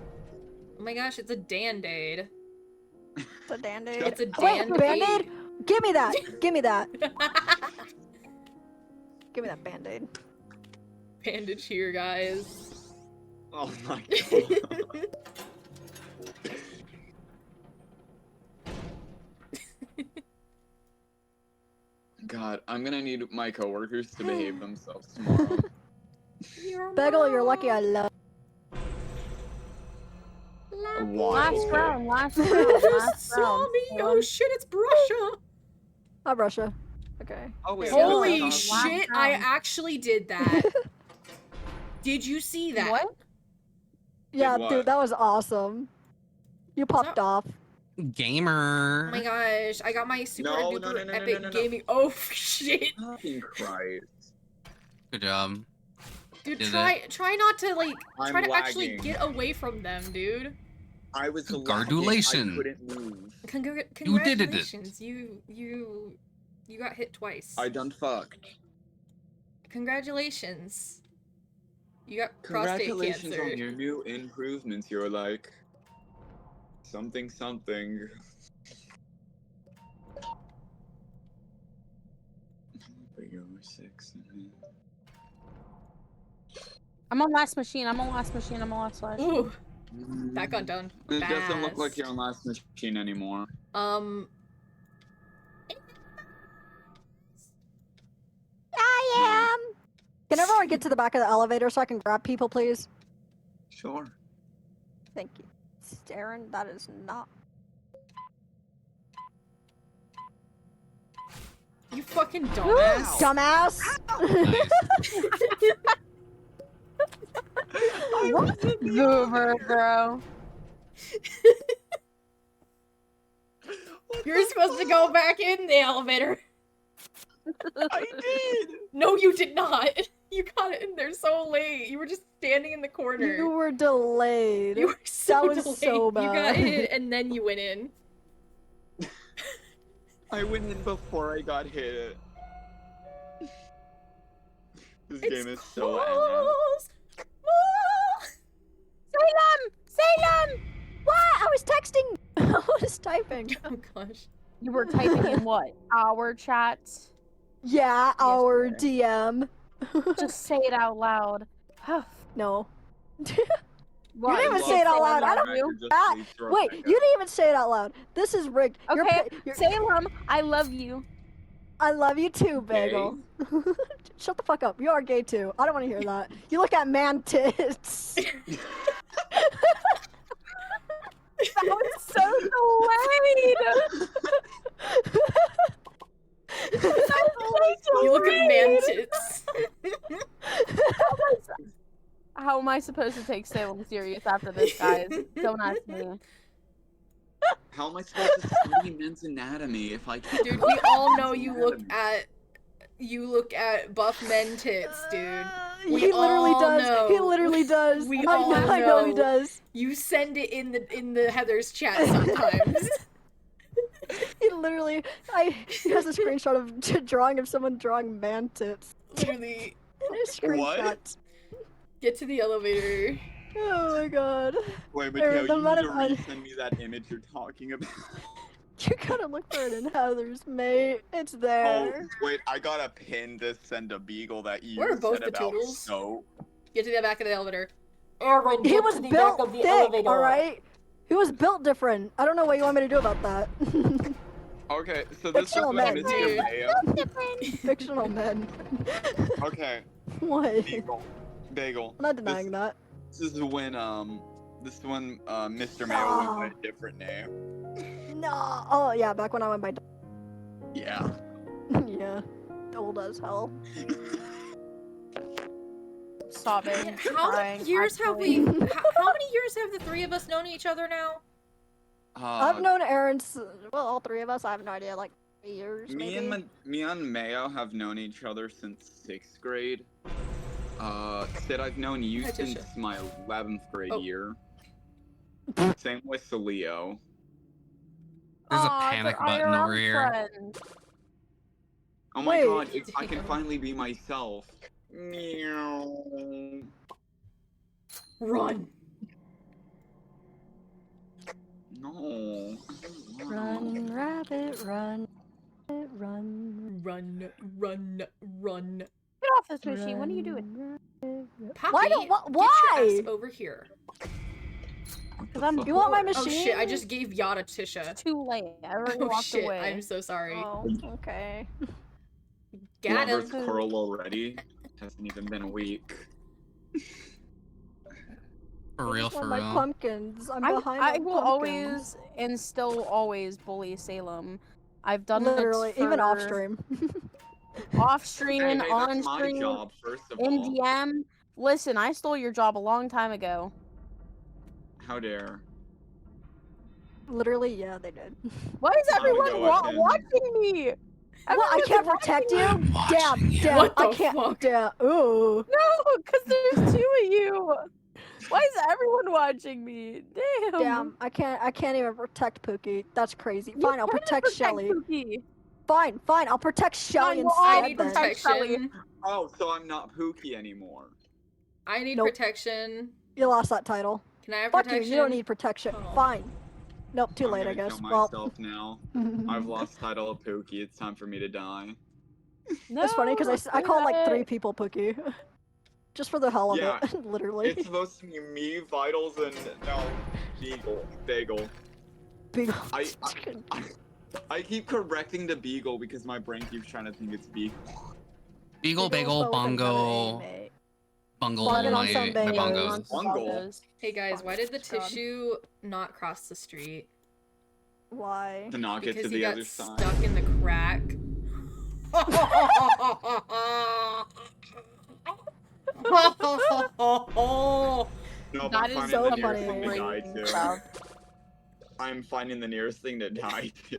Oh my gosh, it's a Dandaid. It's a Band-Aid. It's a Wait, Dandaid. Band-Aid? Give me that. Give me that. Give me that Band-Aid. Bandage here, guys. Oh my god. God, I'm gonna need my coworkers to behave themselves tomorrow. Bagel, you're lucky I love. Last round, last round, Just last saw round. me! Oh shit, it's Brusha! Hi, Russia. Okay. Oh wait, Holy no, shit, I actually did that. Did you see that? What? Yeah, what? dude, that was awesome. You popped off. Gamer. Oh my gosh, I got my super No, duper no, no, no, no, epic no, no. gaming. Oh shit. Fucking Christ. Good job. Dude, Did try not to like I'm try to actually lagging. get away from them, dude. I was Congratulations. I couldn't move. You did it. Congratulations. You got hit twice. I done fucked. Congratulations. You got prostate Congratulations cancer. on your new improvements. You're like something something. But you're 6. I'm on last machine. I'm on last machine. I'm on last flash. Ooh, that got done. It doesn't look like fast. you're on last machine anymore. I am. Can everyone get to the back of the elevator so I can grab people, please? Sure. Thank you. Darren, that is not. You fucking dumbass. Dumbass. What? Goober, bro. You're supposed to go back in the elevator. I did. No, you did not. You got in there so late. You were just standing in the corner. You were delayed. You were so was delayed. so You got bad. in and then you went in. I went in before I got hit. This game is so ass. close. Salem! Salem! What? I was texting. I was typing. Oh gosh. You were typing in what? Our chat? Yeah, our were. DM. Just say it out loud. No. What, You didn't even you say it out loud. I love don't. you? Wait, you didn't even say it out loud. This is rigged. Okay, Salem, I love you. I love you too, Bagel. Shut the fuck up. You are gay too. I don't want to hear that. You look at man tits. That was so delayed. You look at man tits. How am I supposed to take Salem serious after this, guys? Don't ask me. How am I supposed to study men's anatomy if I can't? Dude, we all know you look at buff men tits, dude. We He literally all does. know. He literally does. We I all know. I know he know. does. You send it in the Heather's chat sometimes. He literally. He has a screenshot of drawing of someone drawing man tits. Literally. Screenshots. Get to the elevator. Oh my god. Wait, Aaron, Mateo, the you amount need of to un- resend me that image you're talking about. You gotta look for it in Heather's, mate. It's Oh, there. wait, I got a pin to send a beagle that you Where are both said the about toodles? soap. Get to the back of the elevator. Aaron, He get was to the built back of the thick, elevator. alright? He was built different. I don't know what you want me to do about that. Okay, so this is Fictional with men. Mr. Mayo. Fictional men. Okay, What? Bagel. I'm not denying that. This is when Mr. Mayo went by a different name. No. Oh yeah, back when I went by. Yeah. Yeah. Old as hell. Sobbing. How crying, many years have actually. we? How many years have the three of us known each other now? I've known Aaron. Well, all three of us. I have no idea. Like 3 years. Maybe. Me and Mayo have known each other since 6th grade. Sid, I've known you Hi, since Tisha. my 11th grade Oh. year. Same with Leo. There's a Aw, panic they're button IRL over here. friends. Oh my Wait. god, I can finally be myself. Meow. Run. No. I don't wanna. Run, rabbit, run, run. Run, run, run. Get off this machine. What are you doing? Poppy, Why don't- wh- get your why? ass over here. What Because the I'm fuck? You want my Oh machine? shit, I just gave Yada Tisha. too late. I already Oh walked shit, away. I'm so sorry. Oh, okay. Got Lover's him. quarrel already. Hasn't even been a week. For real, I just for want my real. pumpkins. I'm I behind will on pumpkins. always and still always bully Salem. I've done Literally, it even off for- stream. off stream, Hey, on that's my stream, job, first of in all. DM. Listen, I stole your job a long time ago. How dare. Literally, yeah, they did. Why is Time to everyone go again. watching me? What? I Everyone's can't protect you? Damn, damn, What I the can't. fuck? Damn, ooh. No, because there's two of you. Why is everyone watching me? Damn. Damn, I can't even protect Pookie. That's crazy. You Fine, I'll can't protect Shelly. Pookie. Fine, I'll protect Shelly we'll all I instead need then. protect Shelly. protection. Oh, so I'm not Pookie anymore. I need Nope. protection. You lost that title. Can I have Fuck you, protection? you don't need protection. Oh. Fine. Nope, too I'm late, I gonna guess. kill Well, myself now. I've lost title of Pookie. It's time for me to die. No, it's funny because don't I do called like that. 3 people Pookie. Just for the hell of Yeah, it, literally. It's supposed to be me, Vitals, and no, Bagel. Big- I keep correcting the Beagle because my brain keeps trying to think it's Beagle. Beagle, bagel, both and better bongo, aim, mate. bungle, Bungle on my Sunday. bongos. Bungle. Hey guys, why did the God. tissue not cross the street? Why? To knock it Because to he the got other side. stuck in the crack. No, That I'm is finding so the nearest funny. thing to die Great to. stuff. I'm finding the nearest thing to die to.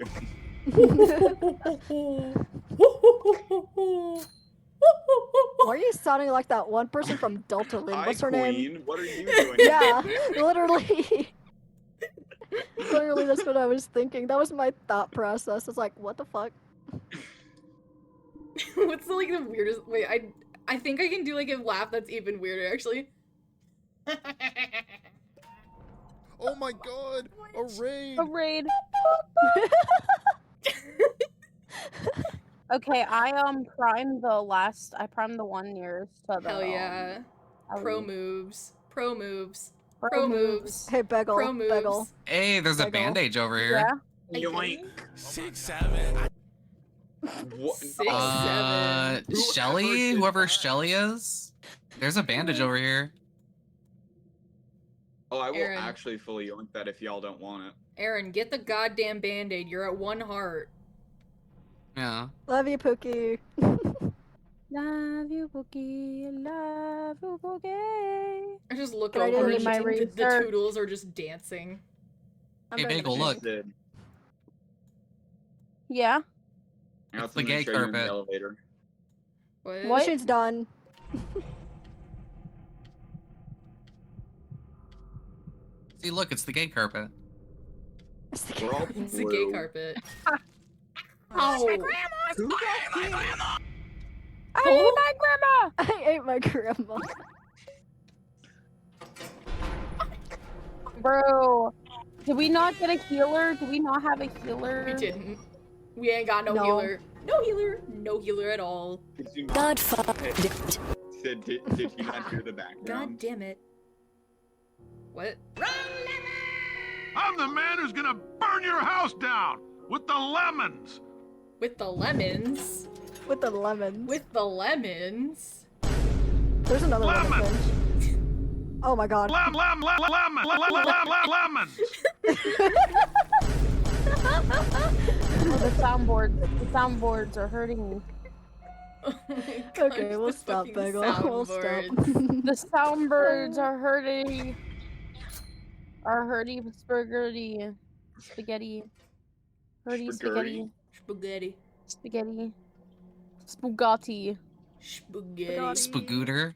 Why are you sounding like that one person from Delta Rin? Hi, What's her name? Queen. What are you doing? Yeah, literally. Literally, that's what I was thinking. That was my thought process. I was like, what the fuck? What's like the weirdest? Wait, I think I can do like a laugh that's even weirder actually. Oh my god! A raid! A raid. Okay, I primed the last. I primed the one nearest to the. Hell yeah. Pro alley. moves. Pro moves. Pro Pro moves. moves. Hey, Beggle. Pro moves. Beggle. Hey, there's a Bagel. bandage over here. Yeah. Yoink. 6, 7. What? 6, 7. Shelly, whoever Shelly is, there's a bandage over here. Oh, I will Aaron. actually fully yoink that if y'all don't want it. Aaron, get the goddamn band-aid. You're at 1 heart. Yeah. Love you, Pookie. Love you, Boogie. Love you, Boogie. I just look Can I over do and my the research? Toodles are just dancing. I'm Hey, doing Bagel, the- look. Did. Yeah. I got It's the something gay to show you in the carpet. elevator. What? What? Mission's done. See, look, it's the gay carpet. We're all It's a gay blue. carpet. Oh, Who got hit? I hate my grandma. I ate my grandma. Bro, did we not get a healer? Do we not have a healer? We didn't. We ain't got no, No. healer. No healer. No healer at all. Did you not God fuck. Sid, did you not hear the God background? damn it. What? I'm the man who's gonna burn your house down with the lemons. With the lemons. With the lemons. With the lemons. There's another one. Lemon. I think. Oh my god. Lemon. Oh, the soundboards are hurting me. Oh my God, Okay, we'll the stop, fucking Bagel. We'll stop. soundboards. The soundbirds are hurting. Are hurting spaghetti. Spaghetti. Hurting spaghetti. Spaghetti. Spaghetti. Spaghetti. Spaghetti. Spagooter.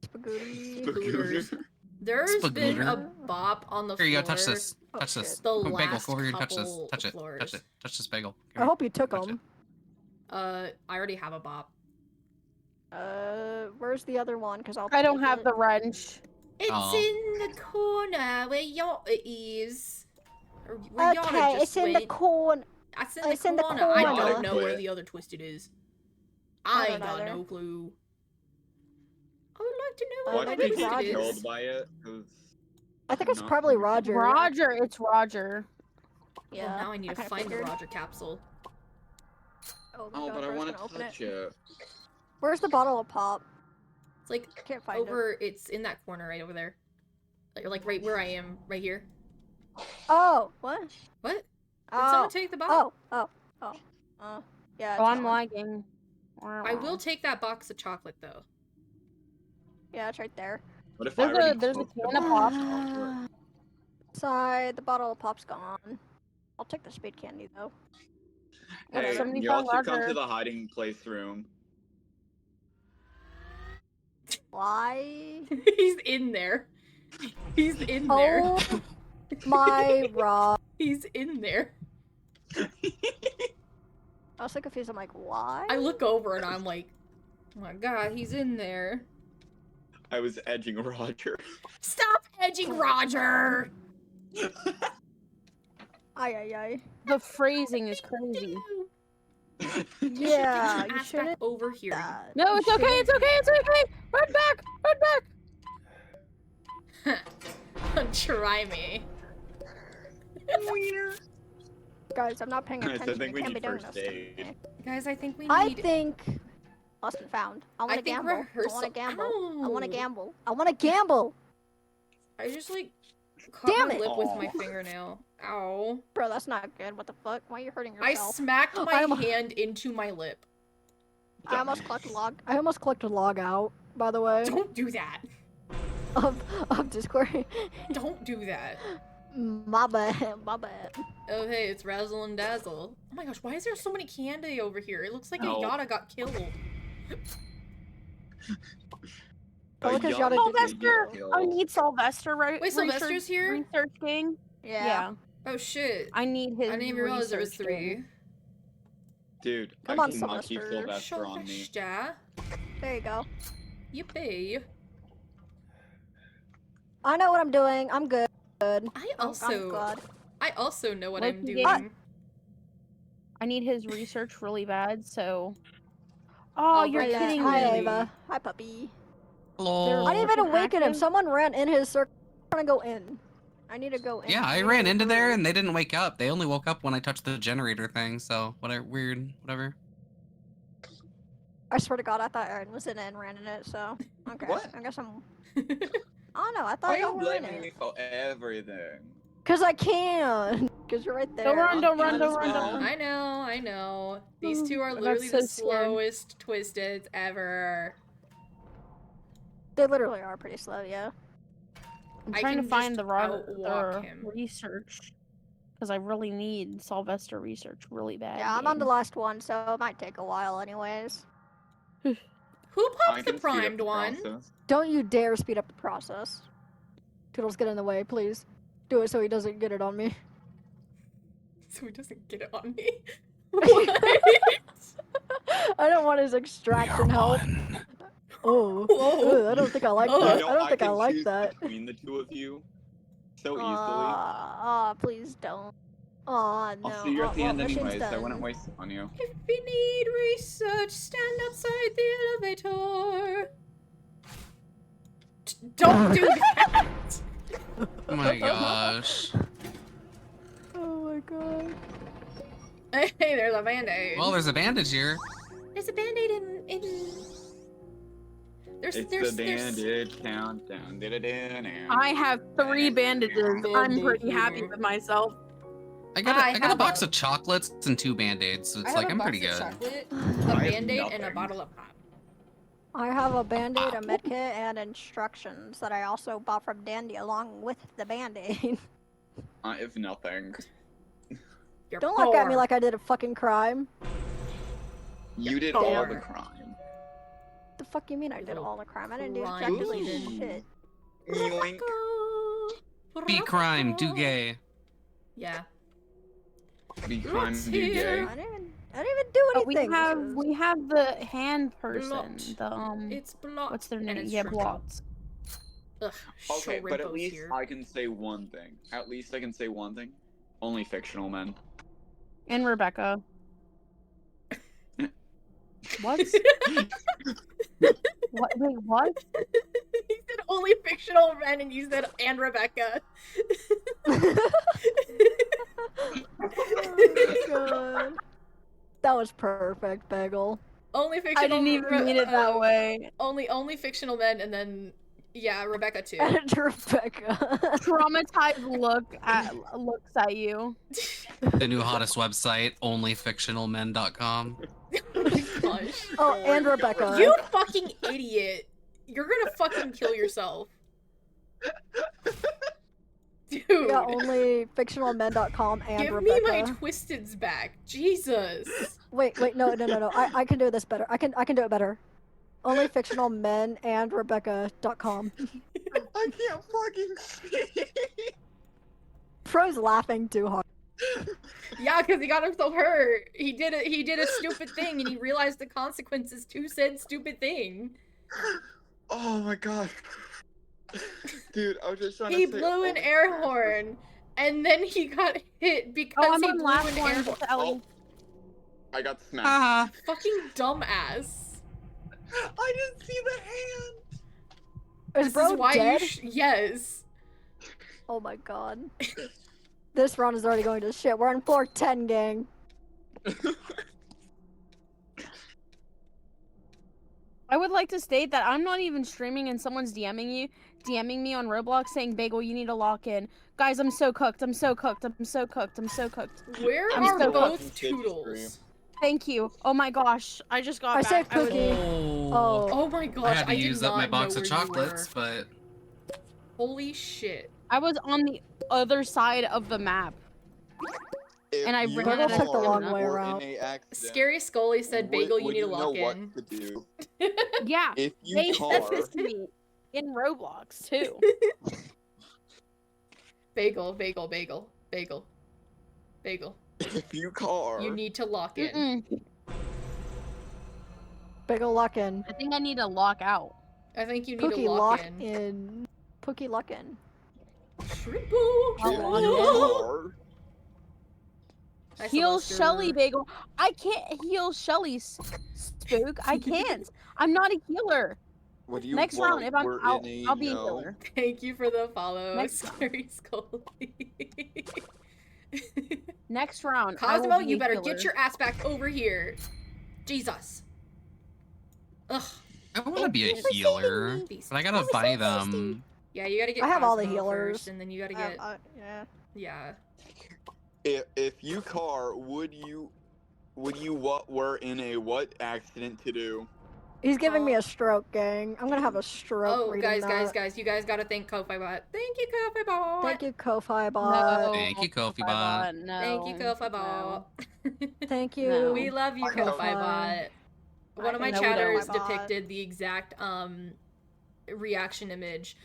Spagooty. Spooters. There's been a Spagooter. bop on the Here you floor. go, touch this. Oh, Touch this. The Come, Bagel, last go over here and touch this. couple Touch it. floors. Touch it. Touch this Bagel. Come I here. hope you took Touch them. I already have a bop. Where's the other one? Cause I don't take have it. the wrench. It's Oh. in the corner where Yota is. Or where Yota Okay, just it's in the went. corner. It's in the corner. I corner. don't know where Yeah. the other twisted is. I I don't ain't got either. no clue. I would like to know Well, where Watch the maybe me get twisted Rogers. is. killed by it. 'Cause I think I'm it's not probably familiar. Roger. Roger, it's Roger. Well, now I need to kinda find the figured. Roger capsule. Oh, Oh, but I want want to touch it. Where's the bottle of pop? It's like I can't find it. over. It's in that corner right over there. Like right where I am, right here. Oh, what? What? Did Oh, someone take the bottle? Yeah. Oh, it's I'm gone. lagging. I will take that box of chocolate though. Yeah, it's right there. What if There's I already a smoked the can of box pop. chocolate? Side, the bottle of pop's gone. I'll take the speed candy though. Hey, Somebody y'all found should come Roger. to the hiding place room. Why? He's in there. He's in there. Oh my Rob. He's in there. I was so confused. I'm like, why? I look over and I'm like, oh my god, he's in there. I was edging Roger. Stop edging Roger! Ay. The phrasing is crazy. Yeah, Get you your ass back shouldn't. over here. That. No, it's okay, it's okay, it's okay! Run back! Run back! Try me. Guys, I'm not paying Guys, I attention. think we can't need be doing first this. aid. Guys, I think we I need. think lost and found. I want to think gamble. I rehearsal. want to gamble. I want to Ow. gamble. I want to gamble. I just like caught Damn my it. lip with Aw. my fingernail. Ow. Bro, that's not good. What the fuck? Why are you hurting I yourself? smacked my I'm- hand into my lip. I almost clicked log. I almost clicked log out. By the way, Don't do that. of Discord. Don't do that. My bad. My bad. Oh hey, it's Razzle and Dazzle. Oh my gosh, why is there so many candy over here? It looks like No. a Yada got killed. Oh, because y'all young didn't kid Sylvester! killed. I need Sylvester right. Wait, Sylvester's here? Research gang. Yeah. Oh shit. I need his. I didn't even realize there was research 3. gang. Dude, Come I on, cannot keep Sylvester. Sylvester on me. Sylvester. There you go. Yippee. I know what I'm doing. I'm good. I I'm also good. I also know what Like I'm you doing. get- I need his research really bad, so. Oh, you're Alright, kidding Hi, me. Ava. Hi, puppy. Hello. I didn't even Fucking awaken him. active? Someone ran in his circle. I'm trying to go in. I need to go in. Yeah, I ran into there and they didn't wake up. They only woke up when I touched the generator thing. So whatever, weird, whatever. I swear to God, I thought Aaron was in it and ran in it. So okay. What? I guess I'm. I don't know. I Why thought are y'all you were in blaming me it. for everything? Cause I can. Cause you're right there. Don't run, don't run, Might don't as run, well. don't run. I know. These two are I got literally so the scared. slowest twisted ever. They literally are pretty slow, yeah. I'm I trying to can find just the outwalk him. research. Because I really need Sylvester research really bad. Yeah, I'm on the game. last one, so it might take a while, anyways. Who I popped the can speed up primed the one? process. Don't you dare speed up the process. Toodles, get in the way, please. Do it so he doesn't get it on me. So he doesn't get it on me. What? I don't want his extraction help. Oh, Whoa. I don't think I like Oh. that. You know, I don't think I can like choose that. between the two of you so easily. Aw, please don't. Aw, no. I'll see you at the well, end mission's anyways. I done. wouldn't waste it on you. If you need research, stand outside the elevator. Don't do that. Oh my gosh. Oh my god. Hey, there's a band-aid. Well, there's a bandage here. There's a band-aid in... There's It's there's the bandage countdown. Da-da-da-da. I have 3 bandages. I'm Band-Aid pretty happy here. with myself. I got I a, I got a have box a- of chocolates and 2 band-aids. So I it's have like a I'm box pretty of good. chocolate, I a have band-aid, and a nothing. bottle of pop. I have a band-aid, a medkit, and instructions that I also bought from Dandy along with the band-aid. I have nothing. You're Don't look at me poor. like I did a fucking crime. You did poor. all the crime. The fuck you mean I did Little all the crime? I didn't do crime exactly kid. shit. Yoink. Be crime, do gay. Yeah. Be crime, Let's do hear- gay. I didn't even do But anything. we have the hand person. Blocked. The It's blocked. what's their and name? it's Yeah, shrunken. blocked. Ugh, Okay, but at Shrimpo's least here. I can say one thing. At least I can say one thing. Only fictional men. And Rebecca. What? What? Wait, what? He said only fictional men, and you said and Rebecca. Oh, God. That was perfect, Bagel. Only fictional. I didn't even mean it that way. Only fictional men, and then yeah, Rebecca too. And Rebecca. Traumatized looks at you. The new hottest website, onlyfictionalmen.com. Gosh. Oh, and Rebecca. You fucking idiot! You're gonna fucking kill yourself. Dude, Yeah, only fictionalmen.com and give Rebecca. me my twisteds back. Jesus. Wait, no. I can do this better. I can do it better. Only fictional men and Rebecca.com. I can't fucking speak. Pro's laughing too hard. Yeah, because he got himself hurt. He did a stupid thing, and he realized the consequences to said stupid thing. Oh my god. Dude, I was just trying He to say. blew an oh, air horn, and then he got hit because Oh, I'm he on blew last an air one horn. with Ellie. I got smacked. Ah, Fucking dumbass. I didn't see the hand. Is This bro is why dead? yes. Oh my god. This round is already going to shit. We're on floor 10, gang. I would like to state that I'm not even streaming and someone's DMing me on Roblox saying, Bagel, you need to lock in. Guys, I'm so cooked. I'm so cooked. I'm so cooked. I'm so cooked. Where I'm are so both fucking kidding, Toodles? Thank you. Oh my gosh. I just got I back. said I was- cookie. oh. Oh. Oh my gosh, I had to did use up not my box know of where you chocolates, were. but Holy shit. I was on the other side of the map. If And I you ran out of are the long way in around. a accident, Scary Scully said, Bagel, you would need to know lock what in. to do. Yeah, If you they said car, this to me in Roblox too. Bagel, bagel, bagel, bagel, bagel. if you car, You need to lock in. Mm-mm. Big ol' lock in. I think I need to lock out. I think you need Pookie to lock in. in. Pookie lock in. Shrimpo. if lock you in. car, Hi, Heal Sylvester. Shelly, Bagel. I can't heal Shelly, Spook. I can't. I'm not a healer. would you Next well, round, if I'm we're out, in a I'll be a no. healer. Thank you for the follow, Next round. Scary Scully. Next round, I will Cosmo, be you a better healer. get your ass back over here. Jesus. Ugh. I want to be a healer, but I gotta buy them. Yeah, you gotta get I have all the Cosmo healers. first, and then you gotta get... Yeah. Yeah. If you car, would you what were in a what accident to do? He's giving me a stroke, gang. I'm gonna have a stroke. Oh, reading guys, that. you guys gotta thank Ko-Fi Bot. Thank you, Ko-Fi Bot. Thank you, Ko-Fi bot. No. Thank you, Ko-Fi Bot. No. Thank you, Ko-Fi No. Bot. Thank you. No. We love you, I know. Ko-Fi Bot. One of my know chatters Ko-Fi Bot. depicted the exact reaction image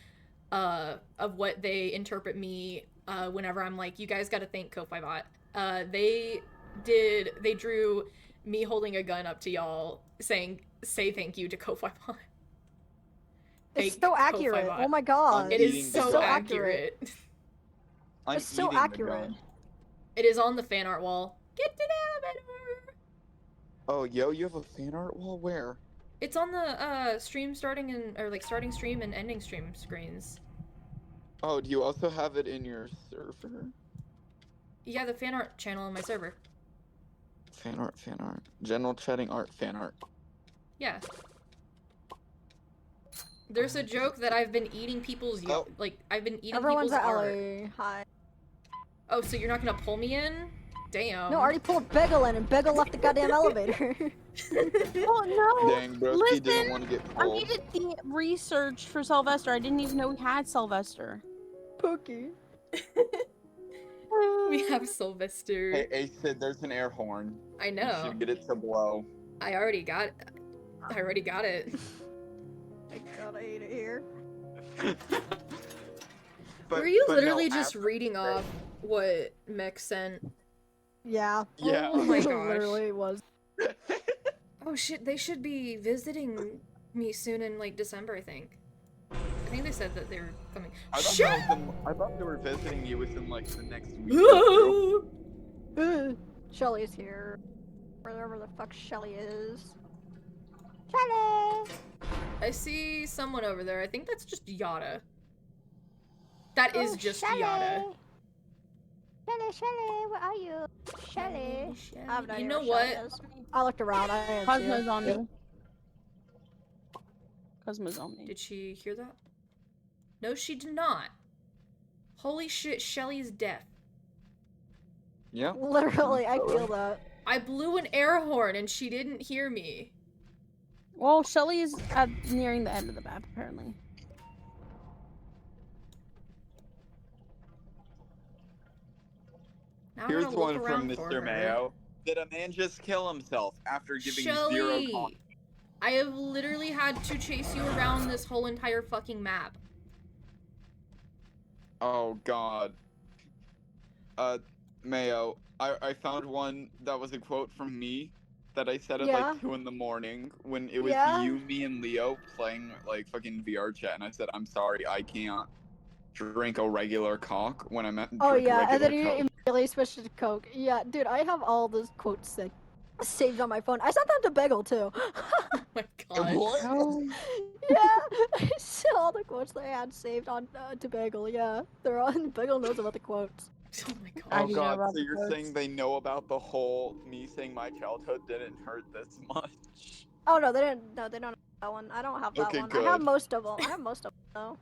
of what they interpret me whenever I'm like, you guys gotta thank Ko-Fi Bot. They drew me holding a gun up to y'all saying, say thank you to Ko-Fi Bot. It's Thank so Ko-Fi accurate. Bot. Oh my god. It Eating is the so gun. accurate. I'm It's so eating the accurate. gun. It is on the fan art wall. Get to the elevator! Oh, yo, you have a fan art wall? Where? It's on the stream starting stream and ending stream screens. Oh, do you also have it in your server? Yeah, the fan art channel on my server. Fan art. General chatting art, fan art. Yeah. There's a joke that I've been eating people's I've been eating Everyone's people's at art. LA. Hi. Oh, so you're not gonna pull me in? Damn. No, I already pulled Bagel in, and Bagel left the goddamn elevator. Oh no! Dang, bro, he Listen, didn't want to get I pulled. needed the research for Sylvester. I didn't even know we had Sylvester. Pookie. We have Sylvester. Hey, Sid, there's an air horn. I You know. should get it to blow. I already got it. I gotta eat it here. Were you but literally no, just after reading that- off what Mech sent? Yeah. Yeah. Oh my gosh. Literally was. Oh shit, they should be visiting me soon in like December, I think. I think they said that they were coming. I thought, Shit! I thought they were visiting you within like the next week. or two. Shelly's here. Wherever the fuck Shelly is. Shelly! I see someone over there. I think that's just Yada. That is just Shelly. Yada. Shelly, where are you? Shelly. I have no You idea know where Shelly what? is. I looked around. I didn't see Cosmo's her. on me. Cosmo's on me. Did she hear that? No, she did not. Holy shit, Shelly's deaf. Yeah. Literally, I feel that. I blew an air horn and she didn't hear me. Well, Shelly is nearing the end of the map, apparently. Now I Here's wanna look one from around for Mr. her. Mayo. Did a man just kill himself after giving zero Shelly! context? I have literally had to chase you around this whole entire fucking map. Oh god. Mayo, I found one that was a quote from me that I said at Yeah? like 2 in the morning when it was Yeah? you, me, and Leo playing like fucking VR chat, and I said, I'm sorry, I can't drink a regular cock when I'm at Oh drink a yeah, and then regular you Coke. immediately switched to Coke. Yeah, dude, I have all those quotes saved on my phone. I sent them to Bagel too. Oh my god. What? Yeah, I sent all the quotes that I had saved on to Bagel. Yeah, they're on. Bagel knows about the quotes. Oh my god. I Oh do know god, about so the you're quotes. saying they know about the whole me saying my childhood didn't hurt this much? Oh no, they didn't. No, they don't have that one. I don't have that Okay, one. I have good. most of them. I have most of them though.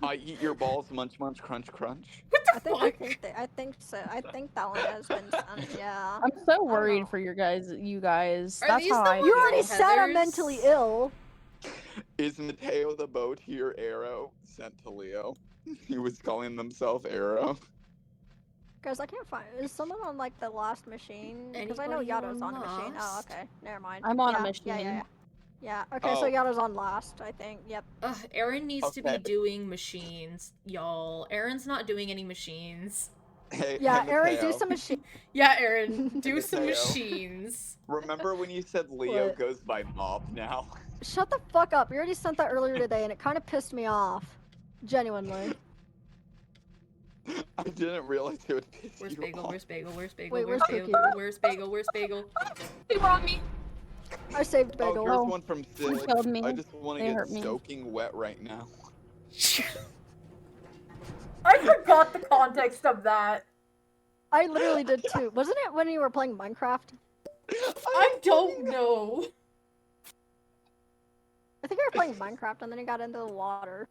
I eat your balls, munch munch, crunch crunch. I think so. I think that one has been sent. Yeah. I'm so know. worried for you guys. Are That's these how the I ones You feel. already said I'm Heathers? mentally ill. Is Mateo the boat here arrow sent to Leo? He was calling himself Arrow. Guys, I can't find. Is someone on like the last machine? Because I know Anybody Yato's on a machine. Oh, last? okay. Never mind. I'm on a Yeah, machine. Yeah. Okay, so Oh. Yato's on last, I think. Yep. Ugh, Aaron needs to be Okay. doing machines, y'all. Aaron's not doing any machines. Hey, Yeah, hey, Aaron, do Mateo, some machine. Yeah, Aaron, do some Mateo. machines. Remember when you said Leo What? goes by Mob now? Shut the fuck up. You already sent that earlier today, and it kind of pissed me off. Genuinely. I didn't realize it would piss Where's you Bagel? off. Where's Bagel? Where's Bagel? Wait, Where's where's Bagel? Cookie? Where's Bagel? Where's Bagel? They brought me. I saved Oh, Bagel. here's Oh, one from you Sid. killed me. I just want to They get hurt me. soaking wet right now. I forgot the context of that. I literally did too. Wasn't it when you were playing Minecraft? I don't know. I think you were playing Minecraft and then you got into the water.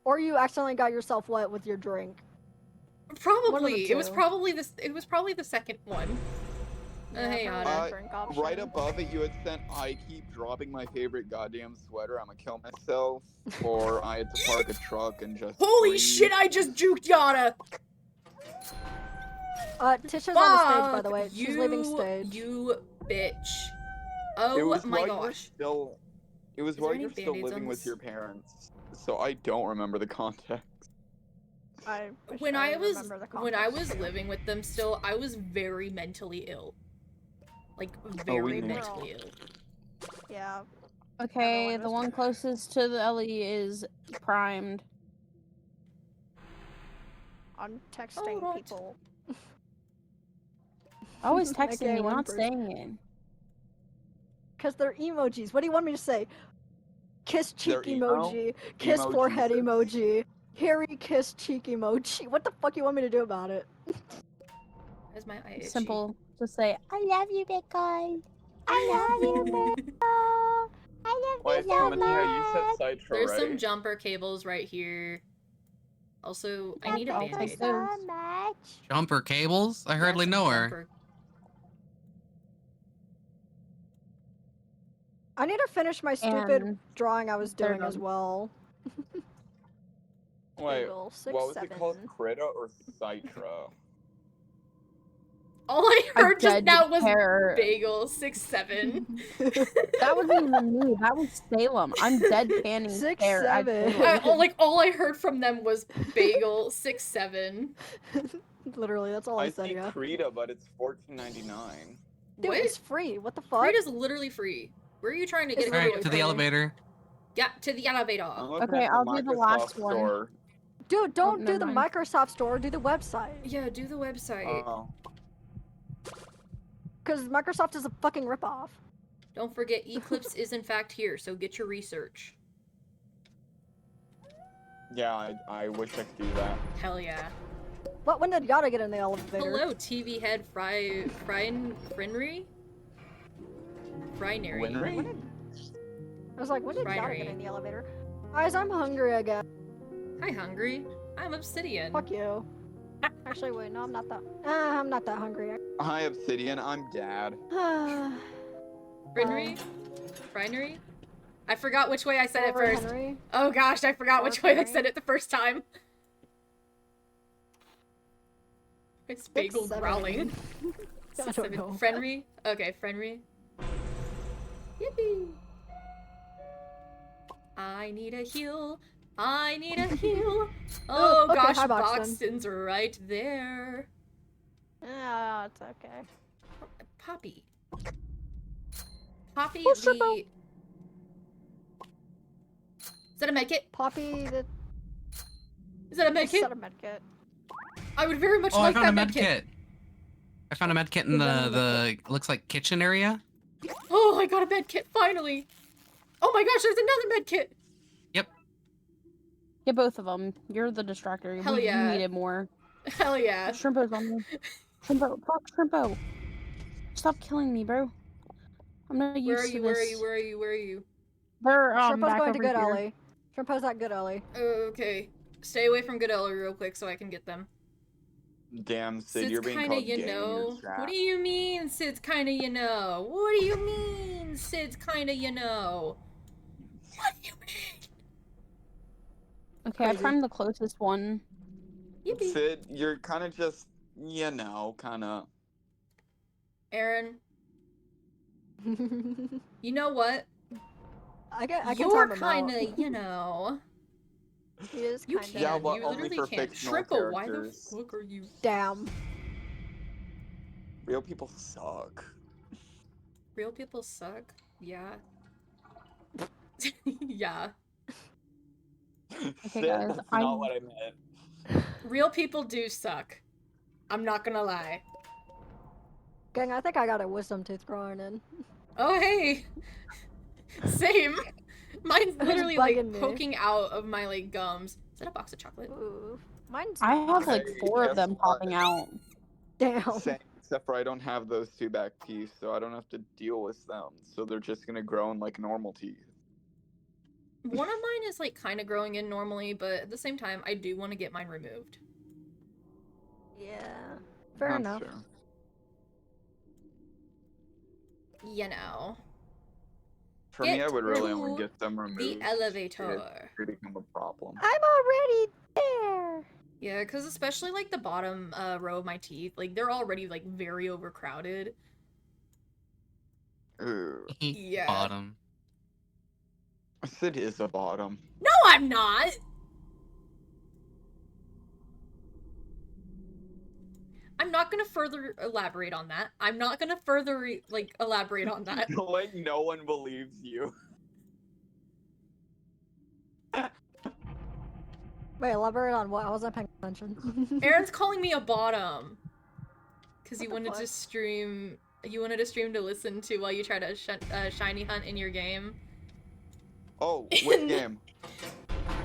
Or you accidentally got yourself wet with your drink. Probably. It was two. probably this. It was probably the second one. Hey, probably Anna. the drink option. Right above it, you had sent, I keep dropping my favorite goddamn sweater, I'm gonna kill myself, or I had to park a truck and just Holy breathe. shit! I just juked Yana. Tisha's on the stage, by the way. You, She's leaving stage. You bitch. It Oh was my while you were gosh. still, it was Is while there you any were still Band-Aids on living with this? your parents, so I don't remember the context. I wish When I was remember the when I context. was living with them still, I was very mentally ill. Like we very knew. mentally ill. Yeah. Okay, Everyone the was one closest to the Ellie is primed. I'm texting Alright. people. Always Okay, texting me, one not person. saying it. Because they're emojis. What do you want me to say? Kiss cheek They're emo? emoji. Kiss Emojis. forehead emoji. Hairy kiss cheek emoji. What the fuck you want me to do about it? That's my eye itchy. Simple. Just say, I love you, Bitcoin. I love you, Bitcoin. I love Wait, you so Mateo, you said much. Citro, There's right? some jumper cables right here. Also, I need a I'll Thank you take band-aid. those. so much. Jumper cables? I hardly Yes, know her. jumper. I need to finish my stupid And drawing I was they're doing as done. well. Wait, Bagel, what was 6-7. it called? Krita or Citro? All I heard just dead now was pair. bagel 6-7. That wasn't even me. That was Salem. I'm dead panning 6-7. All I heard from them was bagel 6-7. Literally, that's all I, I said, see yeah. Krita, but it's $14.99. Dude, What? it's free. What the fuck? Fruit is literally free. Where are you trying to get It's it? Alright, literally to the free. elevator. Yeah, to the elevator. I'm looking Okay, at I'll do the last Microsoft one. Store. Dude, don't do never the mind. Microsoft Store. Do the website. Yeah, do the website. Oh. Because Microsoft is a fucking ripoff. Don't forget, Eclipse is in fact here, so get your research. Yeah, I wish I could do that. Hell yeah. What? When did Yada get in the elevator? Hello, TV head Frinry? Frinary. Winry? I was like, when did Yada Brinery. get in the elevator? Guys, I'm hungry again. Hi, hungry. I'm Obsidian. Fuck you. Actually, wait, no, I'm not that. I'm not that hungry. Hi, Obsidian. I'm Dad. Frinry? Frinary? I forgot which way I said it Over first. Henry. Oh gosh, I forgot Or which way I Henry. said it the first time. It's bagel 6-7. growling. I don't know. Frenry? Okay, Frenry. Yippee! I need a heal. I need a heal. Oh okay, gosh, hi, Boxton. Boxton's right there. Ah, it's okay. Poppy. Poppy Who's the... Triple? Is that a medkit? Poppy, the Is that a medkit? set of medkit. I would very much Oh, I like found a that med medkit. kit. I found a med kit in the looks like kitchen area. Oh, I got a med kit finally. Oh my gosh, there's another med kit. Get both of them. You're the distractor. Hell You yeah. needed more. Hell yeah. Shrimpo's on me. Shrimpo, fuck Shrimpo. Stop killing me, bro. I'm not used Where are to you? this. Where are you? Where are you? Where are you? They're Shrimpo's back going to over Good here. Ellie. Shrimpo's at Good Ellie. Okay. Stay away from Good Ellie real quick so I can get them. Damn, Sid, Sid's you're being kinda called you gay in know. your chat. What do you mean, Sid's kinda you know? What do you mean, Sid's kinda you know? What do you mean? Okay, I Crazy. primed the closest one. Yippee. Sid, you're kind of just you know, kind of. Aaron, you know what? I can You're time him kind out. of, you know. He is You kind can't. Yeah, of. but You only literally for can't. fictional Shrimpo, why the characters. fuck are you? Damn. Real people suck. Real people suck? Yeah. Yeah. Okay, Shit, guys, that's not what I meant. Real people do suck. I'm not gonna lie. Gang, I think I got a wisdom tooth growing in. Oh, hey! Same! Mine's It's literally like bugging me. poking out of my like gums. Is that a box of chocolate? Ooh. Mine's I have like Hey, 4 of guess them what? popping out. Damn. Same, except for I don't have those 2 back teeth, so I don't have to deal with them. So they're just gonna grow in like normal teeth. One of mine is like kind of growing in normally, but at the same time, I do want to get mine removed. Yeah. Fair That's enough. fair. You know. For me, Get I would really to only get them removed. The elevator. It become a problem. I'm already there. Yeah, because especially like the bottom row of my teeth, like they're already like very overcrowded. Ooh. Yeah. Bottom. I said is a bottom. No, I'm not! I'm not gonna further elaborate on that. I'm not gonna further, like, elaborate on that. Like no one believes you. Wait, elaborate on what? I wasn't paying attention. Aaron's calling me a bottom. Because you What the wanted to fuck? stream... You wanted to stream to listen to while you try to shiny hunt in your game. Oh, what game?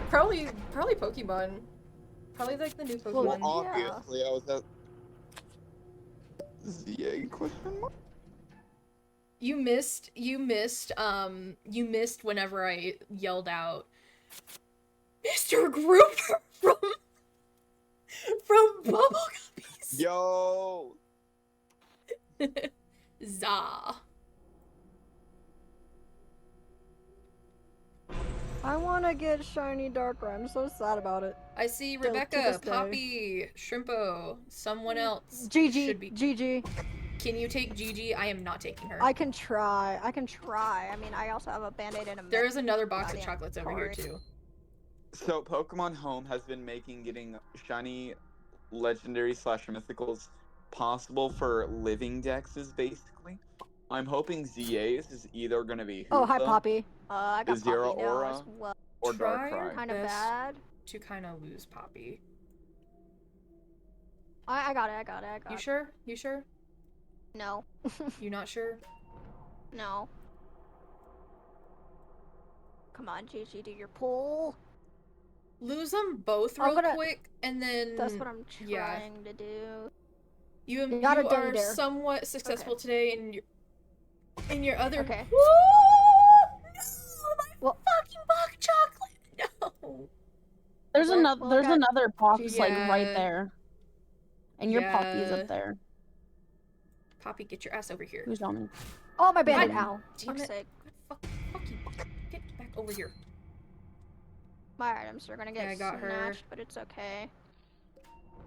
Probably Pokemon. Probably like the new Well, Pokemon. Well, yeah. obviously, I was at ZA question mark? You missed whenever I yelled out, Mr. Grouper from Bubble Guppies. Yo! Zah. I want to get shiny Darkrai. I'm so sad about it. I see Still, to Rebecca, this day. Poppy, Shrimpo, someone else GG. should be. GG. Can you take Gigi? I am not taking her. I can try. I can try. I mean, I also have a band-aid and a There is another box of Goddamn chocolates over here sorry. too. So, Pokemon Home has been making getting shiny legendary / mythicals possible for living dexes, basically. I'm hoping ZA's is either going to be Oh, hi, Hoopa Poppy. I got Zero Poppy now Aura. as well. or Try Darkrai. Kind of best bad. to kind of lose Poppy. I got it. I got You it. sure? You sure? No. You not sure? No. Come on, Gigi, do your pull. Lose them both I'm real gonna- quick, and then That's what I'm trying yeah. to do. You You got a are day there. somewhat successful today in your other. Okay. Woo! No, my Well- fucking box chocolate. No. There's Okay, another. well, There's I got another box like right Yeah. there, and your Poppy's Yeah. up there. Poppy, get your ass over here. Who's on me? Oh, my band-aid. God Ow. damn Fuck's it. sake. Fuck you. Get back over here. My items are gonna get Yeah, I got her. snatched, but it's okay.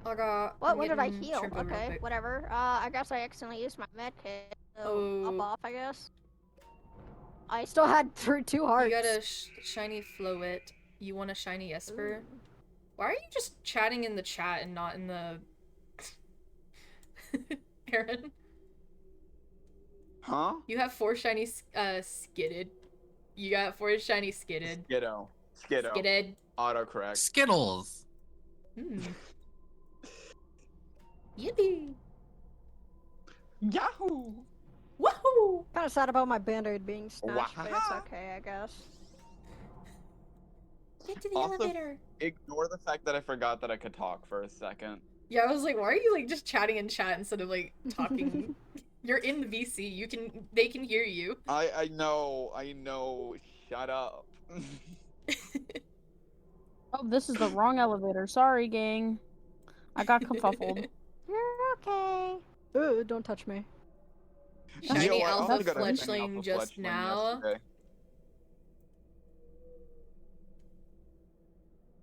I got. What? I'm When did I getting heal? Shrimpo real Okay, quick. whatever. I guess I accidentally used my med kit. So up Oh. off, I guess. I still had two hearts. You got a shiny Floette. You want a shiny Esper? Ooh. Why are you just chatting in the chat and not in the... Aaron? Huh? You have 4 shiny skidded. You got 4 shiny skidded. Skiddo. Skidded. Autocorrect. Skittles. Hmm. Yippee! Yahoo! Woohoo! Kind of sad about my band-aid being snatched, but it's Wahaha. okay, I guess. Get to the Also- elevator. Ignore the fact that I forgot that I could talk for a second. Yeah, I was like, why are you like just chatting in chat instead of like talking? You're in the VC. They can hear you. I know. Shut up. Oh, this is the wrong elevator. Sorry, gang. I got kerfuffled. You're okay. Don't touch me. Shiny You know what? I alpha only got a shiny fletchling alpha just fletchling now. yesterday.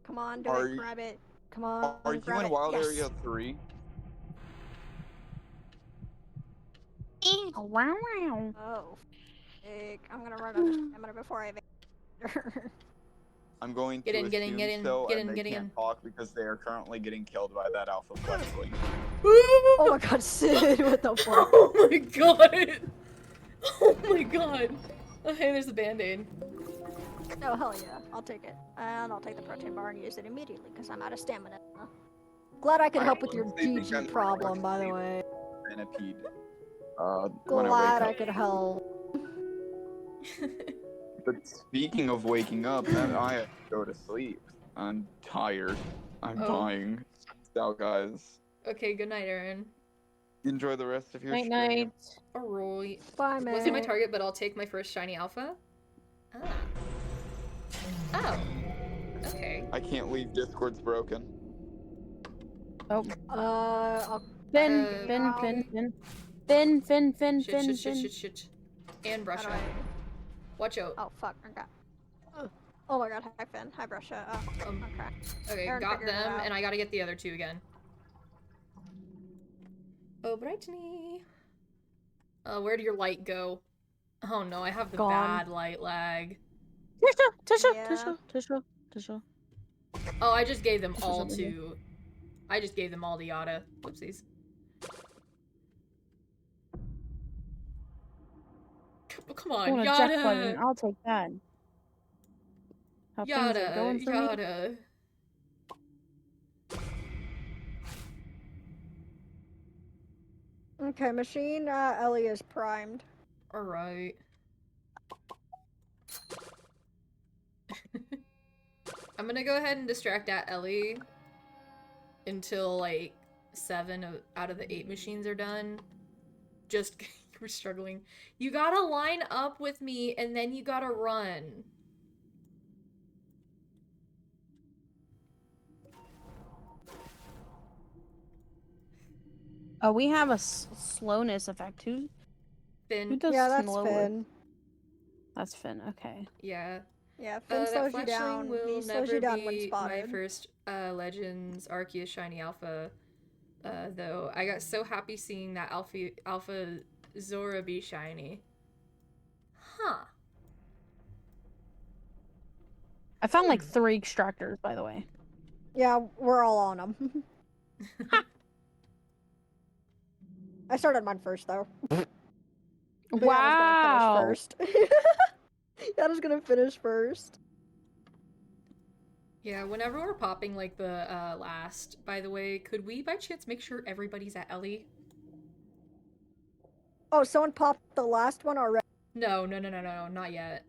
Come on, do Are it, you- grab it. Come on, Are you grab in it. Wild Yes. Area 3? Wow, wow. Oh, sick. I'm gonna run out of stamina before I evade. I'm going Get to in, get in, assume get in, so, get and in, they get can't in. talk because they are currently getting killed by that alpha fleshling. Oh my god, Sid, what the fuck? Oh my god! Oh my god! Oh, hey, there's a band-aid. Oh, hell yeah, I'll take it. And I'll take the protein bar and use it immediately because I'm out of stamina. Glad I could help with your GG problem, by the way. Centipede. When I wake Glad up. I could help. But speaking of waking up, then I have to go to sleep. I'm tired. I'm Oh. dying. So, guys, Okay, good night, Aaron. enjoy the rest of your Night, stream. night. Alright. Bye, man. Wasn't my target, but I'll take my first shiny alpha. Ah. Oh. Okay. I can't leave. Discord's broken. Oh. I'll... Fin, Uh, fin, fin, fin. Fin, fin, fin, Shit, fin, shit, shit, fin. shit, shit. And How Brusha. do I... Watch out. Oh, fuck, okay. Oh my god, hi Finn, hi Brusha. Oh, okay. Okay, Aaron got figured it them, out. and I gotta get the other two again. Oh, Brighttany. Where'd your light go? Oh no, I have the Gone. bad light lag. Tisha, Yeah. Tisha, Tisha, Tisha. Oh, I just gave them This is all over here. to... I just gave them all to Yada. Whoopsies. Come I on, want a jack button. Yada! I'll take that. How things are Yada, going for me. Yada. Okay, machine Ellie is primed. Alright. I'm gonna go ahead and distract that Ellie until like 7 out of the 8 machines are done. Just we're struggling. You gotta line up with me and then you gotta run. Oh, we have a slowness effect. Who Finn. does Yeah, that's slower? Finn. That's Finn. Okay. Yeah. Yeah, Finn slows you Fletchling down. will He slows never you down when be my spotted. first Legends Arceus Shiny Alpha. Though I got so happy seeing that Alpha Zora be shiny. Huh. I found like 3 extractors, by the way. Yeah, we're all on them. I started mine first, though. But Wow. Yada's gonna finish first. Yada's gonna finish first. Yeah, whenever we're popping like the last, by the way, could we by chance make sure everybody's at Ellie? Oh, someone popped the last one already. No, not yet.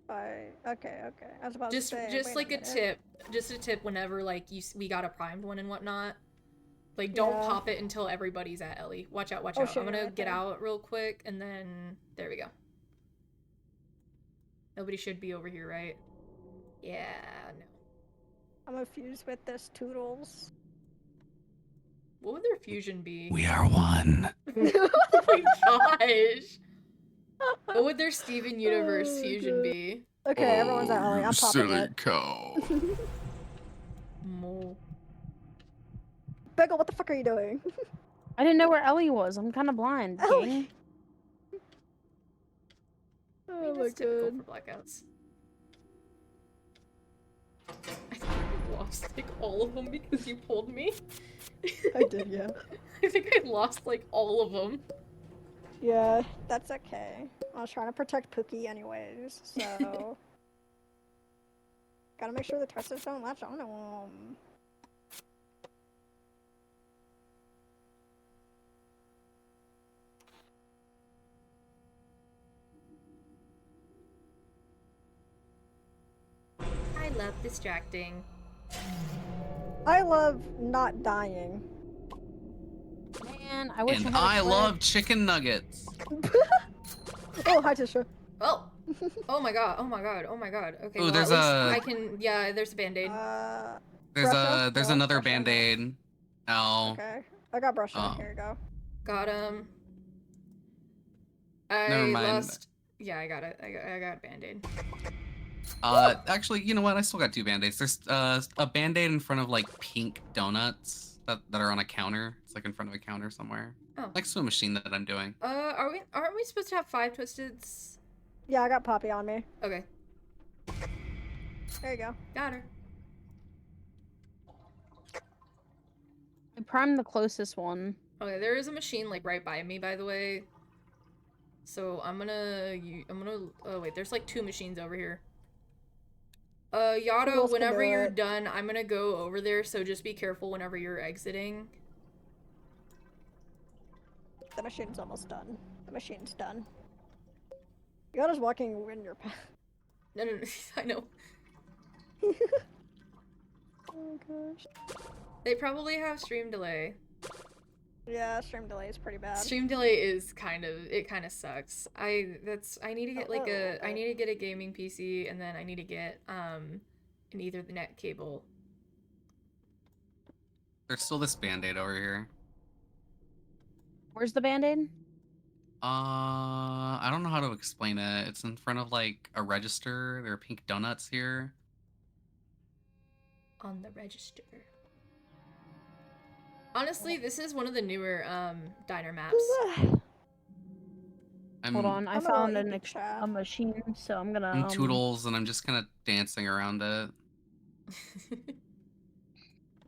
Okay. I was about Just to say. just wait like a minute. tip, just a tip whenever like we got a primed one and whatnot. Like don't Yeah. pop it until everybody's at Ellie. Watch out, watch Oh, out. shit, I'm gonna you're right get there. out real quick and then there we go. Nobody should be over here, right? Yeah, no. I'm gonna fuse with this Toodles. What would their fusion be? We are one. Oh my gosh. What would their Steven Universe Oh, fusion God. be? Okay, everyone's at Ellie. I'm popping it. cow. Mo. Bagel, what the fuck are you doing? I didn't know where Ellie was. I'm kind of blind. Ellie. gang. I mean, Oh my that's typical god. for blackouts. I think I lost like all of them because you pulled me. I did, yeah. I think I lost like all of them. Yeah, that's okay. I was trying to protect Pookie anyways, so... Gotta make sure the testers don't latch on to him. I love distracting. I love not dying. Man, I wish And I had I a clip. love chicken nuggets. Oh, hi Tisha. Oh! Oh my god, oh my god, oh my god. Okay, Ooh, well, there's at least a- I can, yeah, there's a band-aid. Brusha? There's No, another Brusha. band-aid. Ow. Okay. I got brush on. Oh. Here you go. Got him. I Never mind. lost. Yeah, I got it. I got a band-aid. Actually, you know what? I still got 2 band-aids. There's a band-aid in front of like pink donuts. that are on a counter. It's like in front of a counter somewhere. Oh. Next to a machine that I'm doing. Aren't we supposed to have 5 twisteds? Yeah, I got Poppy on me. Okay, There you go. got her. I primed the closest one. Okay, there is a machine like right by me, by the way. So I'm gonna. Oh wait, there's like 2 machines over here. Who Yato, else can whenever do you're it? done, I'm gonna go over there. So just be careful whenever you're exiting. The machine's almost done. The machine's done. Yato's walking in your path. No, I know. Oh gosh. They probably have stream delay. Yeah, stream delay is pretty bad. Stream delay is kind of sucks. I need to get like Oh, I need to get a gaming PC, and then I need to get an Ethernet cable. There's still this band-aid over here. Where's the band-aid? I don't know how to explain it. It's in front of like a register. There are pink donuts here. On the register. Honestly, this is one of the newer diner maps. Hold on, I I'm found gonna a chat. machine, so I'm gonna. I'm Toodles, and I'm just kind of dancing around it.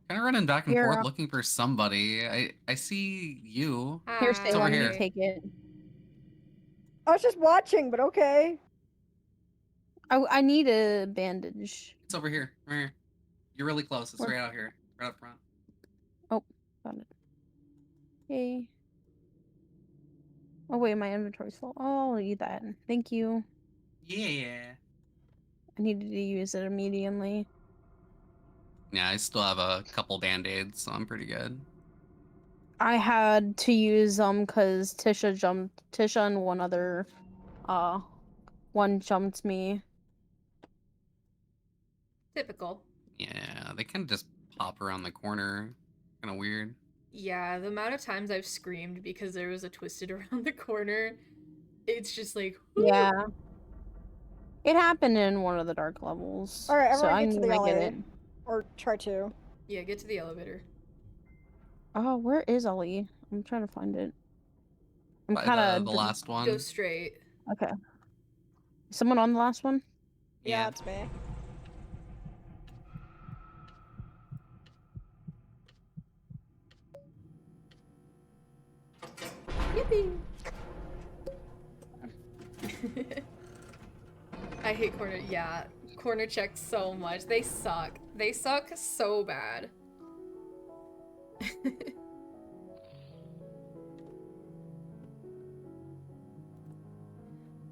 Kind of running back and Here, forth looking for somebody. I see you. Here's Hi. the over one. here. Take it. I was just watching, but okay. I need a bandage. It's over here. Right here. You're really close. It's Where? right out here. Right up front. Found it. Yay. Oh wait, my inventory's full. Oh, I'll eat that. Thank you. Yeah. I needed to use it immediately. Yeah, I still have a couple band-aids, so I'm pretty good. I had to use them because Tisha and one other one jumped me. Typical. Yeah, they kind of just pop around the corner. Kind of weird. Yeah, the amount of times I've screamed because there was a twisted around the corner, it's just like, whoo. Yeah. It happened in one of the dark levels. Alright, so everyone I get to knew the I get alley. it. Or try to. Yeah, get to the elevator. Oh, where is Ellie? I'm trying to find it. I'm By kind of the last one. Go straight. Okay. Someone on the last one? Yeah, it's me. Yippee! I hate corner. Yeah, corner checks so much. They suck. They suck so bad.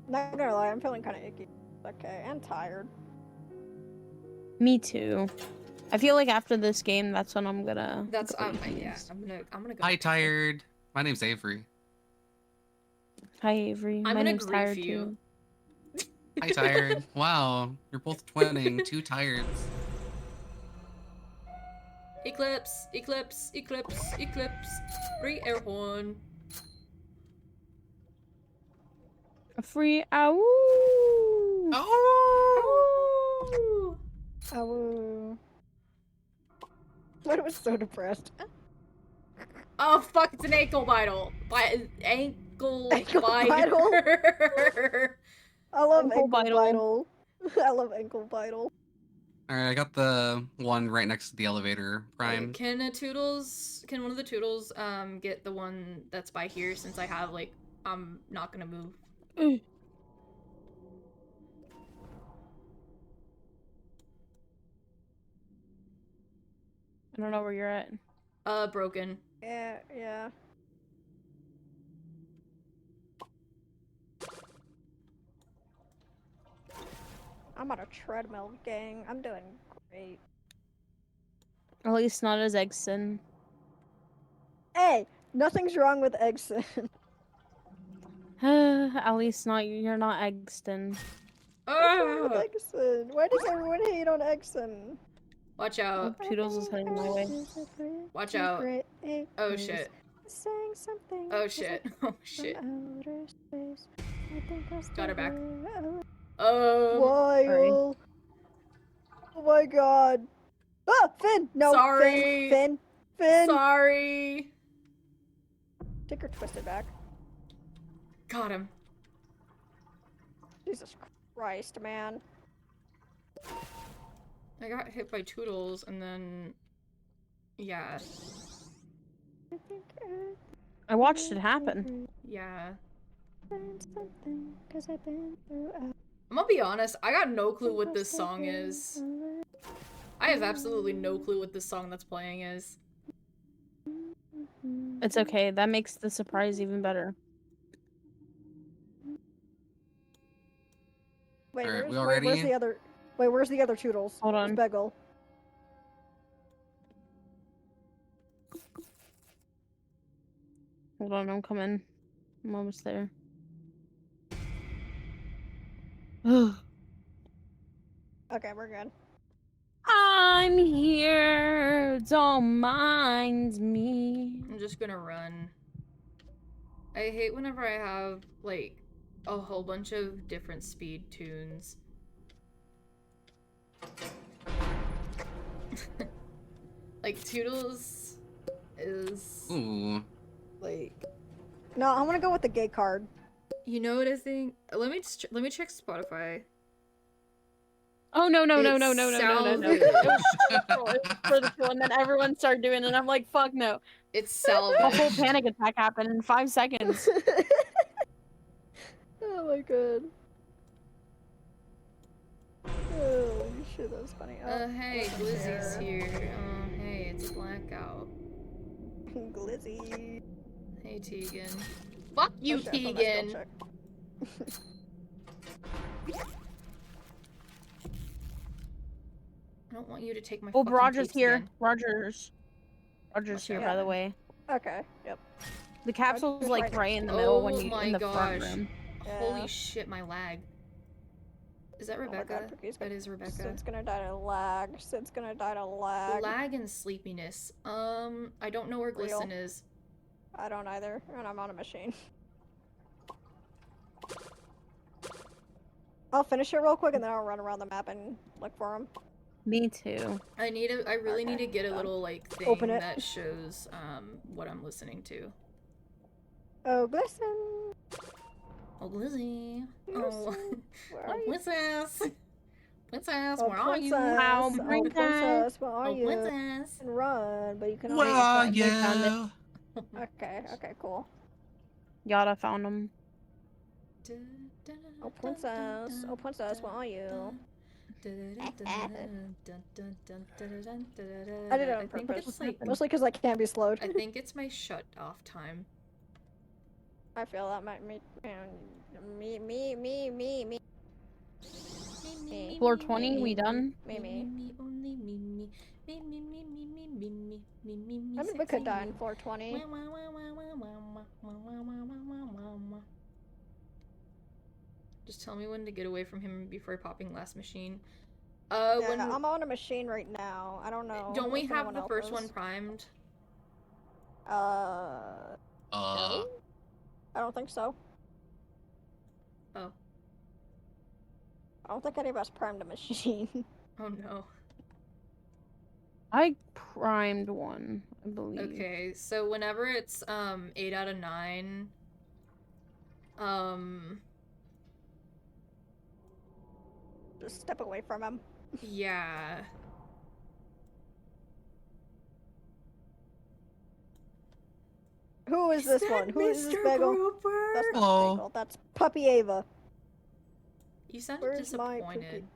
Not gonna lie, I'm feeling kind of icky. Okay, and tired. Me too. I feel like after this game, that's when I'm gonna. That's go yeah. eat. I'm gonna go. Hi, tired. My name's Avery. Hi Avery. I'm My gonna name's grief Tired you. too. Hi, tired. Wow, you're both twinning. 2 tireds. Eclipse, eclipse, eclipse, eclipse. Free air horn. A free ow. Oh! Oh. What was so depressed? Oh fuck! It's an ankle bite. Ankle Ankle biter. I love Ankle ankle vital. vital. I love ankle vital. Alright, I got the one right next to the elevator. Prime. Can one of the Toodles get the one that's by here, since I have like I'm not gonna move. I don't know where you're at. Broken. Yeah, yeah. I'm on a treadmill, gang. I'm doing great. At least not as Eggson. Hey, nothing's wrong with Eggson. At least not you're not Eggston. What's wrong with Ah! Eggson? Why does everyone hate on Eggson? Watch out! Toodles is heading my way. Watch out! Oh shit! Saying something. Oh shit! Oh shit! Outer space. I think I'll Got her back. Wild. Sorry. Oh my god. Ah, Finn! No, Sorry. Finn. spin. Sorry. Take her twisted back. Got him. Jesus Christ, man. I got hit by Toodles and then... Yeah. I watched it happen. Yeah. Something, 'cause I've been through I'm gonna be honest, I got no clue what this song is. I have absolutely no clue what this song that's playing is. It's okay. That makes the surprise even better. Wait, Alright, we where's, all wait, where's ready? the other? Wait, where's the other Toodles? Hold Where's on. Beggle? Hold on, I'm coming. I'm almost there. Okay, we're good. I'm here, don't mind me. I'm just gonna run. I hate whenever I have, like, a whole bunch of different speed tunes. Like, Toodles is... Ooh. like... No, I want to go with the gay card. You know what I think? Let me check Spotify. Oh no no no It no no no no no no! sounds- It was for the kill, and then everyone started doing it, and I'm like, fuck no! It's A salvage. whole panic attack happened in 5 seconds. Oh my god. Oh shit, that was funny. Hey, Glizzy's Glizzy's here. Hey, it's Blackout. Glizzy. Hey, Tegan. Fuck you, Oh, shit, I found my spell Tegan! check. I don't want you to take my Oh, fucking Roger's peeps here. again. Roger's here, by the way. Okay, yep. The capsule's Roger's like right right in the middle when Oh you my in the front gosh. room. Holy Yeah. shit, my lag. Is that Oh my Rebecca? God, Pookie's That is Rebecca. Sid's gonna die to lag. Sid's gonna die to lag. Lag and sleepiness. I don't know where Real. Glisten is. I don't either, and I'm on a machine. I'll finish it real quick and then I'll run around the map and look for him. Me too. I really need to get a done. little, like, thing Open it. that shows, what I'm listening to. Oh, Glisten! Oh, Glizzy. Oh, Glisten, where oh, are you? Princess. Princess, Oh, where are you? princess! Wow, Oh, princess. princess, where are Oh, you? princess. And run, but you can Where only are they found it. you? Okay, cool. Yada found him. Oh, princess! Oh, princess, where are you? I did it on I think purpose. it's like, Mostly because I can't be slowed. I think it's my shut off time. I feel that might me. Floor 20, we done? I mean, we could die in floor 20. Just tell me when to get away from him before popping last machine. Yeah, When I'm on a machine right now. I don't know. don't we if have anyone the else first is. one primed? No? I don't think so. Oh. I don't think any of us primed a machine. Oh no. I primed one, I believe. Okay, so whenever it's 8 out of 9, Just step away from him. yeah. Who is this one? Who is this Bagel? That's not Hello. Bagel. That's Puppy Ava. You sounded Where's my disappointed. Pookie?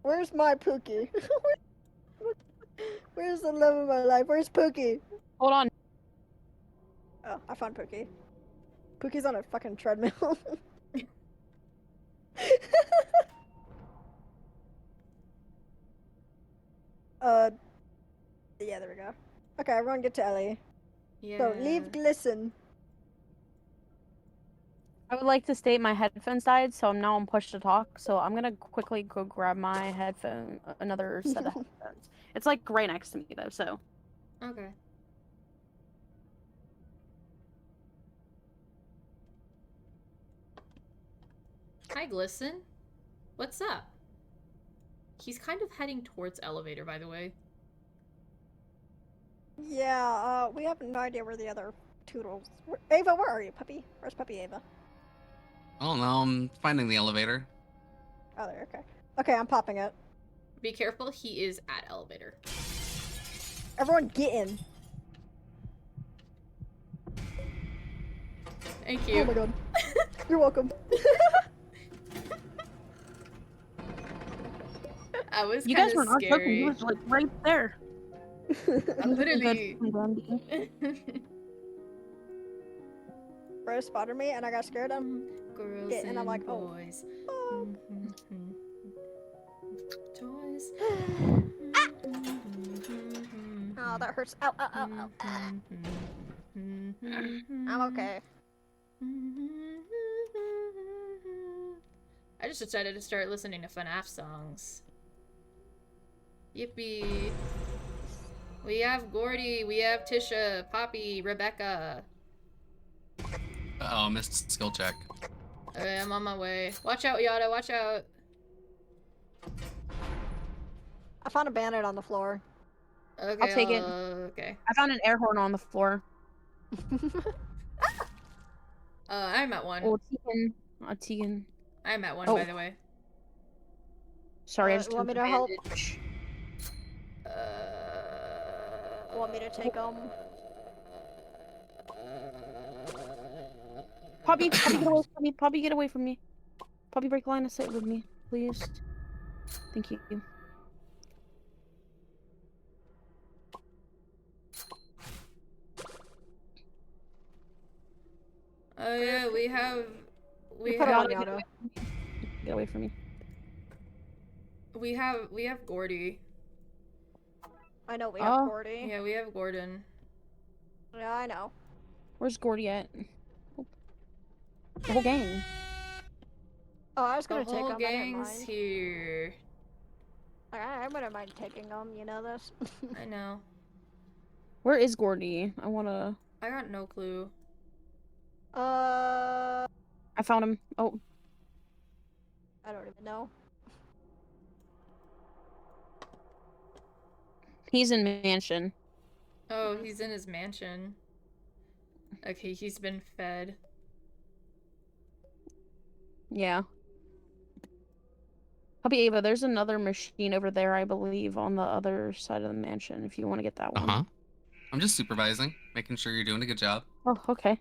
Where's my Pookie? Where's the love of my life? Where's Pookie? Hold on. Oh, I found Pookie. Pookie's on a fucking treadmill. Yeah, there we go. Okay, everyone get to Ellie. Yeah. So, leave Glisten. I would like to state my headphones died, so I'm now on push to talk. So I'm gonna quickly go grab my headphone, another set of headphones. It's like right next to me though, so. Okay. Hi, Glisten. What's up? He's kind of heading towards elevator, by the way. Yeah, we have no idea where the other Toodles. Ava, where are you, puppy? Where's puppy Ava? I don't know. I'm finding the elevator. Oh, there. Okay. Okay, I'm popping it. Be careful, he is at elevator. Everyone, get in. Thank Oh you. my god. You're welcome. I was You guys kinda were not joking. He scary. was like right there. I literally. Bro spotted me and I got scared. Girls and I'm like, oh. boys. Fuck. Toys. Oh, that hurts. Ow, ow, ow, ow. I'm okay. I just decided to start listening to FNAF songs. Yippee. We have Gordy, we have Tisha, Poppy, Rebecca. Uh-oh, missed skill check. Okay, I'm on my way. Watch out, Yada, watch out. I found a bandit on the floor. Okay, I'll take it. Okay. I found an air horn on the floor. I'm at one. Oh, Tegan. Tegan. I'm at one, Oh. by the way. Sorry, I just want me took to the help? bandage. Want me to take Poppy, Poppy, get away from me. Poppy, get away from me. Poppy, break line of sight with me, please. Thank you. Oh yeah, we have put it on Yada, Yada. Get away from me. we have Gordy. I know we have Oh. Gordy. Yeah, we have Gordon. Yeah, I know. Where's Gordy at? Oh. The whole gang. Oh, I was The gonna take whole him. I didn't gang's mind. here. I wouldn't mind taking him. You know this. I know. Where is Gordy? I wanna. I got no clue. I I found him. Oh, don't even know. he's in mansion. Oh, he's in his mansion. Okay, he's been fed. Yeah. Puppy Ava, there's another machine over there, I believe, on the other side of the mansion. If you want to get that one. Uh-huh. I'm just supervising, making sure you're doing a good job. Oh, okay.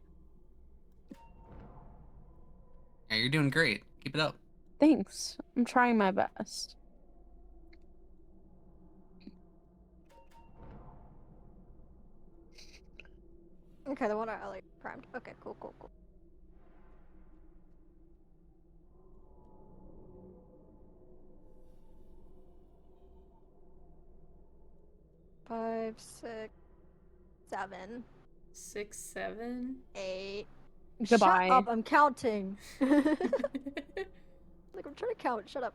Yeah, you're doing great. Keep it up. Thanks. I'm trying my best. Okay, the one I like primed. Okay, cool. 5, 6, 7, 6, 7. 8. Goodbye. Shut up! I'm counting. Like I'm trying to count. Shut up.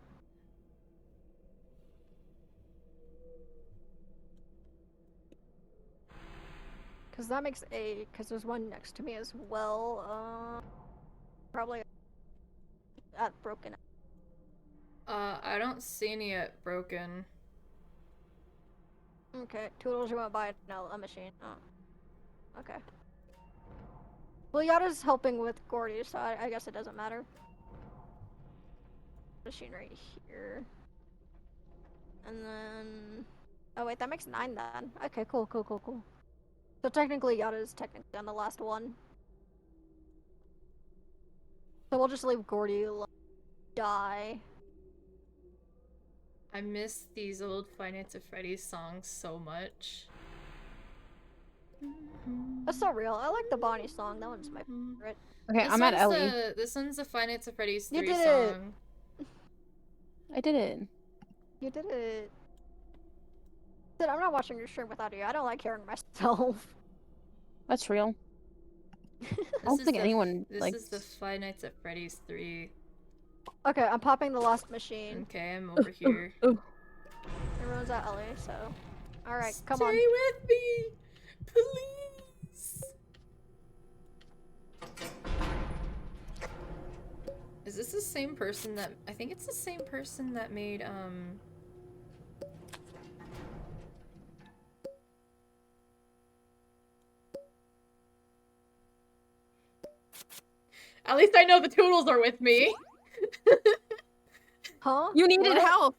Cause that makes 8. Cause there's one next to me as well. Probably at broken. I don't see any yet broken. Okay, Toodles, you want to buy a machine? Oh. Okay. Well, Yada's helping with Gordy, so I guess it doesn't matter. Machine right here. And then... Oh wait, that makes 9 then. Okay, cool. So technically Yada's technically on the last one. So we'll just leave Gordy die. I miss these old Five Nights at Freddy's songs so much. That's so real. I like the Bonnie song. That one's my favorite. Okay, This I'm at one's Ellie. This one's the Five Nights at Freddy's You 3 did it. song. I did it. You did it. Dude, I'm not watching your stream without you. I don't like hearing myself. That's real. I This don't is think the- anyone This likes. is the Five Nights at Freddy's 3. Okay, I'm popping the last machine. Okay, I'm over here. Everyone's at Ellie, so. Alright, come Stay on. with me! Please! Is this the same person that... I think it's the same person that made, At least I know the Toodles are with me. Huh? You needed What? help.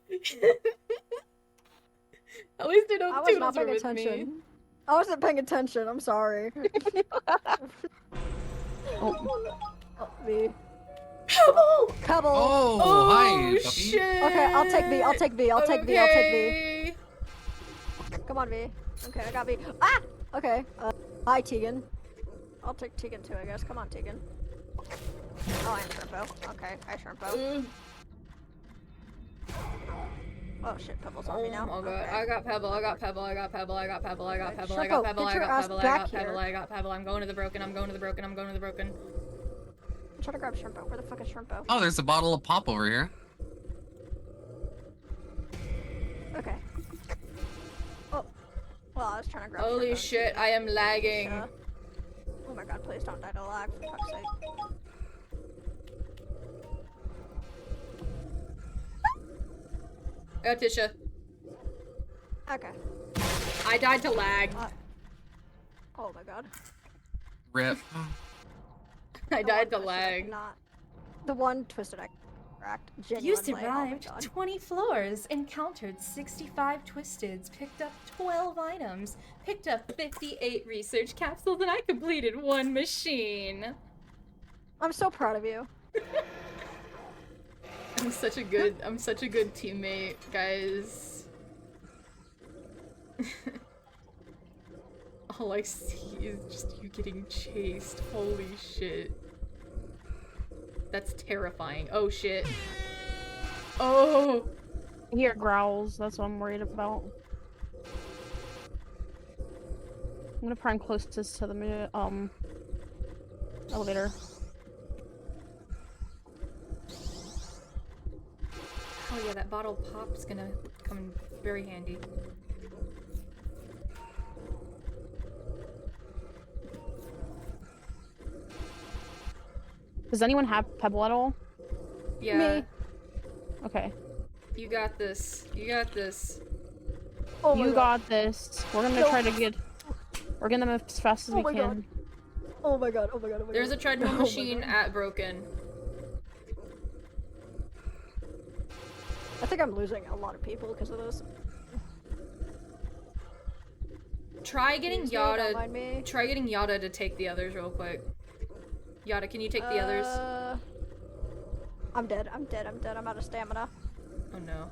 At least I know I the was not Toodles are paying with me. attention. I wasn't paying attention. I'm sorry. Oh, V. Pebble! Pebble. Oh, hi, puppy. shit! Okay, I'll take V. I'll take V. I'll take V. I'll take V. Okay. Come on, V. Okay, I got V. Ah! Okay. Hi, Tegan. I'll take Tegan too, I guess. Come on, Tegan. Oh, I'm Shrimpo. Okay, hi, Shrimpo. Oh shit, Pebble's on me now. Oh god, Okay. I got Pebble, I got Pebble, I got Pebble, I got Pebble, I got Okay, Pebble, I got Shrimpo, Pebble, get I your got ass Pebble, I back got Pebble, here. I got Pebble, I'm going to the broken, I'm going to the broken, I'm going to the broken. I'm trying to grab Shrimpo. Where the fuck is Shrimpo? Oh, there's a bottle of pop over here. Okay. Oh. Well, I was trying to grab Holy Shrimpo. shit, I am lagging. Oh my god, please don't die to lag, for fuck's sake. I got Tisha. Okay. I died to lag. Oh my god. Rip. I The died to one twisted I lag. cannot- The one twisted I cracked. You Genuinely. Oh my survived god. 20 floors, encountered 65 twisteds, picked up 12 items, picked up 58 research capsules, and I completed 1 machine. I'm so proud of you. I'm such a good teammate, guys. All I see is just you getting chased. Holy shit. That's terrifying. Oh shit. Oh! I hear growls, that's what I'm worried about. I'm gonna prime closest to the elevator. Oh yeah, that bottle pop's gonna come in very handy. Does anyone have Pebble at all? Yeah. Me. Okay. You got this. You got this. Oh my You god. got this. We're gonna No. try to get. We're getting them as fast as Oh we my can. god. Oh my god. Oh my god. Oh my There's a god. treadmill Oh my machine god. at Broken. I think I'm losing a lot of people because of this. Try getting Excuse me, don't Yada. mind me. Try getting Yada to take the others real quick. Yada, can you take the others? I'm dead. I'm dead. I'm dead. I'm out of stamina. Oh no.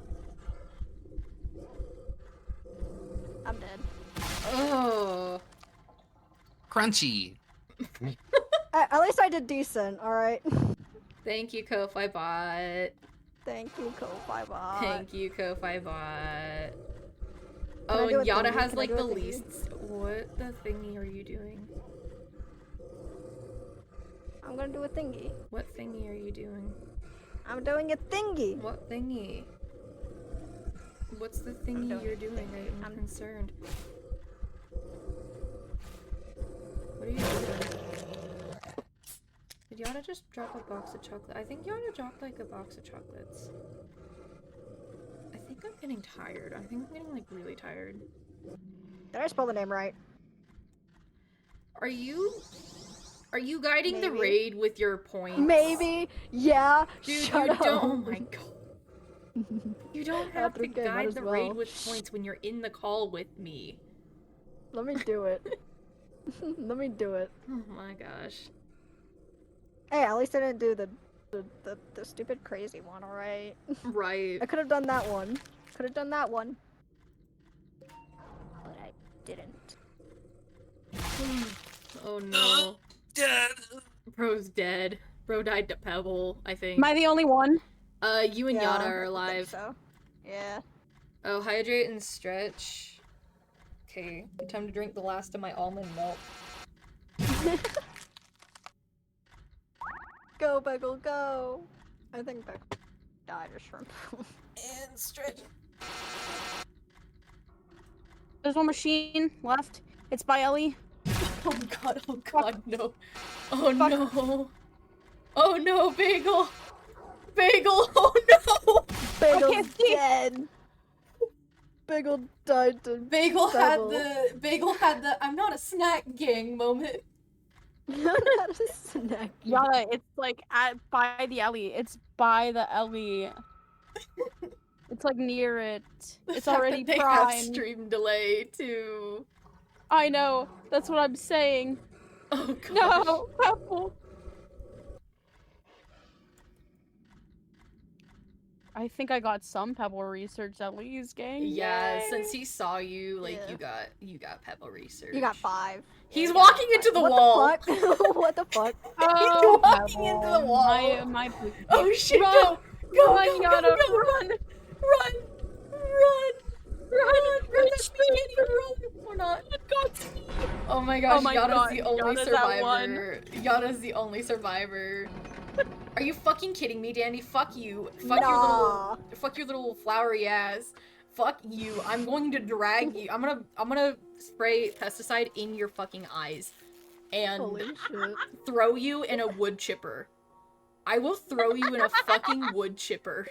I'm dead. Oh. Crunchy. At least I did decent. All right. Thank you, Ko-Fi Bot. Thank you, Ko-Fi Bot. Thank you, Ko-Fi Bot. I Oh, do and a Yada thingy? has Can I like do a the thingy? least. What the thingy are you doing? I'm gonna do a thingy. What thingy are you doing? I'm doing a thingy. What thingy? What's the thingy doing you're a doing? thingy. I'm I'm- concerned. What are you doing? Did Yada just drop a box of chocolate? I think Yada dropped like a box of chocolates. I think I'm getting tired. I think I'm getting like really tired. Did I spell the name right? Are you guiding the Maybe. raid with your points? Maybe. Yeah. Dude, Shut you up. don't. Oh my god. You don't have to Okay, might guide as the raid well. with points when you're in the call with me. Let me do it. Let me do it. Oh my gosh. Hey, at least I didn't do the stupid crazy one. All right. Right. I could have done that one. Could have done that one. But I didn't. Oh no. Dead. Bro's dead. Bro died to Pebble, I think. Am I the only one? You and Yeah, Yada I are think alive. So. Yeah. Oh, hydrate and stretch. Okay, time to drink the last of my almond milk. Go, Bagel, go! I think Bagel died or shrimp. And stretch. There's one machine left. It's by Ellie. Oh god, no. Oh no. Oh no, Bagel! Bagel, oh no! Bagel's can't see. dead! Bagel died to Bagel had Pebble. the I'm not a snack gang moment. That is snack. Yada, it's like by the alley. It's by the alley. It's like near it. The It's fact already that they have primed. stream delay too. I know. That's what I'm saying. Oh god. No, Pebble. I think I got some Pebble research at least, gang. Yeah, Yay. since he saw you, like Yeah. you got Pebble research. You got 5. He's Yeah, you walking got into the 5. wall. What the fuck? What the fuck? Oh, walking into the Pebble. wall. My Oh shit! Run, Go! Go! run, Go! Yada, Go! Go! run. Run! Run! Run! Run! Or not. Oh my gosh, Oh my Yada's God, the only Yada's at one. survivor. Yada's the only survivor. Are you fucking kidding me, Danny? Fuck you. Fuck your little flowery ass. Fuck you. I'm going to drag you. I'm gonna spray pesticide in your fucking eyes and Holy shit. throw you in a wood chipper. I will throw you in a fucking wood chipper.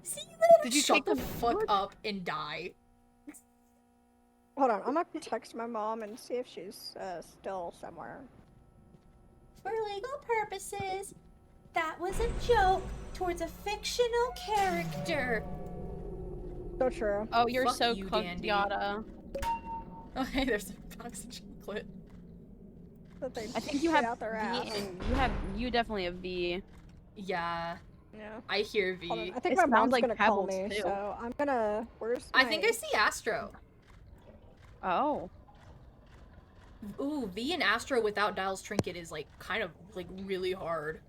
See, Did you shut take the the fuck wood? up and die. Hold on, I'm gonna text my mom and see if she's still somewhere. For legal purposes, that was a joke towards a fictional character. So true. Oh, you're Fuck so you, cooked, Dandy. Yada. Oh, hey, there's a box of chocolate. That they I think you shit have out their V, ass. and you definitely have V. Yeah, Yeah. I hear V. Hold on, I think It my sounds mom's like gonna call Pebbles, me, too. so I'm gonna. Where's I think my- I see Astro. Oh. Ooh, V and Astro without Dial's trinket is like kind of like really hard.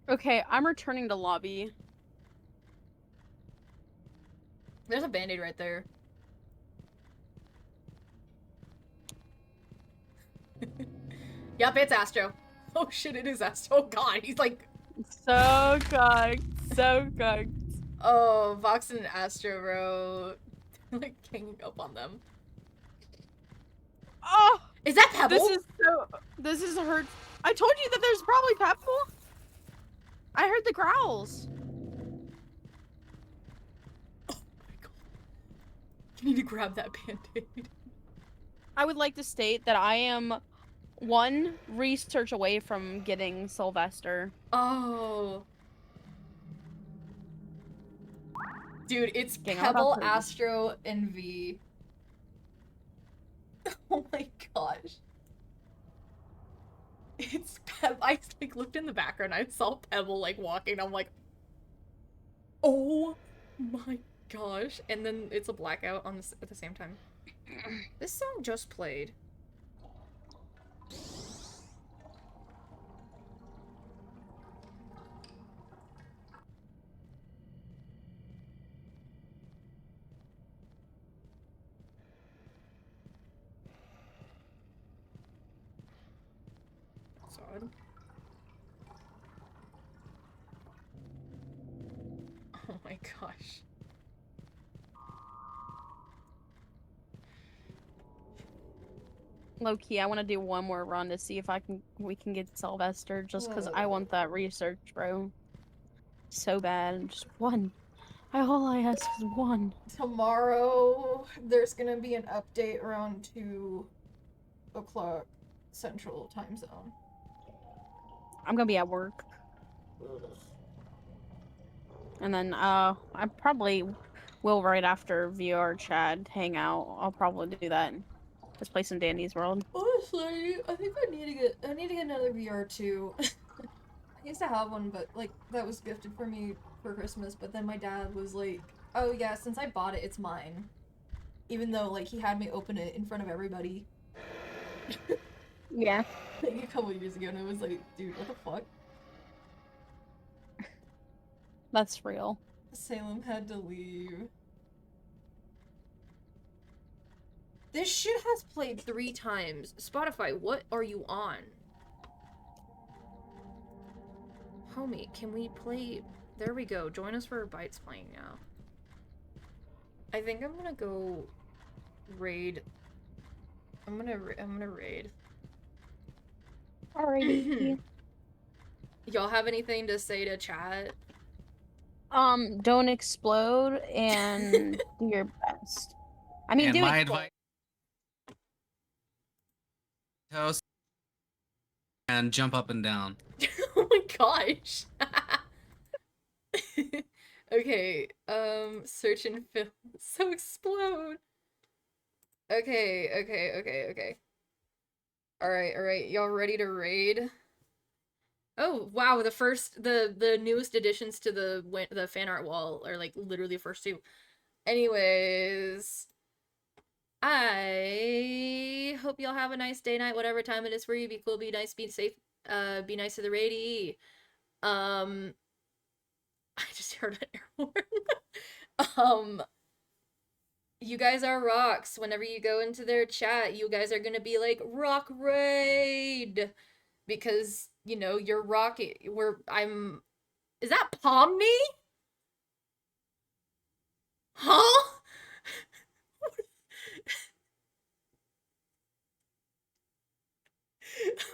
Okay, I'm returning to lobby. There's a band-aid right there. Yup, it's Astro. Oh shit, it is Astro. Oh god, he's like, So cooked. So cooked. oh, Vox and Astro, bro. Like hanging up on them. Oh, Is that Pebble? this is hurt. I told you that there's probably Pebble. I heard the growls. You need to grab that band-aid. I would like to state that I am one research away from getting Sylvester. Oh. Dude, it's Gang, I'm about Pebble, to- Astro, and V. Oh my gosh. It's Pebble. I like looked in the background. I saw Pebble like walking. I'm like, oh my gosh. And then it's a blackout on this at the same time. This song just played. Odd. Oh my gosh. Low key, I want to do one more run to see if we can get Sylvester, just because I want that research, bro. So bad, just one. All I ask is one. Tomorrow, there's gonna be an update around 2 o'clock Central Time Zone. I'm gonna be at work. And then, I probably will right after VR Chad hang out. I'll probably do that. Let's play some Dandy's World. Honestly, I think I need to get another VR too. I used to have one, but like that was gifted for me for Christmas. But then my dad was like, "Oh yeah, since I bought it, it's mine." Even though like he had me open it in front of everybody. Yeah. Like a couple years ago, and I was like, "Dude, what the fuck?" That's real. Salem had to leave. This shit has played 3 times. Spotify, what are you on? Homie, can we play... There we go. Join us for Bytes playing now. I think I'm gonna go raid. I'm gonna raid. Alright. Y'all have anything to say to chat? Don't explode and do your best. I mean, and do my it. advice: toast and jump up and down. Oh my gosh. Okay, search and film. So explode. Okay. Alright. Y'all ready to raid? Oh, wow, the newest additions to the fan art wall are like literally the first two. Anyways, I hope y'all have a nice day, night, whatever time it is for you. Be cool, be nice, be safe, be nice to the raidie. I just heard an air horn. You guys are rocks. Whenever you go into their chat, you guys are gonna be like, rock raid! Because, you know, you're rocking. Is that Pomni? Huh?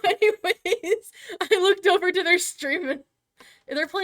Anyways, I looked over to their stream and they're playing